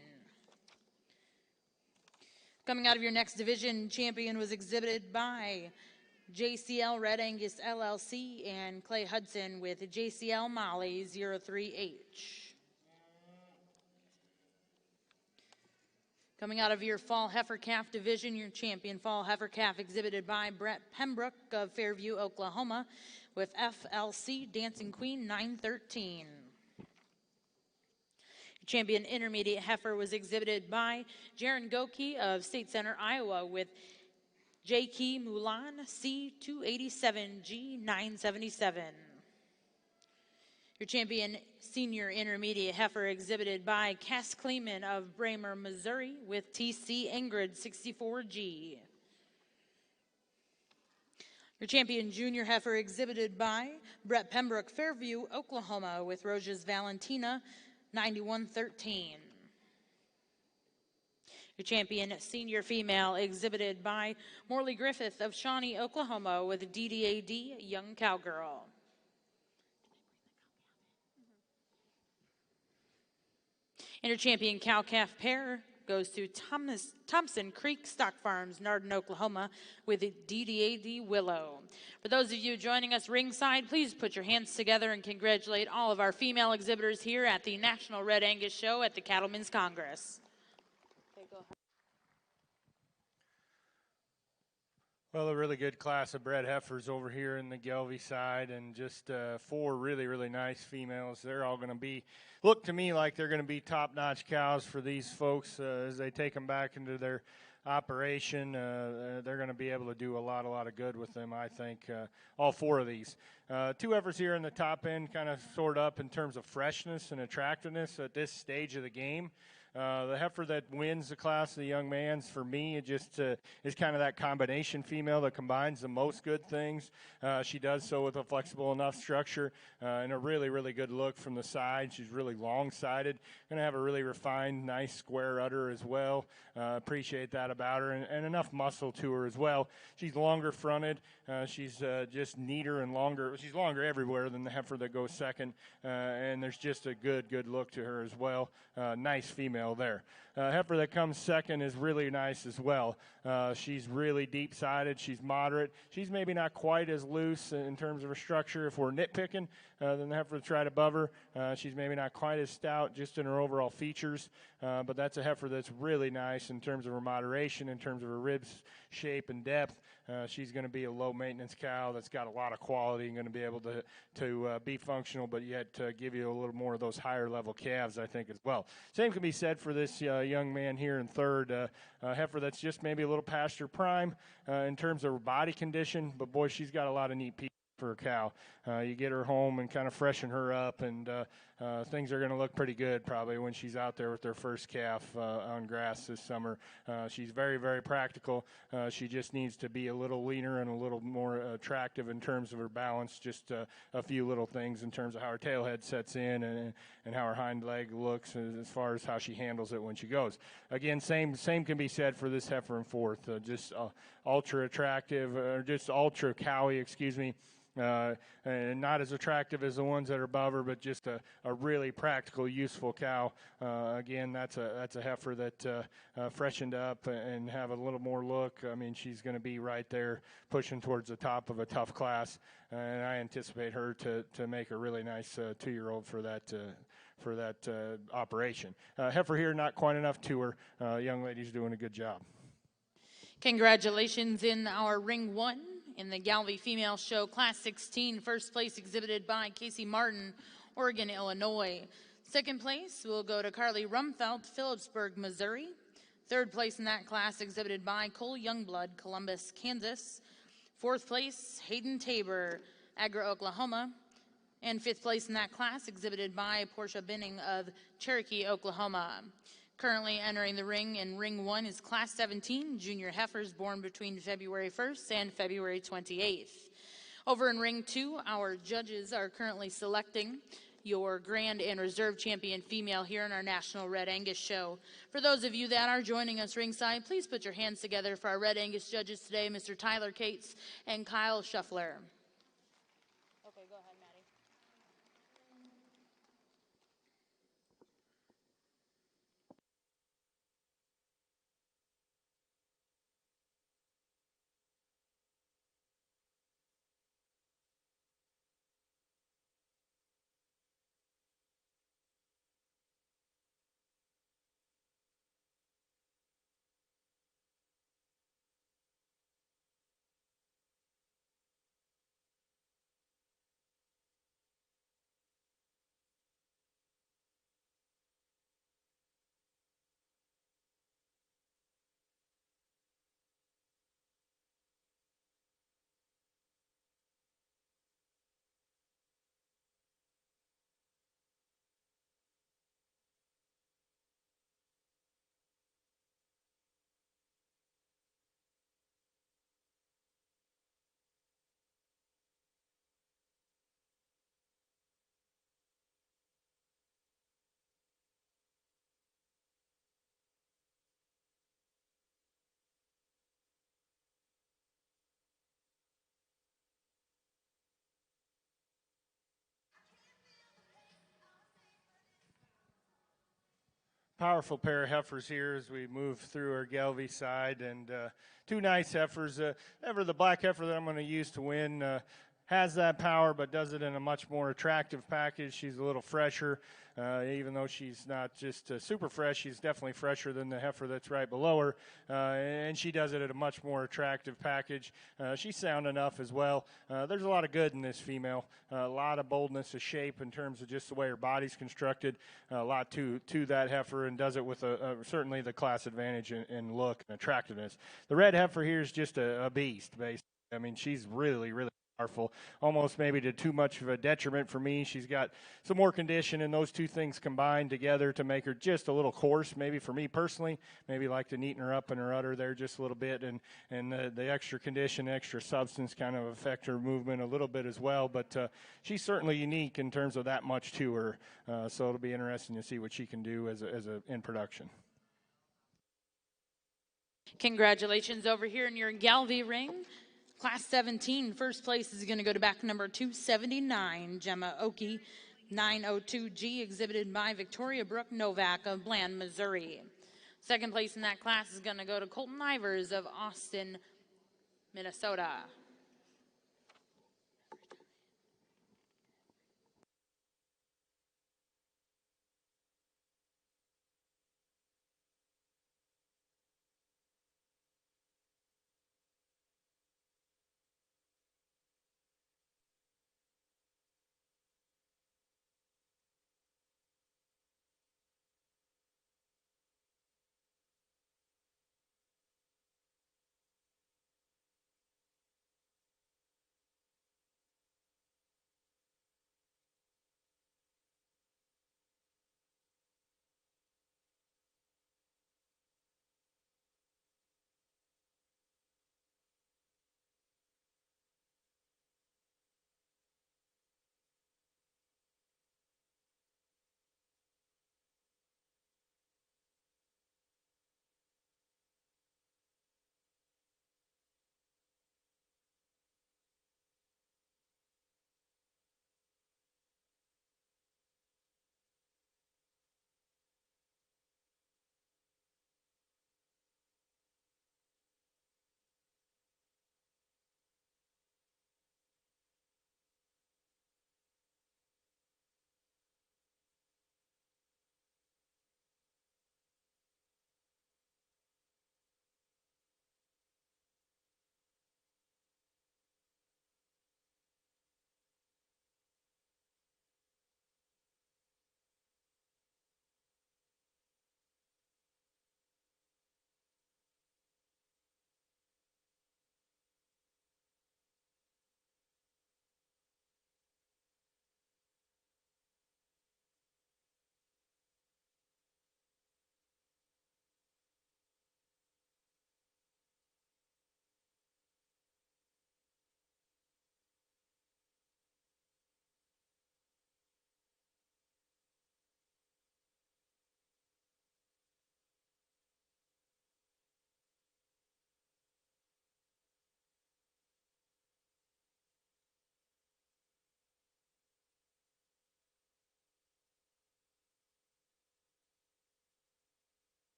Coming out of your next division, champion was exhibited by JCL Red Angus LLC and Clay Hudson with JCL Molly 03H. Coming out of your Fall Heifer Calf division, your champion Fall Heifer Calf exhibited by Brett Pembroke of Fairview, Oklahoma with FLC Dancing Queen 913. Champion Intermediate Heifer was exhibited by Jaron Goki of State Center, Iowa with J. Key Mulan C287G 977. Your champion Senior Intermediate Heifer exhibited by Cass Kleeman of Bramer, Missouri with TC Ingrid 64G. Your champion Junior Heifer exhibited by Brett Pembroke, Fairview, Oklahoma with Rojas Valentina 9113. Your champion Senior Female exhibited by Morley Griffith of Shawnee, Oklahoma with DDAD Young Cowgirl. And your champion cow-calf pair goes to Thompson Creek Stock Farms, Nardin, Oklahoma, with DDAD Willow. For those of you joining us ringside, please put your hands together and congratulate all of our female exhibitors here at the National Red Angus Show at the Cattlemen's Congress. Well, a really good class of bred heifers over here in the Gelbvieh side, and just 4 really, really nice females. They're all going to be, look to me like they're going to be top-notch cows for these folks as they take them back into their operation. They're going to be able to do a lot of good with them, I think, all 4 of these. 2 heifers here in the top end kind of sort up in terms of freshness and attractiveness at this stage of the game. The heifer that wins the class of the young mans, for me, it just is kind of that combination female that combines the most good things. She does so with a flexible enough structure and a really, really good look from the side. She's really long-sided. Going to have a really refined, nice square udder as well. Appreciate that about her, and enough muscle to her as well. She's longer fronted. She's just neater and longer. She's longer everywhere than the heifer that goes second, and there's just a good look to her as well. Nice female there. Heifer that comes second is really nice as well. She's really deep-sided. She's moderate. She's maybe not quite as loose in terms of her structure if we're nitpicking than the heifer that's right above her. She's maybe not quite as stout just in her overall features, but that's a heifer that's really nice in terms of her moderation, in terms of her ribs shape and depth. She's going to be a low-maintenance cow that's got a lot of quality and going to be able to be functional, but yet give you a little more of those higher-level calves, I think, as well. Same can be said for this young man here in third. Heifer that's just maybe a little past her prime in terms of her body condition, but, boy, she's got a lot of neat pieces for a cow. You get her home and kind of freshen her up, and things are going to look pretty good probably when she's out there with their first calf on grass this summer. She's very, very practical. She just needs to be a little leaner and a little more attractive in terms of her balance, just a few little things in terms of how her tail head sets in and how her hind leg looks as far as how she handles it when she goes. Again, same can be said for this heifer in fourth. Just ultra attractive, or just ultra cowy, excuse me. And not as attractive as the ones that are above her, but just a really practical, useful cow. Again, that's a heifer that freshened up and have a little more look. I mean, she's going to be right there pushing towards the top of a tough class, and I anticipate her to make a really nice 2-year-old for that operation. Heifer here, not quite enough to her. Young lady's doing a good job. Congratulations in our Ring 1 in the Gelbvieh Female Show, Class 16, first place exhibited by Casey Martin, Oregon, Illinois. Second place will go to Carly Rumfeld, Phillipsburg, Missouri. Third place in that class exhibited by Cole Youngblood, Columbus, Kansas. Fourth place, Hayden Tabor, Agra, Oklahoma. And fifth place in that class exhibited by Portia Binning of Cherokee, Oklahoma. Currently entering the ring in Ring 1 is Class 17, junior heifers born between February 1st and February 28th. Over in Ring 2, our judges are currently selecting your Grand and Reserve Champion female here in our National Red Angus Show. For those of you that are joining us ringside, please put your hands together for our Red Angus judges today, Mr. Tyler Cates and Kyle Shuffler. Okay, go ahead, Maddie. Powerful pair of heifers here as we move through our Gelbvieh side, and two nice heifers. Ever the black heifer that I'm going to use to win has that power, but does it in a much more attractive package. She's a little fresher, even though she's not just super fresh. She's definitely fresher than the heifer that's right below her, and she does it at a much more attractive package. She's sound enough as well. There's a lot of good in this female, a lot of boldness of shape in terms of just the way her body's constructed, a lot to that heifer, and does it with certainly the class advantage in look and attractiveness. The red heifer here is just a beast, basically. I mean, she's really, really powerful, almost maybe to too much of a detriment for me. She's got some more condition, and those two things combined together to make her just a little coarse. Maybe for me personally, maybe like to neaten her up in her udder there just a little bit, and the extra condition, extra substance kind of affect her movement a little bit as well. But she's certainly unique in terms of that much to her. So it'll be interesting to see what she can do as a in production. Congratulations over here in your Gelbvieh ring. Class 17, first place is going to go to back number 279, Gemma Oki. 902G, exhibited by Victoria Brooke Novak of Bland, Missouri. Second place in that class is going to go to Colton Ivers of Austin, Minnesota.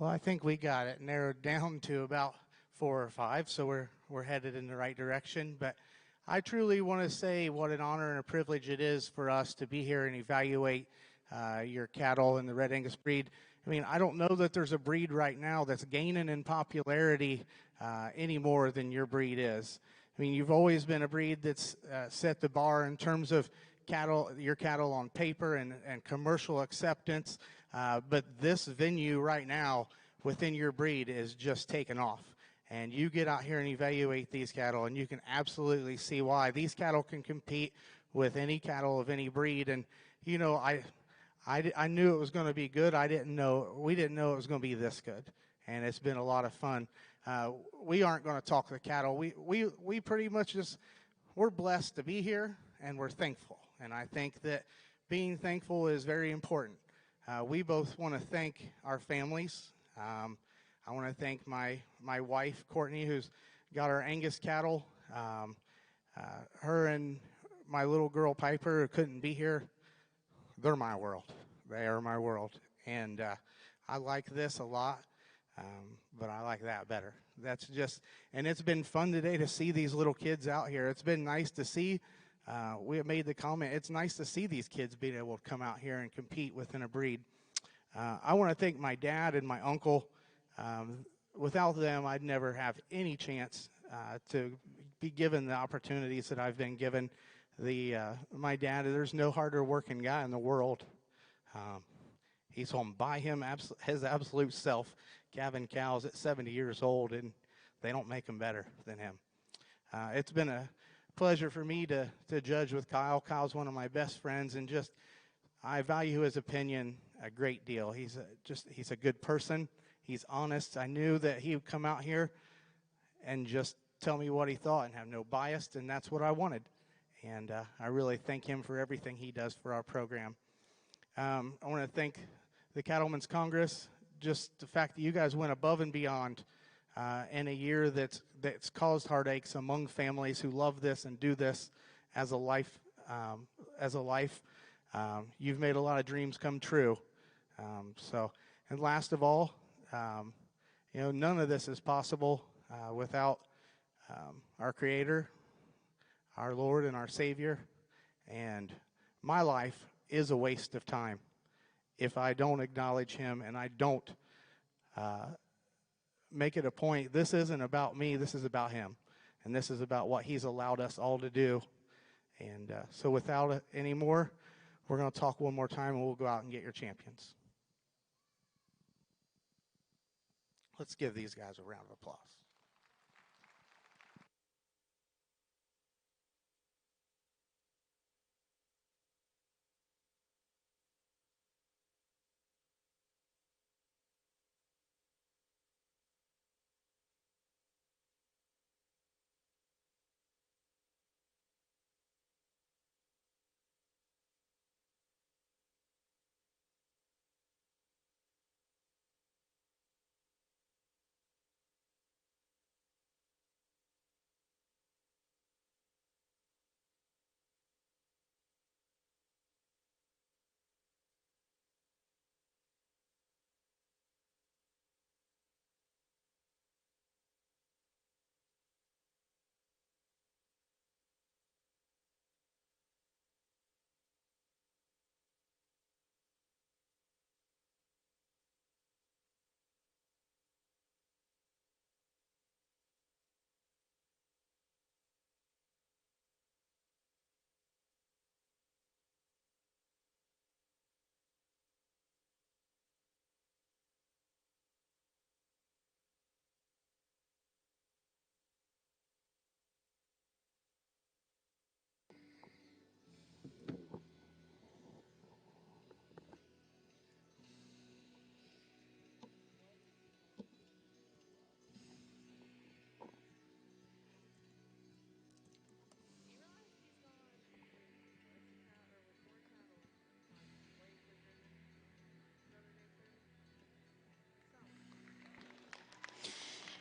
Well, I think we got it narrowed down to about 4 or 5, so we're headed in the right direction. But I truly want to say what an honor and a privilege it is for us to be here and evaluate your cattle in the Red Angus breed. I mean, I don't know that there's a breed right now that's gaining in popularity any more than your breed is. I mean, you've always been a breed that's set the bar in terms of your cattle on paper and commercial acceptance. But this venue right now within your breed is just taken off. And you get out here and evaluate these cattle, and you can absolutely see why. These cattle can compete with any cattle of any breed. And, you know, I knew it was going to be good. We didn't know it was going to be this good. And it's been a lot of fun. We aren't going to talk the cattle. We pretty much we're blessed to be here, and we're thankful. And I think that being thankful is very important. We both want to thank our families. I want to thank my wife, Courtney, who's got our Angus cattle. Her and my little girl, Piper, who couldn't be here, they're my world. They are my world. And I like this a lot, but I like that better. And it's been fun today to see these little kids out here. It's been nice to see. We have made the comment, it's nice to see these kids being able to come out here and compete within a breed. I want to thank my dad and my uncle. Without them, I'd never have any chance to be given the opportunities that I've been given. My dad, there's no harder working guy in the world. He's home by his absolute self, calving cows at 70 years old, and they don't make them better than him. It's been a pleasure for me to judge with Kyle. Kyle's one of my best friends, and I value his opinion a great deal. He's a good person. He's honest. I knew that he would come out here and just tell me what he thought and have no bias, and that's what I wanted. And I really thank him for everything he does for our program. I want to thank the Cattlemen's Congress, just the fact that you guys went above and beyond in a year that's caused heartaches among families who love this and do this as a life. You've made a lot of dreams come true. And last of all, none of this is possible without our Creator, our Lord and our Savior. And my life is a waste of time if I don't acknowledge Him and I don't make it a point. This isn't about me. This is about Him. And this is about what He's allowed us all to do. And so without any more, we're going to talk one more time and we'll go out and get your champions. Let's give these guys a round of applause.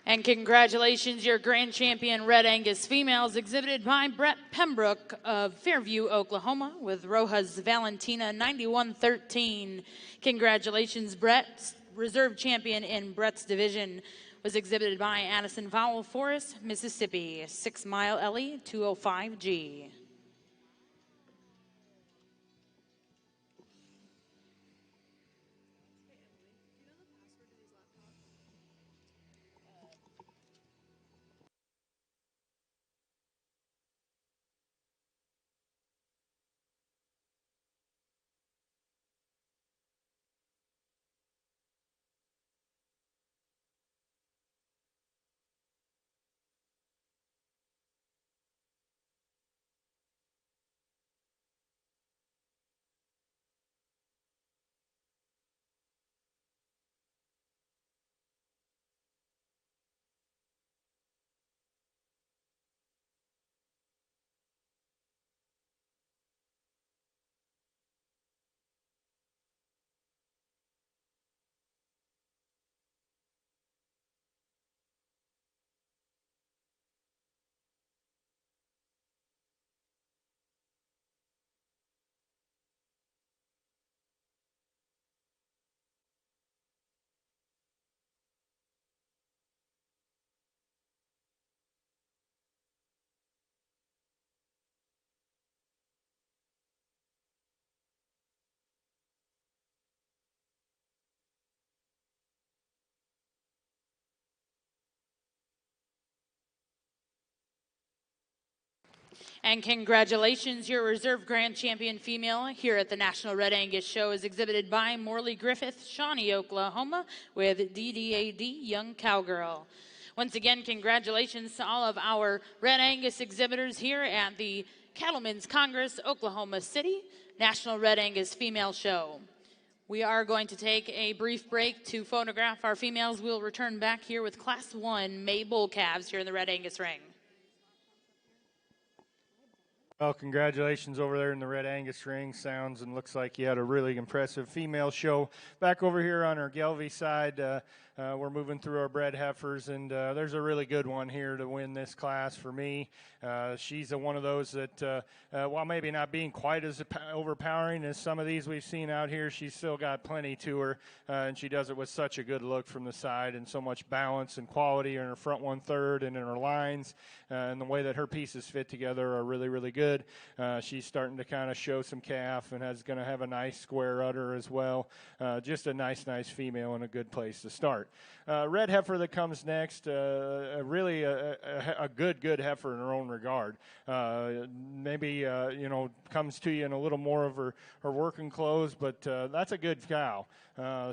And congratulations, your grand champion Red Angus females, exhibited by Brett Pembroke of Fairview, Oklahoma, with Rojas Valentina 91-13. Congratulations, Brett. reserve champion in Brett's division was exhibited by Addison Vowell Forest, Mississippi, 6 Mile Ellie 205G. And congratulations, your reserve grand champion female here at the National Red Angus Show is exhibited by Morley Griffith, Shawnee, Oklahoma, with DDAD Young Cowgirl. Once again, congratulations to all of our Red Angus exhibitors here at the Cattlemen's Congress, Oklahoma City National Red Angus Female Show. We are going to take a brief break to photograph our females. We'll return back here with Class 1 May Bull Calves here in the Red Angus ring. Well, congratulations over there in the Red Angus ring. Sounds and looks like you had a really impressive female show. Back over here on our Gelbvieh side, we're moving through our bred heifers, and there's a really good one here to win this class for me. She's one of those that, while maybe not being quite as overpowering as some of these we've seen out here, she's still got plenty to her, and she does it with such a good look from the side and so much balance and quality in her front 1/3 and in her lines, and the way that her pieces fit together are really, really good. She's starting to kind of show some calf and is going to have a nice square udder as well. Just a nice female and a good place to start. Red heifer that comes next, really a good heifer in her own regard. Maybe, comes to you in a little more of her working clothes, but that's a good cow.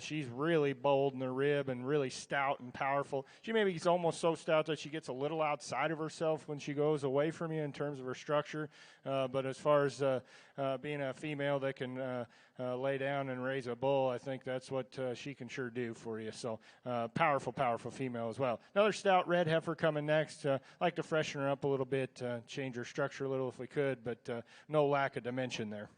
She's really bold in the rib and really stout and powerful. She maybe is almost so stout that she gets a little outside of herself when she goes away from you in terms of her structure. But as far as being a female that can lay down and raise a bull, I think that's what she can sure do for you. So powerful female as well. Another stout red heifer coming next. Like to freshen her up a little bit, change her structure a little if we could, but no lack of dimension there.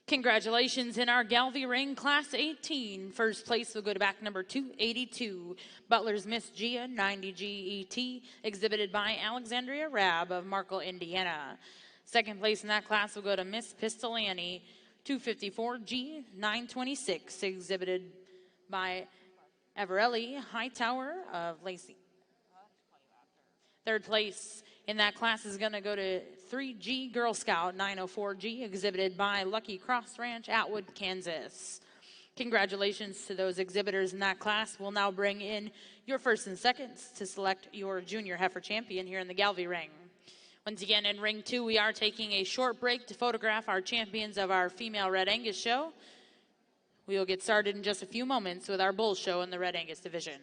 Congratulations in our Gelbvieh ring, Class 18. First place will go to back number 282, Butler's Miss Gia 90 GET, exhibited by Alexandria Rabb of Markle, Indiana. Second place in that class will go to Miss Pistolani 254 G 926, exhibited by Everelli Hightower of Lacey. Third place in that class is going to go to 3G Girl Scout 904G, exhibited by Lucky Cross Ranch, Atwood, Kansas. Congratulations to those exhibitors in that class. We'll now bring in your first and seconds to select your junior heifer champion here in the Gelbvieh ring. Once again, in ring 2, we are taking a short break to photograph our champions of our female Red Angus show. We will get started in just a few moments with our bull show in the Red Angus division.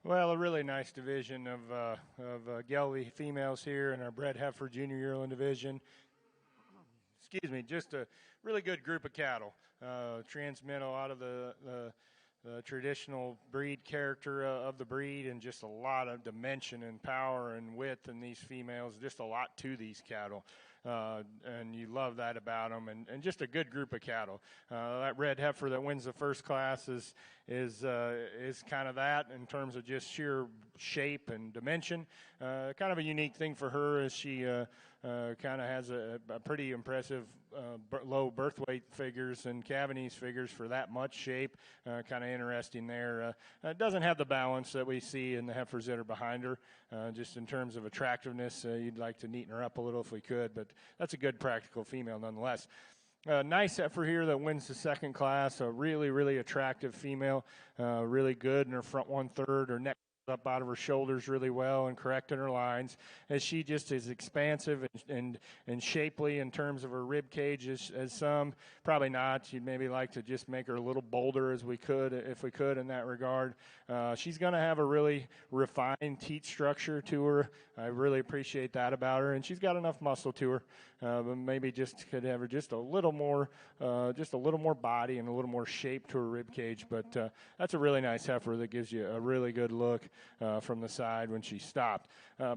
Well, a really nice division of Gelbvieh females here in our bred heifer junior yearling division. Excuse me, just a really good group of cattle. Transmit a lot of the traditional breed character of the breed, and just a lot of dimension and power and width in these females. Just a lot to these cattle. And you love that about them, and just a good group of cattle. That red heifer that wins the first class is kind of that in terms of just sheer shape and dimension. Kind of a unique thing for her is she kind of has a pretty impressive low birth weight figures and Cavanese figures for that much shape. Kind of interesting there. It doesn't have the balance that we see in the heifers that are behind her. Just in terms of attractiveness, you'd like to neaten her up a little if we could, but that's a good practical female nonetheless. Nice heifer here that wins the second class. A really, really attractive female. Really good in her front 1/3. Her neck up out of her shoulders really well and correcting her lines, as she just is expansive and shapely in terms of her rib cage as some. Probably not. You'd maybe like to just make her a little bolder as we could, if we could, in that regard. She's going to have a really refined teat structure to her. I really appreciate that about her, and she's got enough muscle to her. But maybe just could have her just a little more body and a little more shape to her rib cage. But that's a really nice heifer that gives you a really good look from the side when she stopped.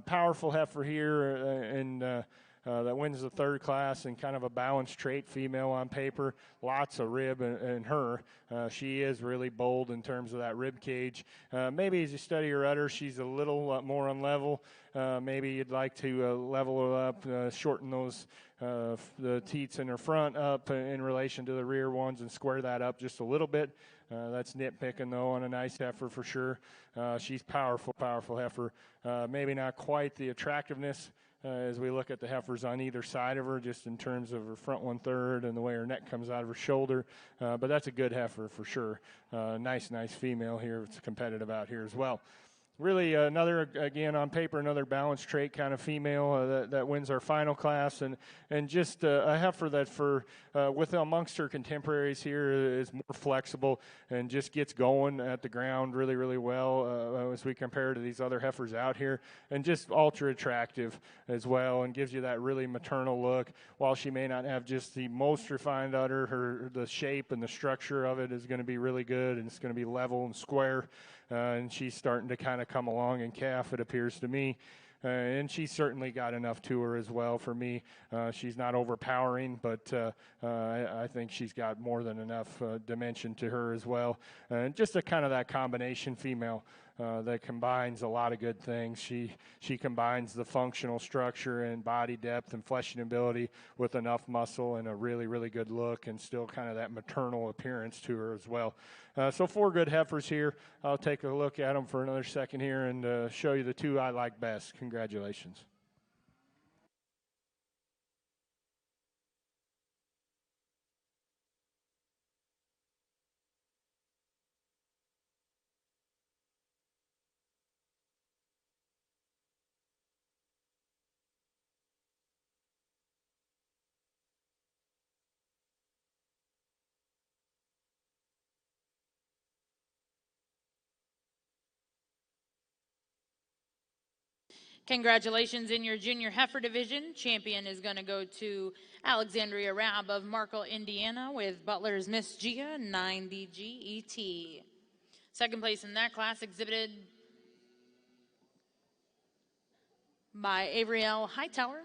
Powerful heifer here, and that wins the third class, and kind of a balanced trait female on paper. Lots of rib in her. She is really bold in terms of that rib cage. Maybe as you study her udder, she's a little more unlevel. Maybe you'd like to level her up, shorten those the teats in her front up in relation to the rear ones, and square that up just a little bit. That's nitpicking, though, on a nice heifer for sure. She's powerful heifer. Maybe not quite the attractiveness as we look at the heifers on either side of her, just in terms of her front 1/3 and the way her neck comes out of her shoulder. But that's a good heifer for sure. Nice female here. It's competitive out here as well. Really, another, again, on paper, another balanced trait kind of female that wins our final class, and just a heifer that with amongst her contemporaries here is more flexible and just gets going at the ground really, really well as we compare to these other heifers out here, and just ultra attractive as well, and gives you that really maternal look. While she may not have just the most refined udder, the shape and the structure of it is going to be really good, and it's going to be level and square. And she's starting to kind of come along in calf, it appears to me. And she's certainly got enough to her as well for me. She's not overpowering, but I think she's got more than enough dimension to her as well. And just a kind of that combination female that combines a lot of good things. She combines the functional structure and body depth and fleshing ability with enough muscle and a really, really good look, and still kind of that maternal appearance to her as well. So 4 good heifers here. I'll take a look at them for another second here and show you the 2 I like best. Congratulations. Congratulations in your junior heifer division. Champion is going to go to Alexandria Rab of Markle, Indiana, with Butler's Miss Gia 90 GET. Second place in that class exhibited by Avriel Hightower.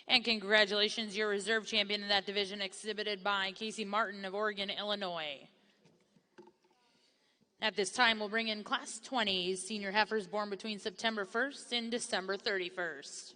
And congratulations, your reserve champion in that division, exhibited by Casey Martin of Oregon, Illinois. At this time, we'll bring in Class 20s, senior heifers born between September 1st and December 31st.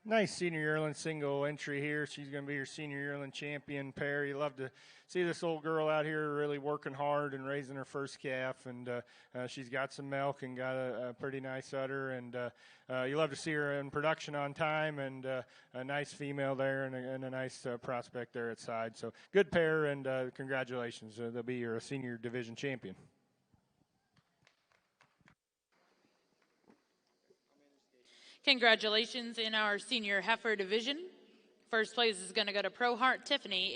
Nice senior yearling single entry here. She's going to be your senior yearling champion pair. You love to see this old girl out here really working hard and raising her first calf, and she's got some milk and got a pretty nice udder, and you love to see her in production on time, and a nice female there and a nice prospect there at side. So good pair, and congratulations. They'll be your senior division champion. Congratulations in our senior heifer division. First place is going to go to Pro Heart Tiffany,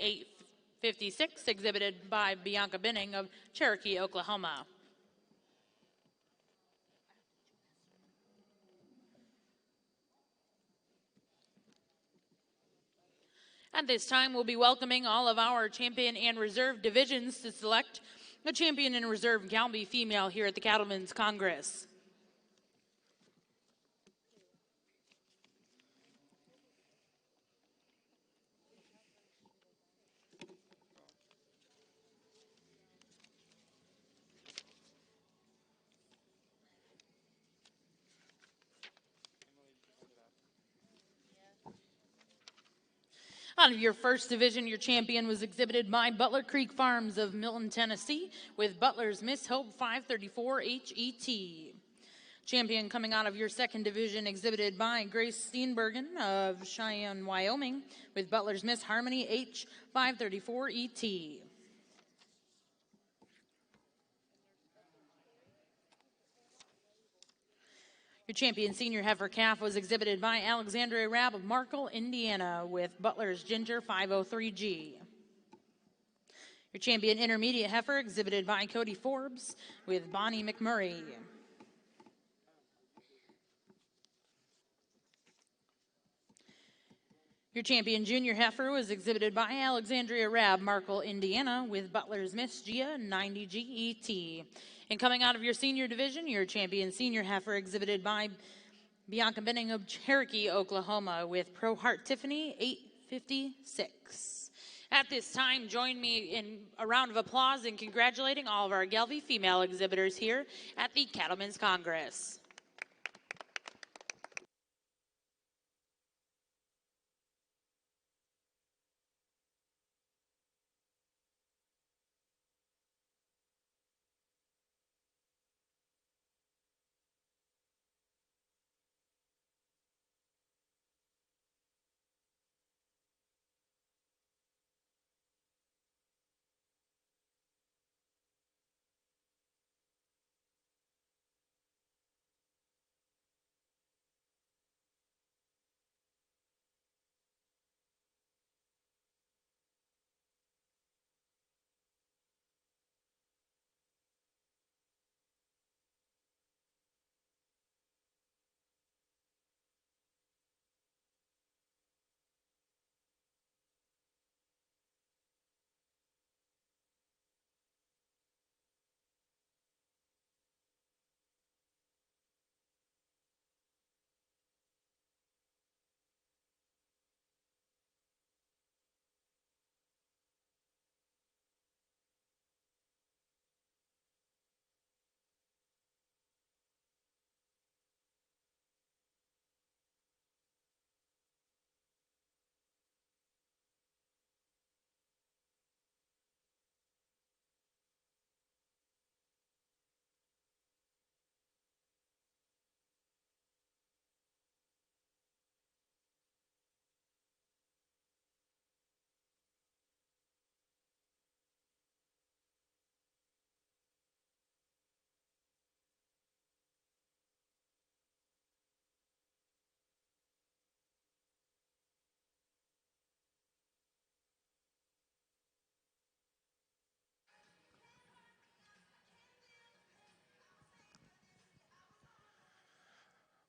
856, exhibited by Bianca Binning of Cherokee, Oklahoma. At this time, we'll be welcoming all of our champion and reserve divisions to select a champion and reserve Gelbvieh female here at the Cattlemen's Congress. Out of your first division, your champion was exhibited by Butler Creek Farms of Milton, Tennessee, with Butler's Miss Hope 534 HET. Champion coming out of your second division, exhibited by Grace Steenbergen of Cheyenne, Wyoming, with Butler's Miss Harmony H 534 ET. Your champion senior heifer calf was exhibited by Alexandria Rabb of Markle, Indiana, with Butler's Ginger 503G. Your champion intermediate heifer exhibited by Cody Forbes with Bonnie McMurray. Your champion junior heifer was exhibited by Alexandria Rabb, Markle, Indiana, with Butler's Miss Gia 90GET. And coming out of your senior division, your champion senior heifer exhibited by Bianca Binning of Cherokee, Oklahoma, with Pro Heart Tiffany 856. At this time, join me in a round of applause in congratulating all of our Gelbvieh female exhibitors here at the Cattlemen's Congress.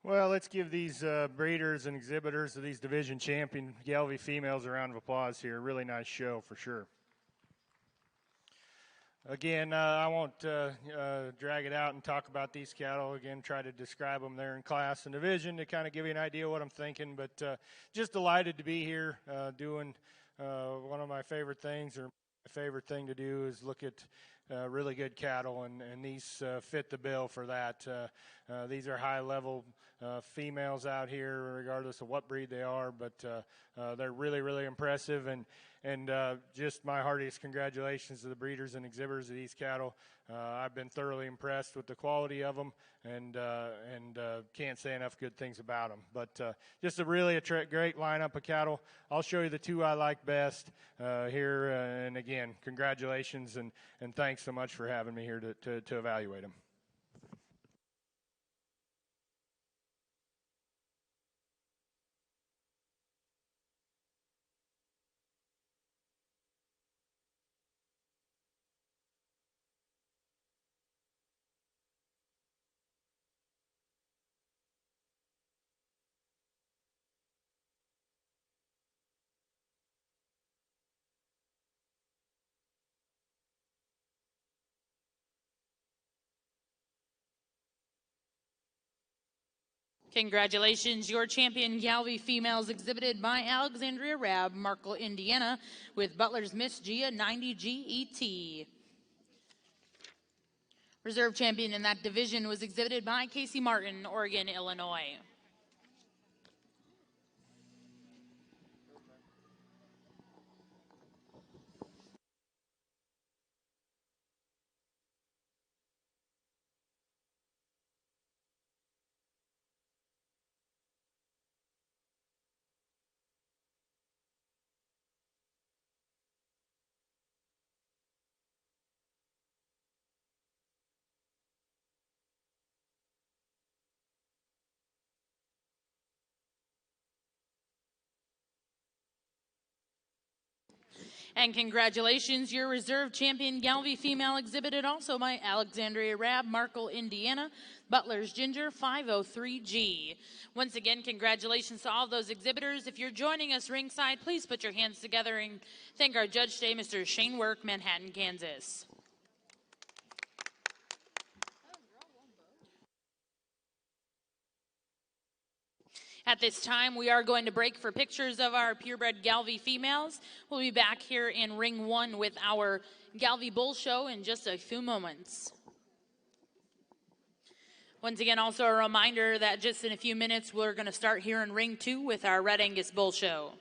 Well, let's give these breeders and exhibitors of these division champion Gelbvieh females a round of applause here. Really nice show for sure. Again, I won't drag it out and talk about these cattle. Again, try to describe them there in class and division to kind of give you an idea of what I'm thinking. But just delighted to be here doing one of my favorite things, or my favorite thing to do is look at really good cattle, and these fit the bill for that. These are high-level females out here, regardless of what breed they are, but they're really, really impressive. And just my heartiest congratulations to the breeders and exhibitors of these cattle. I've been thoroughly impressed with the quality of them, and can't say enough good things about them. But just a really great lineup of cattle. I'll show you the two I like best here. And again, congratulations and thanks so much for having me here to evaluate them. Congratulations, your champion Gelbvieh females exhibited by Alexandria Rabb, Markle, Indiana, with Butler's Miss Gia 90 GET. Reserve champion in that division was exhibited by Casey Martin, Oregon, Illinois. And congratulations, your reserve champion Gelbvieh female exhibited also by Alexandria Rabb, Markle, Indiana, Butler's Ginger 503G. Once again, congratulations to all those exhibitors. If you're joining us ringside, please put your hands together and thank our judge today, Mr. Shane Work, Manhattan, Kansas. At this time, we are going to break for pictures of our purebred Gelbvieh females. We'll be back here in ring one with our Gelbvieh Bull Show in just a few moments. Once again, also a reminder that just in a few minutes, we're going to start here in ring two with our Red Angus Bull Show.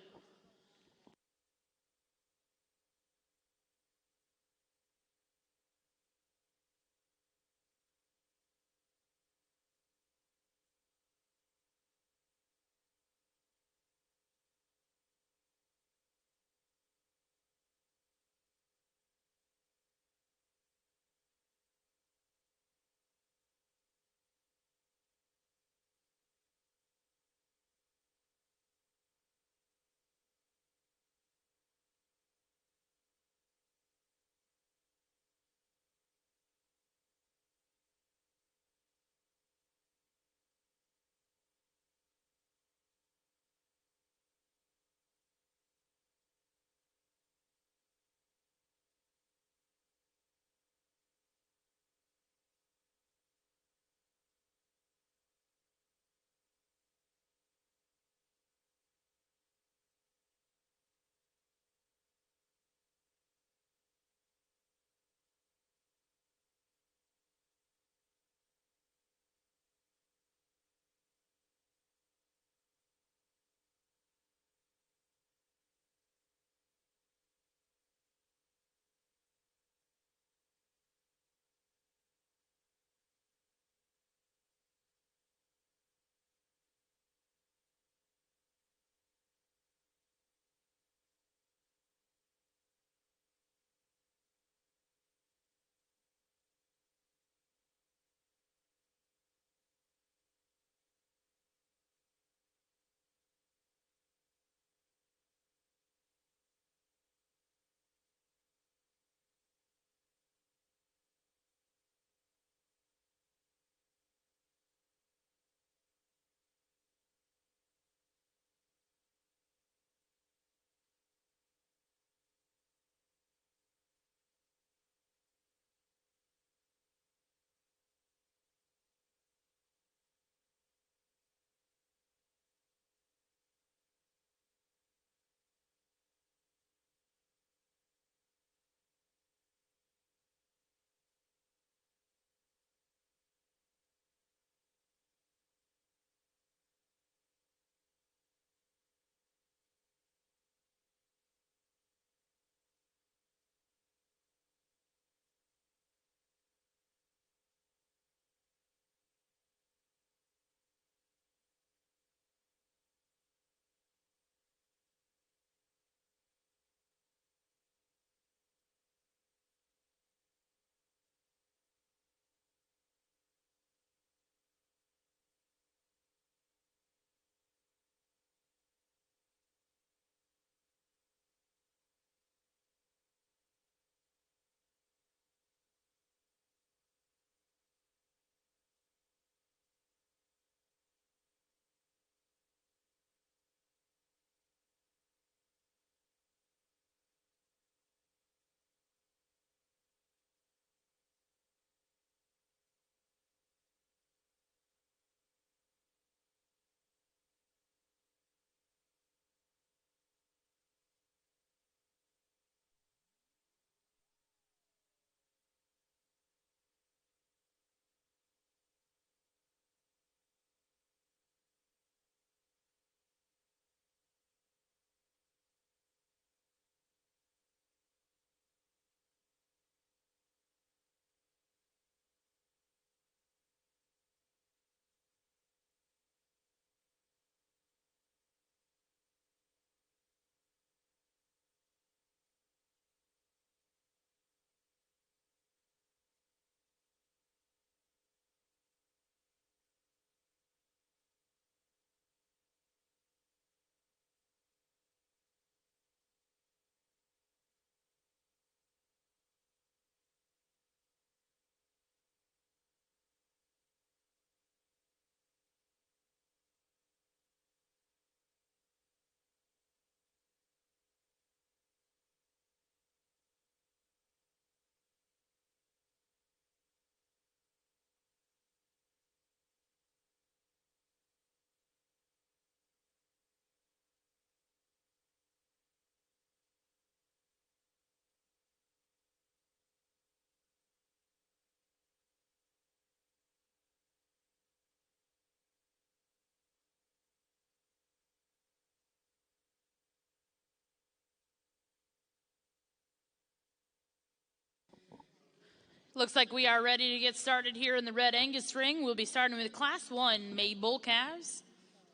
Looks like we are ready to get started here in the Red Angus ring. We'll be starting with Class 1 May Bull Calves.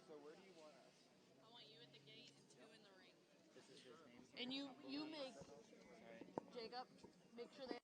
So where do you want us? I want you at the gate and 2 in the ring. And you make, Jacob, make sure they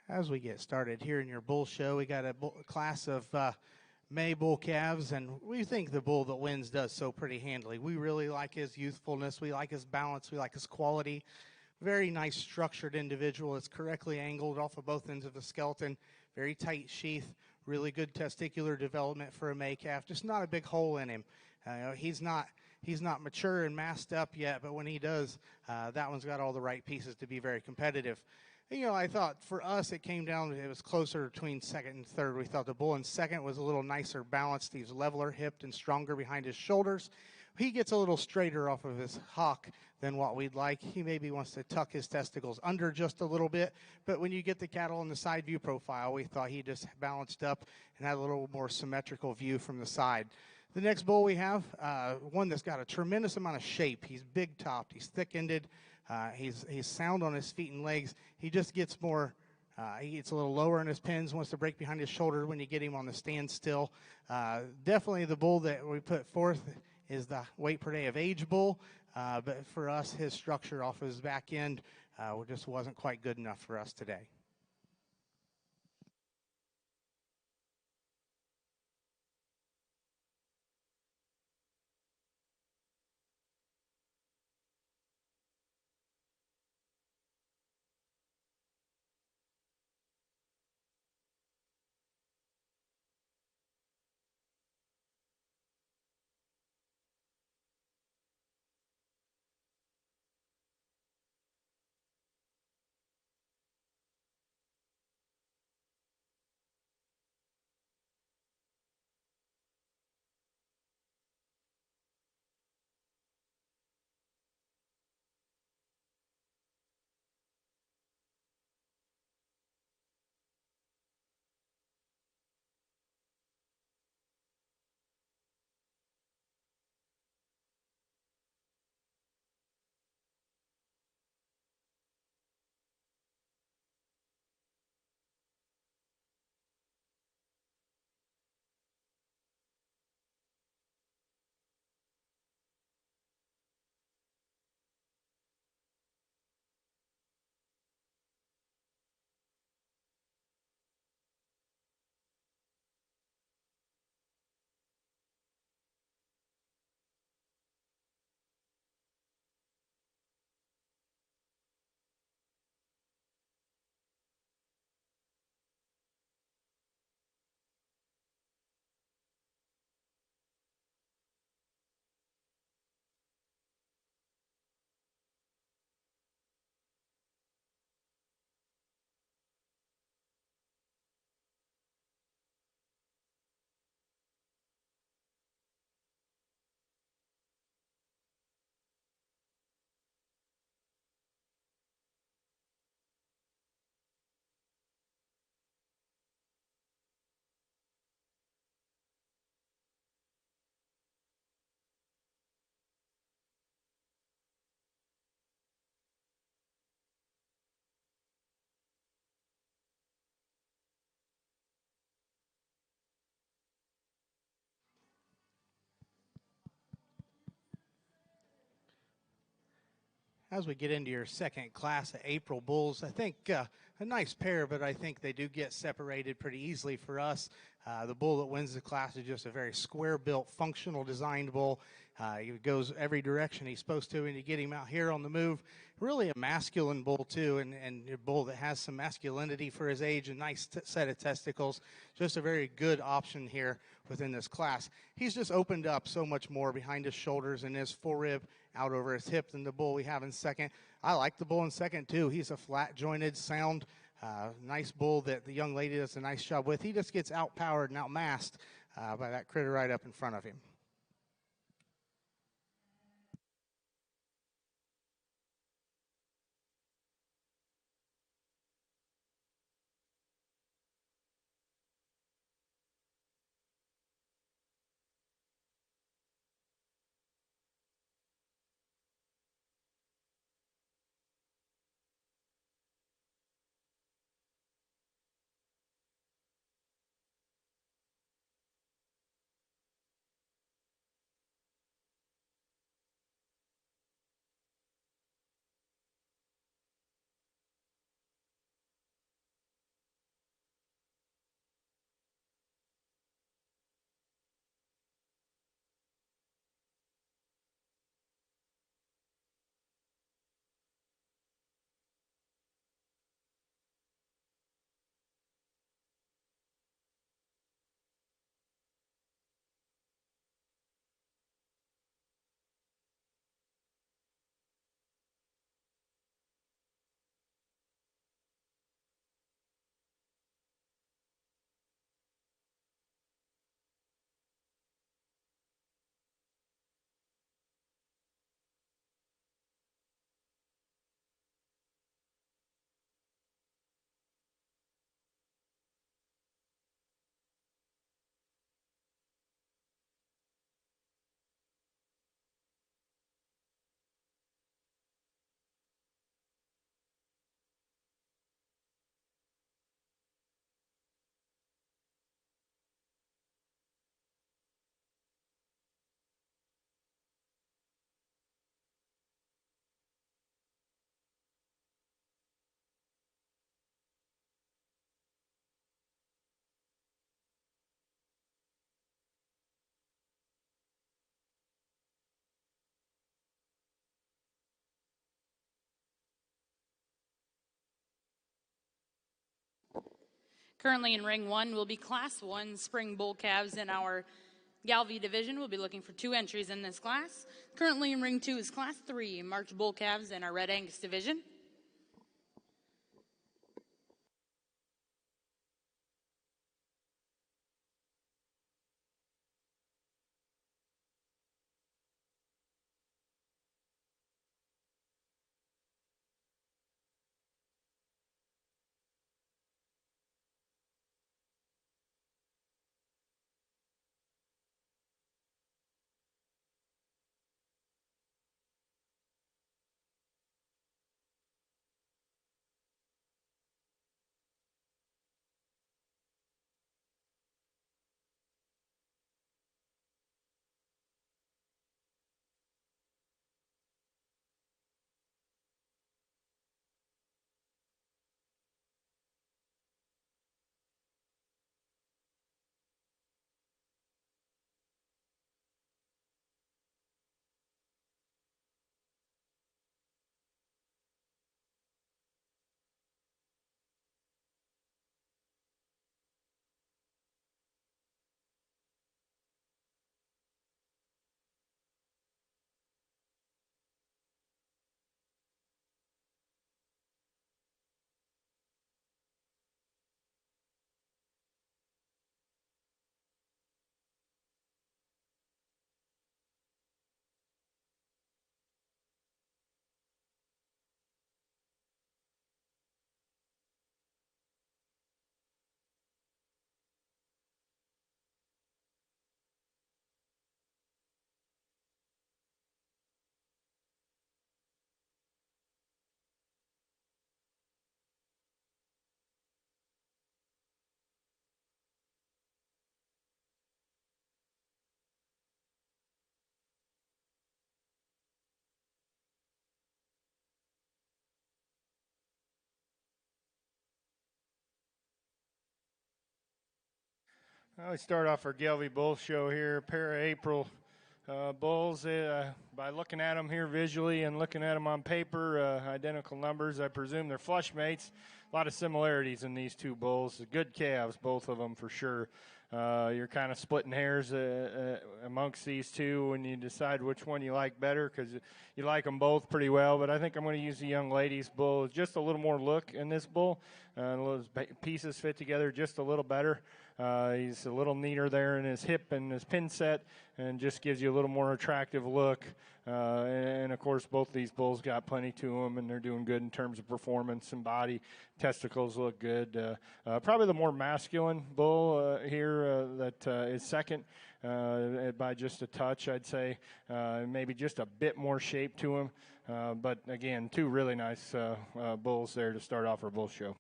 As we get started here in your bull show, we got a class of May bull calves, and we think the bull that wins does so pretty handily. We really like his youthfulness, we like his balance, we like his quality. Very nice structured individual. It's correctly angled off of both ends of the skeleton, very tight sheath, really good testicular development for a May calf. Just not a big hole in him. He's not mature and masked up yet, but when he does, that one's got all the right pieces to be very competitive. I thought for us it came down, it was closer between second and third. We thought the bull in second was a little nicer balanced. He's leveler hipped and stronger behind his shoulders. He gets a little straighter off of his hock than what we'd like. He maybe wants to tuck his testicles under just a little bit, but when you get the cattle in the side view profile, we thought he just balanced up and had a little more symmetrical view from the side. The next bull we have, one that's got a tremendous amount of shape. He's big-topped, he's thick-ended, he's sound on his feet and legs. He just gets more, he gets a little lower in his pins, wants to break behind his shoulder when you get him on the standstill. Definitely the bull that we put forth is the weight per day of age bull, but for us, his structure off his back end just wasn't quite good enough for us today. As we get into your second class of April bulls, I think a nice pair, but I think they do get separated pretty easily for us. The bull that wins the class is just a very square-built, functional designed bull. He goes every direction he's supposed to, and you get him out here on the move. Really a masculine bull, too, and a bull that has some masculinity for his age, a nice set of testicles. Just a very good option here within this class. He's just opened up so much more behind his shoulders and his forerib out over his hip than the bull we have in second. I like the bull in second, too. He's a flat-jointed, sound, nice bull that the young lady does a nice job with. He just gets outpowered and outmassed by that critter right up in front of him. Currently in ring 1 will be Class 1 spring bull calves in our Gelbvieh division. We'll be looking for 2 entries in this class. Currently in ring 2 is Class 3 March bull calves in our Red Angus division. Well, we start off our Gelbvieh Bull Show here, a pair of April bulls. By looking at them here visually and looking at them on paper, identical numbers. I presume they're flush mates. A lot of similarities in these two bulls. Good calves, both of them for sure. You're kind of splitting hairs amongst these two when you decide which one you like better, because you like them both pretty well. But I think I'm going to use the young lady's bull. Just a little more look in this bull. Those pieces fit together just a little better. He's a little neater there in his hip and his pin set, and just gives you a little more attractive look. And of course, both these bulls got plenty to them, and they're doing good in terms of performance and body. Testicles look good. Probably the more masculine bull here that is second by just a touch, I'd say. Maybe just a bit more shape to him. But again, two really nice bulls there to start off our bull show.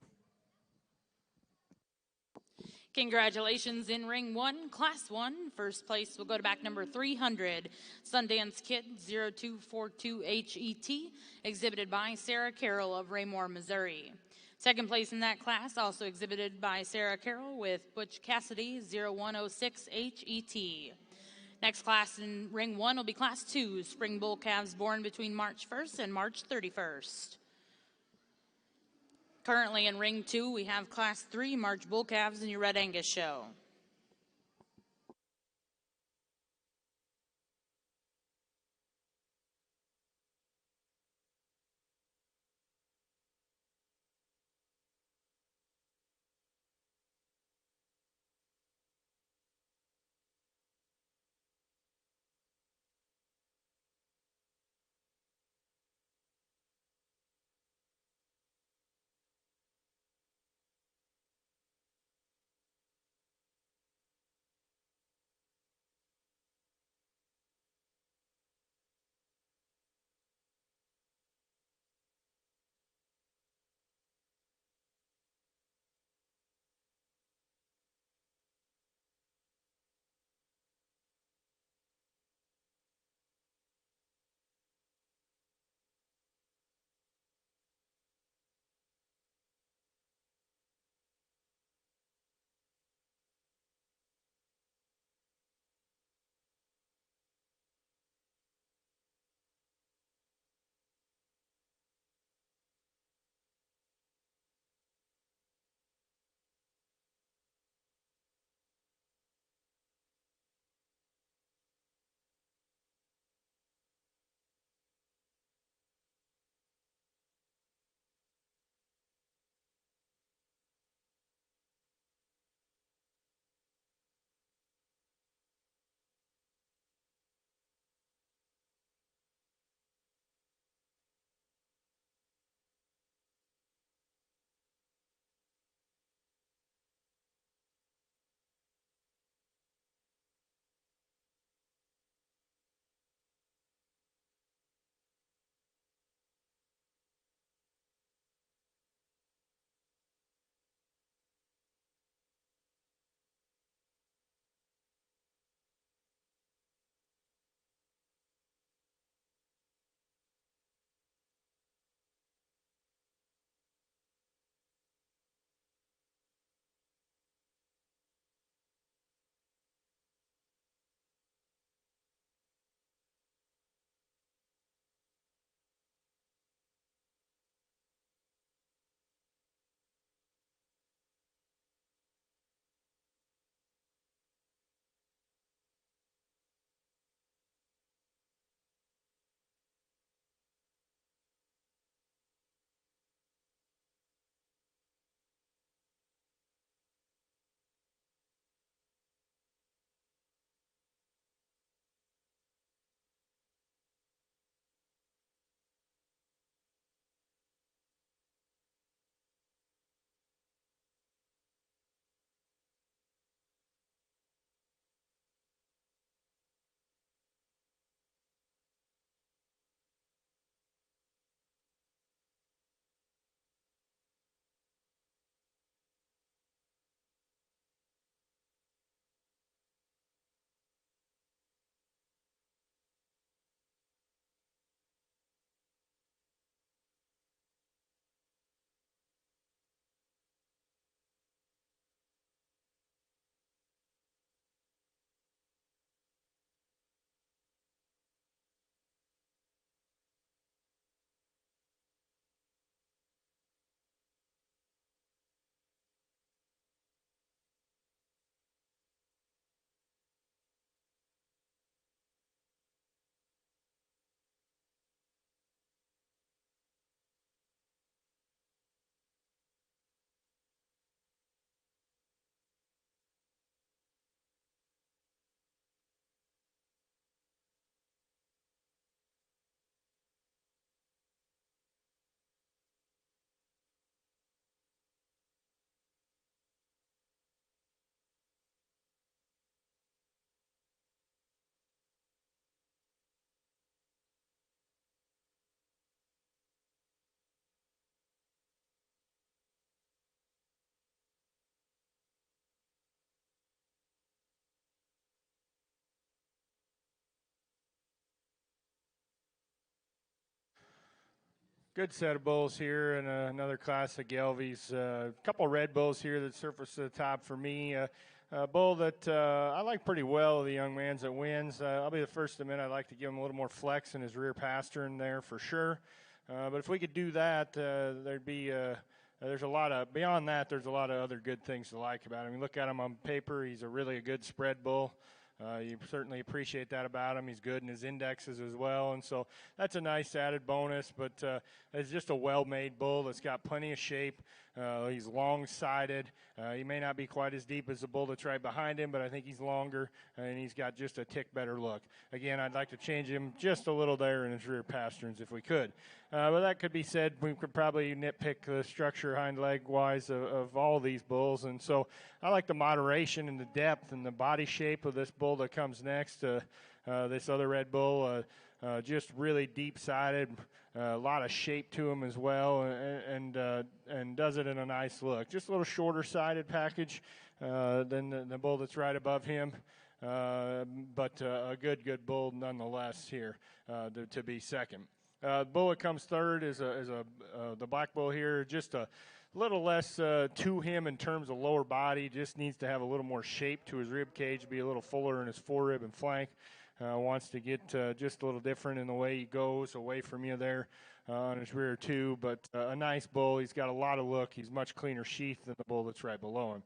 Congratulations in ring 1, Class 1. First place will go to back number 300, Sundance Kid 0242HET, exhibited by Sarah Carroll of Raymore, Missouri. Second place in that class, also exhibited by Sarah Carroll with Butch Cassidy 0106HET. Next class in ring 1 will be Class 2, spring bull calves born between March 1st and March 31st. Currently in ring 2, we have Class 3 March bull calves in your Red Angus show. Good set of bulls here and another class of Gelbviehs. A couple red bulls here that surface to the top for me. A bull that I like pretty well, the young man's that wins. I'll be the first to admit I'd like to give him a little more flex in his rear pastern there for sure. But if we could do that, there'd be there's a lot of, beyond that, there's a lot of other good things to like about him. You look at him on paper, he's a really good spread bull. You certainly appreciate that about him. He's good in his indexes as well, and so that's a nice added bonus. But it's just a well-made bull that's got plenty of shape. He's long-sided. He may not be quite as deep as the bull that's right behind him, but I think he's longer, and he's got just a tick better look. Again, I'd like to change him just a little there in his rear pasterns if we could. But that could be said. We could probably nitpick the structure hind leg-wise of all these bulls, and so I like the moderation and the depth and the body shape of this bull that comes next. This other red bull, just really deep-sided, a lot of shape to him as well, and does it in a nice look. Just a little shorter-sided package than the bull that's right above him, but a good bull nonetheless here to be second. Bull that comes third is the black bull here, just a little less to him in terms of lower body, just needs to have a little more shape to his rib cage, be a little fuller in his forerib and flank. Wants to get just a little different in the way he goes away from you there on his rear too, but a nice bull. He's got a lot of look. He's much cleaner sheath than the bull that's right below him.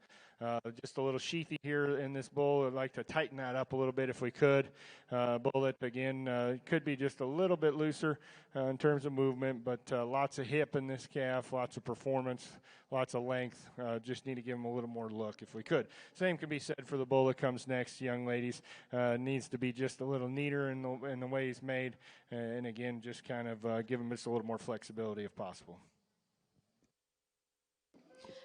Just a little sheathy here in this bull. I'd like to tighten that up a little bit if we could. Bull that, again, could be just a little bit looser in terms of movement, but lots of hip in this calf, lots of performance, lots of length. Just need to give him a little more look if we could. Same can be said for the bull that comes next, young ladies. Needs to be just a little neater in the way he's made, and again, just kind of give him just a little more flexibility if possible.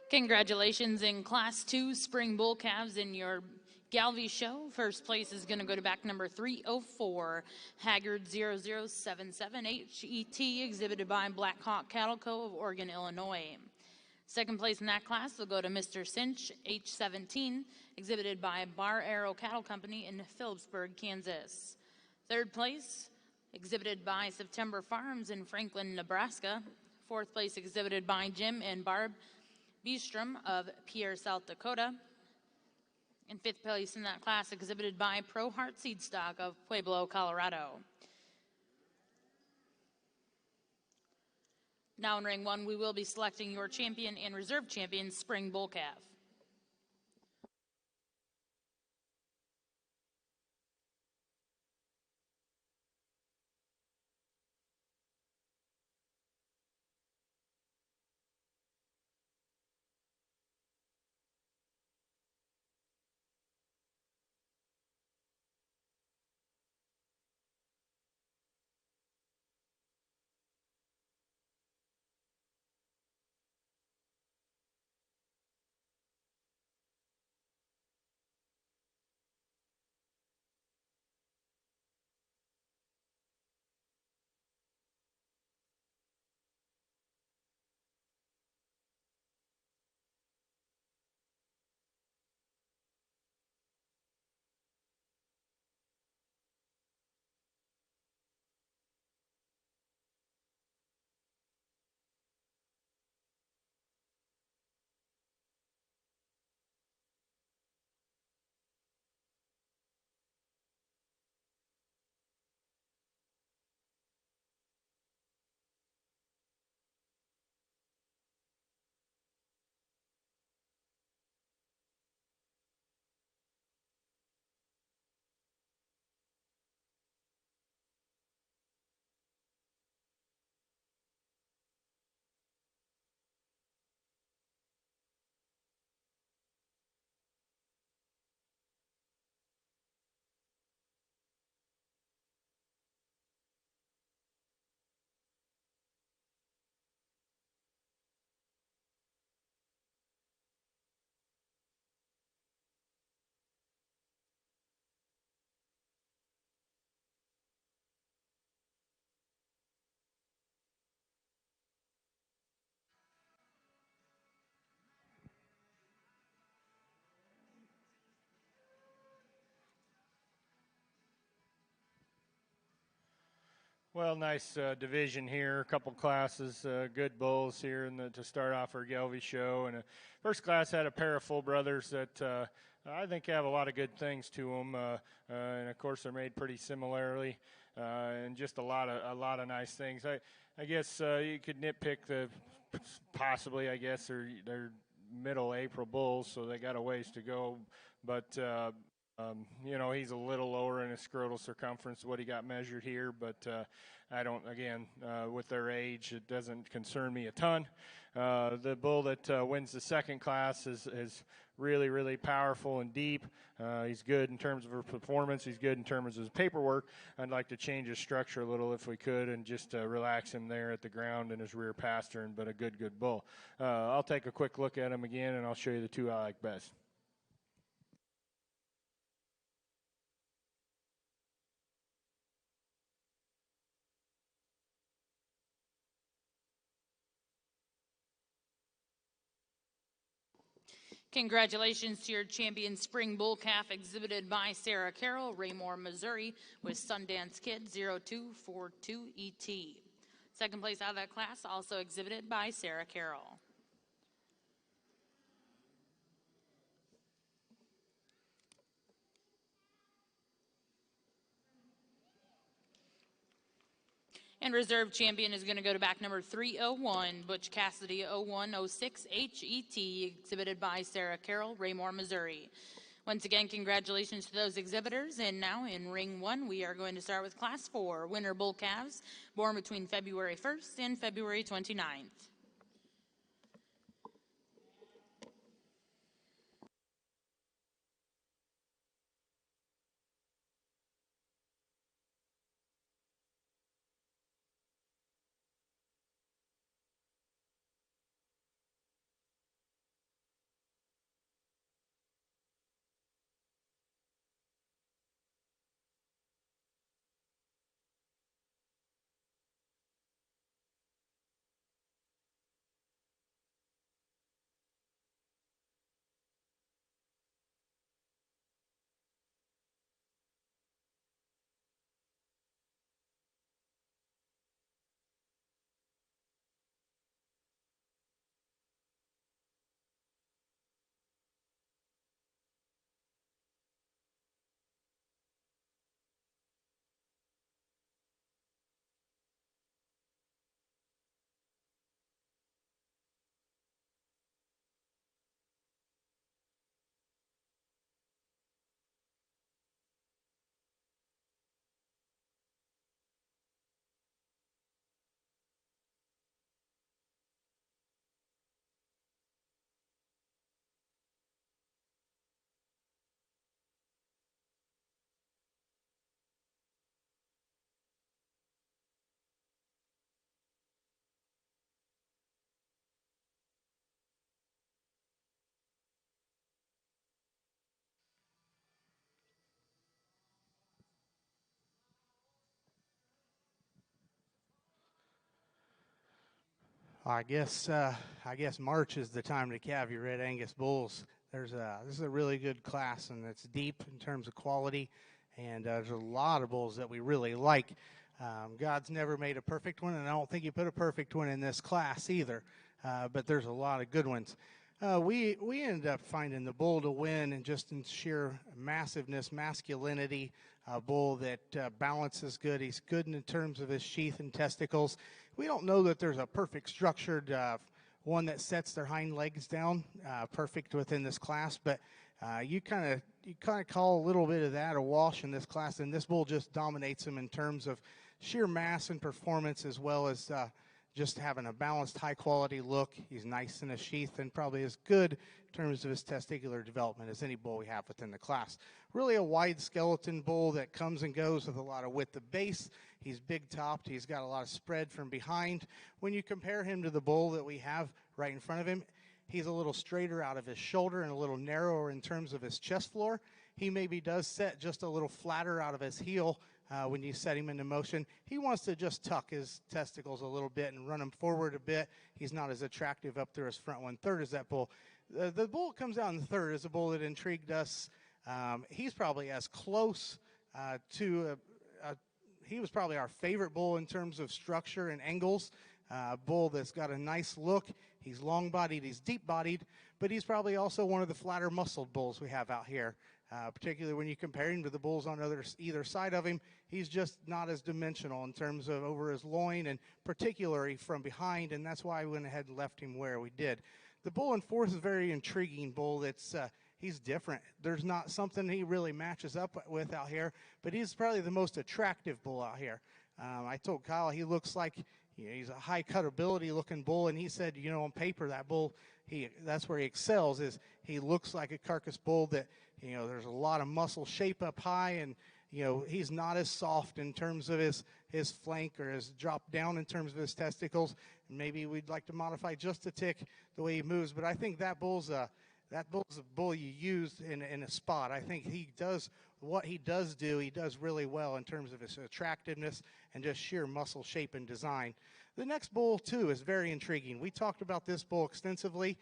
Congratulations in Class 2 Spring Bull Calves in your Gelbvieh show. First place is going to go to back number 304, Haggard 0077 HET, exhibited by Black Hawk Cattle Co. of Oregon, Illinois. Second place in that class will go to Mr. Cinch H17, exhibited by Bar Arrow Cattle Company in Phillipsburg, Kansas. Third place, exhibited by September Farms in Franklin, Nebraska. Fourth place, exhibited by Jim and Barb Beestrom of Pierre, South Dakota. In fifth place in that class, exhibited by Pro Heart Seed Stock of Pueblo, Colorado. Now in ring one, we will be selecting your champion and reserve champion spring bull calf. Well, nice division here. A couple classes, good bulls here to start off our Gelbvieh show. And first class had a pair of full brothers that I think have a lot of good things to them. And of course, they're made pretty similarly, and just a lot of nice things. I guess you could nitpick possibly. I guess they're middle April bulls, so they got a ways to go. But he's a little lower in his scrotal circumference what he got measured here, but I don't, again, with their age, it doesn't concern me a ton. The bull that wins the second class is really, really powerful and deep. He's good in terms of his performance. He's good in terms of his paperwork. I'd like to change his structure a little if we could and just relax him there at the ground in his rear pastern, but a good bull. I'll take a quick look at him again, and I'll show you the two I like best. Congratulations to your champion spring bull calf exhibited by Sarah Carroll, Raymore, Missouri, with Sundance Kid 0242ET. Second place out of that class, also exhibited by Sarah Carroll. And reserve champion is going to go to back number 301, Butch Cassidy 0106 HET, exhibited by Sarah Carroll, Raymore, Missouri. Once again, congratulations to those exhibitors. And now in ring one, we are going to start with class 4, winter bull calves, born between February 1st and February 29th. I guess March is the time to calve your red Angus bulls. This is a really good class, and it's deep in terms of quality, and there's a lot of bulls that we really like. God's never made a perfect one, and I don't think He put a perfect one in this class either. But there's a lot of good ones. We ended up finding the bull to win, and just in sheer massiveness, masculinity, a bull that balances good. He's good in terms of his sheath and testicles. We don't know that there's a perfect structured one that sets their hind legs down perfect within this class, but you kind of call a little bit of that a wash in this class, and this bull just dominates him in terms of sheer mass and performance, as well as just having a balanced, high-quality look. He's nice in his sheath and probably as good in terms of his testicular development as any bull we have within the class. Really a wide skeleton bull that comes and goes with a lot of width of base. He's big-topped. He's got a lot of spread from behind. When you compare him to the bull that we have right in front of him, he's a little straighter out of his shoulder and a little narrower in terms of his chest floor. He maybe does set just a little flatter out of his heel when you set him into motion. He wants to just tuck his testicles a little bit and run them forward a bit. He's not as attractive up there as front 1/3 as that bull. The bull that comes out in third is a bull that intrigued us. He's probably as close to he was probably our favorite bull in terms of structure and angles. Bull that's got a nice look. He's long-bodied, he's deep-bodied, but he's probably also one of the flatter muscled bulls we have out here. Particularly when you compare him to the bulls on either side of him, he's just not as dimensional in terms of over his loin and particularly from behind, and that's why we went ahead and left him where we did. The bull in fourth is a very intriguing bull. He's different. There's not something he really matches up with out here, but he's probably the most attractive bull out here. I told Kyle he looks like he's a high cutability looking bull, and he said, on paper that bull, that's where he excels. Is he looks like a carcass bull that there's a lot of muscle shape up high, and he's not as soft in terms of his flank or his drop down in terms of his testicles. Maybe we'd like to modify just a tick the way he moves, but I think that bull's a bull you use in a spot. I think he does what he does really well in terms of his attractiveness and just sheer muscle shape and design. The next bull, too, is very intriguing. We talked about this bull extensively.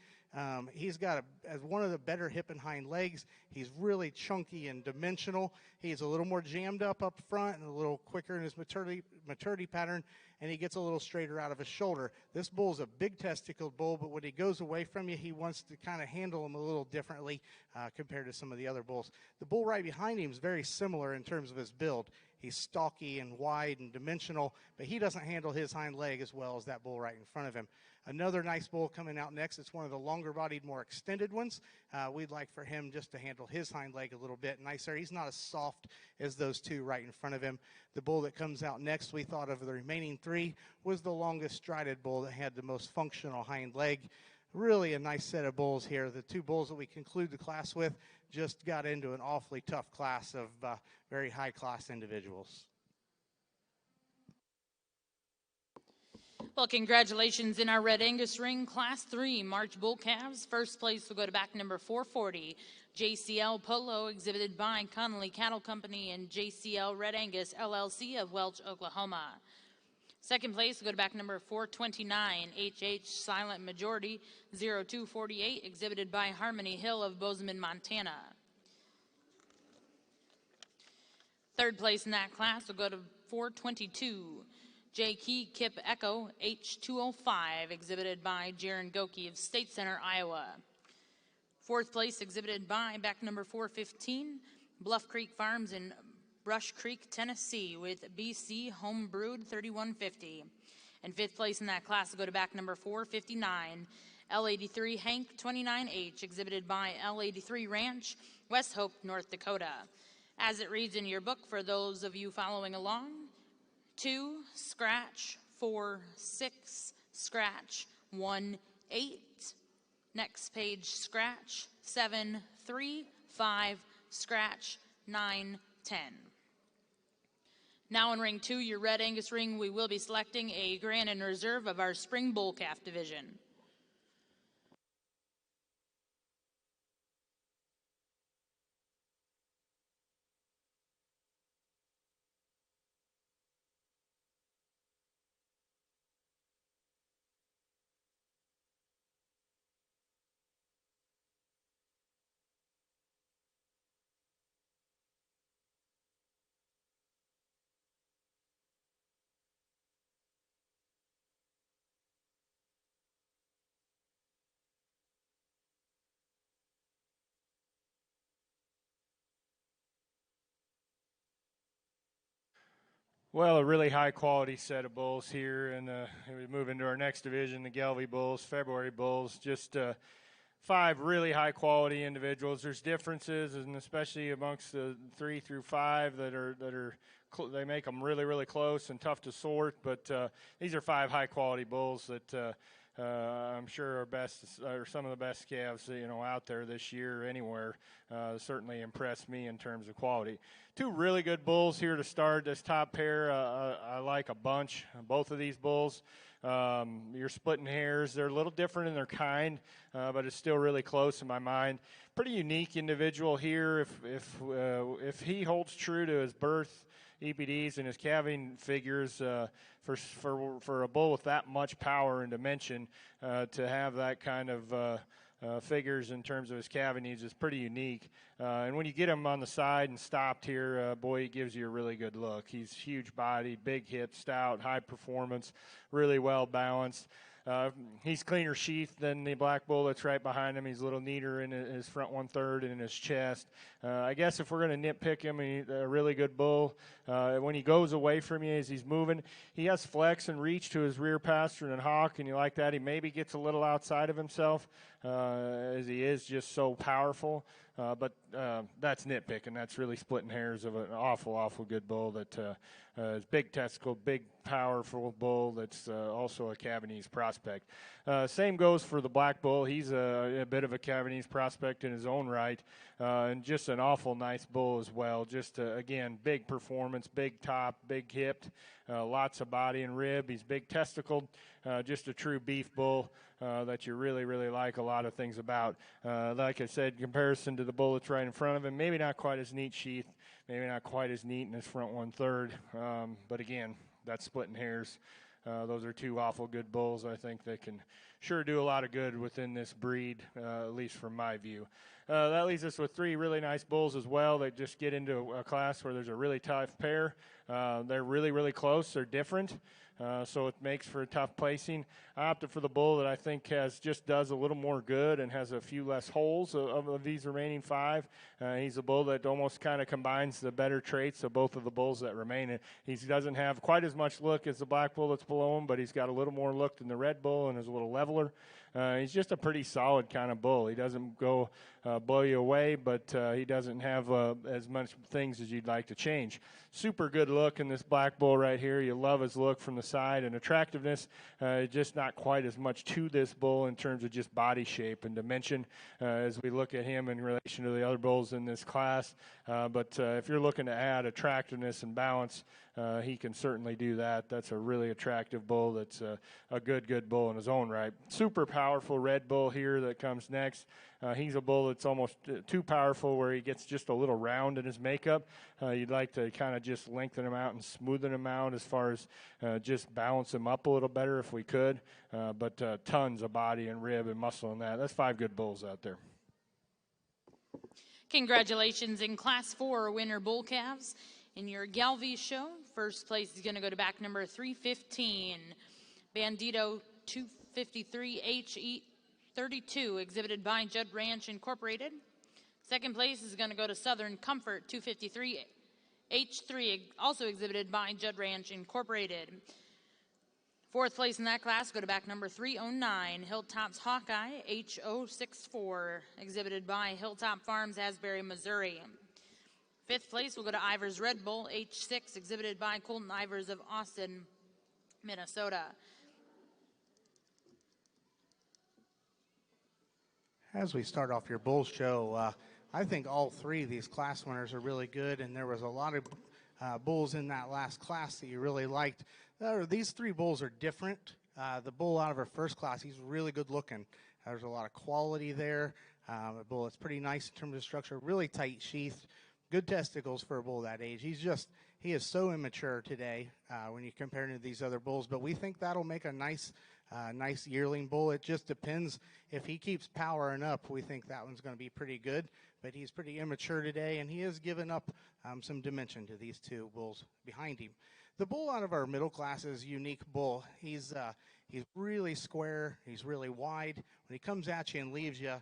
He's got as one of the better hip and hind legs. He's really chunky and dimensional. He's a little more jammed up front and a little quicker in his maturity pattern, and he gets a little straighter out of his shoulder. This bull's a big testicled bull, but when he goes away from you, he wants to kind of handle him a little differently compared to some of the other bulls. The bull right behind him is very similar in terms of his build. He's stocky and wide and dimensional, but he doesn't handle his hind leg as well as that bull right in front of him. Another nice bull coming out next. It's one of the longer-bodied, more extended ones. We'd like for him just to handle his hind leg a little bit nicer. He's not as soft as those two right in front of him. The bull that comes out next, we thought of the remaining three, was the longest strided bull that had the most functional hind leg. Really a nice set of bulls here. The two bulls that we conclude the class with just got into an awfully tough class of very high-class individuals. Well, congratulations in our Red Angus Ring Class 3 March Bull Calves. First place will go to back number 440, JCL Polo, exhibited by Connolly Cattle Company and JCL Red Angus LLC of Welch, Oklahoma. Second place will go to back number 429, HH Silent Majority 0248, exhibited by Harmony Hill of Bozeman, Montana. Third place in that class will go to 422, J. Key Kip Echo H205, exhibited by Jaron Goki of State Center, Iowa. Fourth place exhibited by back number 415, Bluff Creek Farms in Brush Creek, Tennessee, with BC Homebrewed 3150. And fifth place in that class will go to back number 459, L83 Hank 29H, exhibited by L83 Ranch, West Hope, North Dakota. As it reads in your book, for those of you following along, 2, scratch, 4, 6, scratch, 1, 8. Next page, scratch, 7, 3, 5, scratch, 9, 10. Now in Ring 2, your Red Angus Ring, we will be selecting a Grand and Reserve of our Spring Bull Calf Division. Well, a really high-quality set of bulls here, and we move into our next division, the Gelbvieh Bulls, February Bulls. Just 5 really high-quality individuals. There's differences, and especially amongst the 3 through 5 they make them really, really close and tough to sort. But these are 5 high-quality bulls that I'm sure are some of the best calves out there this year anywhere. Certainly impressed me in terms of quality. 2 really good bulls here to start this top pair. I like a bunch, both of these bulls. You're splitting hairs. They're a little different in their kind, but it's still really close in my mind. Pretty unique individual here. If he holds true to his birth EPDs and his calving figures, for a bull with that much power and dimension, to have that kind of figures in terms of his calving needs is pretty unique. And when you get him on the side and stopped here, boy, he gives you a really good look. He's huge body, big hips, stout, high performance, really well balanced. He's cleaner sheath than the black bull that's right behind him. He's a little neater in his front 1/3 and in his chest. I guess if we're going to nitpick him, he's a really good bull. When he goes away from you as he's moving, he has flex and reach to his rear pastern and hock, and you like that. He maybe gets a little outside of himself as he is just so powerful. But that's nitpicking. That's really splitting hairs of an awful good bull that is big testicle, big powerful bull that's also a Cavanese prospect. Same goes for the black bull. He's a bit of a Cavanese prospect in his own right, and just an awful nice bull as well. Just, again, big performance, big top, big hipped, lots of body and rib. He's big testicled, just a true beef bull that you really like a lot of things about. Like I said, comparison to the bull that's right in front of him, maybe not quite as neat sheath, maybe not quite as neat in his front 1/3, but again, that's splitting hairs. Those are two awful good bulls. I think they can sure do a lot of good within this breed, at least from my view. That leaves us with three really nice bulls as well that just get into a class where there's a really tough pair. They're really close. They're different. So it makes for a tough placing. I opted for the bull that I think does a little more good and has a few less holes of these remaining five. He's a bull that almost kind of combines the better traits of both of the bulls that remain. He doesn't have quite as much look as the black bull that's below him, but he's got a little more look than the red bull and is a little leveler. He's just a pretty solid kind of bull. He doesn't go blow you away, but he doesn't have as much things as you'd like to change. Super good look in this black bull right here. You love his look from the side and attractiveness. Just not quite as much to this bull in terms of just body shape and dimension as we look at him in relation to the other bulls in this class. But if you're looking to add attractiveness and balance, he can certainly do that. That's a really attractive bull. That's a good bull in his own right. Super powerful red bull here that comes next. He's a bull that's almost too powerful where he gets just a little round in his makeup. You'd like to kind of just lengthen him out and smoothen him out as far as just balance him up a little better if we could. But tons of body and rib and muscle in that. That's five good bulls out there. Congratulations in Class 4 winner bull calves. In your Gelbvieh show, first place is going to go to back number 315, Bandito 253 HE32, exhibited by Judd Ranch Incorporated. Second place is going to go to Southern Comfort 253 H3, also exhibited by Judd Ranch Incorporated. Fourth place in that class go to back number 309, Hilltop's Hawkeye H064, exhibited by Hilltop Farms, Asbury, Missouri. Fifth place will go to Ivers Red Bull H6, exhibited by Colton Ivers of Austin, Minnesota. As we start off your bull show, I think all three of these class winners are really good, and there was a lot of bulls in that last class that you really liked. These three bulls are different. The bull out of our first class, he's really good looking. There's a lot of quality there. A bull that's pretty nice in terms of structure, really tight sheath, good testicles for a bull that age. He is so immature today when you compare him to these other bulls, but we think that'll make a nice yearling bull. It just depends if he keeps powering up. We think that one's going to be pretty good, but he's pretty immature today, and he has given up some dimension to these two bulls behind him. The bull out of our middle class is a unique bull. He's really square. He's really wide. When he comes at you and leaves you,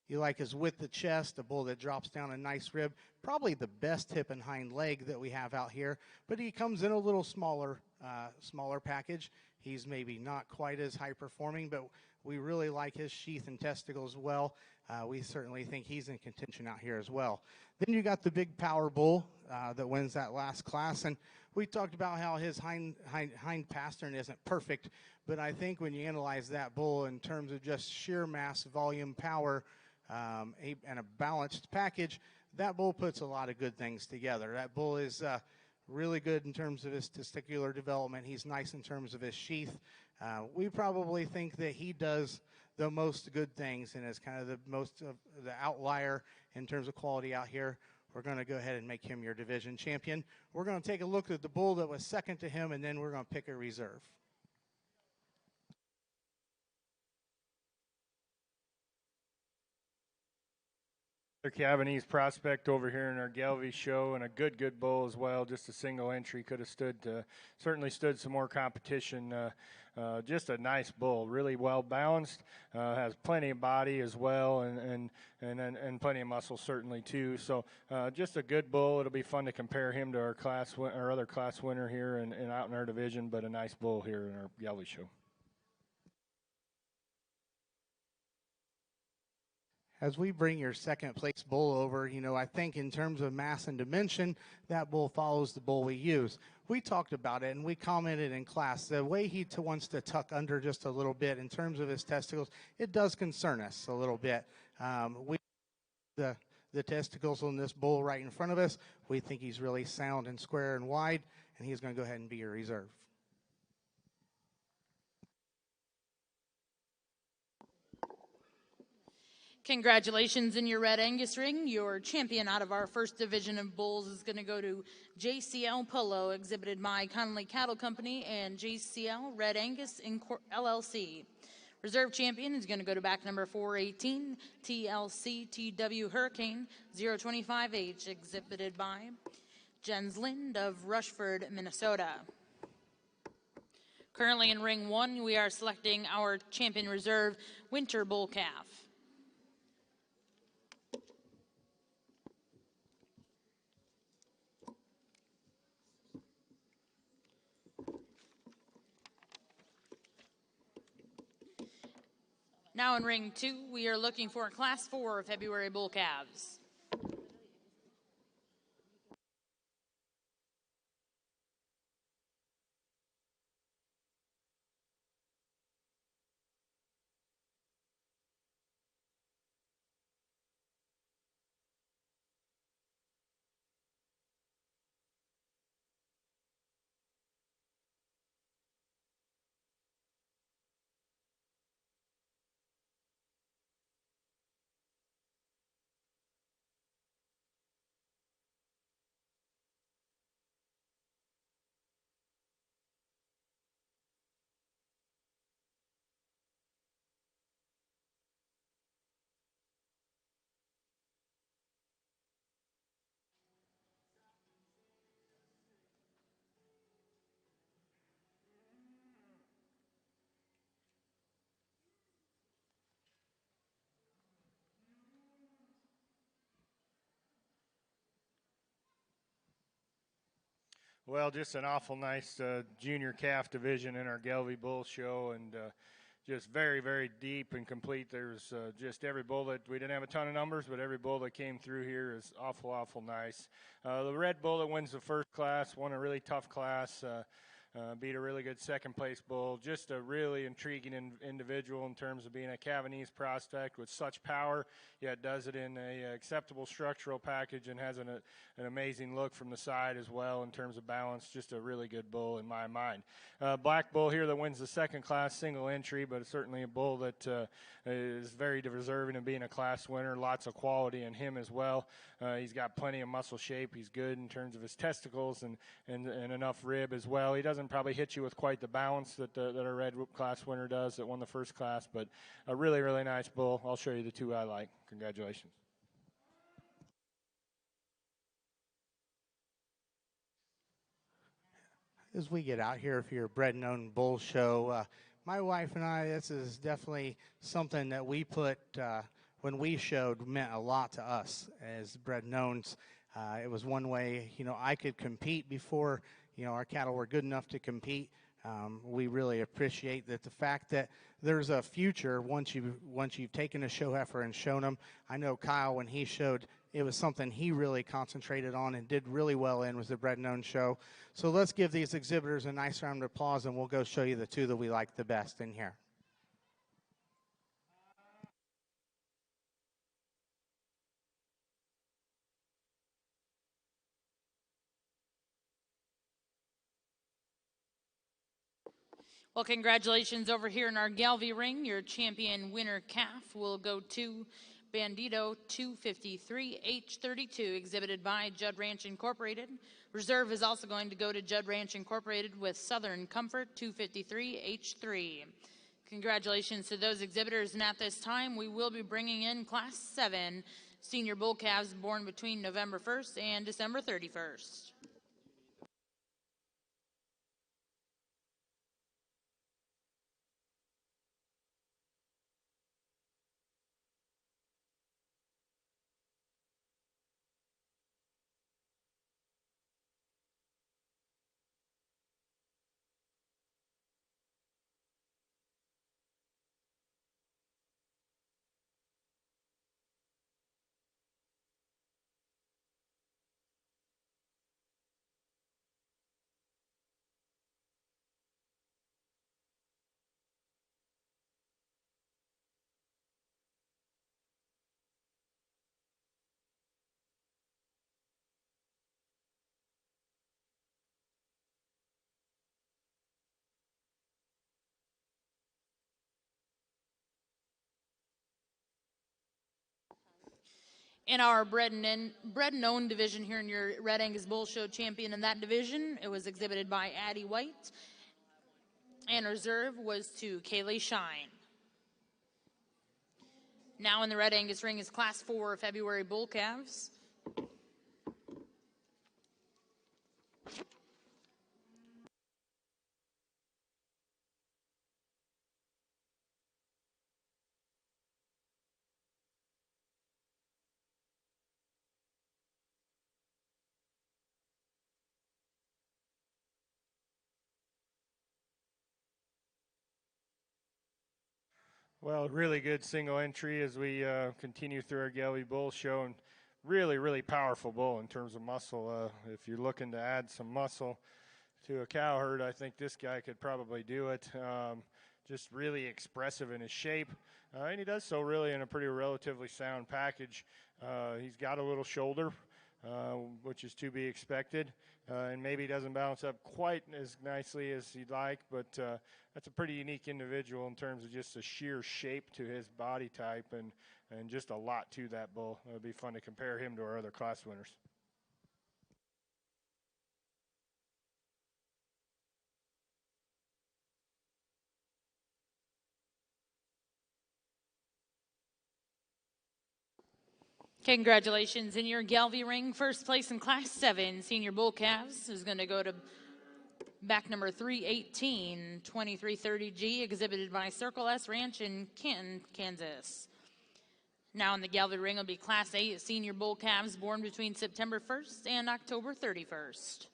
you like his width of chest, a bull that drops down a nice rib, probably the best hip and hind leg that we have out here, but he comes in a little smaller package. He's maybe not quite as high performing, but we really like his sheath and testicles well. We certainly think he's in contention out here as well. Then you got the big power bull that wins that last class, and we talked about how his hind pastern isn't perfect, but I think when you analyze that bull in terms of just sheer mass, volume, power, and a balanced package, that bull puts a lot of good things together. That bull is really good in terms of his testicular development. He's nice in terms of his sheath. We probably think that he does the most good things and is kind of the most of the outlier in terms of quality out here. We're going to go ahead and make him your division champion. We're going to take a look at the bull that was second to him, and then we're going to pick a reserve. Cavanese prospect over here in our Gelbvieh show, and a good bull as well. Just a single entry, could have certainly stood some more competition. Just a nice bull, really well balanced, has plenty of body as well, and plenty of muscle certainly too. So just a good bull. It'll be fun to compare him to our other class winner here and out in our division, but a nice bull here in our Gelbvieh show. As we bring your second place bull over, I think in terms of mass and dimension, that bull follows the bull we use. We talked about it and we commented in class. The way he wants to tuck under just a little bit in terms of his testicles, it does concern us a little bit. The testicles on this bull right in front of us, we think he's really sound and square and wide, and he's going to go ahead and be your reserve. Congratulations in your Red Angus ring. Your champion out of our first division of bulls is going to go to JCL Polo, exhibited by Connolly Cattle Company and JCL Red Angus LLC. Reserve champion is going to go to back number 418, TLC TW Hurricane 025H, exhibited by Jens Lind of Rushford, Minnesota. Currently in ring 1, we are selecting our champion reserve winter bull calf. Now in ring 2, we are looking for Class 4 February bull calves. Well, just an awful nice junior calf division in our Gelbvieh Bull Show, and just very deep and complete. There's just every bull that we didn't have a ton of numbers, but every bull that came through here is awful nice. The red bull that wins the first class won a really tough class. Beat a really good second place bull. Just a really intriguing individual in terms of being a Cavanese prospect with such power, yet does it in a acceptable structural package and has an amazing look from the side as well in terms of balance. Just a really good bull in my mind. Black bull here that wins the second class, single entry, but certainly a bull that is very deserving of being a class winner. Lots of quality in him as well. He's got plenty of muscle shape. He's good in terms of his testicles and enough rib as well. He doesn't probably hit you with quite the balance that our red class winner does that won the first class, but a really nice bull. I'll show you the two I like. Congratulations. As we get out here for your Bred and Owned Bull Show, my wife and I, this is definitely something that we put, when we showed, meant a lot to us as Bred and Owns. It was one way, I could compete before, our cattle were good enough to compete. We really appreciate that the fact that there's a future once you've taken a show heifer and shown them. I know Kyle, when he showed, it was something he really concentrated on and did really well in, was the Bred and Owned show. So let's give these exhibitors a nice round of applause, and we'll go show you the two that we like the best in here. Well, congratulations over here in our Gelbvieh ring. Your champion winner calf will go to Bandito 253H32, exhibited by Judd Ranch Incorporated. Reserve is also going to go to Judd Ranch Incorporated with Southern Comfort 253H3. Congratulations to those exhibitors, and at this time we will be bringing in Class 7 senior bull calves born between November 1st and December 31st. In our bred and owned division here in your Red Angus Bull Show champion in that division, it was exhibited by Addie White, and reserve was to Kaylee Shine. Now in the Red Angus ring is Class 4 February bull calves. Well, really good single entry as we continue through our Gelbvieh Bull Show, and really, really powerful bull in terms of muscle. If you're looking to add some muscle to a cow herd, I think this guy could probably do it. Just really expressive in his shape, and he does so really in a pretty relatively sound package. He's got a little shoulder, which is to be expected, and maybe doesn't balance up quite as nicely as he'd like, but that's a pretty unique individual in terms of just the sheer shape to his body type, and just a lot to that bull. It would be fun to compare him to our other class winners. Congratulations in your Gelbvieh ring. First place in Class 7 senior bull calves is going to go to back number 318, 2330G, exhibited by Circle S Ranch in Canton, Kansas. Now in the Gelbvieh ring will be Class 8 senior bull calves born between September 1st and October 31st.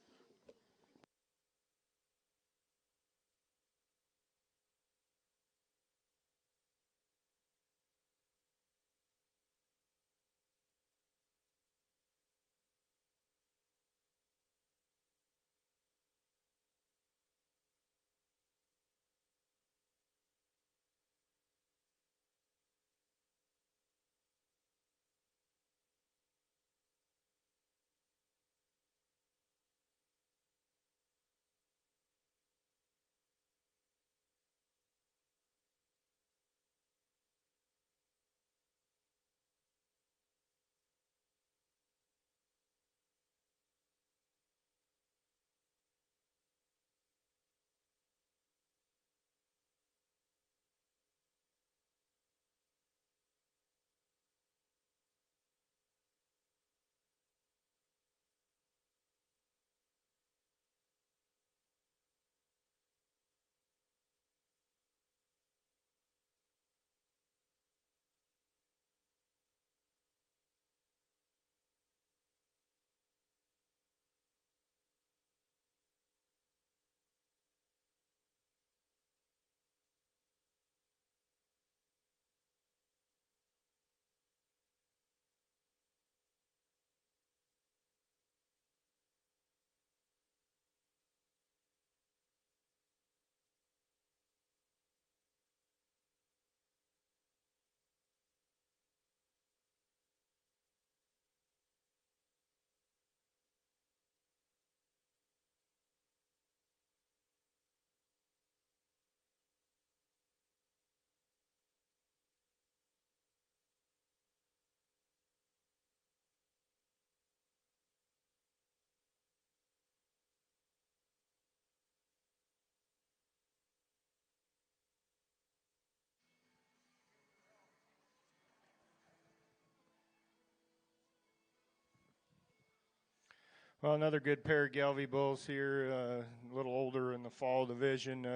Well, another good pair of Gelbvieh bulls here, a little older in the fall division.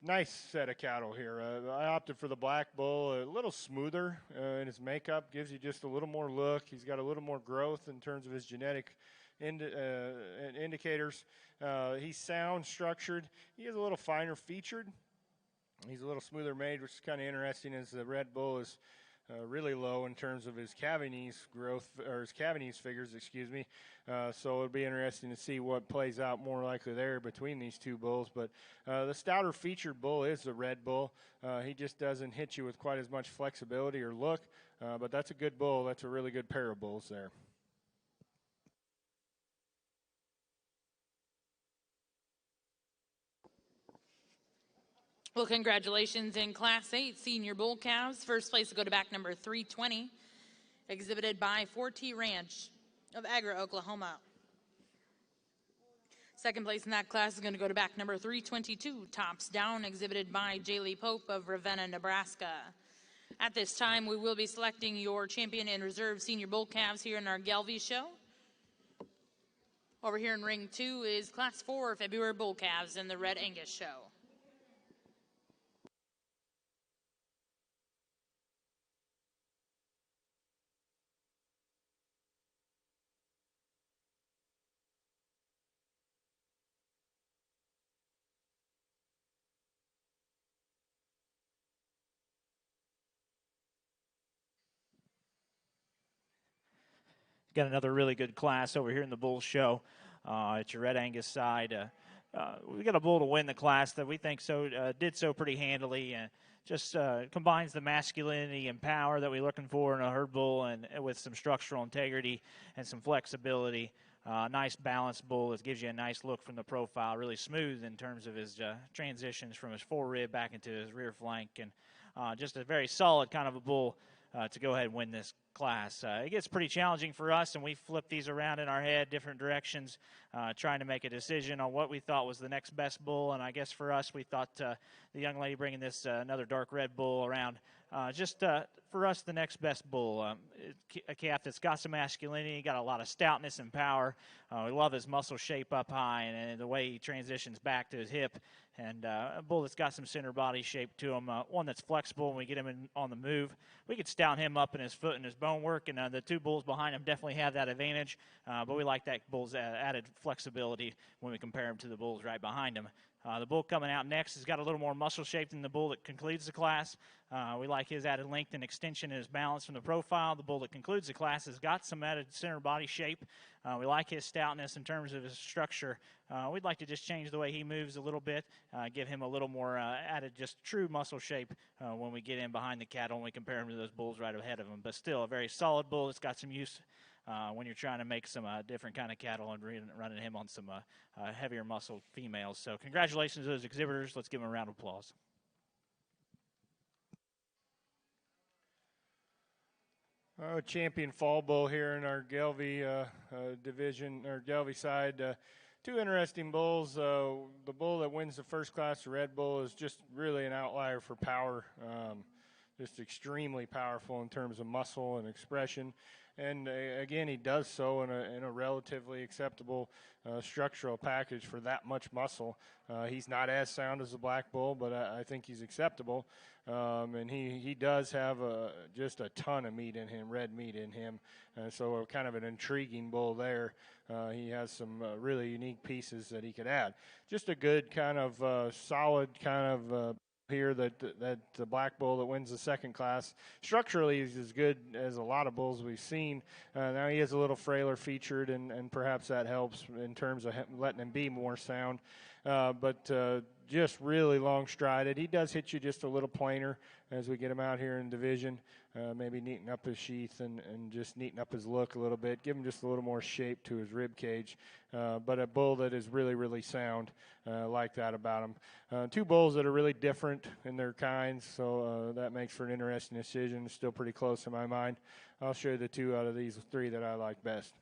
Nice set of cattle here. I opted for the black bull, a little smoother in his makeup, gives you just a little more look. He's got a little more growth in terms of his genetic indicators. He's sound, structured. He is a little finer featured. He's a little smoother made, which is kind of interesting as the red bull is really low in terms of his Cavanese growth, or his Cavanese figures, excuse me. So it'll be interesting to see what plays out more likely there between these two bulls. But the stouter featured bull is the red bull. He just doesn't hit you with quite as much flexibility or look, but that's a good bull. That's a really good pair of bulls there. Well, congratulations in Class 8 Senior Bull Calves. First place will go to back number 320, exhibited by 4T Ranch of Agra, Oklahoma. Second place in that class is going to go to back number 322, Tops Down, exhibited by Jaylee Pope of Ravenna, Nebraska. At this time, we will be selecting your champion and reserve senior bull calves here in our Gelbvieh show. Over here in ring 2 is Class 4 February bull calves in the Red Angus show. Got another really good class over here in the bull show. At your Red Angus side, we got a bull to win the class that we think did so pretty handily, and just combines the masculinity and power that we're looking for in a herd bull, and with some structural integrity and some flexibility. Nice balanced bull that gives you a nice look from the profile, really smooth in terms of his transitions from his fore rib back into his rear flank, and just a very solid kind of a bull to go ahead and win this class. It gets pretty challenging for us, and we flip these around in our head, different directions, trying to make a decision on what we thought was the next best bull. And I guess for us, we thought the young lady bringing this another dark red bull around, for us, the next best bull. A calf that's got some masculinity, got a lot of stoutness and power. We love his muscle shape up high and the way he transitions back to his hip. And a bull that's got some center body shape to him, one that's flexible when we get him on the move. We could stout him up in his foot and his bone work, and the two bulls behind him definitely have that advantage. But we like that bull's added flexibility when we compare him to the bulls right behind him. The bull coming out next has got a little more muscle shape than the bull that concludes the class. We like his added length and extension and his balance from the profile. The bull that concludes the class has got some added center body shape. We like his stoutness in terms of his structure. We'd like to just change the way he moves a little bit, give him a little more added just true muscle shape when we get in behind the cattle and we compare him to those bulls right ahead of him. But still a very solid bull that's got some use when you're trying to make some different kind of cattle and running him on some heavier muscle females. So congratulations to those exhibitors. Let's give them a round of applause. Champion fall bull here in our Gelbvieh division, or Gelbvieh side. Two interesting bulls. The bull that wins the first class, the red bull, is just really an outlier for power. Just extremely powerful in terms of muscle and expression. And again, he does so in a relatively acceptable structural package for that much muscle. He's not as sound as the black bull, but I think he's acceptable. And he does have just a ton of meat in him, red meat in him. So kind of an intriguing bull there. He has some really unique pieces that he could add. Just a good kind of solid kind of here that the black bull that wins the second class. Structurally, he's as good as a lot of bulls we've seen. Now he is a little frailer featured, and perhaps that helps in terms of letting him be more sound. But just really long strided. He does hit you just a little plainer as we get him out here in division. Maybe neaten up his sheath and just neaten up his look a little bit. Give him just a little more shape to his rib cage. But a bull that is really, really sound, like that about him. Two bulls that are really different in their kinds, so that makes for an interesting decision. It's still pretty close in my mind. I'll show you the two out of these three that I like best.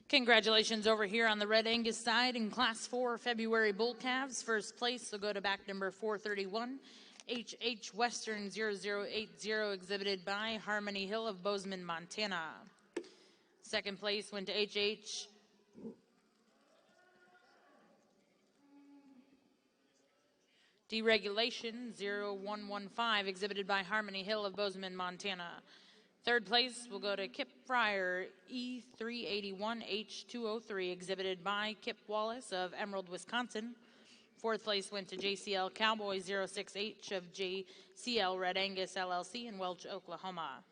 Congratulations over here on the Red Angus side in Class 4 February bull calves. First place will go to back number 431, HH Western 0080 exhibited by Harmony Hill of Bozeman, Montana. Second place went to HH Deregulation 0115 exhibited by Harmony Hill of Bozeman, Montana. Third place will go to Kip Fryer E381H203 exhibited by Kip Wallace of Emerald, Wisconsin. Fourth place went to JCL Cowboy 06H of JCL Red Angus LLC in Welch, Oklahoma.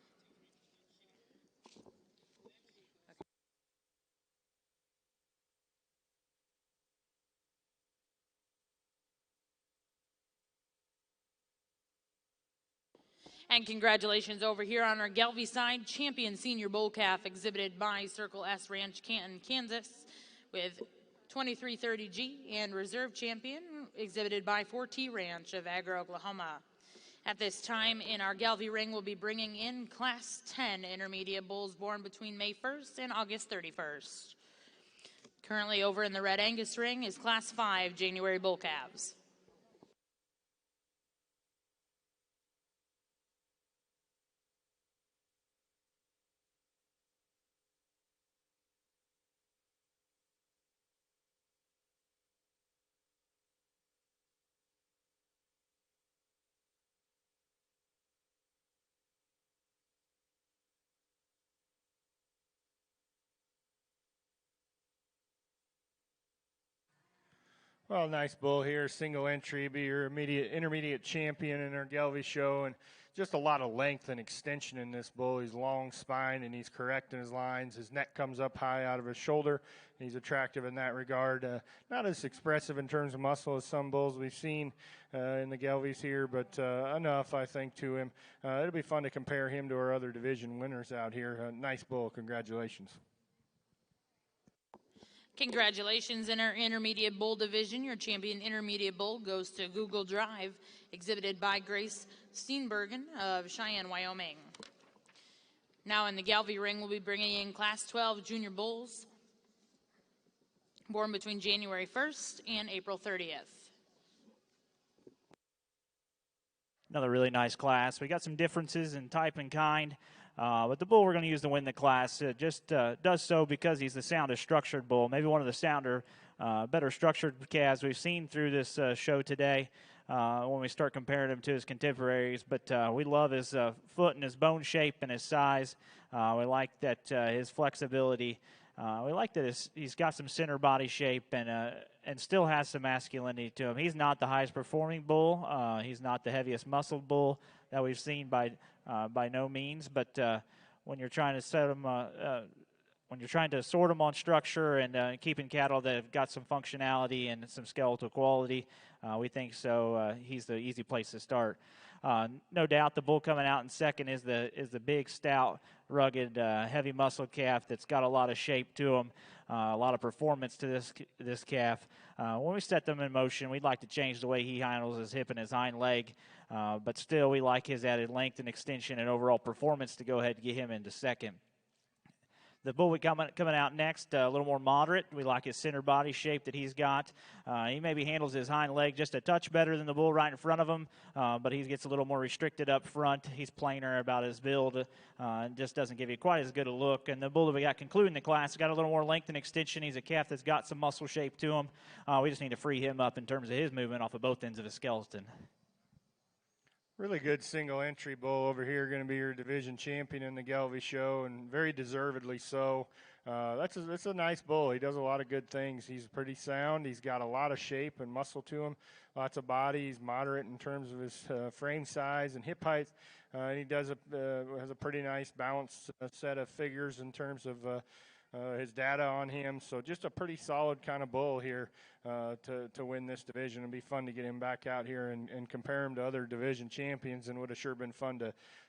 And congratulations over here on our Gelbvieh side, champion senior bull calf exhibited by Circle S Ranch, Canton, Kansas, with 2330G, and reserve champion exhibited by 4T Ranch of Agra, Oklahoma. At this time in our Gelbvieh ring, we'll be bringing in Class 10 intermediate bulls born between May 1st and August 31st. Currently over in the Red Angus ring is Class 5 January bull calves. Well, nice bull here, single entry, be your intermediate champion in our Gelbvieh show, and just a lot of length and extension in this bull. He's long spine and he's correct in his lines. His neck comes up high out of his shoulder. He's attractive in that regard. Not as expressive in terms of muscle as some bulls we've seen in the Gelbviehs here, but enough, I think, to him. It'll be fun to compare him to our other division winners out here. Nice bull. Congratulations. Congratulations in our intermediate bull division. Your champion intermediate bull goes to Google Drive, exhibited by Grace Steenbergen of Cheyenne, Wyoming. Now in the Gelbvieh ring, we'll be bringing in Class 12 junior bulls, born between January 1st and April 30th. Another really nice class. We got some differences in type and kind. But the bull we're going to use to win the class just does so because he's the soundest structured bull, maybe one of the better structured calves we've seen through this show today when we start comparing him to his contemporaries. But we love his foot and his bone shape and his size. We like that his flexibility. We like that he's got some center body shape and still has some masculinity to him. He's not the highest performing bull. He's not the heaviest muscled bull that we've seen by no means, but when you're trying to sort them on structure and keeping cattle that have got some functionality and some skeletal quality, we think so. He's the easy place to start. No doubt, the bull coming out in second is the big, stout, rugged, heavy muscled calf that's got a lot of shape to him, a lot of performance to this calf. When we set them in motion, we'd like to change the way he handles his hip and his hind leg, but still we like his added length and extension and overall performance to go ahead and get him into second. The bull coming out next, a little more moderate. We like his center body shape that he's got. He maybe handles his hind leg just a touch better than the bull right in front of him, but he gets a little more restricted up front. He's plainer about his build and just doesn't give you quite as good a look. And the bull that we got concluding the class got a little more length and extension. He's a calf that's got some muscle shape to him. We just need to free him up in terms of his movement off of both ends of his skeleton. Really good single entry bull over here, going to be your division champion in the Gelbvieh show, and very deservedly so. That's a nice bull. He does a lot of good things. He's pretty sound. He's got a lot of shape and muscle to him, lots of body. He's moderate in terms of his frame size and hip height. And he has a pretty nice balanced set of figures in terms of his data on him. So just a pretty solid kind of bull here to win this division. It'd be fun to get him back out here and compare him to other division champions, and would have sure been fun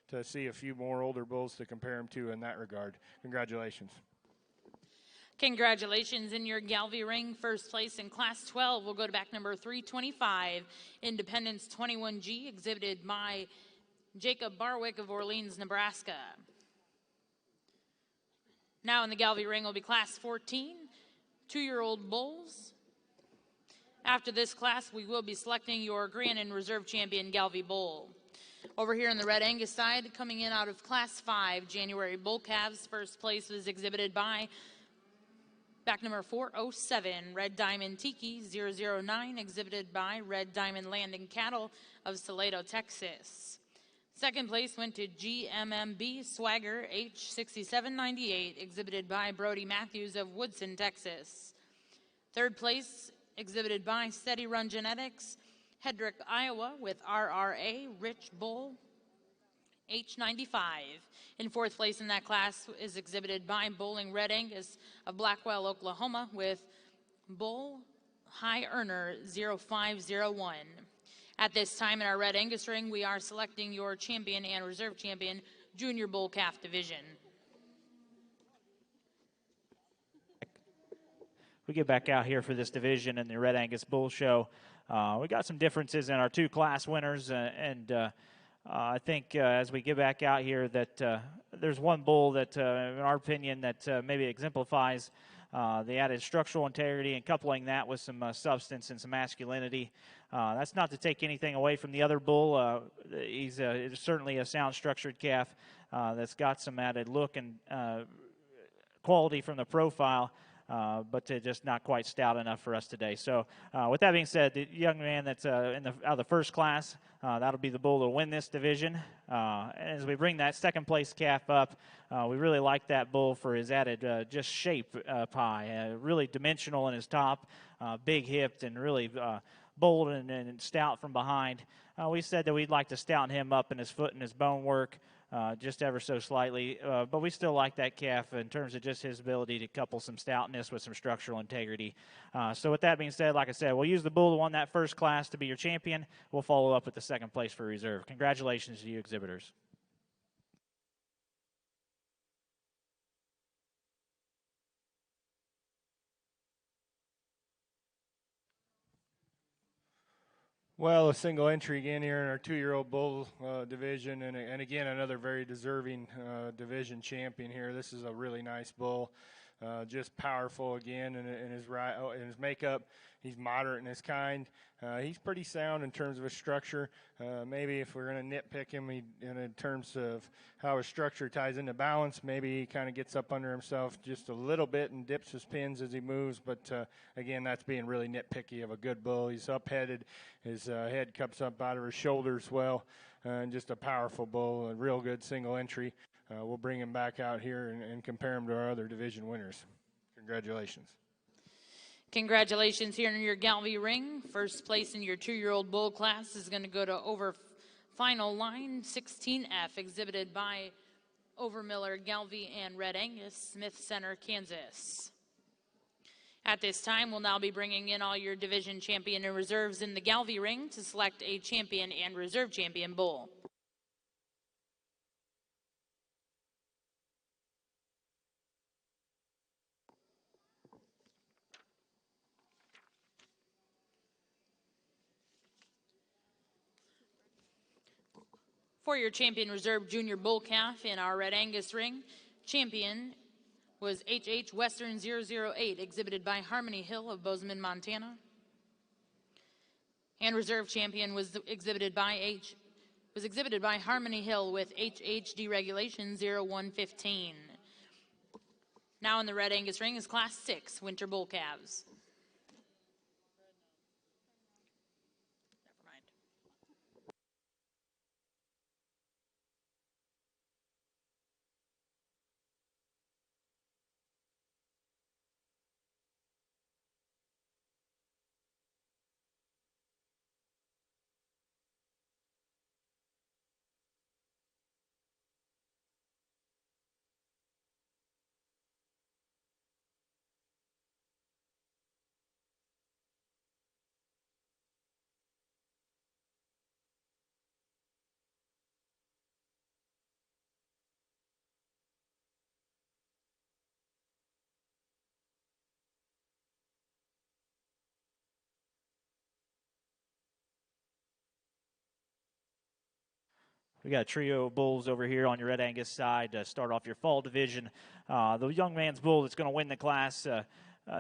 to see a few more older bulls to compare him to in that regard. Congratulations. Congratulations in your Gelbvieh ring. First place in Class 12 will go to back number 325, Independence 21G, exhibited by Jacob Barwick of Orleans, Nebraska. Now in the Gelbvieh ring will be Class 14, 2-year-old bulls, After this class, we will be selecting your Grand and Reserve Champion Gelbvieh Bull. Over here on the Red Angus side, coming in out of Class 5, January Bull Calves. First place was exhibited by back number 407, Red Diamond Tiki 009, exhibited by Red Diamond Landing Cattle of Salado, Texas. Second place went to GMMB Swagger H6798, exhibited by Brody Matthews of Woodson, Texas. Third place exhibited by Steady Run Genetics, Hedrick, Iowa, with RRA Rich Bull H95. In fourth place in that class is exhibited by Bowling Red Angus of Blackwell, Oklahoma, with Bull High Earner 0501. At this time in our Red Angus ring, we are selecting your champion and reserve champion Junior Bull Calf Division. We get back out here for this division in the Red Angus Bull Show. We got some differences in our two class winners, and I think as we get back out here that there's one bull that, in our opinion, that maybe exemplifies the added structural integrity and coupling that with some substance and some masculinity. That's not to take anything away from the other bull. He's certainly a sound structured calf that's got some added look and quality from the profile. But just not quite stout enough for us today. So with that being said, the young man that's out of the first class, that'll be the bull to win this division. As we bring that second place calf up, we really like that bull for his added just shape pie. Really dimensional in his top, big hipped and really bold and stout from behind. We said that we'd like to stouten him up in his foot and his bone work. Just ever so slightly, but we still like that calf in terms of just his ability to couple some stoutness with some structural integrity. So with that being said, like I said, we'll use the bull that won that first class to be your champion. We'll follow up with the second place for reserve. Congratulations to you exhibitors. Well, a single entry again here in our 2-year-old bull division, and again another very deserving division champion here. This is a really nice bull, just powerful again in his makeup. He's moderate in his kind. He's pretty sound in terms of his structure. Maybe if we're going to nitpick him in terms of how his structure ties into balance, maybe he kind of gets up under himself just a little bit and dips his pins as he moves. But again, that's being really nitpicky of a good bull. He's up-headed. His head cups up out of his shoulders well. And just a powerful bull, a real good single entry. We'll bring him back out here and compare him to our other division winners. Congratulations. Congratulations here in your Gelbvieh ring. First place in your 2-year-old bull class is going to go to over final line 16F, exhibited by Overmiller, Gelbvieh, and Red Angus, Smith Center, Kansas. At this time, we'll now be bringing in all your division champion and reserves in the Gelbvieh ring to select a champion and reserve champion bull. For your champion reserve junior bull calf in our Red Angus ring, champion was HH Western 008, exhibited by Harmony Hill of Bozeman, Montana. And reserve champion was exhibited by Harmony Hill with HH Deregulation 0115. Now in the Red Angus ring is Class 6 winter bull calves. We got a trio of bulls over here on your Red Angus side to start off your fall division. The young man's bull that's going to win the class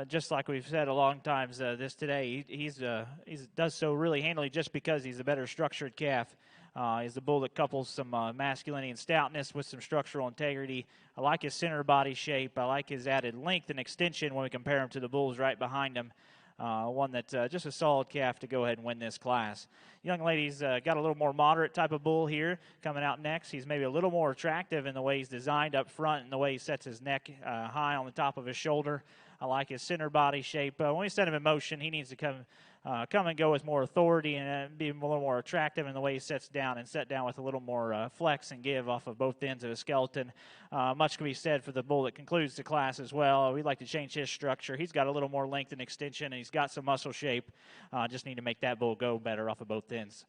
just like we've said a long times this today, he's does so really handily just because he's a better structured calf. He's a bull that couples some masculinity and stoutness with some structural integrity. I like his center body shape. I like his added length and extension when we compare him to the bulls right behind him. One that just a solid calf to go ahead and win this class. Young lady's got a little more moderate type of bull here coming out next. He's maybe a little more attractive in the way he's designed up front and the way he sets his neck high on the top of his shoulder. I like his center body shape. When we set him in motion, he needs to come and go with more authority and be a little more attractive in the way he sets down and set down with a little more flex and give off of both ends of his skeleton. Much can be said for the bull that concludes the class as well. We'd like to change his structure. He's got a little more length and extension, and he's got some muscle shape. Just need to make that bull go better off of both ends.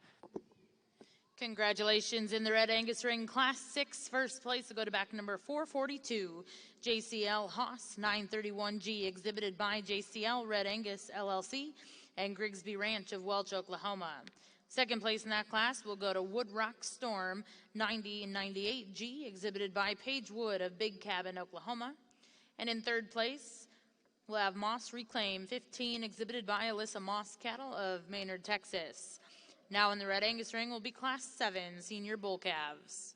Congratulations in the Red Angus Ring Class 6. First place will go to back number 442, JCL Haas 931G, exhibited by JCL Red Angus LLC and Grigsby Ranch of Welch, Oklahoma. Second place in that class will go to Woodrock Storm 9098G, exhibited by Paige Wood of Big Cabin, Oklahoma. And in third place, we'll have Moss Reclaim 15, exhibited by Alyssa Moss Cattle of Maynard, Texas. Now in the Red Angus Ring will be Class 7 Senior Bull Calves.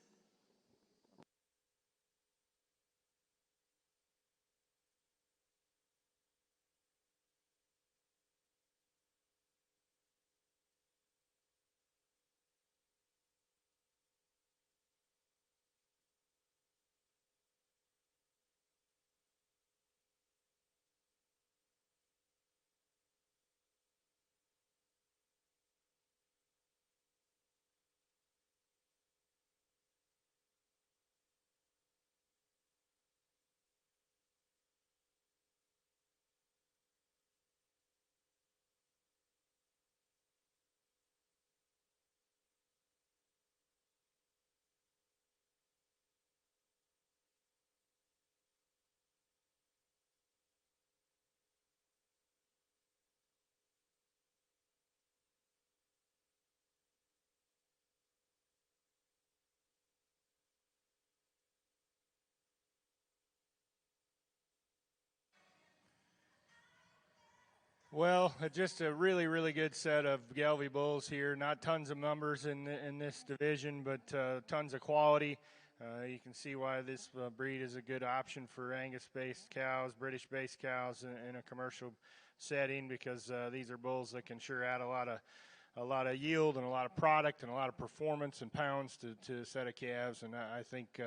Well, just a really, really good set of Gelbvieh bulls here. Not tons of numbers in this division, but tons of quality. You can see why this breed is a good option for Angus-based cows, British-based cows in a commercial setting, because these are bulls that can sure add a lot of yield and a lot of product and a lot of performance and pounds to a set of calves. And I think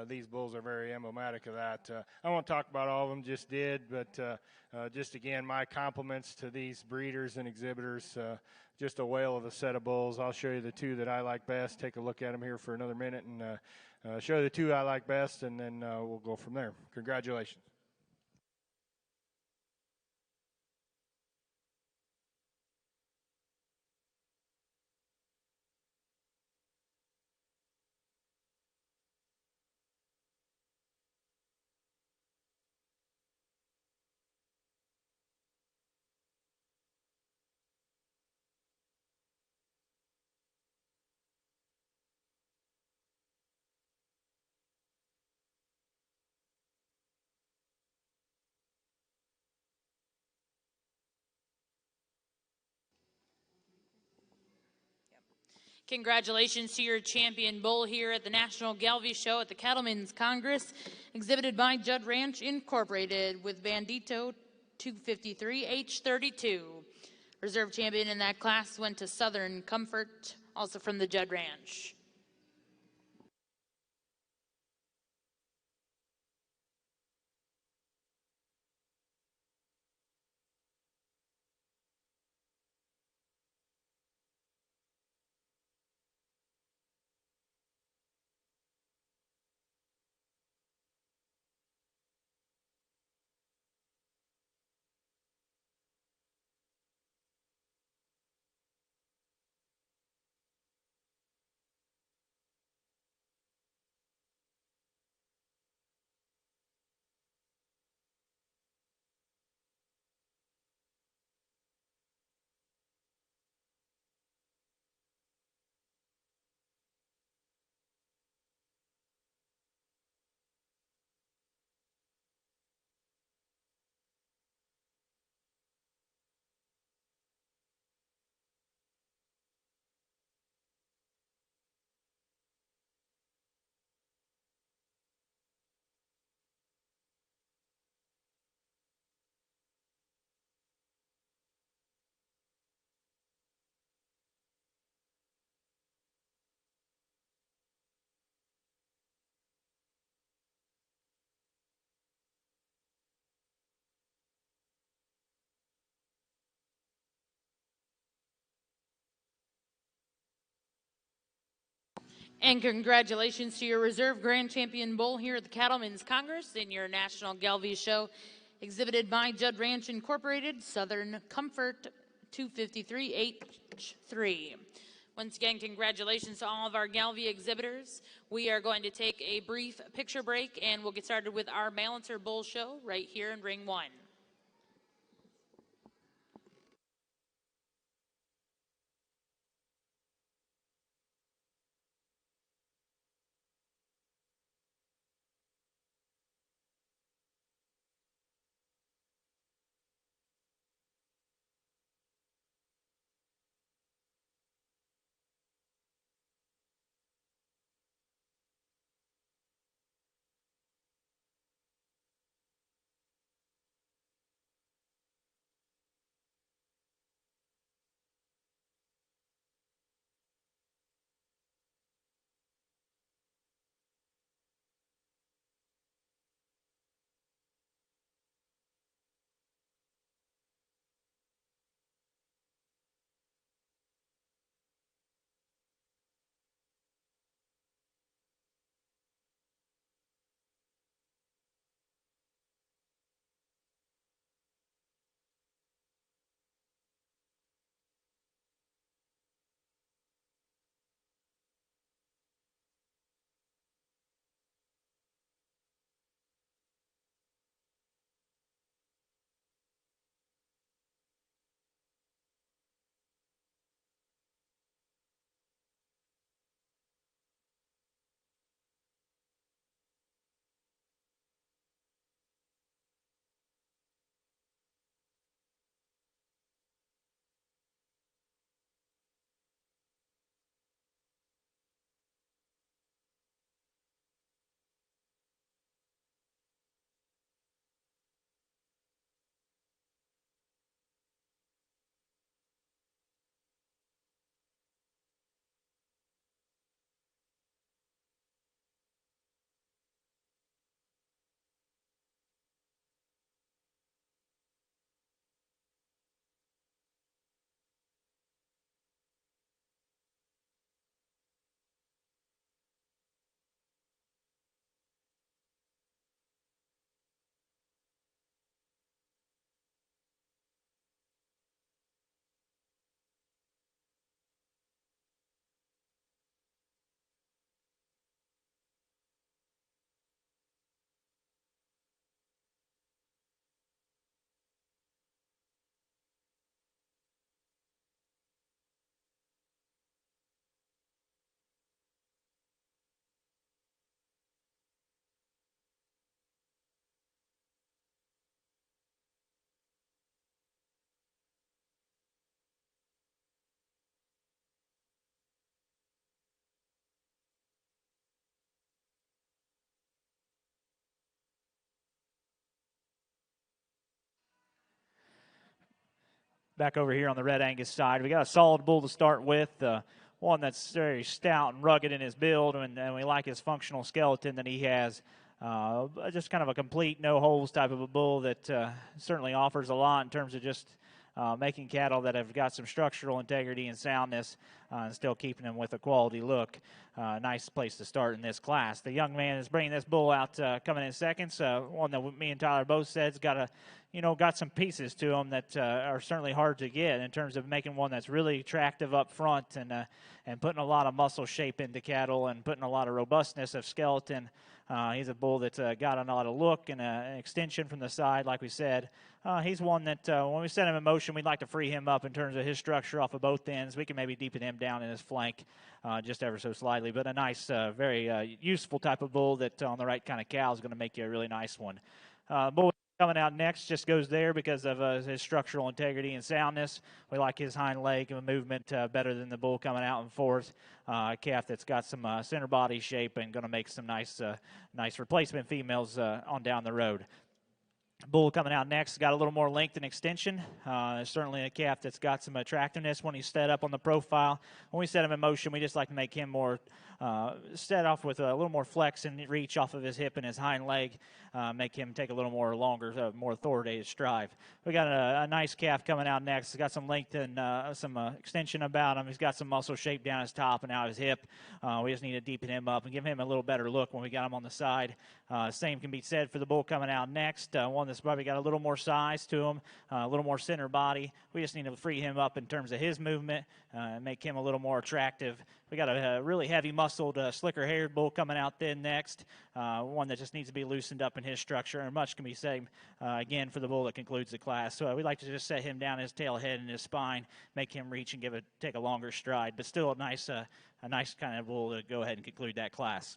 these bulls are very emblematic of that. I won't talk about all of them, just did, but just again, my compliments to these breeders and exhibitors. Just a whale of a set of bulls. I'll show you the two that I like best. Take a look at them here for another minute and show you the two I like best, and then we'll go from there. Congratulations. Congratulations to your champion bull here at the National Gelbvieh Show at the Cattlemen's Congress, exhibited by Judd Ranch Incorporated with Bandito 253H32. Reserve champion in that class went to Southern Comfort, also from the Judd Ranch. And congratulations to your reserve grand champion bull here at the Cattlemen's Congress in your National Gelbvieh show, exhibited by Judd Ranch Incorporated, Southern Comfort 253H3. Once again, congratulations to all of our Gelbvieh exhibitors. We are going to take a brief picture break, and we'll get started with our Balancer Bull show right here in Ring 1. Back over here on the Red Angus side, we got a solid bull to start with, one that's very stout and rugged in his build, and we like his functional skeleton that he has. Just kind of a complete no holes type of a bull that certainly offers a lot in terms of just making cattle that have got some structural integrity and soundness and still keeping them with a quality look. Nice place to start in this class. The young man is bringing this bull out coming in seconds. One that me and Tyler both said has got some pieces to him that are certainly hard to get in terms of making one that's really attractive up front and putting a lot of muscle shape into cattle and putting a lot of robustness of skeleton. He's a bull that's got a lot of look and an extension from the side, like we said. He's one that when we set him in motion, we'd like to free him up in terms of his structure off of both ends. We can maybe deepen him down in his flank just ever so slightly, but a nice, very useful type of bull that on the right kind of cow is going to make you a really nice one. Bull coming out next just goes there because of his structural integrity and soundness. We like his hind leg and movement better than the bull coming out in fourth. A calf that's got some center body shape and going to make some nice replacement females on down the road. Bull coming out next, got a little more length and extension. Certainly a calf that's got some attractiveness when he's set up on the profile. When we set him in motion, we just like to make him more set off with a little more flex and reach off of his hip and his hind leg, make him take a little more longer, more authoritative stride. We got a nice calf coming out next. He's got some length and some extension about him. He's got some muscle shape down his top and out his hip. We just need to deepen him up and give him a little better look when we got him on the side. Same can be said for the bull coming out next. One that's probably got a little more size to him, a little more center body. We just need to free him up in terms of his movement and make him a little more attractive. We got a really heavy muscled, slicker-haired bull coming out then next, one that just needs to be loosened up in his structure, and much can be said, again, for the bull that concludes the class. So we'd like to just set him down his tail, head, and his spine, make him reach and take a longer stride, but still a nice kind of bull to go ahead and conclude that class.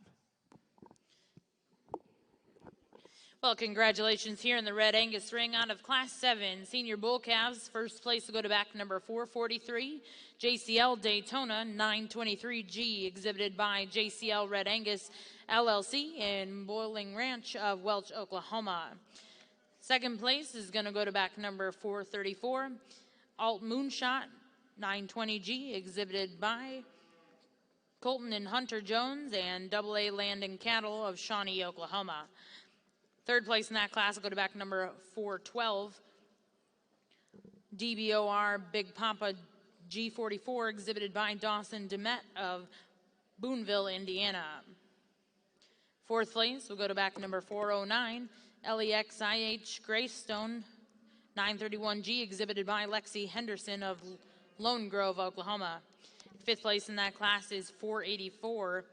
Well, congratulations here in the Red Angus ring out of Class 7 Senior Bull Calves. First place will go to back number 443, JCL Daytona 923G, exhibited by JCL Red Angus LLC in Boiling Ranch of Welch, Oklahoma. Second place is going to go to back number 434, Alt Moonshot 920G, exhibited by Colton and Hunter Jones and AA Land and Cattle of Shawnee, Oklahoma. Third place in that class will go to back number 412, DBOR Big Papa G44, exhibited by Dawson Demet of Boonville, Indiana. Fourth place will go to back number 409, LEXIH Greystone 931G, exhibited by Lexi Henderson of Lone Grove, Oklahoma. Fifth place in that class is 484,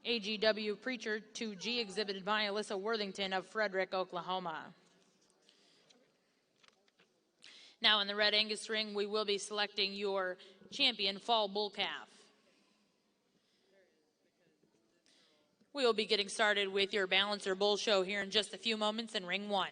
AGW Preacher 2G, exhibited by Alyssa Worthington of Frederick, Oklahoma. Now in the Red Angus ring, we will be selecting your champion fall bull calf. We will be getting started with your balancer bull show here in just a few moments in ring 1.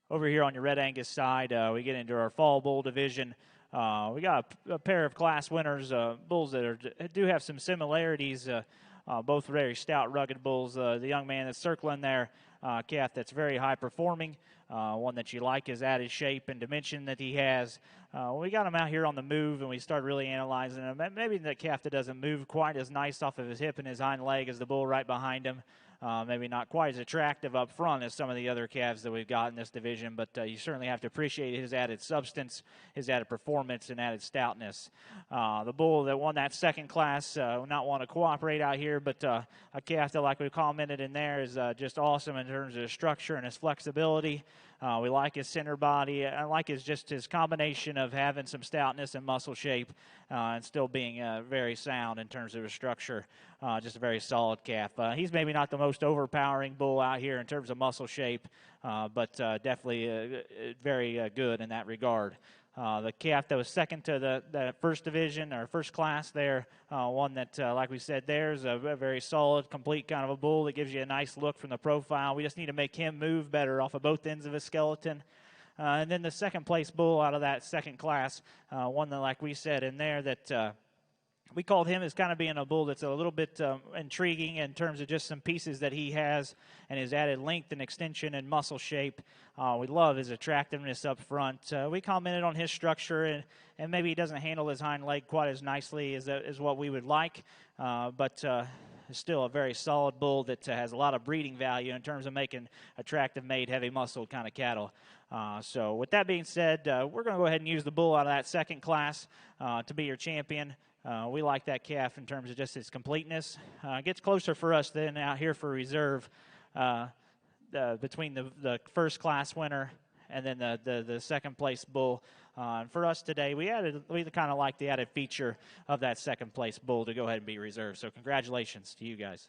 Over here on your Red Angus side, we get into our fall bull division. We got a pair of class winners, bulls that do have some similarities, both very stout, rugged bulls. The young man that's circling there, calf that's very high performing, one that you like his added shape and dimension that he has. We got him out here on the move and we start really analyzing him. Maybe the calf that doesn't move quite as nice off of his hip and his hind leg as the bull right behind him. Maybe not quite as attractive up front as some of the other calves that we've got in this division, but you certainly have to appreciate his added substance, his added performance, and added stoutness. The bull that won that second class will not want to cooperate out here, but a calf that, like we commented in there, is just awesome in terms of his structure and his flexibility. We like his center body. I like his combination of having some stoutness and muscle shape and still being very sound in terms of his structure. Just a very solid calf. He's maybe not the most overpowering bull out here in terms of muscle shape, but definitely very good in that regard. The calf that was second to the first division or first class there, one that, like we said, there's a very solid, complete kind of a bull that gives you a nice look from the profile. We just need to make him move better off of both ends of his skeleton. And then the second place bull out of that second class, one that, like we said in there, that we called him as kind of being a bull that's a little bit intriguing in terms of just some pieces that he has and his added length and extension and muscle shape. We love his attractiveness up front. We commented on his structure, and maybe he doesn't handle his hind leg quite as nicely as what we would like, but still a very solid bull that has a lot of breeding value in terms of making attractive made, heavy muscle kind of cattle. So with that being said, we're going to go ahead and use the bull out of that second class to be your champion. We like that calf in terms of just its completeness. It gets closer for us than out here for reserve between the first class winner and then the second place bull. And for us today, we kind of like the added feature of that second place bull to go ahead and be reserved. So congratulations to you guys.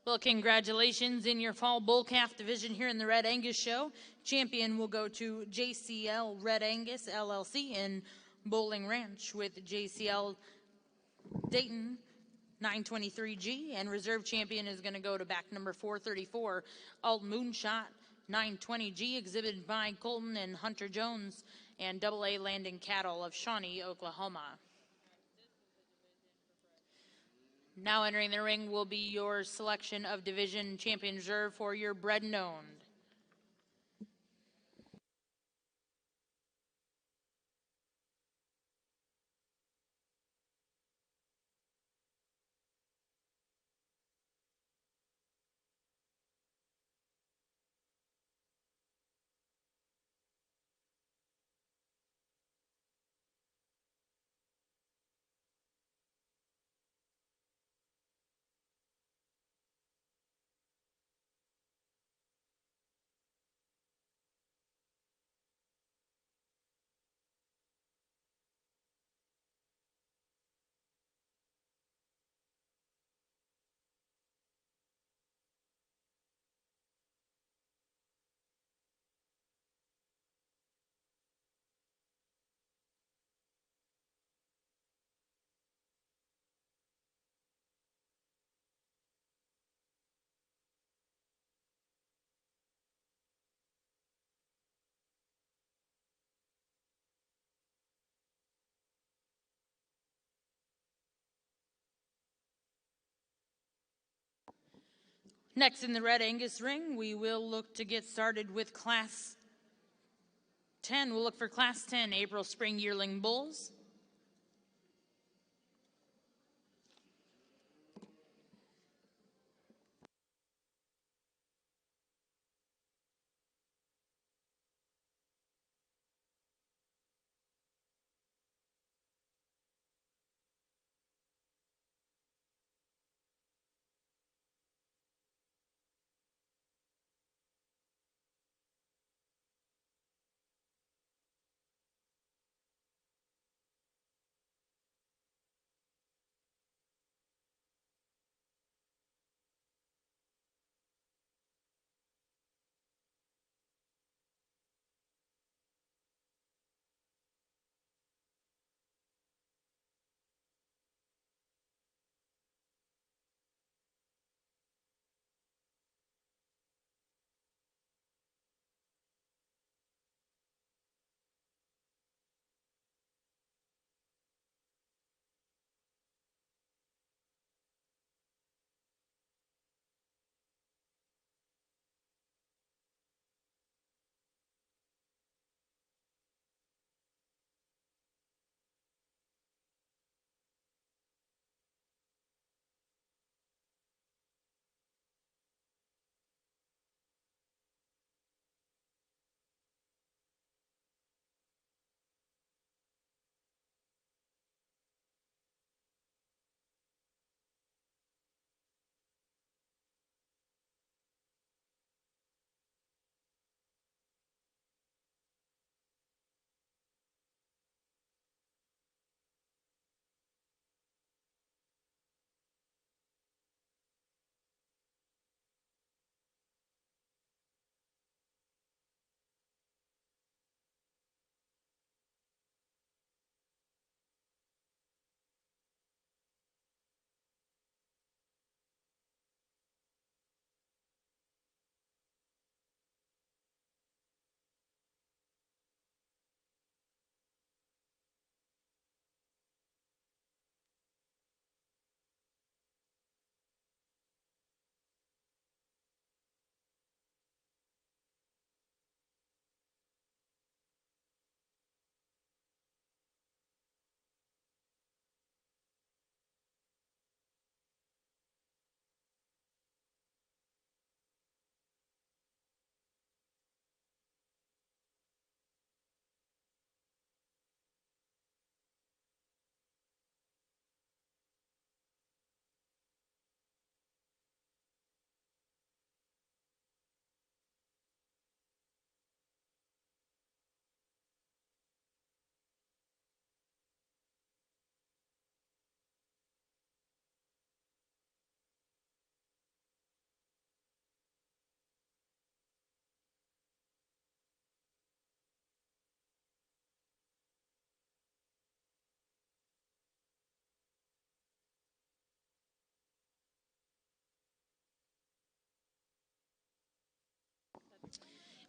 Well, congratulations in your fall bull calf division here in the Red Angus Show. Champion will go to JCL Red Angus LLC in Bowling Ranch with JCL Dayton 923G, and reserve champion is going to go to back number 434 Alt Moonshot 920G, exhibited by Colton and Hunter Jones, and AA Landing Cattle of Shawnee, Oklahoma. Now entering the ring will be your selection of division champion reserve for your bred and owned. Next in the Red Angus ring, we will look to get started with Class 10. We'll look for Class 10 April Spring Yearling Bulls.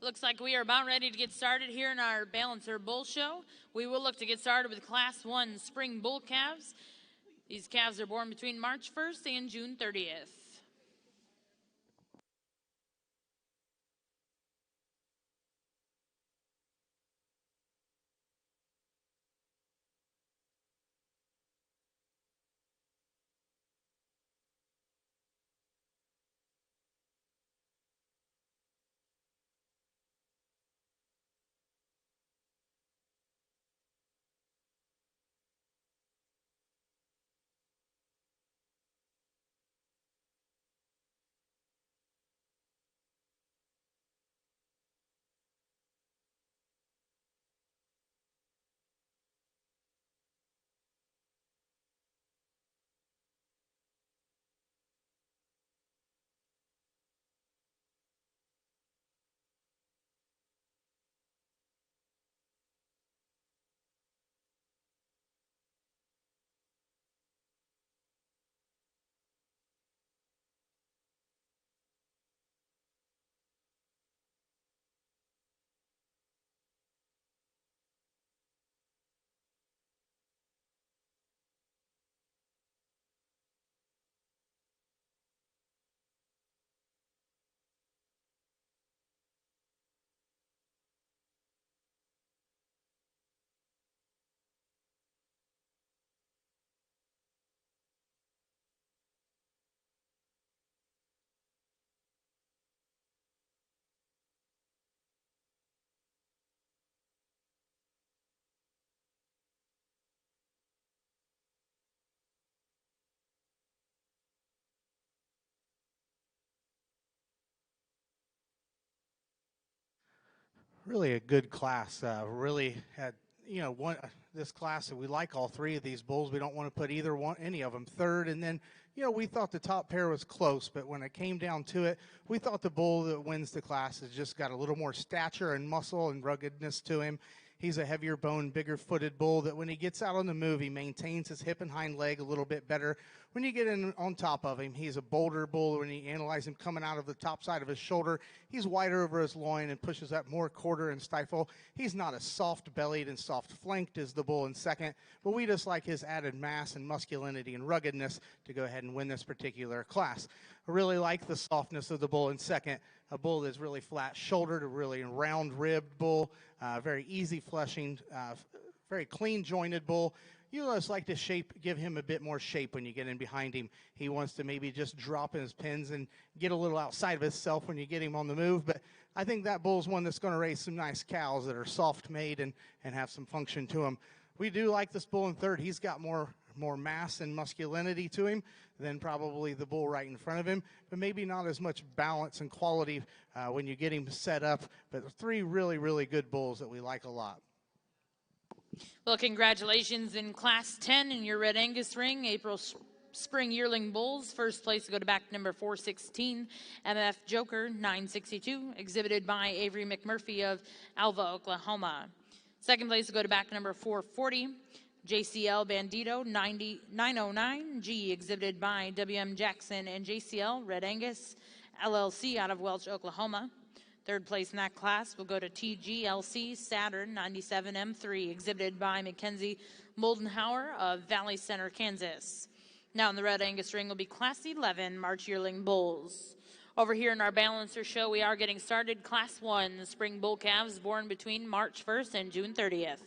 Looks like we are about ready to get started here in our Balancer Bull Show. We will look to get started with Class 1 Spring Bull Calves. These calves are born between March 1st and June 30th. Really a good class. Really had one this class, and we like all three of these bulls. We don't want to put any of them third. And then we thought the top pair was close, but when it came down to it, we thought the bull that wins the class has just got a little more stature and muscle and ruggedness to him. He's a heavier boned, bigger footed bull that when he gets out on the move, he maintains his hip and hind leg a little bit better. When you get in on top of him, he's a bolder bull. When you analyze him coming out of the top side of his shoulder, he's wider over his loin and pushes up more quarter and stifle. He's not as soft-bellied and soft-flanked as the bull in second, but we just like his added mass and masculinity and ruggedness to go ahead and win this particular class. I really like the softness of the bull in second. A bull that's really flat-shouldered, a really round-ribbed bull, very easy fleshing, very clean-jointed bull. You just like to give him a bit more shape when you get in behind him. He wants to maybe just drop in his pins and get a little outside of himself when you get him on the move. But I think that bull's one that's going to raise some nice cows that are soft-made and have some function to them. We do like this bull in third. He's got more mass and masculinity to him than probably the bull right in front of him, but maybe not as much balance and quality when you get him set up. But three really, really good bulls that we like a lot. Well, congratulations in Class 10 in your Red Angus ring, April Spring Yearling Bulls. First place to go to back number 416, MF Joker 962, exhibited by Avery McMurphy of Alva, Oklahoma. Second place to go to back number 440, JCL Bandito 909, G, exhibited by WM Jackson and JCL Red Angus LLC out of Welch, Oklahoma. Third place in that class will go to TGLC Saturn 97M3, exhibited by Mackenzie Moldenhauer of Valley Center, Kansas. Now in the Red Angus ring will be Class 11 March Yearling Bulls. Over here in our Balancer show, we are getting started. Class 1 Spring Bull Calves born between March 1st and June 30th.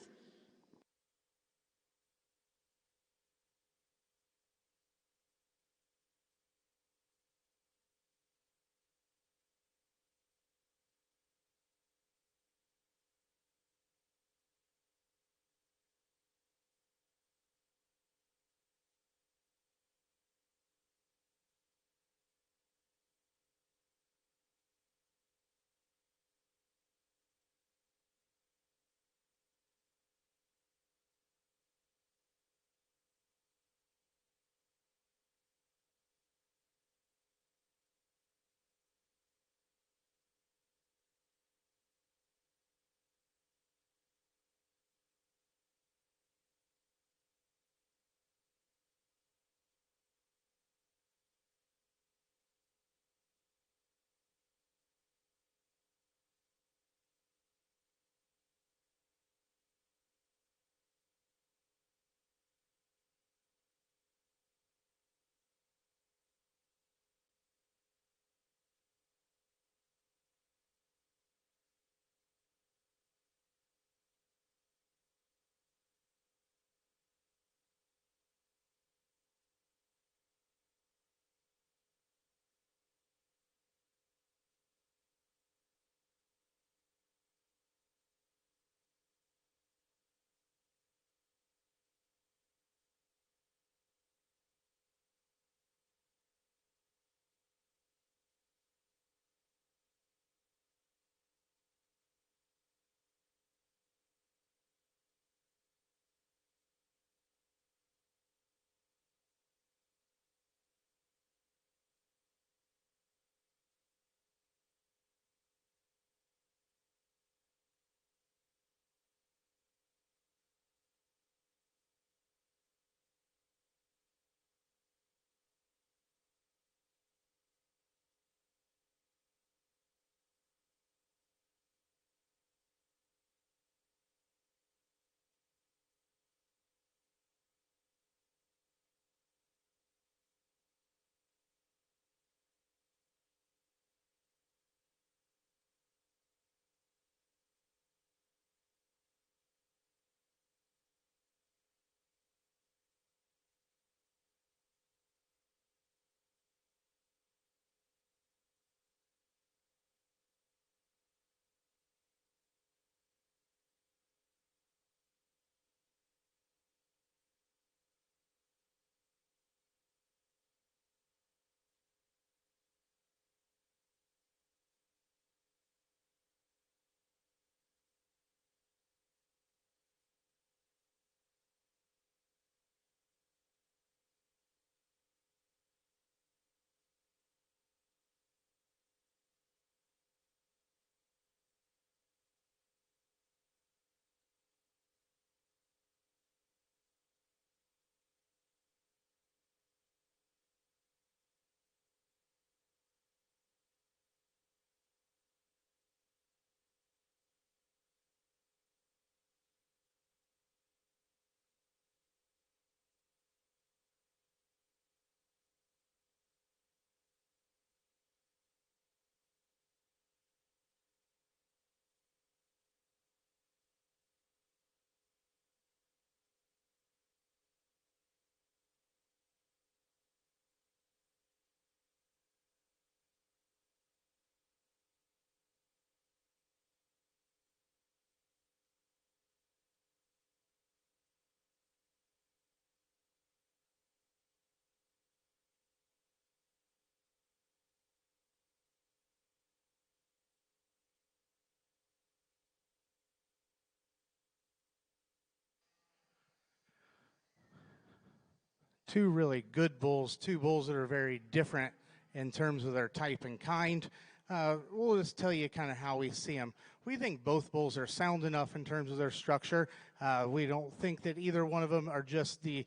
two really good bulls, two bulls that are very different in terms of their type and kind. We'll just tell you kind of how we see them. We think both bulls are sound enough in terms of their structure. We don't think that either one of them are just the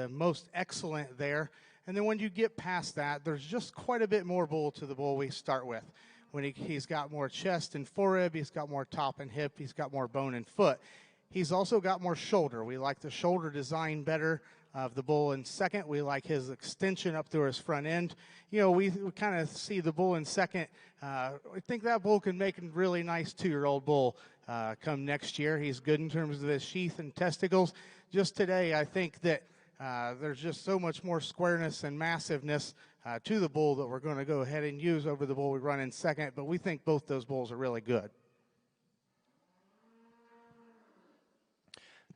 most excellent there. And then when you get past that, there's just quite a bit more bull to the bull we start with. When he's got more chest and forerib, he's got more top and hip, he's got more bone and foot. He's also got more shoulder. We like the shoulder design better of the bull in second. We like his extension up through his front end. You know, we kind of see the bull in second. I think that bull can make a really nice 2-year-old bull come next year. He's good in terms of his sheath and testicles. Just today, I think that there's just so much more squareness and massiveness to the bull that we're going to go ahead and use over the bull we run in second, but we think both those bulls are really good.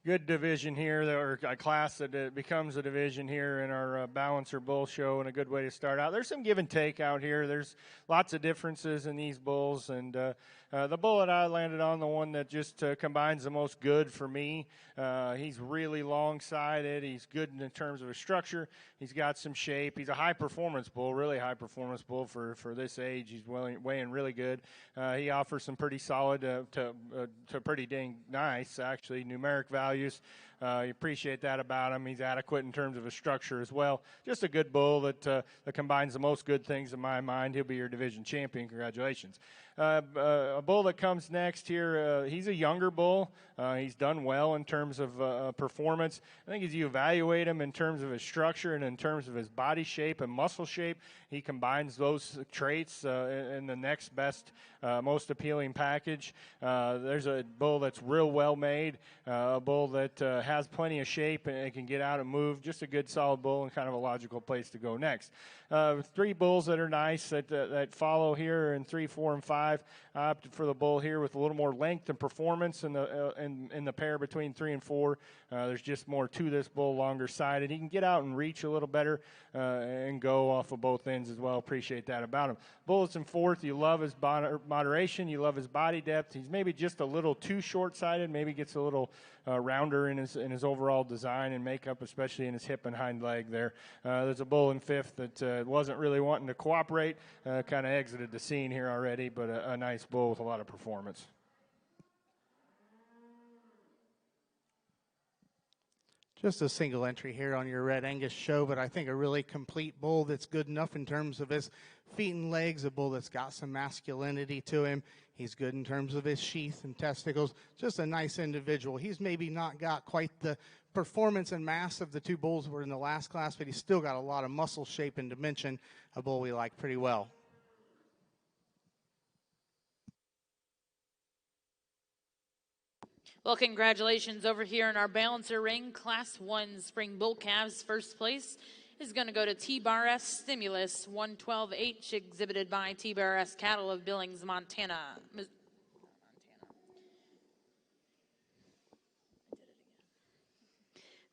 Good division here, or a class that becomes a division here in our Balancer Bull Show, and a good way to start out. There's some give and take out here. There's lots of differences in these bulls, and the bull that I landed on, the one that just combines the most good for me. He's really long-sided. He's good in terms of his structure. He's got some shape. He's a high-performance bull, really high-performance bull for this age. He's weighing really good. He offers some pretty solid to pretty dang nice, actually, numeric values. You appreciate that about him. He's adequate in terms of his structure as well. Just a good bull that combines the most good things in my mind. He'll be your division champion. Congratulations. A bull that comes next here, he's a younger bull. He's done well in terms of performance. I think as you evaluate him in terms of his structure and in terms of his body shape and muscle shape, he combines those traits in the next best, most appealing package. There's a bull that's real well made, a bull that has plenty of shape and can get out and move. Just a good, solid bull and kind of a logical place to go next. 3 bulls that are nice that follow here in 3, 4, and 5. I opted for the bull here with a little more length and performance in the pair between 3 and 4. There's just more to this bull, longer sided. He can get out and reach a little better and go off of both ends as well. Appreciate that about him. Bull that's in 4th, you love his moderation, you love his body depth. He's maybe just a little too short-sided, maybe gets a little rounder in his overall design and makeup, especially in his hip and hind leg there. There's a bull in 5th that wasn't really wanting to cooperate, kind of exited the scene here already, but a nice bull with a lot of performance. Just a single entry here on your Red Angus show, but I think a really complete bull that's good enough in terms of his feet and legs, a bull that's got some masculinity to him. He's good in terms of his sheath and testicles. Just a nice individual. He's maybe not got quite the performance and mass of the 2 bulls that were in the last class, but he's still got a lot of muscle shape and dimension, a bull we like pretty well. Well, congratulations over here in our Balancer ring. Class 1 Spring Bull Calves. First place is going to go to T-Bar-S Stimulus 112H, exhibited by T-Bar-S Cattle of Billings, Montana.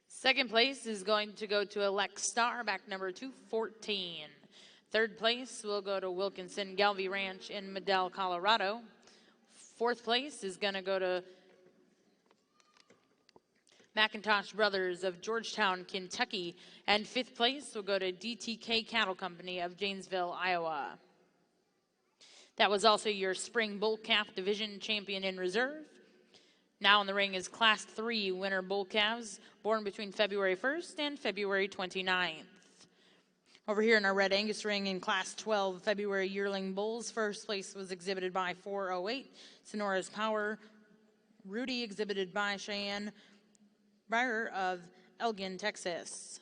Second place is going to go to Alex Star, back number 214. Third place will go to Wilkinson Gelbvieh Ranch in Medell, Colorado. Fourth place is going to go to McIntosh Brothers of Georgetown, Kentucky. And 5th place will go to DTK Cattle Company of Janesville, Iowa. That was also your Spring Bull Calf Division champion in reserve. Now in the ring is Class 3 winner bull calves, born between February 1st and February 29th. Over here in our Red Angus ring in Class 12 February yearling bulls, first place was exhibited by 408, Sonora's Power. Rudy exhibited by Cheyenne Breyer of Elgin, Texas.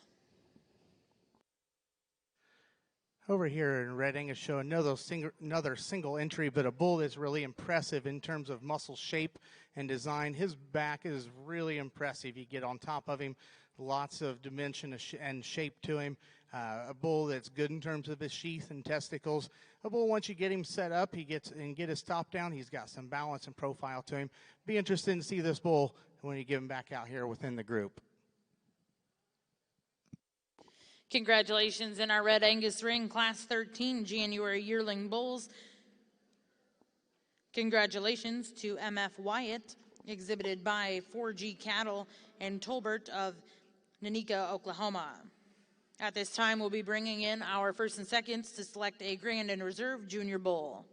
Over here in Red Angus show, another single entry, but a bull that's really impressive in terms of muscle shape and design. His back is really impressive. You get on top of him, lots of dimension and shape to him. A bull that's good in terms of his sheath and testicles. A bull, once you get him set up, get his top down, he's got some balance and profile to him. Be interested to see this bull when you get him back out here within the group. Congratulations in our Red Angus ring, Class 13 January yearling bulls. Congratulations to MF Wyatt, exhibited by 4G Cattle and Tolbert of Nanika, Oklahoma. At this time, we'll be bringing in our first and seconds to select a Grand and Reserve Junior Bull.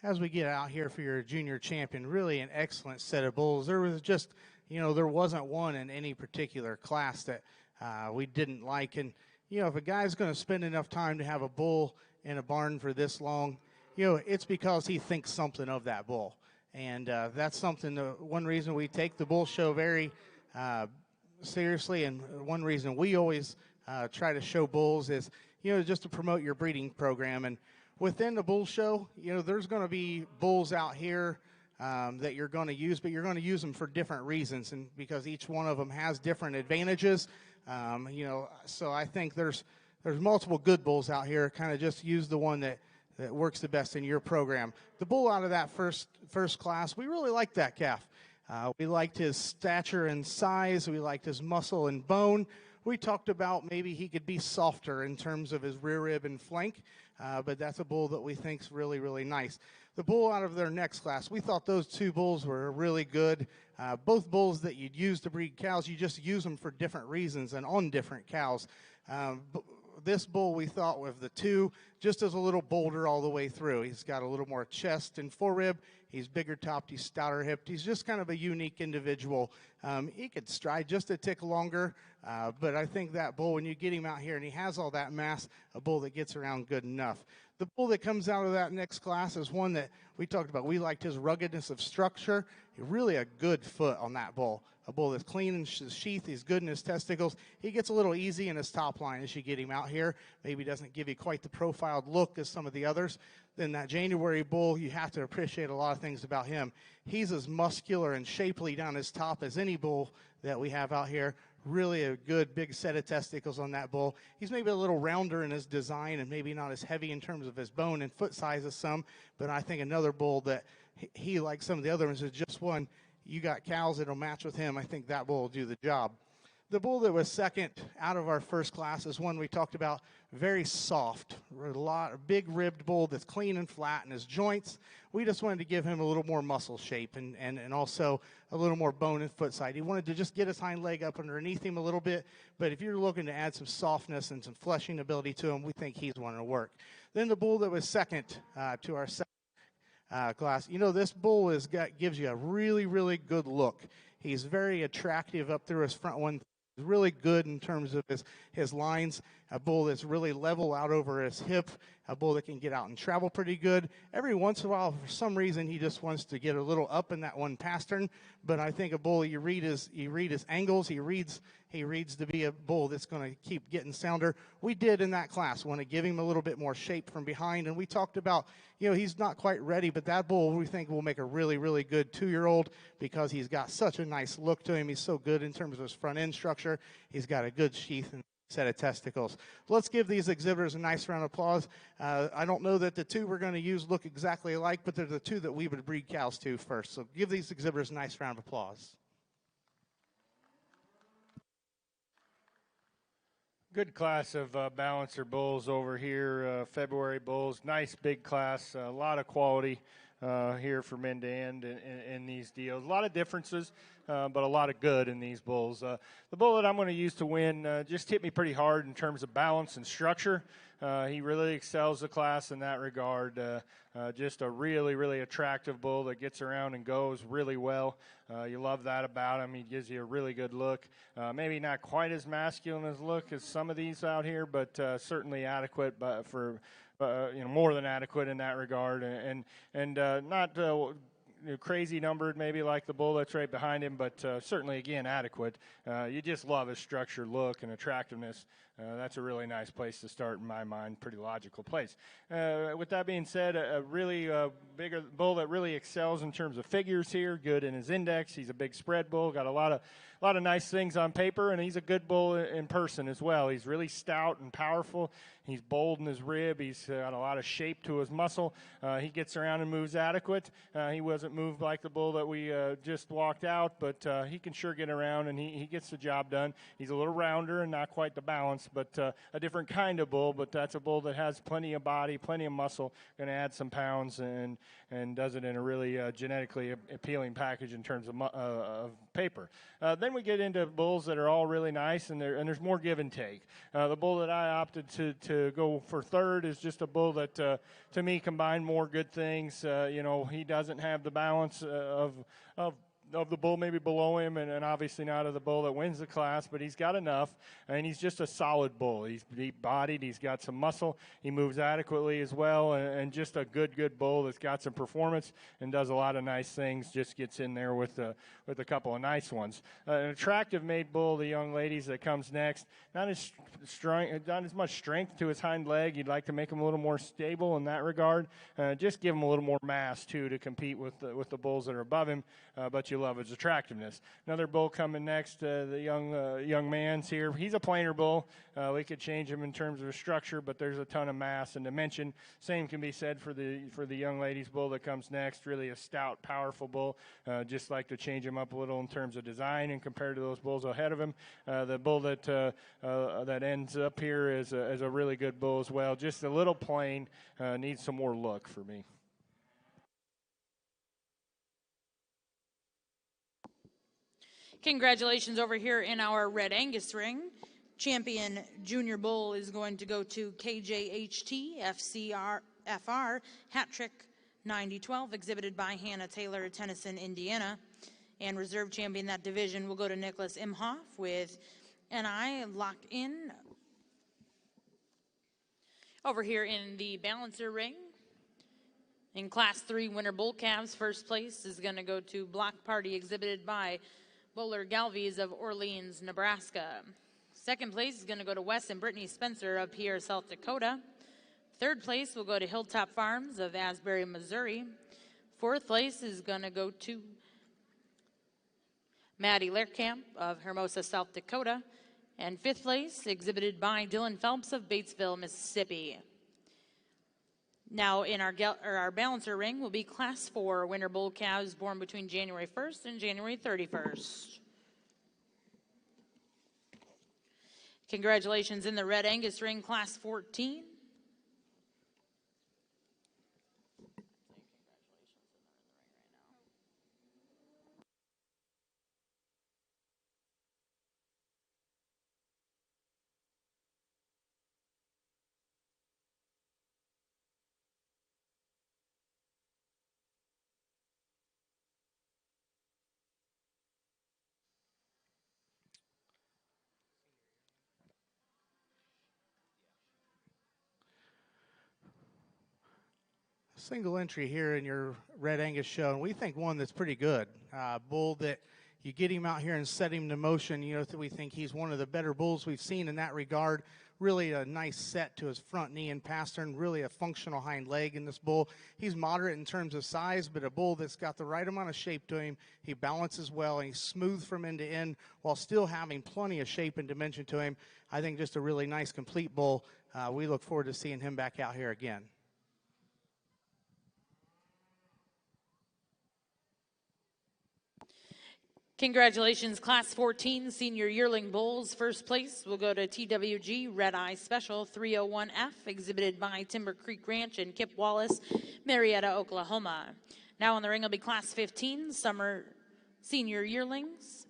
As we get out here for your junior champion, really an excellent set of bulls. There was just, there wasn't one in any particular class that we didn't like. And, if a guy's going to spend enough time to have a bull in a barn for this long, it's because he thinks something of that bull. And that's something, one reason we take the bull show very seriously, and one reason we always try to show bulls is, just to promote your breeding program. And within the bull show, there's going to be bulls out here that you're going to use, but you're going to use them for different reasons, and because each one of them has different advantages. So I think there's multiple good bulls out here. Kind of just use the one that works the best in your program. The bull out of that first class, we really liked that calf. We liked his stature and size. We liked his muscle and bone. We talked about maybe he could be softer in terms of his rear rib and flank, but that's a bull that we think is really, really nice. The bull out of their next class, we thought those two bulls were really good. Both bulls that you'd use to breed cows, you just use them for different reasons and on different cows. This bull we thought of the two just as a little bolder all the way through. He's got a little more chest and forerib. He's bigger topped. He's stouter hipped. He's just kind of a unique individual. He could stride just a tick longer, but I think that bull, when you get him out here and he has all that mass, a bull that gets around good enough. The bull that comes out of that next class is one that we talked about. We liked his ruggedness of structure. really a good foot on that bull. A bull that's clean in his sheath, he's good in his testicles. He gets a little easy in his top line as you get him out here. Maybe doesn't give you quite the profiled look as some of the others. Then that January bull, you have to appreciate a lot of things about him. He's as muscular and shapely down his top as any bull that we have out here. Really a good big set of testicles on that bull. He's maybe a little rounder in his design and maybe not as heavy in terms of his bone and foot size as some, but I think another bull that he like some of the other ones, is just one. You got cows that'll match with him. I think that bull will do the job. The bull that was second out of our first class is one we talked about, very soft, a big ribbed bull that's clean and flat in his joints. We just wanted to give him a little more muscle shape and also a little more bone and foot side. He wanted to just get his hind leg up underneath him a little bit, but if you're looking to add some softness and some fleshing ability to him, we think he's one to work. Then the bull that was second to our second class. You know, this bull gives you a really, really good look. He's very attractive up through his front one. He's really good in terms of his lines. A bull that's really level out over his hip. A bull that can get out and travel pretty good. Every once in a while, for some reason, he just wants to get a little up in that one pastern. But I think a bull, you read his angles. He reads to be a bull that's going to keep getting sounder. We did in that class want to give him a little bit more shape from behind, and we talked about, he's not quite ready, but that bull we think will make a really, really good 2-year-old because he's got such a nice look to him. He's so good in terms of his front end structure. He's got a good sheath and set of testicles. Let's give these exhibitors a nice round of applause. I don't know that the two we're going to use look exactly alike, but they're the two that we would breed cows to first. So give these exhibitors a nice round of applause. Good class of balancer bulls over here, February bulls. Nice big class, a lot of quality here from end to end in these deals. A lot of differences, but a lot of good in these bulls. The bull that I'm going to use to win just hit me pretty hard in terms of balance and structure. He really excels the class in that regard. Just a really, really attractive bull that gets around and goes really well. You love that about him. He gives you a really good look. Maybe not quite as masculine as look as some of these out here, but certainly adequate for more than adequate in that regard, and not crazy numbered maybe like the bull that's right behind him, but certainly again adequate. You just love his structured look and attractiveness. That's a really nice place to start in my mind, pretty logical place. With that being said, a really bigger bull that really excels in terms of figures here, good in his index. He's a big spread bull, got a lot of nice things on paper, and he's a good bull in person as well. He's really stout and powerful. He's bold in his rib. He's got a lot of shape to his muscle. He gets around and moves adequate. He wasn't moved like the bull that we just walked out, but he can sure get around, and he gets the job done. He's a little rounder and not quite the balance, but a different kind of bull, but that's a bull that has plenty of body, plenty of muscle, going to add some pounds, and does it in a really genetically appealing package in terms of paper. Then we get into bulls that are all really nice, and there's more give and take. The bull that I opted to go for third is just a bull that, to me, combined more good things. He doesn't have the balance of the bull maybe below him, and obviously not of the bull that wins the class, but he's got enough, and he's just a solid bull. He's deep-bodied, he's got some muscle, he moves adequately as well, and just a good bull that's got some performance and does a lot of nice things, just gets in there with a couple of nice ones. An attractive made bull, the young ladies, that comes next, not as much strength to his hind leg. You'd like to make him a little more stable in that regard. Just give him a little more mass, too, to compete with the bulls that are above him, but you love his attractiveness. Another bull coming next, the young man's here. He's a plainer bull. We could change him in terms of his structure, but there's a ton of mass and dimension. Same can be said for the young lady's bull that comes next. Really a stout, powerful bull. Just like to change him up a little in terms of design and compared to those bulls ahead of him. The bull that ends up here is a really good bull as well. Just a little plain, needs some more look for me. Congratulations over here in our Red Angus ring. Champion Junior Bull is going to go to KJHT FR Hat Trick 9012, exhibited by Hannah Taylor, Tennyson, Indiana. And reserve champion that division will go to Nicholas Imhoff with NI locked in. Over here in the balancer ring, In Class 3 winter bull calves, first place is going to go to Block Party, exhibited by bowler Gelbvieh of Orleans, Nebraska. Second place is going to go to Wes and Brittany Spencer of Pierre, South Dakota. Third place will go to Hilltop Farms of Asbury, Missouri. Fourth place is going to go to Maddie Lerkamp of Hermosa, South Dakota. And fifth place, exhibited by Dylan Phelps of Batesville, Mississippi. Now in our balancer ring will be Class 4 winter bull calves born between January 1st and January 31st. Congratulations in the red Angus ring, Class 14. Single entry here in your Red Angus show, and we think one that's pretty good. Bull that you get him out here and set him to motion. You know, we think he's one of the better bulls we've seen in that regard. Really a nice set to his front knee and pastern, really a functional hind leg in this bull. He's moderate in terms of size, but a bull that's got the right amount of shape to him. He balances well, and he's smooth from end to end while still having plenty of shape and dimension to him. I think just a really nice, complete bull. We look forward to seeing him back out here again. Congratulations, Class 14 Senior Yearling Bulls. First place will go to TWG Red Eye Special 301F, exhibited by Timber Creek Ranch and Kip Wallace, Marietta, Oklahoma. Now in the ring will be Class 15 Summer Senior Yearlings.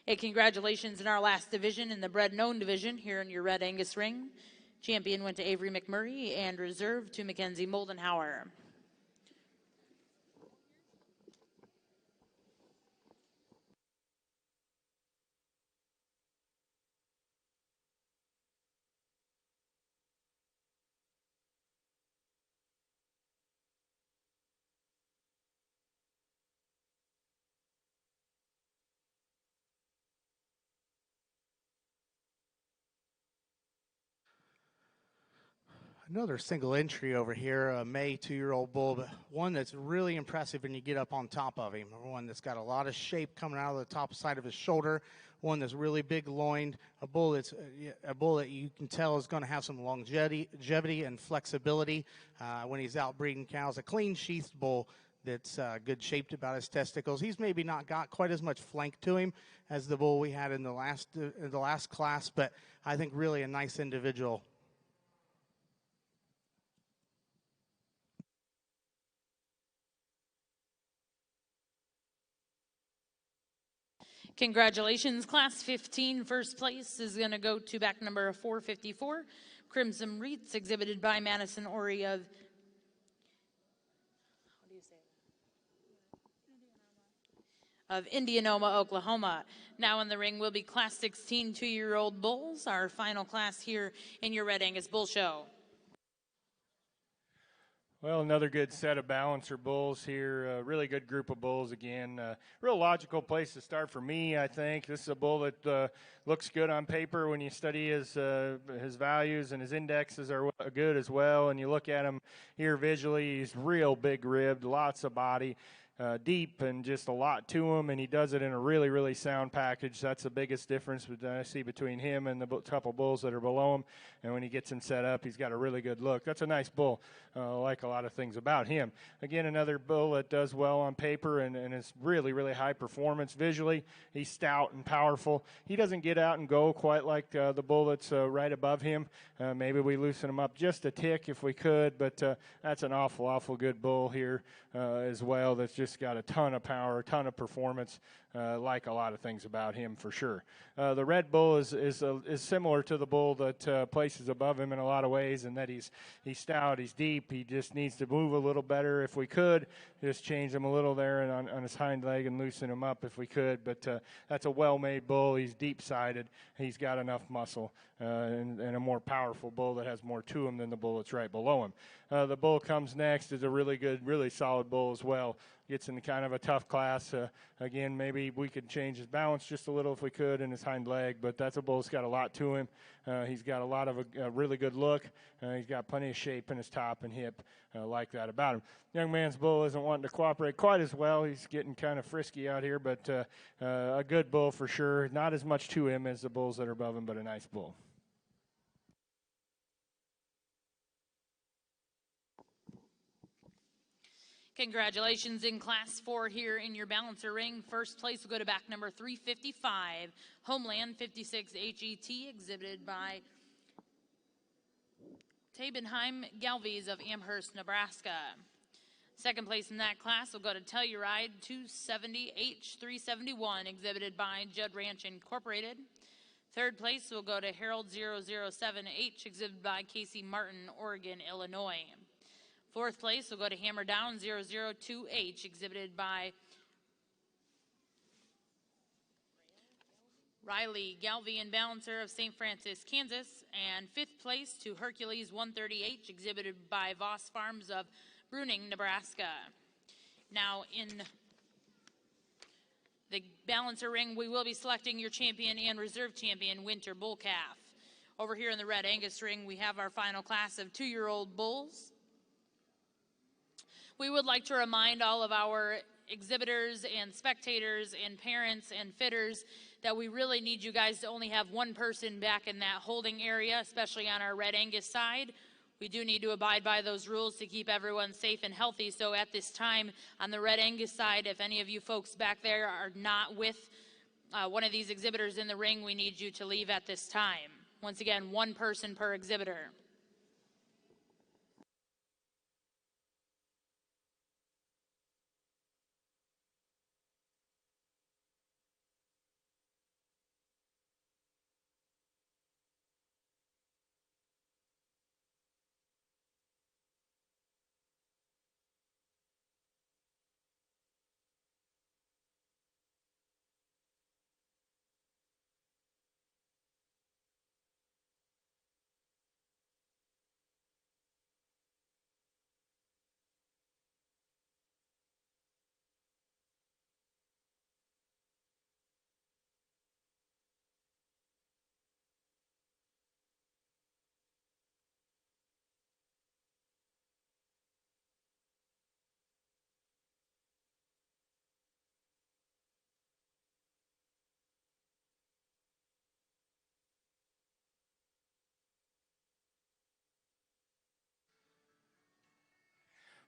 Congratulations in our last division, in the Bred Known division, here in your Red Angus ring. Champion went to Avery McMurray and reserve to Mackenzie Moldenhauer. Another single entry over here, a May 2-year-old bull, but one that's really impressive when you get up on top of him. One that's got a lot of shape coming out of the top side of his shoulder, one that's really big loined, a bull that you can tell is going to have some longevity and flexibility when he's out breeding cows. A clean sheathed bull that's good shaped about his testicles. He's maybe not got quite as much flank to him as the bull we had in the last class, but I think really a nice individual. Congratulations, Class 15. First place is going to go to back number 454, Crimson Wreaths, exhibited by Madison Ori of, Indianoma, Oklahoma. Now in the ring will be Class 16 2-year-old bulls, our final class here in your Red Angus Bull Show. Well, another good set of balancer bulls here. Really good group of bulls again. Real logical place to start for me, I think. This is a bull that looks good on paper when you study his values, and his indexes are good as well. And you look at him here visually, he's real big ribbed, lots of body. Deep and just a lot to him, and he does it in a really, really sound package. That's the biggest difference I see between him and the couple bulls that are below him. And when he gets him set up, he's got a really good look. That's a nice bull. I like a lot of things about him. Again, another bull that does well on paper and is really, really high performance visually. He's stout and powerful. He doesn't get out and go quite like the bull that's right above him. Maybe we loosen him up just a tick if we could, but that's an awful, awful good bull here as well. That's just just got a ton of power, a ton of performance. Like a lot of things about him for sure. The red bull is similar to the bull that places above him in a lot of ways, in that he's stout, he's deep. He just needs to move a little better. If we could just change him a little there and on his hind leg and loosen him up if we could. But that's a well-made bull. He's deep-sided. He's got enough muscle and a more powerful bull that has more to him than the bull that's right below him. The bull comes next is a really good, really solid bull as well. Gets in kind of a tough class. Again, maybe we could change his balance just a little if we could in his hind leg, but that's a bull that's got a lot to him. He's got a lot of a really good look. He's got plenty of shape in his top and hip, like that about him. Young man's bull isn't wanting to cooperate quite as well. He's getting kind of frisky out here, but a good bull for sure. Not as much to him as the bulls that are above him, but a nice bull. Congratulations in Class 4 here in your balancer ring. First place will go to back number 355, Homeland 56 HET, exhibited by Tabenheim Gelbvieh of Amherst, Nebraska. Second place in that class will go to Telluride 270H371, exhibited by Judd Ranch Incorporated. Third place will go to Herald 007H, exhibited by Casey Martin, Oregon, Illinois. Fourth place will go to Hammer Down 002H, exhibited by Riley Gelbvieh and Balancer of St. Francis, Kansas. And fifth place to Hercules 130H, exhibited by Voss Farms of Bruning, Nebraska. Now in the balancer ring, we will be selecting your champion and reserve champion winter bull calf. Over here in the red Angus ring, we have our final class of 2-year-old bulls. We would like to remind all of our exhibitors and spectators and parents and fitters that we really need you guys to only have one person back in that holding area, especially on our red Angus side. We do need to abide by those rules to keep everyone safe and healthy. So at this time, on the red Angus side, if any of you folks back there are not with one of these exhibitors in the ring, we need you to leave at this time. Once again, one person per exhibitor.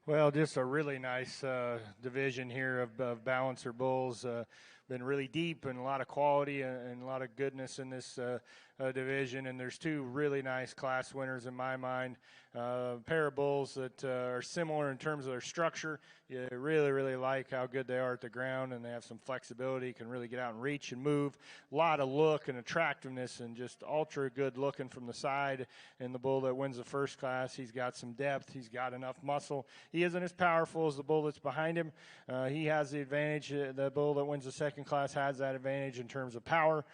Well, just a really nice division here of balancer bulls. Been really deep and a lot of quality and a lot of goodness in this division. And there's two really nice class winners in my mind. A pair of bulls that are similar in terms of their structure. You really, really like how good they are at the ground, and they have some flexibility, can really get out and reach and move. A lot of look and attractiveness and just ultra good looking from the side. And the bull that wins the first class, he's got some depth. He's got enough muscle. He isn't as powerful as the bull that's behind him. He has the advantage. The bull that wins the second class has that advantage in terms of power.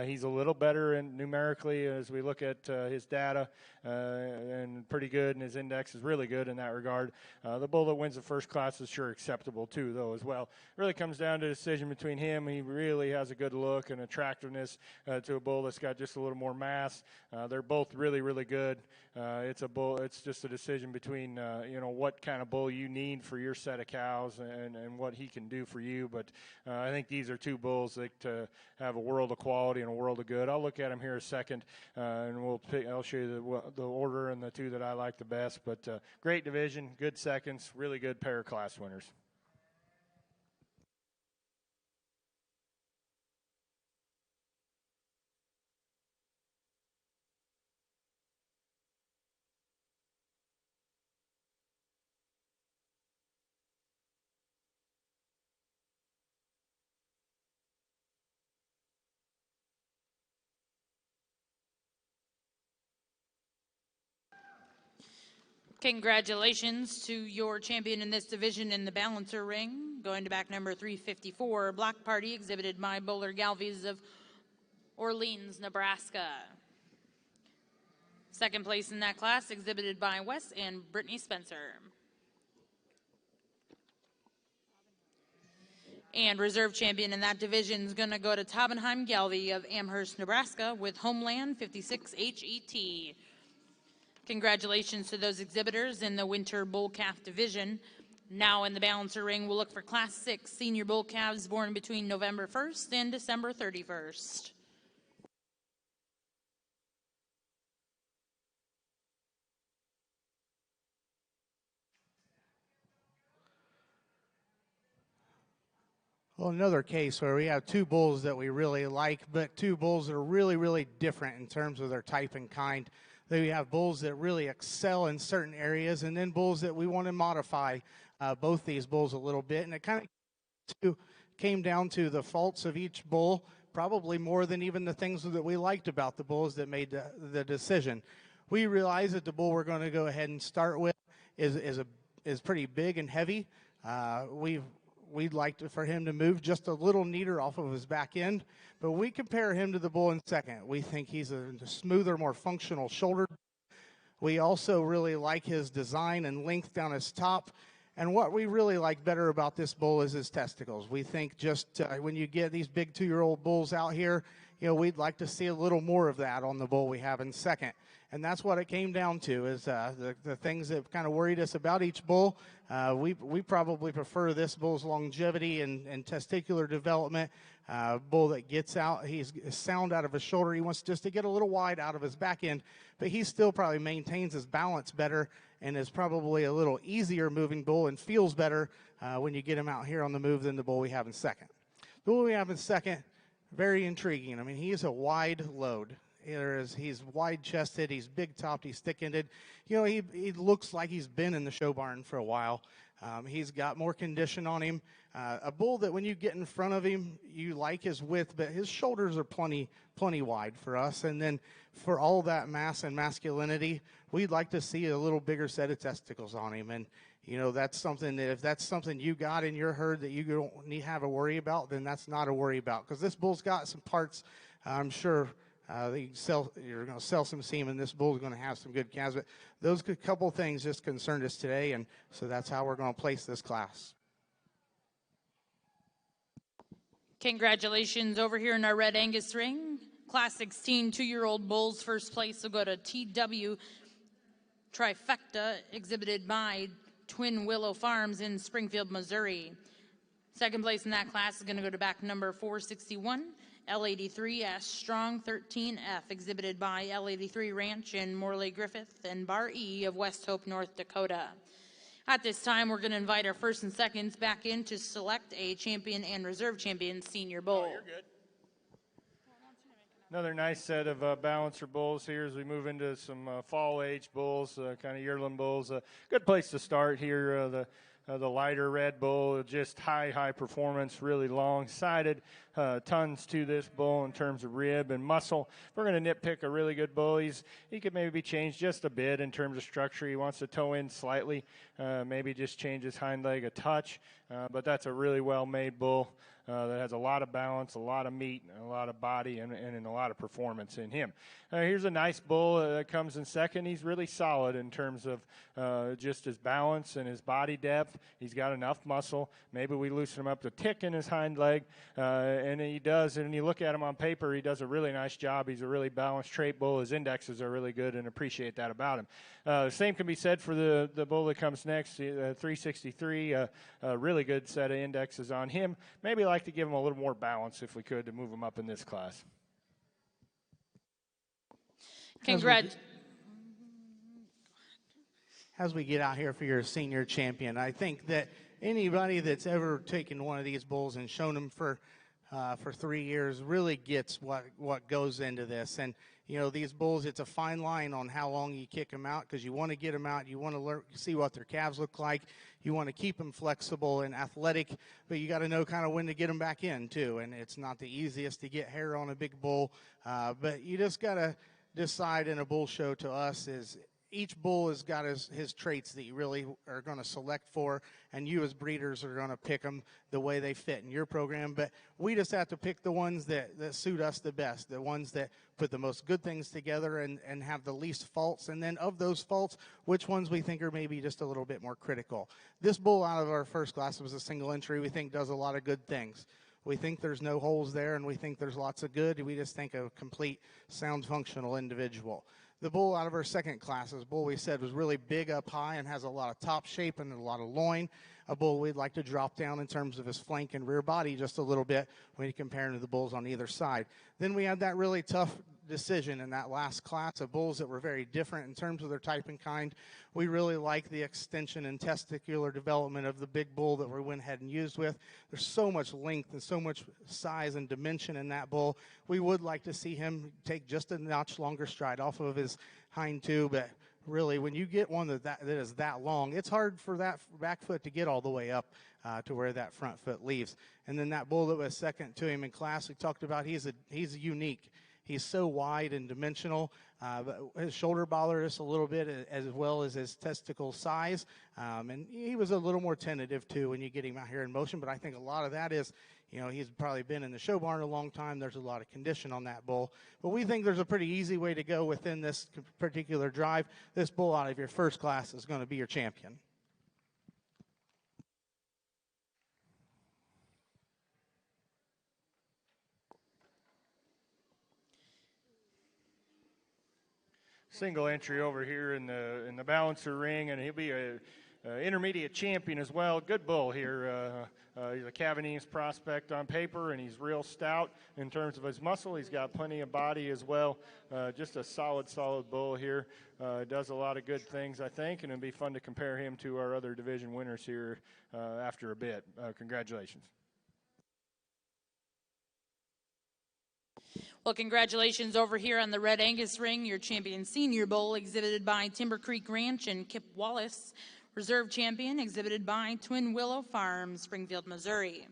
He's a little better in numerically as we look at his data, and pretty good, and his index is really good in that regard. The bull that wins the first class is sure acceptable too, though, as well. It really comes down to a decision between him. He really has a good look and attractiveness to a bull that's got just a little more mass. They're both really, really good. It's a bull. It's just a decision between what kind of bull you need for your set of cows and what he can do for you. But I think these are two bulls that have a world of quality and a world of good. I'll look at them here a second, and I'll show you the order and the two that I like the best. But great division, good seconds, really good pair of class winners. Congratulations to your champion in this division in the balancer ring. Going to back number 354, Block Party, exhibited by Bowler Gelbvieh of Orleans, Nebraska. Second place in that class, exhibited by Wes and Brittany Spencer. And reserve champion in that division is going to go to Taubenheim Gelbvieh of Amherst, Nebraska, with Homeland 56 HET. Congratulations to those exhibitors in the Winter Bull Calf division. Now in the balancer ring, we'll look for Class 6 senior bull calves born between November 1st and December 31st. Well, another case where we have two bulls that we really like, but two bulls that are really, really different in terms of their type and kind. We have bulls that really excel in certain areas, and then bulls that we want to modify both these bulls a little bit. And it kind of came down to the faults of each bull, probably more than even the things that we liked about the bulls that made the decision. We realized that the bull we're going to go ahead and start with is pretty big and heavy. We'd like for him to move just a little neater off of his back end, but we compare him to the bull in second. We think he's a smoother, more functional shoulder. We also really like his design and length down his top. And what we really like better about this bull is his testicles. We think just when you get these big 2-year-old bulls out here, we'd like to see a little more of that on the bull we have in second. And that's what it came down to, is the things that kind of worried us about each bull. We probably prefer this bull's longevity and testicular development. Bull that gets out, he's sound out of his shoulder. He wants just to get a little wide out of his back end, but he still probably maintains his balance better and is probably a little easier moving bull and feels better when you get him out here on the move than the bull we have in second. The bull we have in second, very intriguing. I mean, he is a wide load. He's wide-chested, he's big-topped, he's thick-ended. He looks like he's been in the show barn for a while. He's got more condition on him. A bull that when you get in front of him, you like his width, but his shoulders are plenty wide for us. And then for all that mass and masculinity, we'd like to see a little bigger set of testicles on him. And that's something that if that's something you got in your herd that you don't need to have a worry about, then that's not a worry about, because this bull's got some parts, I'm sure. You're going to sell some semen. This bull's going to have some good calves. But those couple things just concerned us today, and so that's how we're going to place this class. Congratulations over here in our Red Angus ring. Class 16 2-year-old bulls. First place will go to TW Trifecta, exhibited by Twin Willow Farms in Springfield, Missouri. Second place in that class is going to go to back number 461. L83 S Strong 13F, exhibited by L83 Ranch in Morley Griffith and Bar E of West Hope, North Dakota. At this time, we're going to invite our first and seconds back in to select a champion and reserve champion senior bull. Oh, you're good. Another nice set of balancer bulls here as we move into some fall age bulls, kind of yearling bulls. Good place to start here. The lighter red bull, just high performance, really long-sided. Tons to this bull in terms of rib and muscle. If we're going to nitpick a really good bull, he could maybe be changed just a bit in terms of structure. He wants to toe in slightly, maybe just change his hind leg a touch. But that's a really well-made bull that has a lot of balance, a lot of meat, and a lot of body, and a lot of performance in him. Here's a nice bull that comes in second. He's really solid in terms of just his balance and his body depth. He's got enough muscle. Maybe we loosen him up a tick in his hind leg, and he does. And you look at him on paper, he does a really nice job. He's a really balanced trait bull. His indexes are really good, and appreciate that about him. The same can be said for the bull that comes next, 363. A really good set of indexes on him. Maybe like to give him a little more balance if we could to move him up in this class. Congrats. As we get out here for your senior champion, I think that anybody that's ever taken one of these bulls and shown them for 3 years really gets what goes into this. And these bulls, it's a fine line on how long you kick them out, because you want to get them out, you want to see what their calves look like, you want to keep them flexible and athletic, but you got to know kind of when to get them back in too. And it's not the easiest to get hair on a big bull, but you just got to decide in a bull show to us is each bull has got his traits that you really are going to select for, and you as breeders are going to pick them the way they fit in your program. But we just have to pick the ones that suit us the best, the ones that put the most good things together and have the least faults. And then of those faults, which ones we think are maybe just a little bit more critical. This bull out of our first class was a single entry. We think does a lot of good things. We think there's no holes there, and we think there's lots of good. We just think a complete, sound, functional individual. The bull out of our second class, this bull we said was really big up high and has a lot of top shape and a lot of loin. A bull we'd like to drop down in terms of his flank and rear body just a little bit when you compare him to the bulls on either side. Then we had that really tough decision in that last class of bulls that were very different in terms of their type and kind. We really like the extension and testicular development of the big bull that we went ahead and used with. There's so much length and so much size and dimension in that bull. We would like to see him take just a notch longer stride off of his hind two, but really when you get one that is that long, it's hard for that back foot to get all the way up to where that front foot leaves. And then that bull that was second to him in class, we talked about, he's unique. He's so wide and dimensional. But his shoulder bothered us a little bit, as well as his testicle size. And he was a little more tentative, too, when you get him out here in motion. But I think a lot of that is, he's probably been in the show barn a long time. There's a lot of condition on that bull. But we think there's a pretty easy way to go within this particular drive. This bull out of your first class is going to be your champion. Single entry over here in the balancer ring, and he'll be a intermediate champion as well. Good bull here. He's a Cavanese prospect on paper, and he's real stout in terms of his muscle. He's got plenty of body as well. Just a solid bull here. Does a lot of good things, I think, and it'll be fun to compare him to our other division winners here after a bit. Congratulations. Well, congratulations over here on the Red Angus ring, your champion senior bull exhibited by Timber Creek Ranch and Kip Wallace. Reserve champion exhibited by Twin Willow Farm, Springfield, Missouri.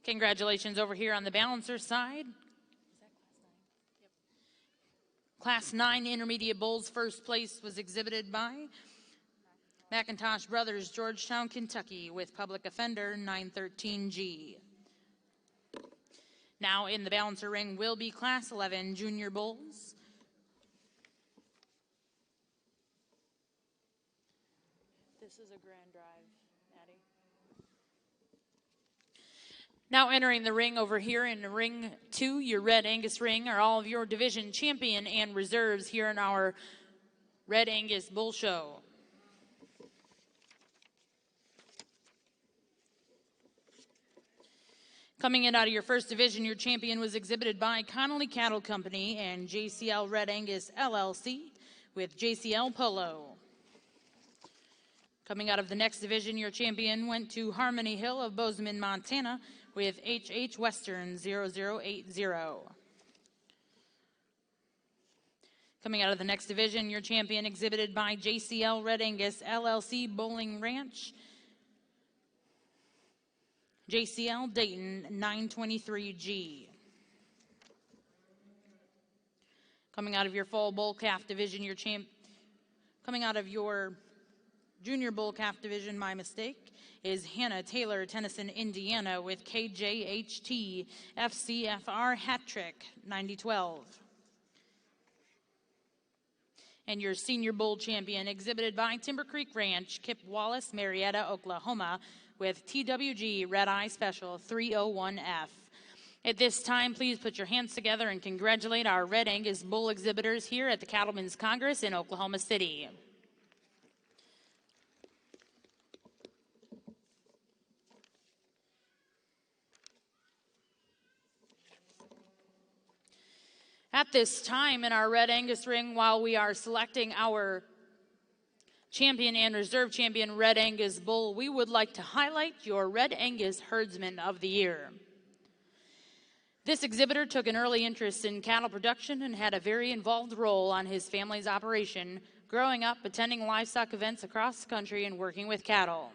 Congratulations over here on the balancer side. Class 9 intermediate bulls first place was exhibited by McIntosh Brothers, Georgetown, Kentucky, with public offender 913G. Now in the balancer ring will be Class 11 junior bulls. This is a grand drive, Addie. Now entering the ring over here in ring 2, your Red Angus ring, are all of your division champion and reserves here in our Red Angus Bull Show. Coming in out of your first division, your champion was exhibited by Connolly Cattle Company and JCL Red Angus LLC with JCL Polo. Coming out of the next division, your champion went to Harmony Hill of Bozeman, Montana with HH Western 0080. Coming out of the next division, your champion exhibited by JCL Red Angus LLC Bowling Ranch, JCL Dayton 923G. Coming out of your full bull calf division, coming out of your junior bull calf division, my mistake, is Hannah Taylor, Tennyson, Indiana, with KJHT FCFR Hat Trick 9012. And your senior bull champion exhibited by Timber Creek Ranch, Kip Wallace, Marietta, Oklahoma, with TWG Red Eye Special 301F. At this time, please put your hands together and congratulate our Red Angus bull exhibitors here at the Cattlemen's Congress in Oklahoma City. At this time in our Red Angus ring, while we are selecting our champion and reserve champion Red Angus bull, we would like to highlight your Red Angus Herdsman of the Year. This exhibitor took an early interest in cattle production and had a very involved role on his family's operation, growing up, attending livestock events across the country, and working with cattle.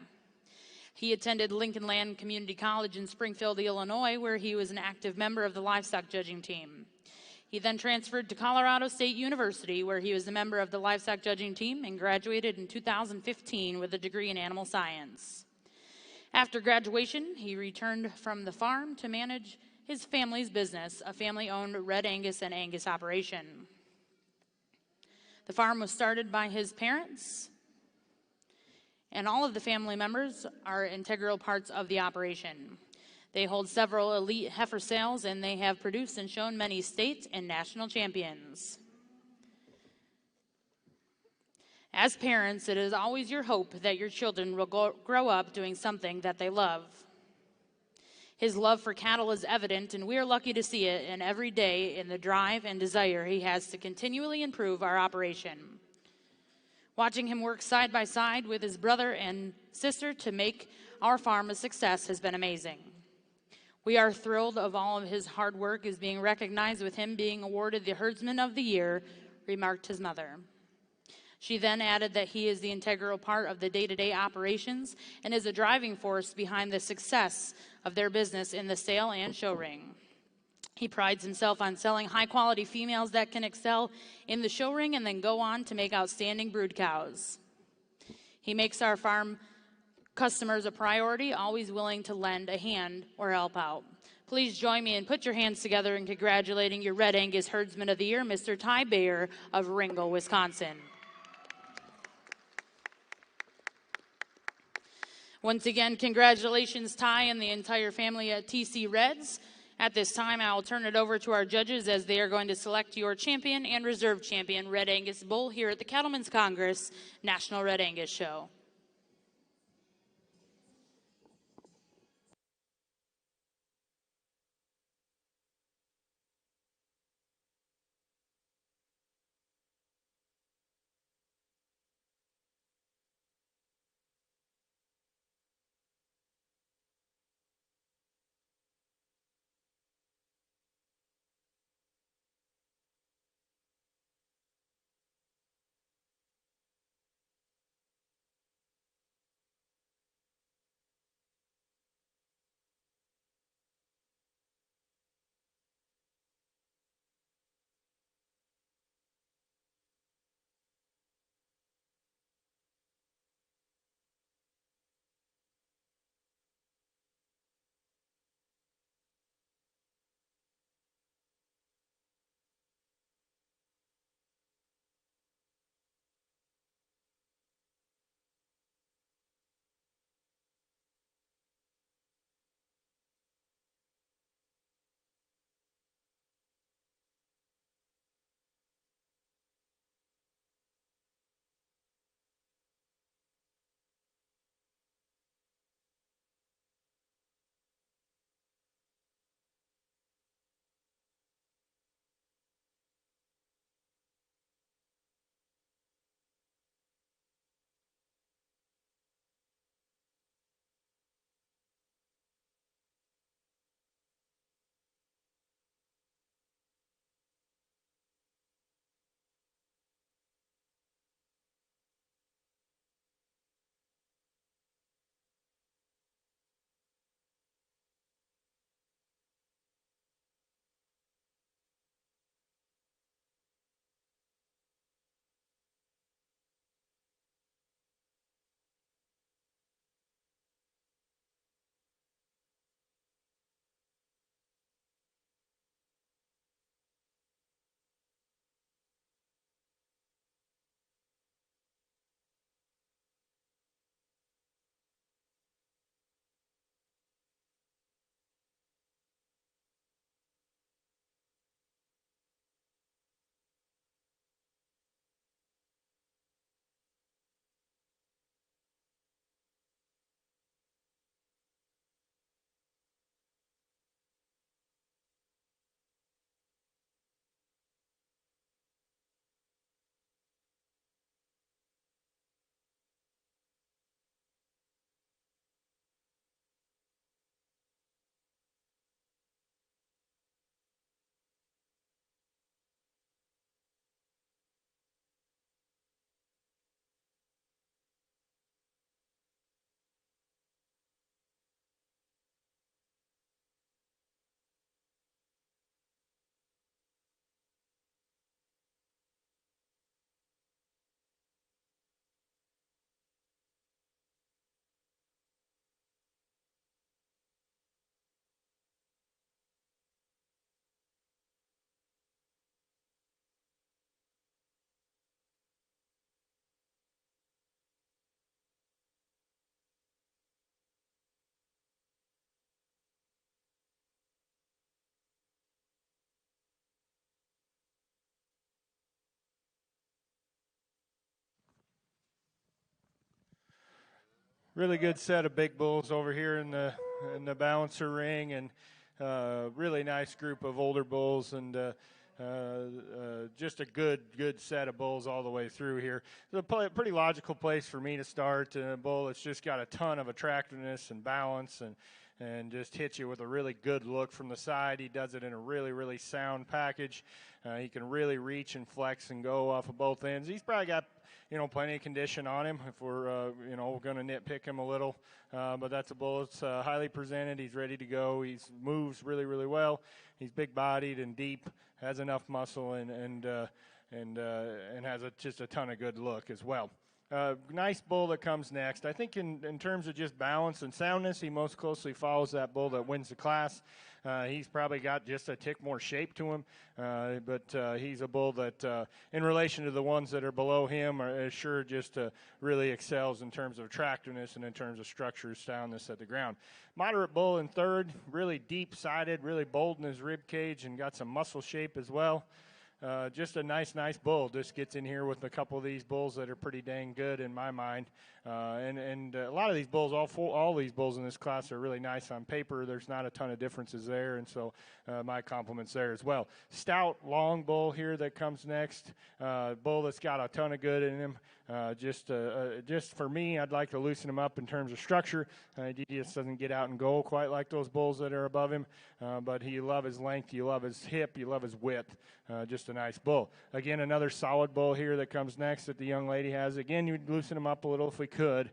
He attended Lincoln Land Community College in Springfield, Illinois, where he was an active member of the livestock judging team. He then transferred to Colorado State University, where he was a member of the livestock judging team and graduated in 2015 with a degree in animal science. After graduation, he returned from the farm to manage his family's business, a family-owned Red Angus and Angus operation. The farm was started by his parents, and all of the family members are integral parts of the operation. They hold several elite heifer sales, and they have produced and shown many state and national champions. As parents, it is always your hope that your children will grow up doing something that they love. His love for cattle is evident, and we are lucky to see it in every day in the drive and desire he has to continually improve our operation. Watching him work side by side with his brother and sister to make our farm a success has been amazing. We are thrilled of all of his hard work is being recognized, with him being awarded the Herdsman of the Year, remarked his mother. She then added that he is the integral part of the day-to-day operations and is a driving force behind the success of their business in the sale and show ring. He prides himself on selling high-quality females that can excel in the show ring and then go on to make outstanding brood cows. He makes our farm customers a priority, always willing to lend a hand or help out. Please join me and put your hands together in congratulating your Red Angus Herdsman of the Year, Mr. Ty Bayer of Ringgold, Wisconsin. Once again, congratulations, Ty and the entire family at TC Reds. At this time, I will turn it over to our judges as they are going to select your champion and reserve champion Red Angus bull here at the Cattlemen's Congress National Red Angus Show. really good set of big bulls over here in the balancer ring, and really nice group of older bulls, and just a good set of bulls all the way through here. It's a pretty logical place for me to start. A bull that's just got a ton of attractiveness and balance, and just hits you with a really good look from the side. He does it in a really sound package. He can really reach and flex and go off of both ends. He's probably got plenty of condition on him if we're going to nitpick him a little. But that's a bull that's highly presented. He's ready to go. He moves really well. He's big-bodied and deep, has enough muscle, and has just a ton of good look as well. Nice bull that comes next. I think in terms of just balance and soundness, he most closely follows that bull that wins the class. He's probably got just a tick more shape to him, but he's a bull that, in relation to the ones that are below him, is sure just really excels in terms of attractiveness and in terms of structure, soundness at the ground. Moderate bull in third, really deep-sided, really bold in his rib cage, and got some muscle shape as well. Just a nice bull. Just gets in here with a couple of these bulls that are pretty dang good in my mind. And a lot of these bulls, all these bulls in this class are really nice on paper. There's not a ton of differences there, and so my compliments there as well. Stout, long bull here that comes next. Bull that's got a ton of good in him. Just for me, I'd like to loosen him up in terms of structure. He just doesn't get out and go quite like those bulls that are above him. But you love his length, you love his hip, you love his width. Just a nice bull. Again, another solid bull here that comes next that the young lady has. Again, you'd loosen him up a little if we could.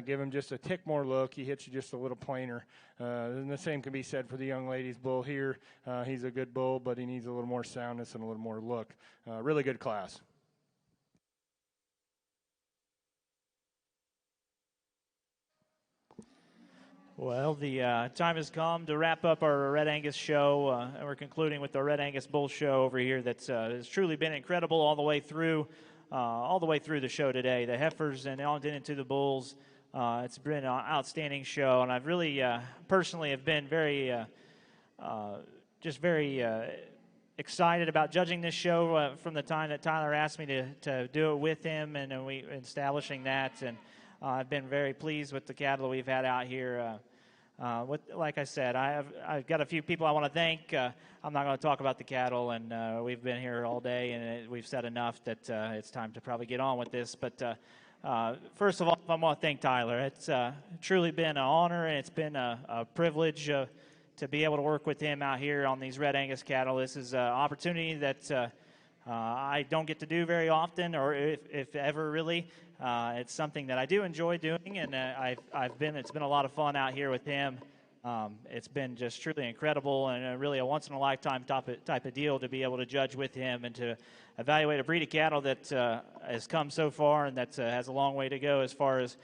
Give him just a tick more look. He hits you just a little plainer. And the same can be said for the young lady's bull here. He's a good bull, but he needs a little more soundness and a little more look. Really good class. Well, the time has come to wrap up our Red Angus show, and we're concluding with the Red Angus Bull Show over here. That's has truly been incredible all the way through the show today. The heifers and on into the bulls. It's been an outstanding show, and I've really personally have been very excited about judging this show from the time that Tyler asked me to do it with him, and we establishing that. And I've been very pleased with the cattle we've had out here. Like I said, I've got a few people I want to thank. I'm not going to talk about the cattle, and we've been here all day, and we've said enough that it's time to probably get on with this. But first of all, I want to thank Tyler. It's truly been an honor, and it's been a privilege to be able to work with him out here on these Red Angus cattle. This is an opportunity that I don't get to do very often, or if ever really. It's something that I do enjoy doing, and it's been a lot of fun out here with him. It's been just truly incredible, and really a once-in-a-lifetime type of deal to be able to judge with him and to evaluate a breed of cattle that has come so far and that has a long way to go as far as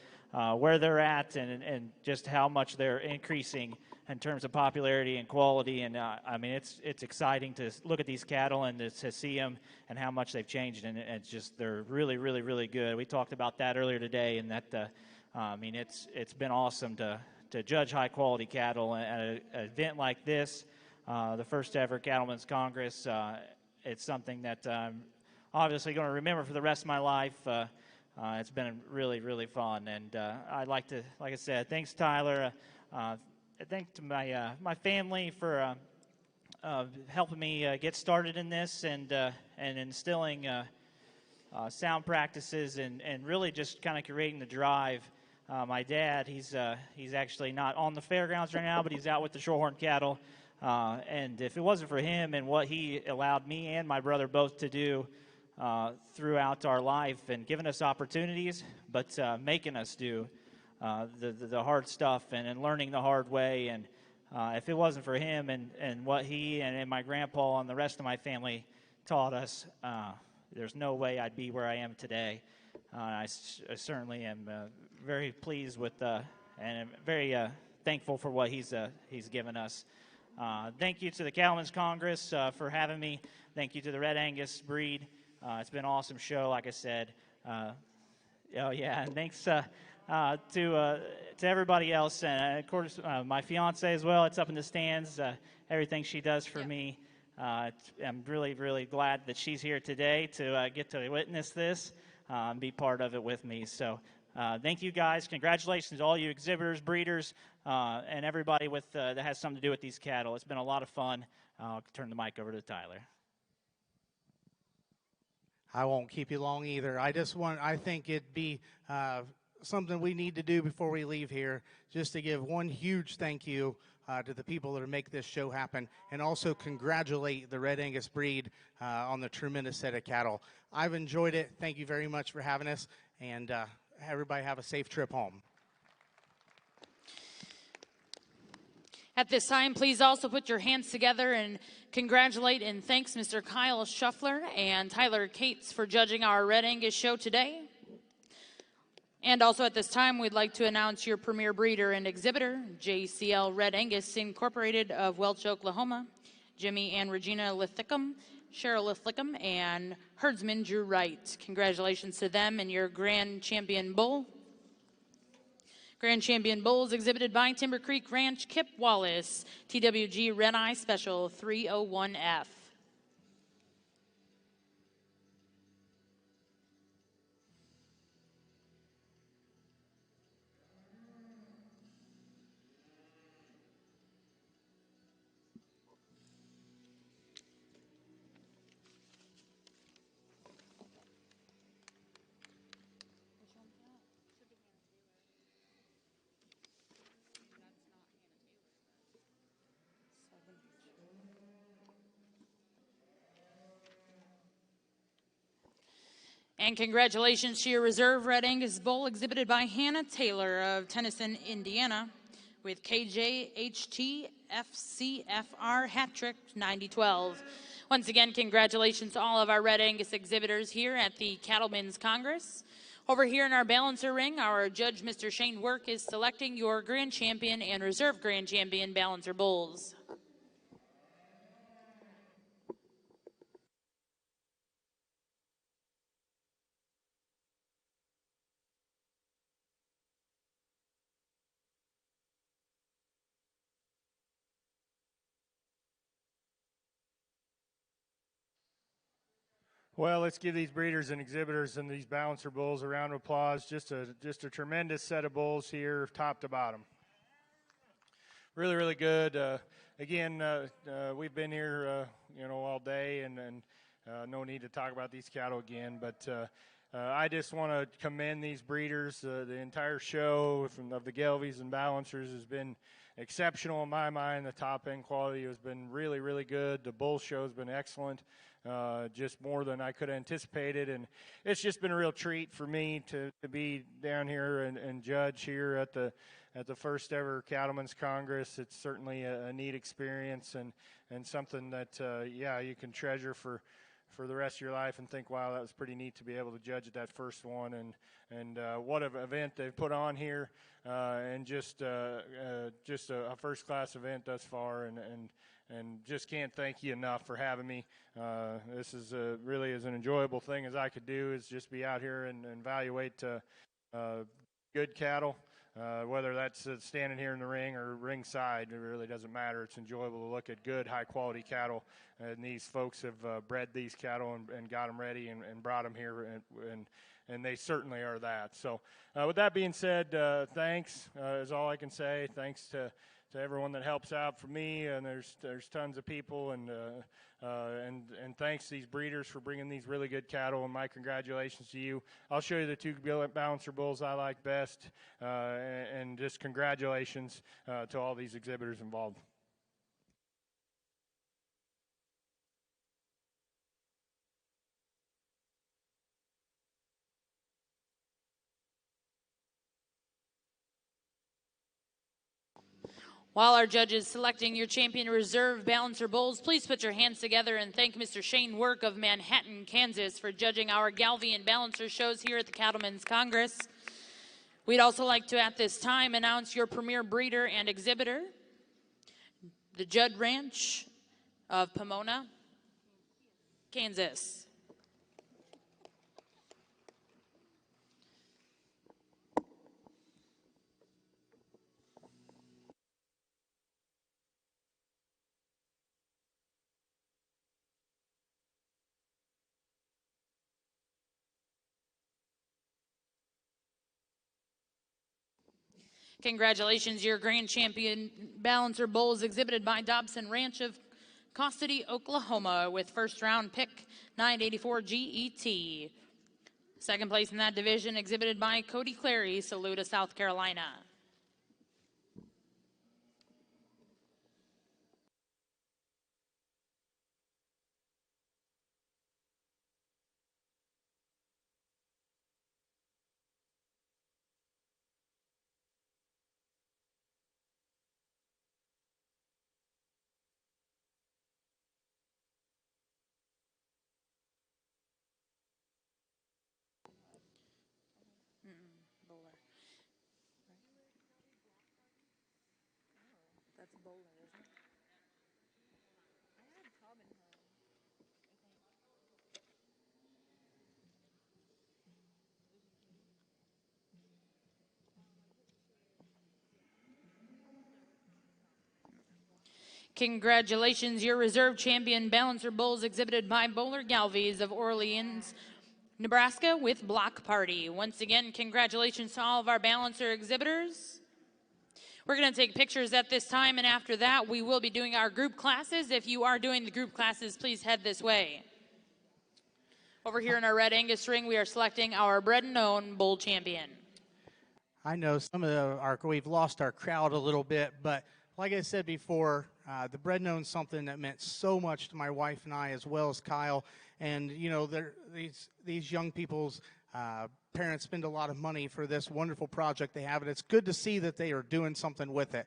where they're at and just how much they're increasing in terms of popularity and quality. And I mean, it's exciting to look at these cattle and to see them and how much they've changed. And it's just they're really good. We talked about that earlier today, and that I mean, it's been awesome to judge high quality cattle at an event like this, the first ever Cattlemen's Congress. It's something that I'm obviously going to remember for the rest of my life. It's been really fun, and I'd like to, like I said, thanks Tyler. Thanks to my family for helping me get started in this and instilling sound practices and really just kind of creating the drive. My dad, he's actually not on the fairgrounds right now, but he's out with the Shorehorn cattle. And if it wasn't for him and what he allowed me and my brother both to do throughout our life and giving us opportunities, but making us do the hard stuff and learning the hard way. And if it wasn't for him and what he and my grandpa and the rest of my family taught us, there's no way I'd be where I am today. I certainly am very pleased with and very thankful for what he's given us. Thank you to the Cattlemen's Congress for having me. Thank you to the Red Angus breed. It's been an awesome show, like I said. Oh yeah, and thanks to everybody else, and of course my fiance as well. It's up in the stands. Everything she does for me. I'm really glad that she's here today to get to witness this and be part of it with me. So Thank you guys. Congratulations to all you exhibitors, breeders, and everybody that has something to do with these cattle. It's been a lot of fun. I'll turn the mic over to Tyler. I won't keep you long either. I think it'd be something we need to do before we leave here, just to give one huge thank you to the people that make this show happen, and also congratulate the Red Angus breed on the tremendous set of cattle. I've enjoyed it. Thank you very much for having us, and everybody have a safe trip home. At this time, please also put your hands together and congratulate and thanks Mr. Kyle Shuffler and Tyler Cates for judging our Red Angus show today. And also at this time, we'd like to announce your premier breeder and exhibitor, JCL Red Angus Incorporated of Welch, Oklahoma, Jimmy and Regina Lithicum, Cheryl Lithicum, and herdsman Drew Wright. Congratulations to them and your Grand Champion Bull. Grand Champion Bulls exhibited by Timber Creek Ranch, Kip Wallace, TWG Red Eye Special 301F. And congratulations to your reserve Red Angus Bull exhibited by Hannah Taylor of Tennyson, Indiana, with KJHT FCFR hat trick 9012. Once again, congratulations to all of our Red Angus exhibitors here at the Cattlemen's Congress. Over here in our balancer ring, our judge, Mr. Shane Work, is selecting your Grand Champion and Reserve Grand Champion balancer bulls. Well, let's give these breeders and exhibitors and these balancer bulls a round of applause. Just a tremendous set of bulls here, top to bottom. Really, really good. Again, we've been here, all day, and no need to talk about these cattle again. But I just want to commend these breeders. The entire show of the Gelbviehs and balancers has been exceptional in my mind. The top end quality has been really, really good. The bull show has been excellent. Just more than I could have anticipated, and it's just been a real treat for me to be down here and judge here at the first ever Cattlemen's Congress. It's certainly a neat experience and something that you can treasure for the rest of your life and think, wow, that was pretty neat to be able to judge at that first one, and what an event they've put on here, and just a first class event thus far, and just can't thank you enough for having me. This is really as an enjoyable thing as I could do, is just be out here and evaluate good cattle, whether that's standing here in the ring or ringside. It really doesn't matter. It's enjoyable to look at good, high-quality cattle, and these folks have bred these cattle and got them ready and brought them here, and they certainly are that. So with that being said, thanks is all I can say. Thanks to everyone that helps out for me, and there's tons of people, and thanks to these breeders for bringing these really good cattle, and my congratulations to you. I'll show you the two balancer bulls I like best, and just congratulations to all these exhibitors involved. While our judges selecting your champion reserve balancer bulls, please put your hands together and thank Mr. Shane Work of Manhattan, Kansas for judging our Gelbvieh and balancer shows here at the Cattlemen's Congress. We'd also like to at this time announce your premier breeder and exhibitor, the Judd Ranch of Pomona, Kansas. Congratulations, your grand champion balancer bull is exhibited by Dobson Ranch of Costady, Oklahoma, with first round pick 984 GET. Second place in that division exhibited by Cody Clary, Saluda, South Carolina. Congratulations, your reserve champion balancer bulls exhibited by Bowler Gelbvieh of Orleans, Nebraska, with Block Party. Once again, congratulations to all of our balancer exhibitors. We're going to take pictures at this time, and after that, we will be doing our group classes. If you are doing the group classes, please head this way. Over here in our Red Angus ring, we are selecting our bred and known bull champion. I know some of we've lost our crowd a little bit, but like I said before, the bread known's something that meant so much to my wife and I, as well as Kyle. And you know, these young people's parents spend a lot of money for this wonderful project they have, and it's good to see that they are doing something with it.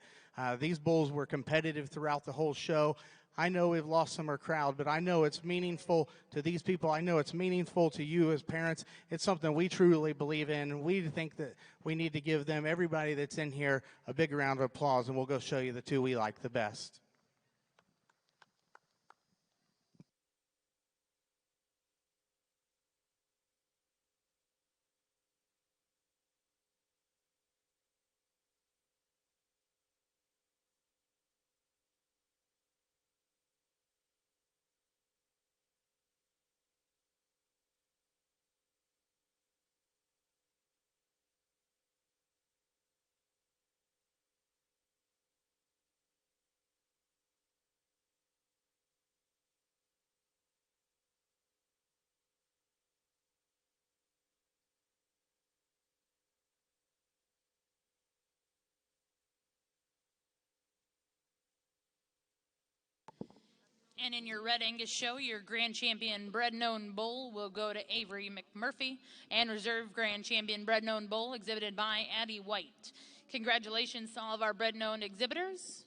These bulls were competitive throughout the whole show. I know we've lost some of our crowd, but I know it's meaningful to these people. I know it's meaningful to you as parents. It's something we truly believe in, and we think that we need to give them, everybody that's in here, a big round of applause, and we'll go show you the two we like the best. And in your Red Angus show, your grand champion bred known bull will go to Avery McMurphy, and reserve grand champion bred known bull exhibited by Addie White. Congratulations to all of our bred known exhibitors.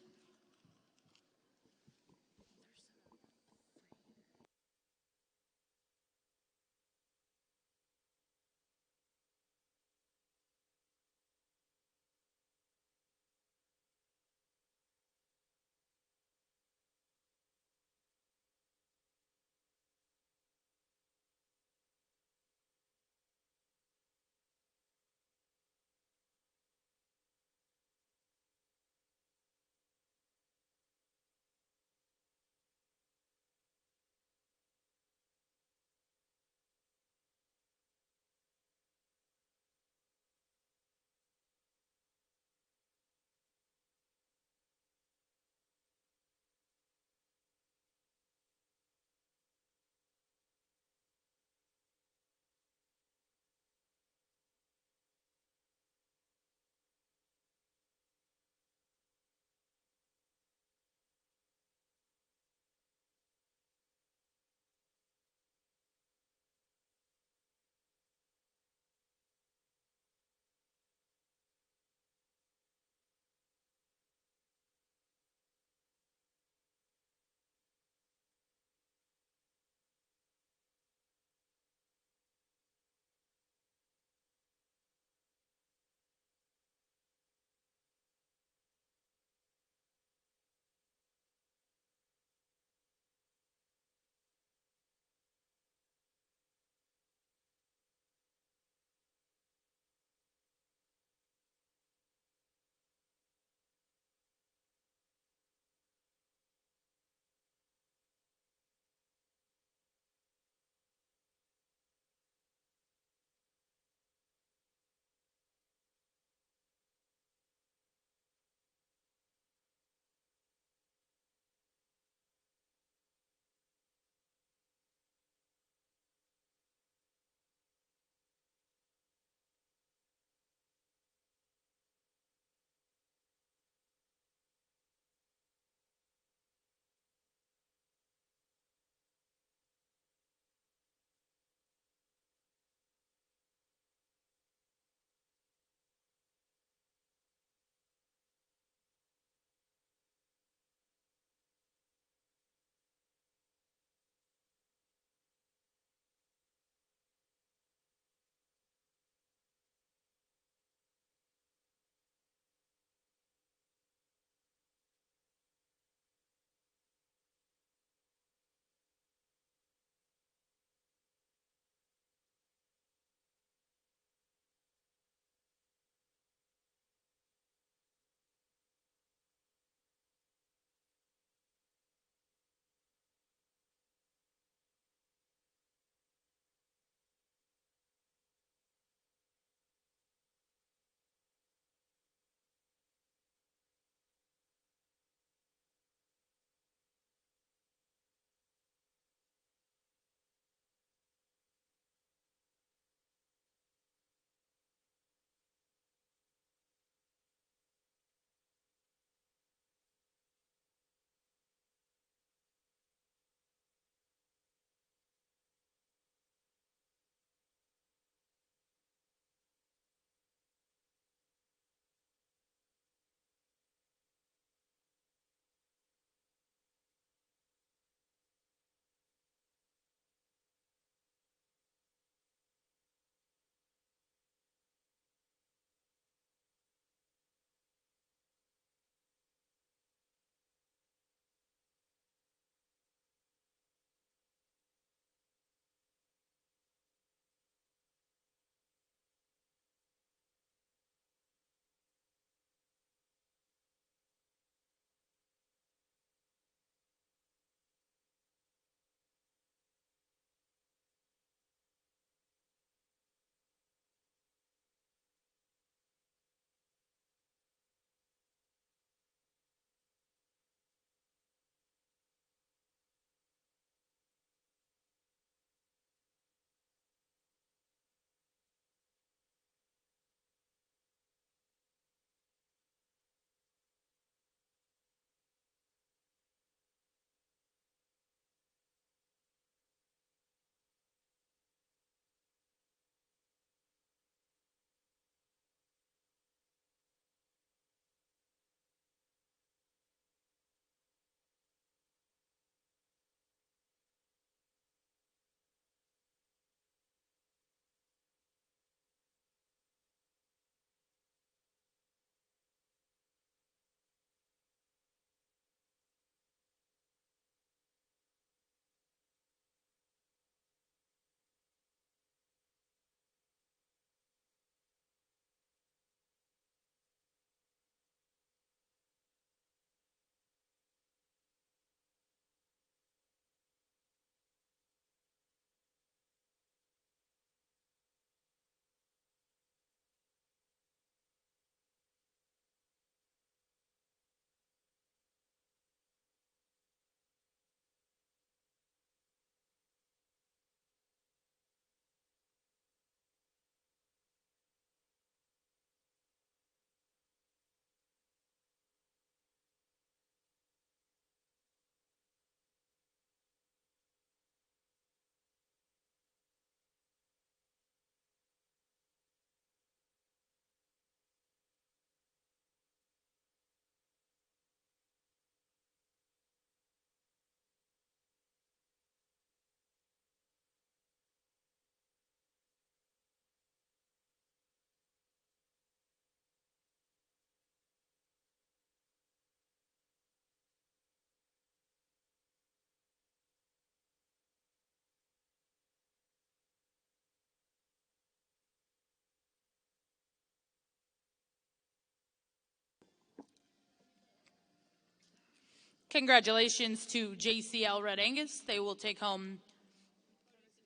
Congratulations to JCL Red Angus. They will take home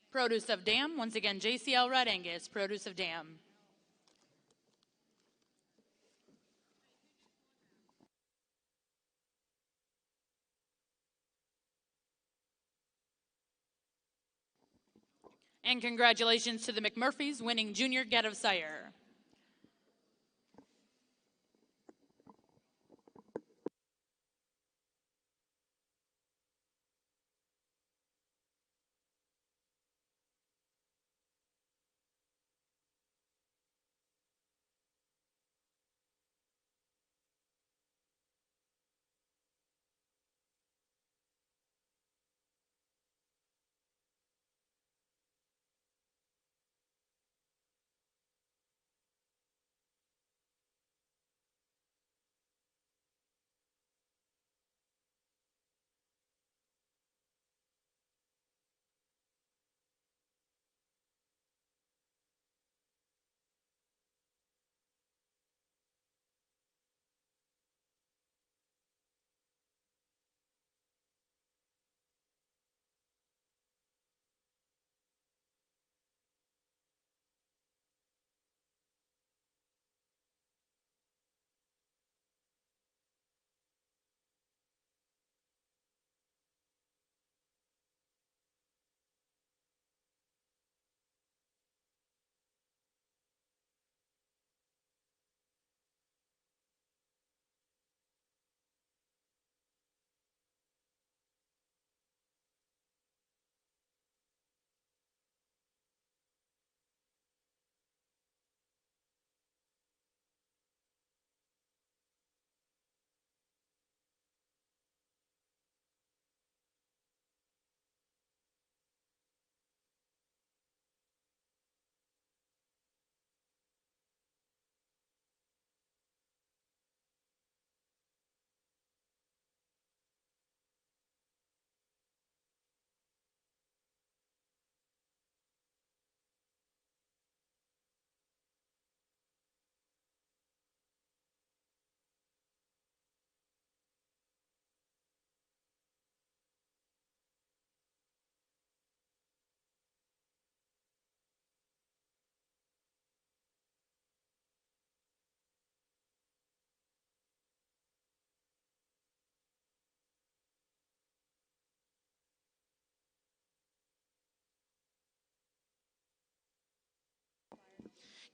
Produce of Dam. Once again, JCL Red Angus, Produce of Dam. And congratulations to the McMurphys winning Junior Get of Sire.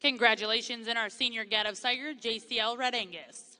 Congratulations in our Senior Get of Sire, JCL Red Angus.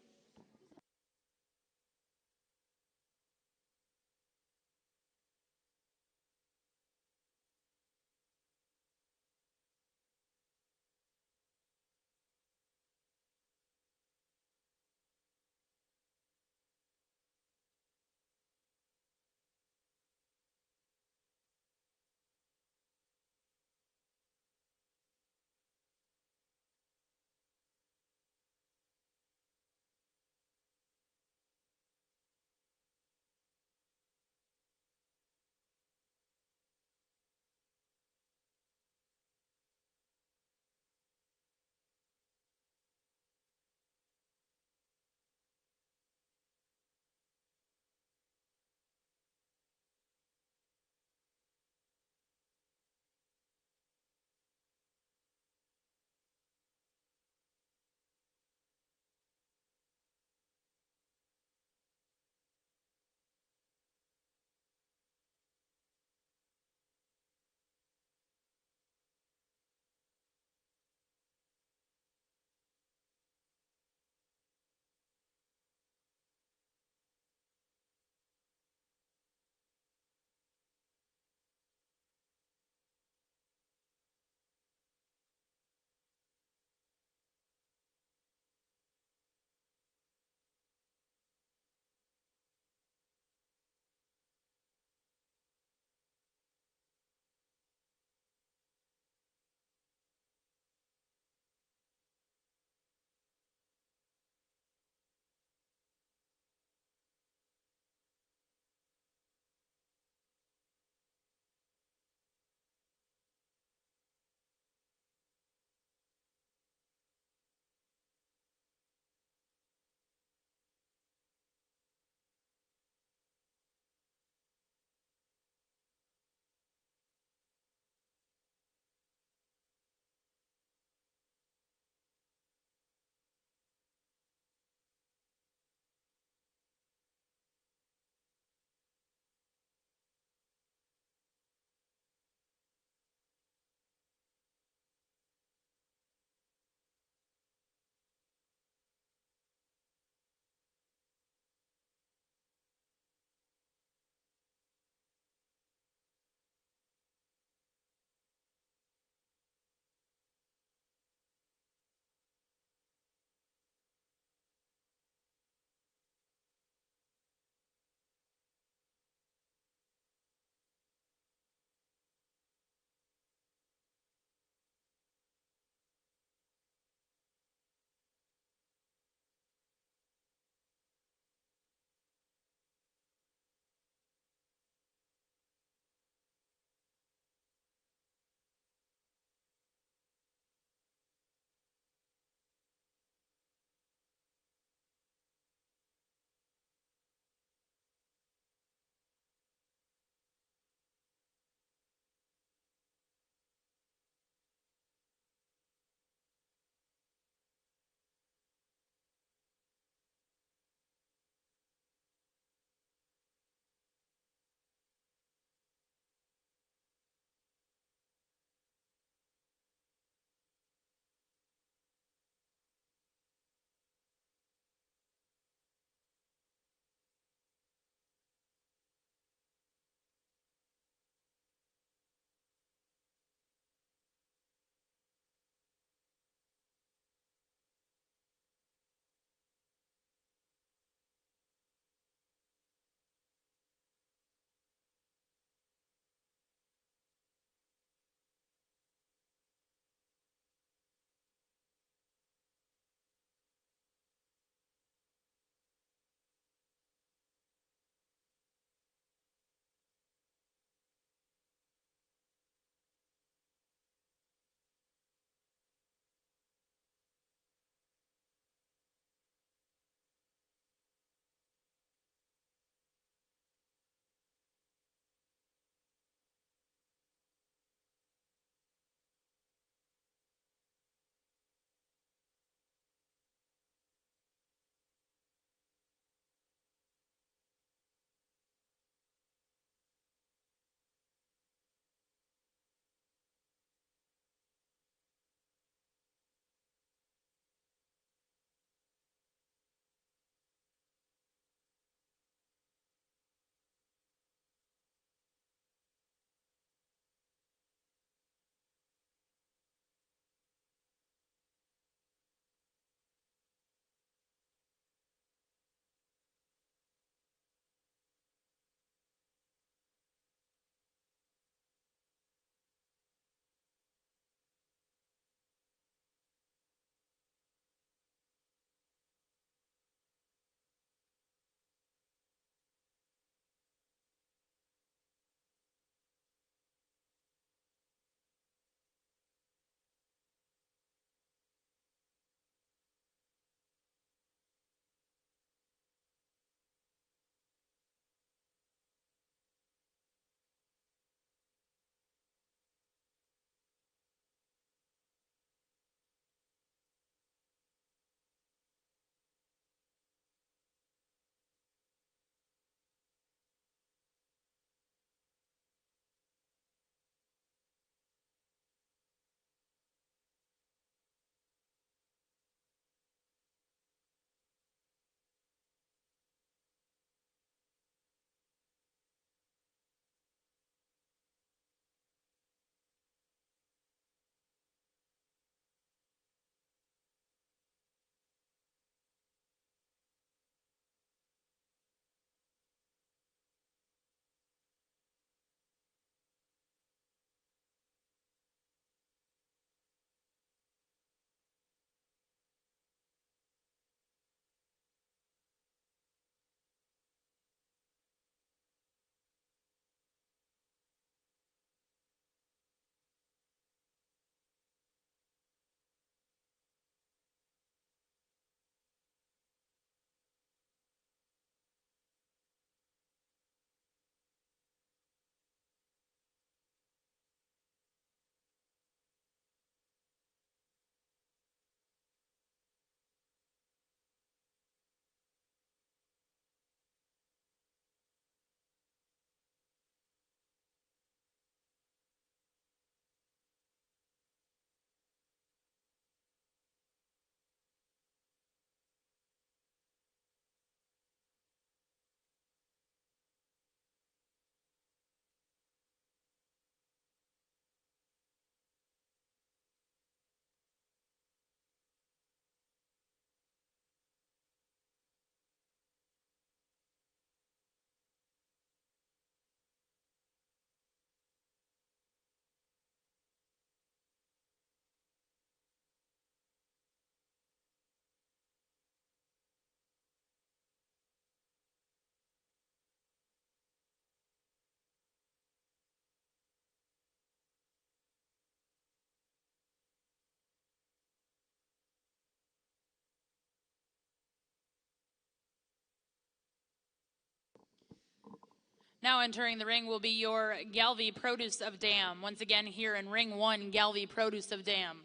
Now entering the ring will be your Gelbvieh Produce of Dam. Once again here in ring 1, Gelbvieh Produce of Dam.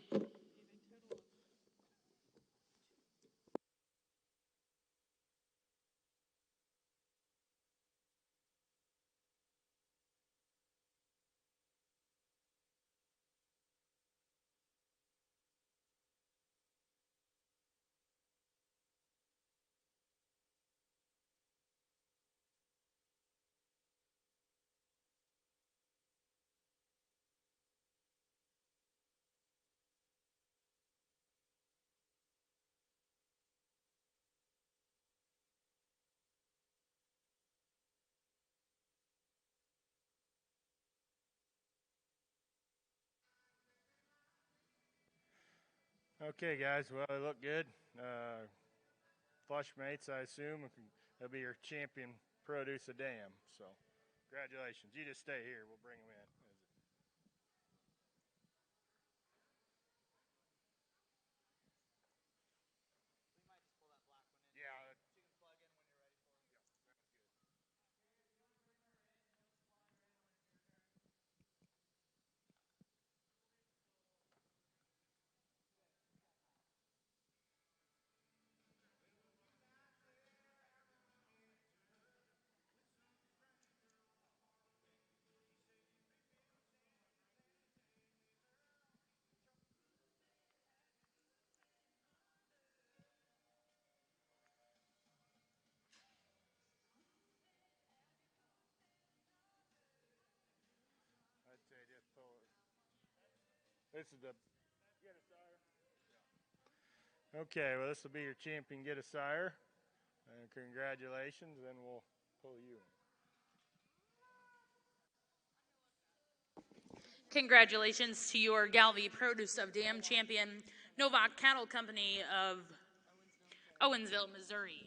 Okay, guys. Well, they look good. Flush mates, I assume. They'll be your champion produce a dam. So, congratulations. You just stay here. We'll bring them in. Yeah. I'd say just pull it. This is the get a sire. Yeah. Okay, well, this will be your champion get a sire. And congratulations, then we'll pull you in. Congratulations to your Gelbvieh Produce of Dam champion, Novak Cattle Company of Owensville, Missouri.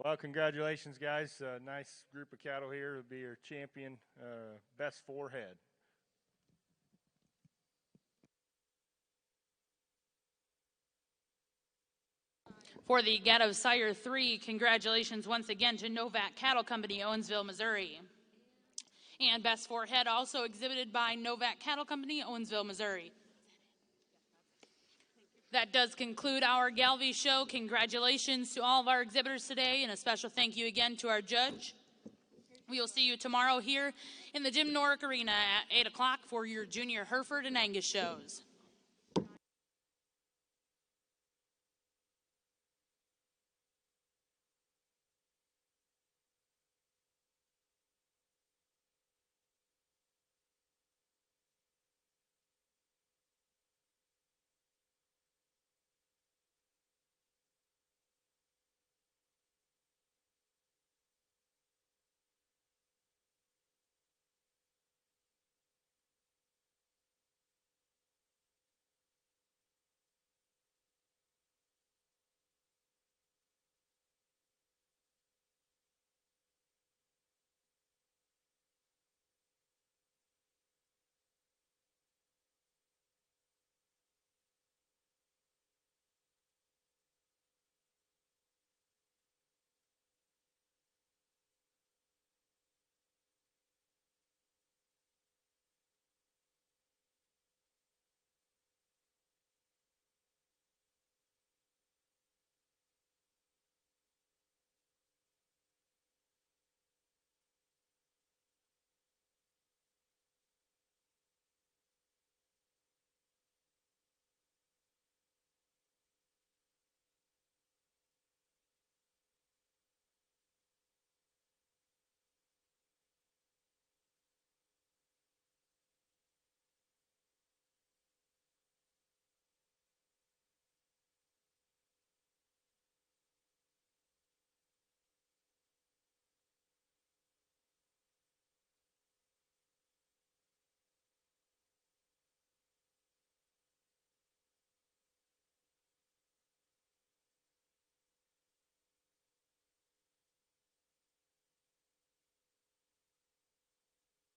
Well, congratulations, guys. Nice group of cattle here. It'll be your champion, best 4 head. For the Gatto Sire 3, congratulations once again to Novak Cattle Company, Owensville, Missouri. And best 4 head also exhibited by Novak Cattle Company, Owensville, Missouri. That does conclude our Gelbvieh show. Congratulations to all of our exhibitors today, and a special thank you again to our judge. We will see you tomorrow here in the Jim Norick Arena at 8 o'clock for your Junior Hereford and Angus shows.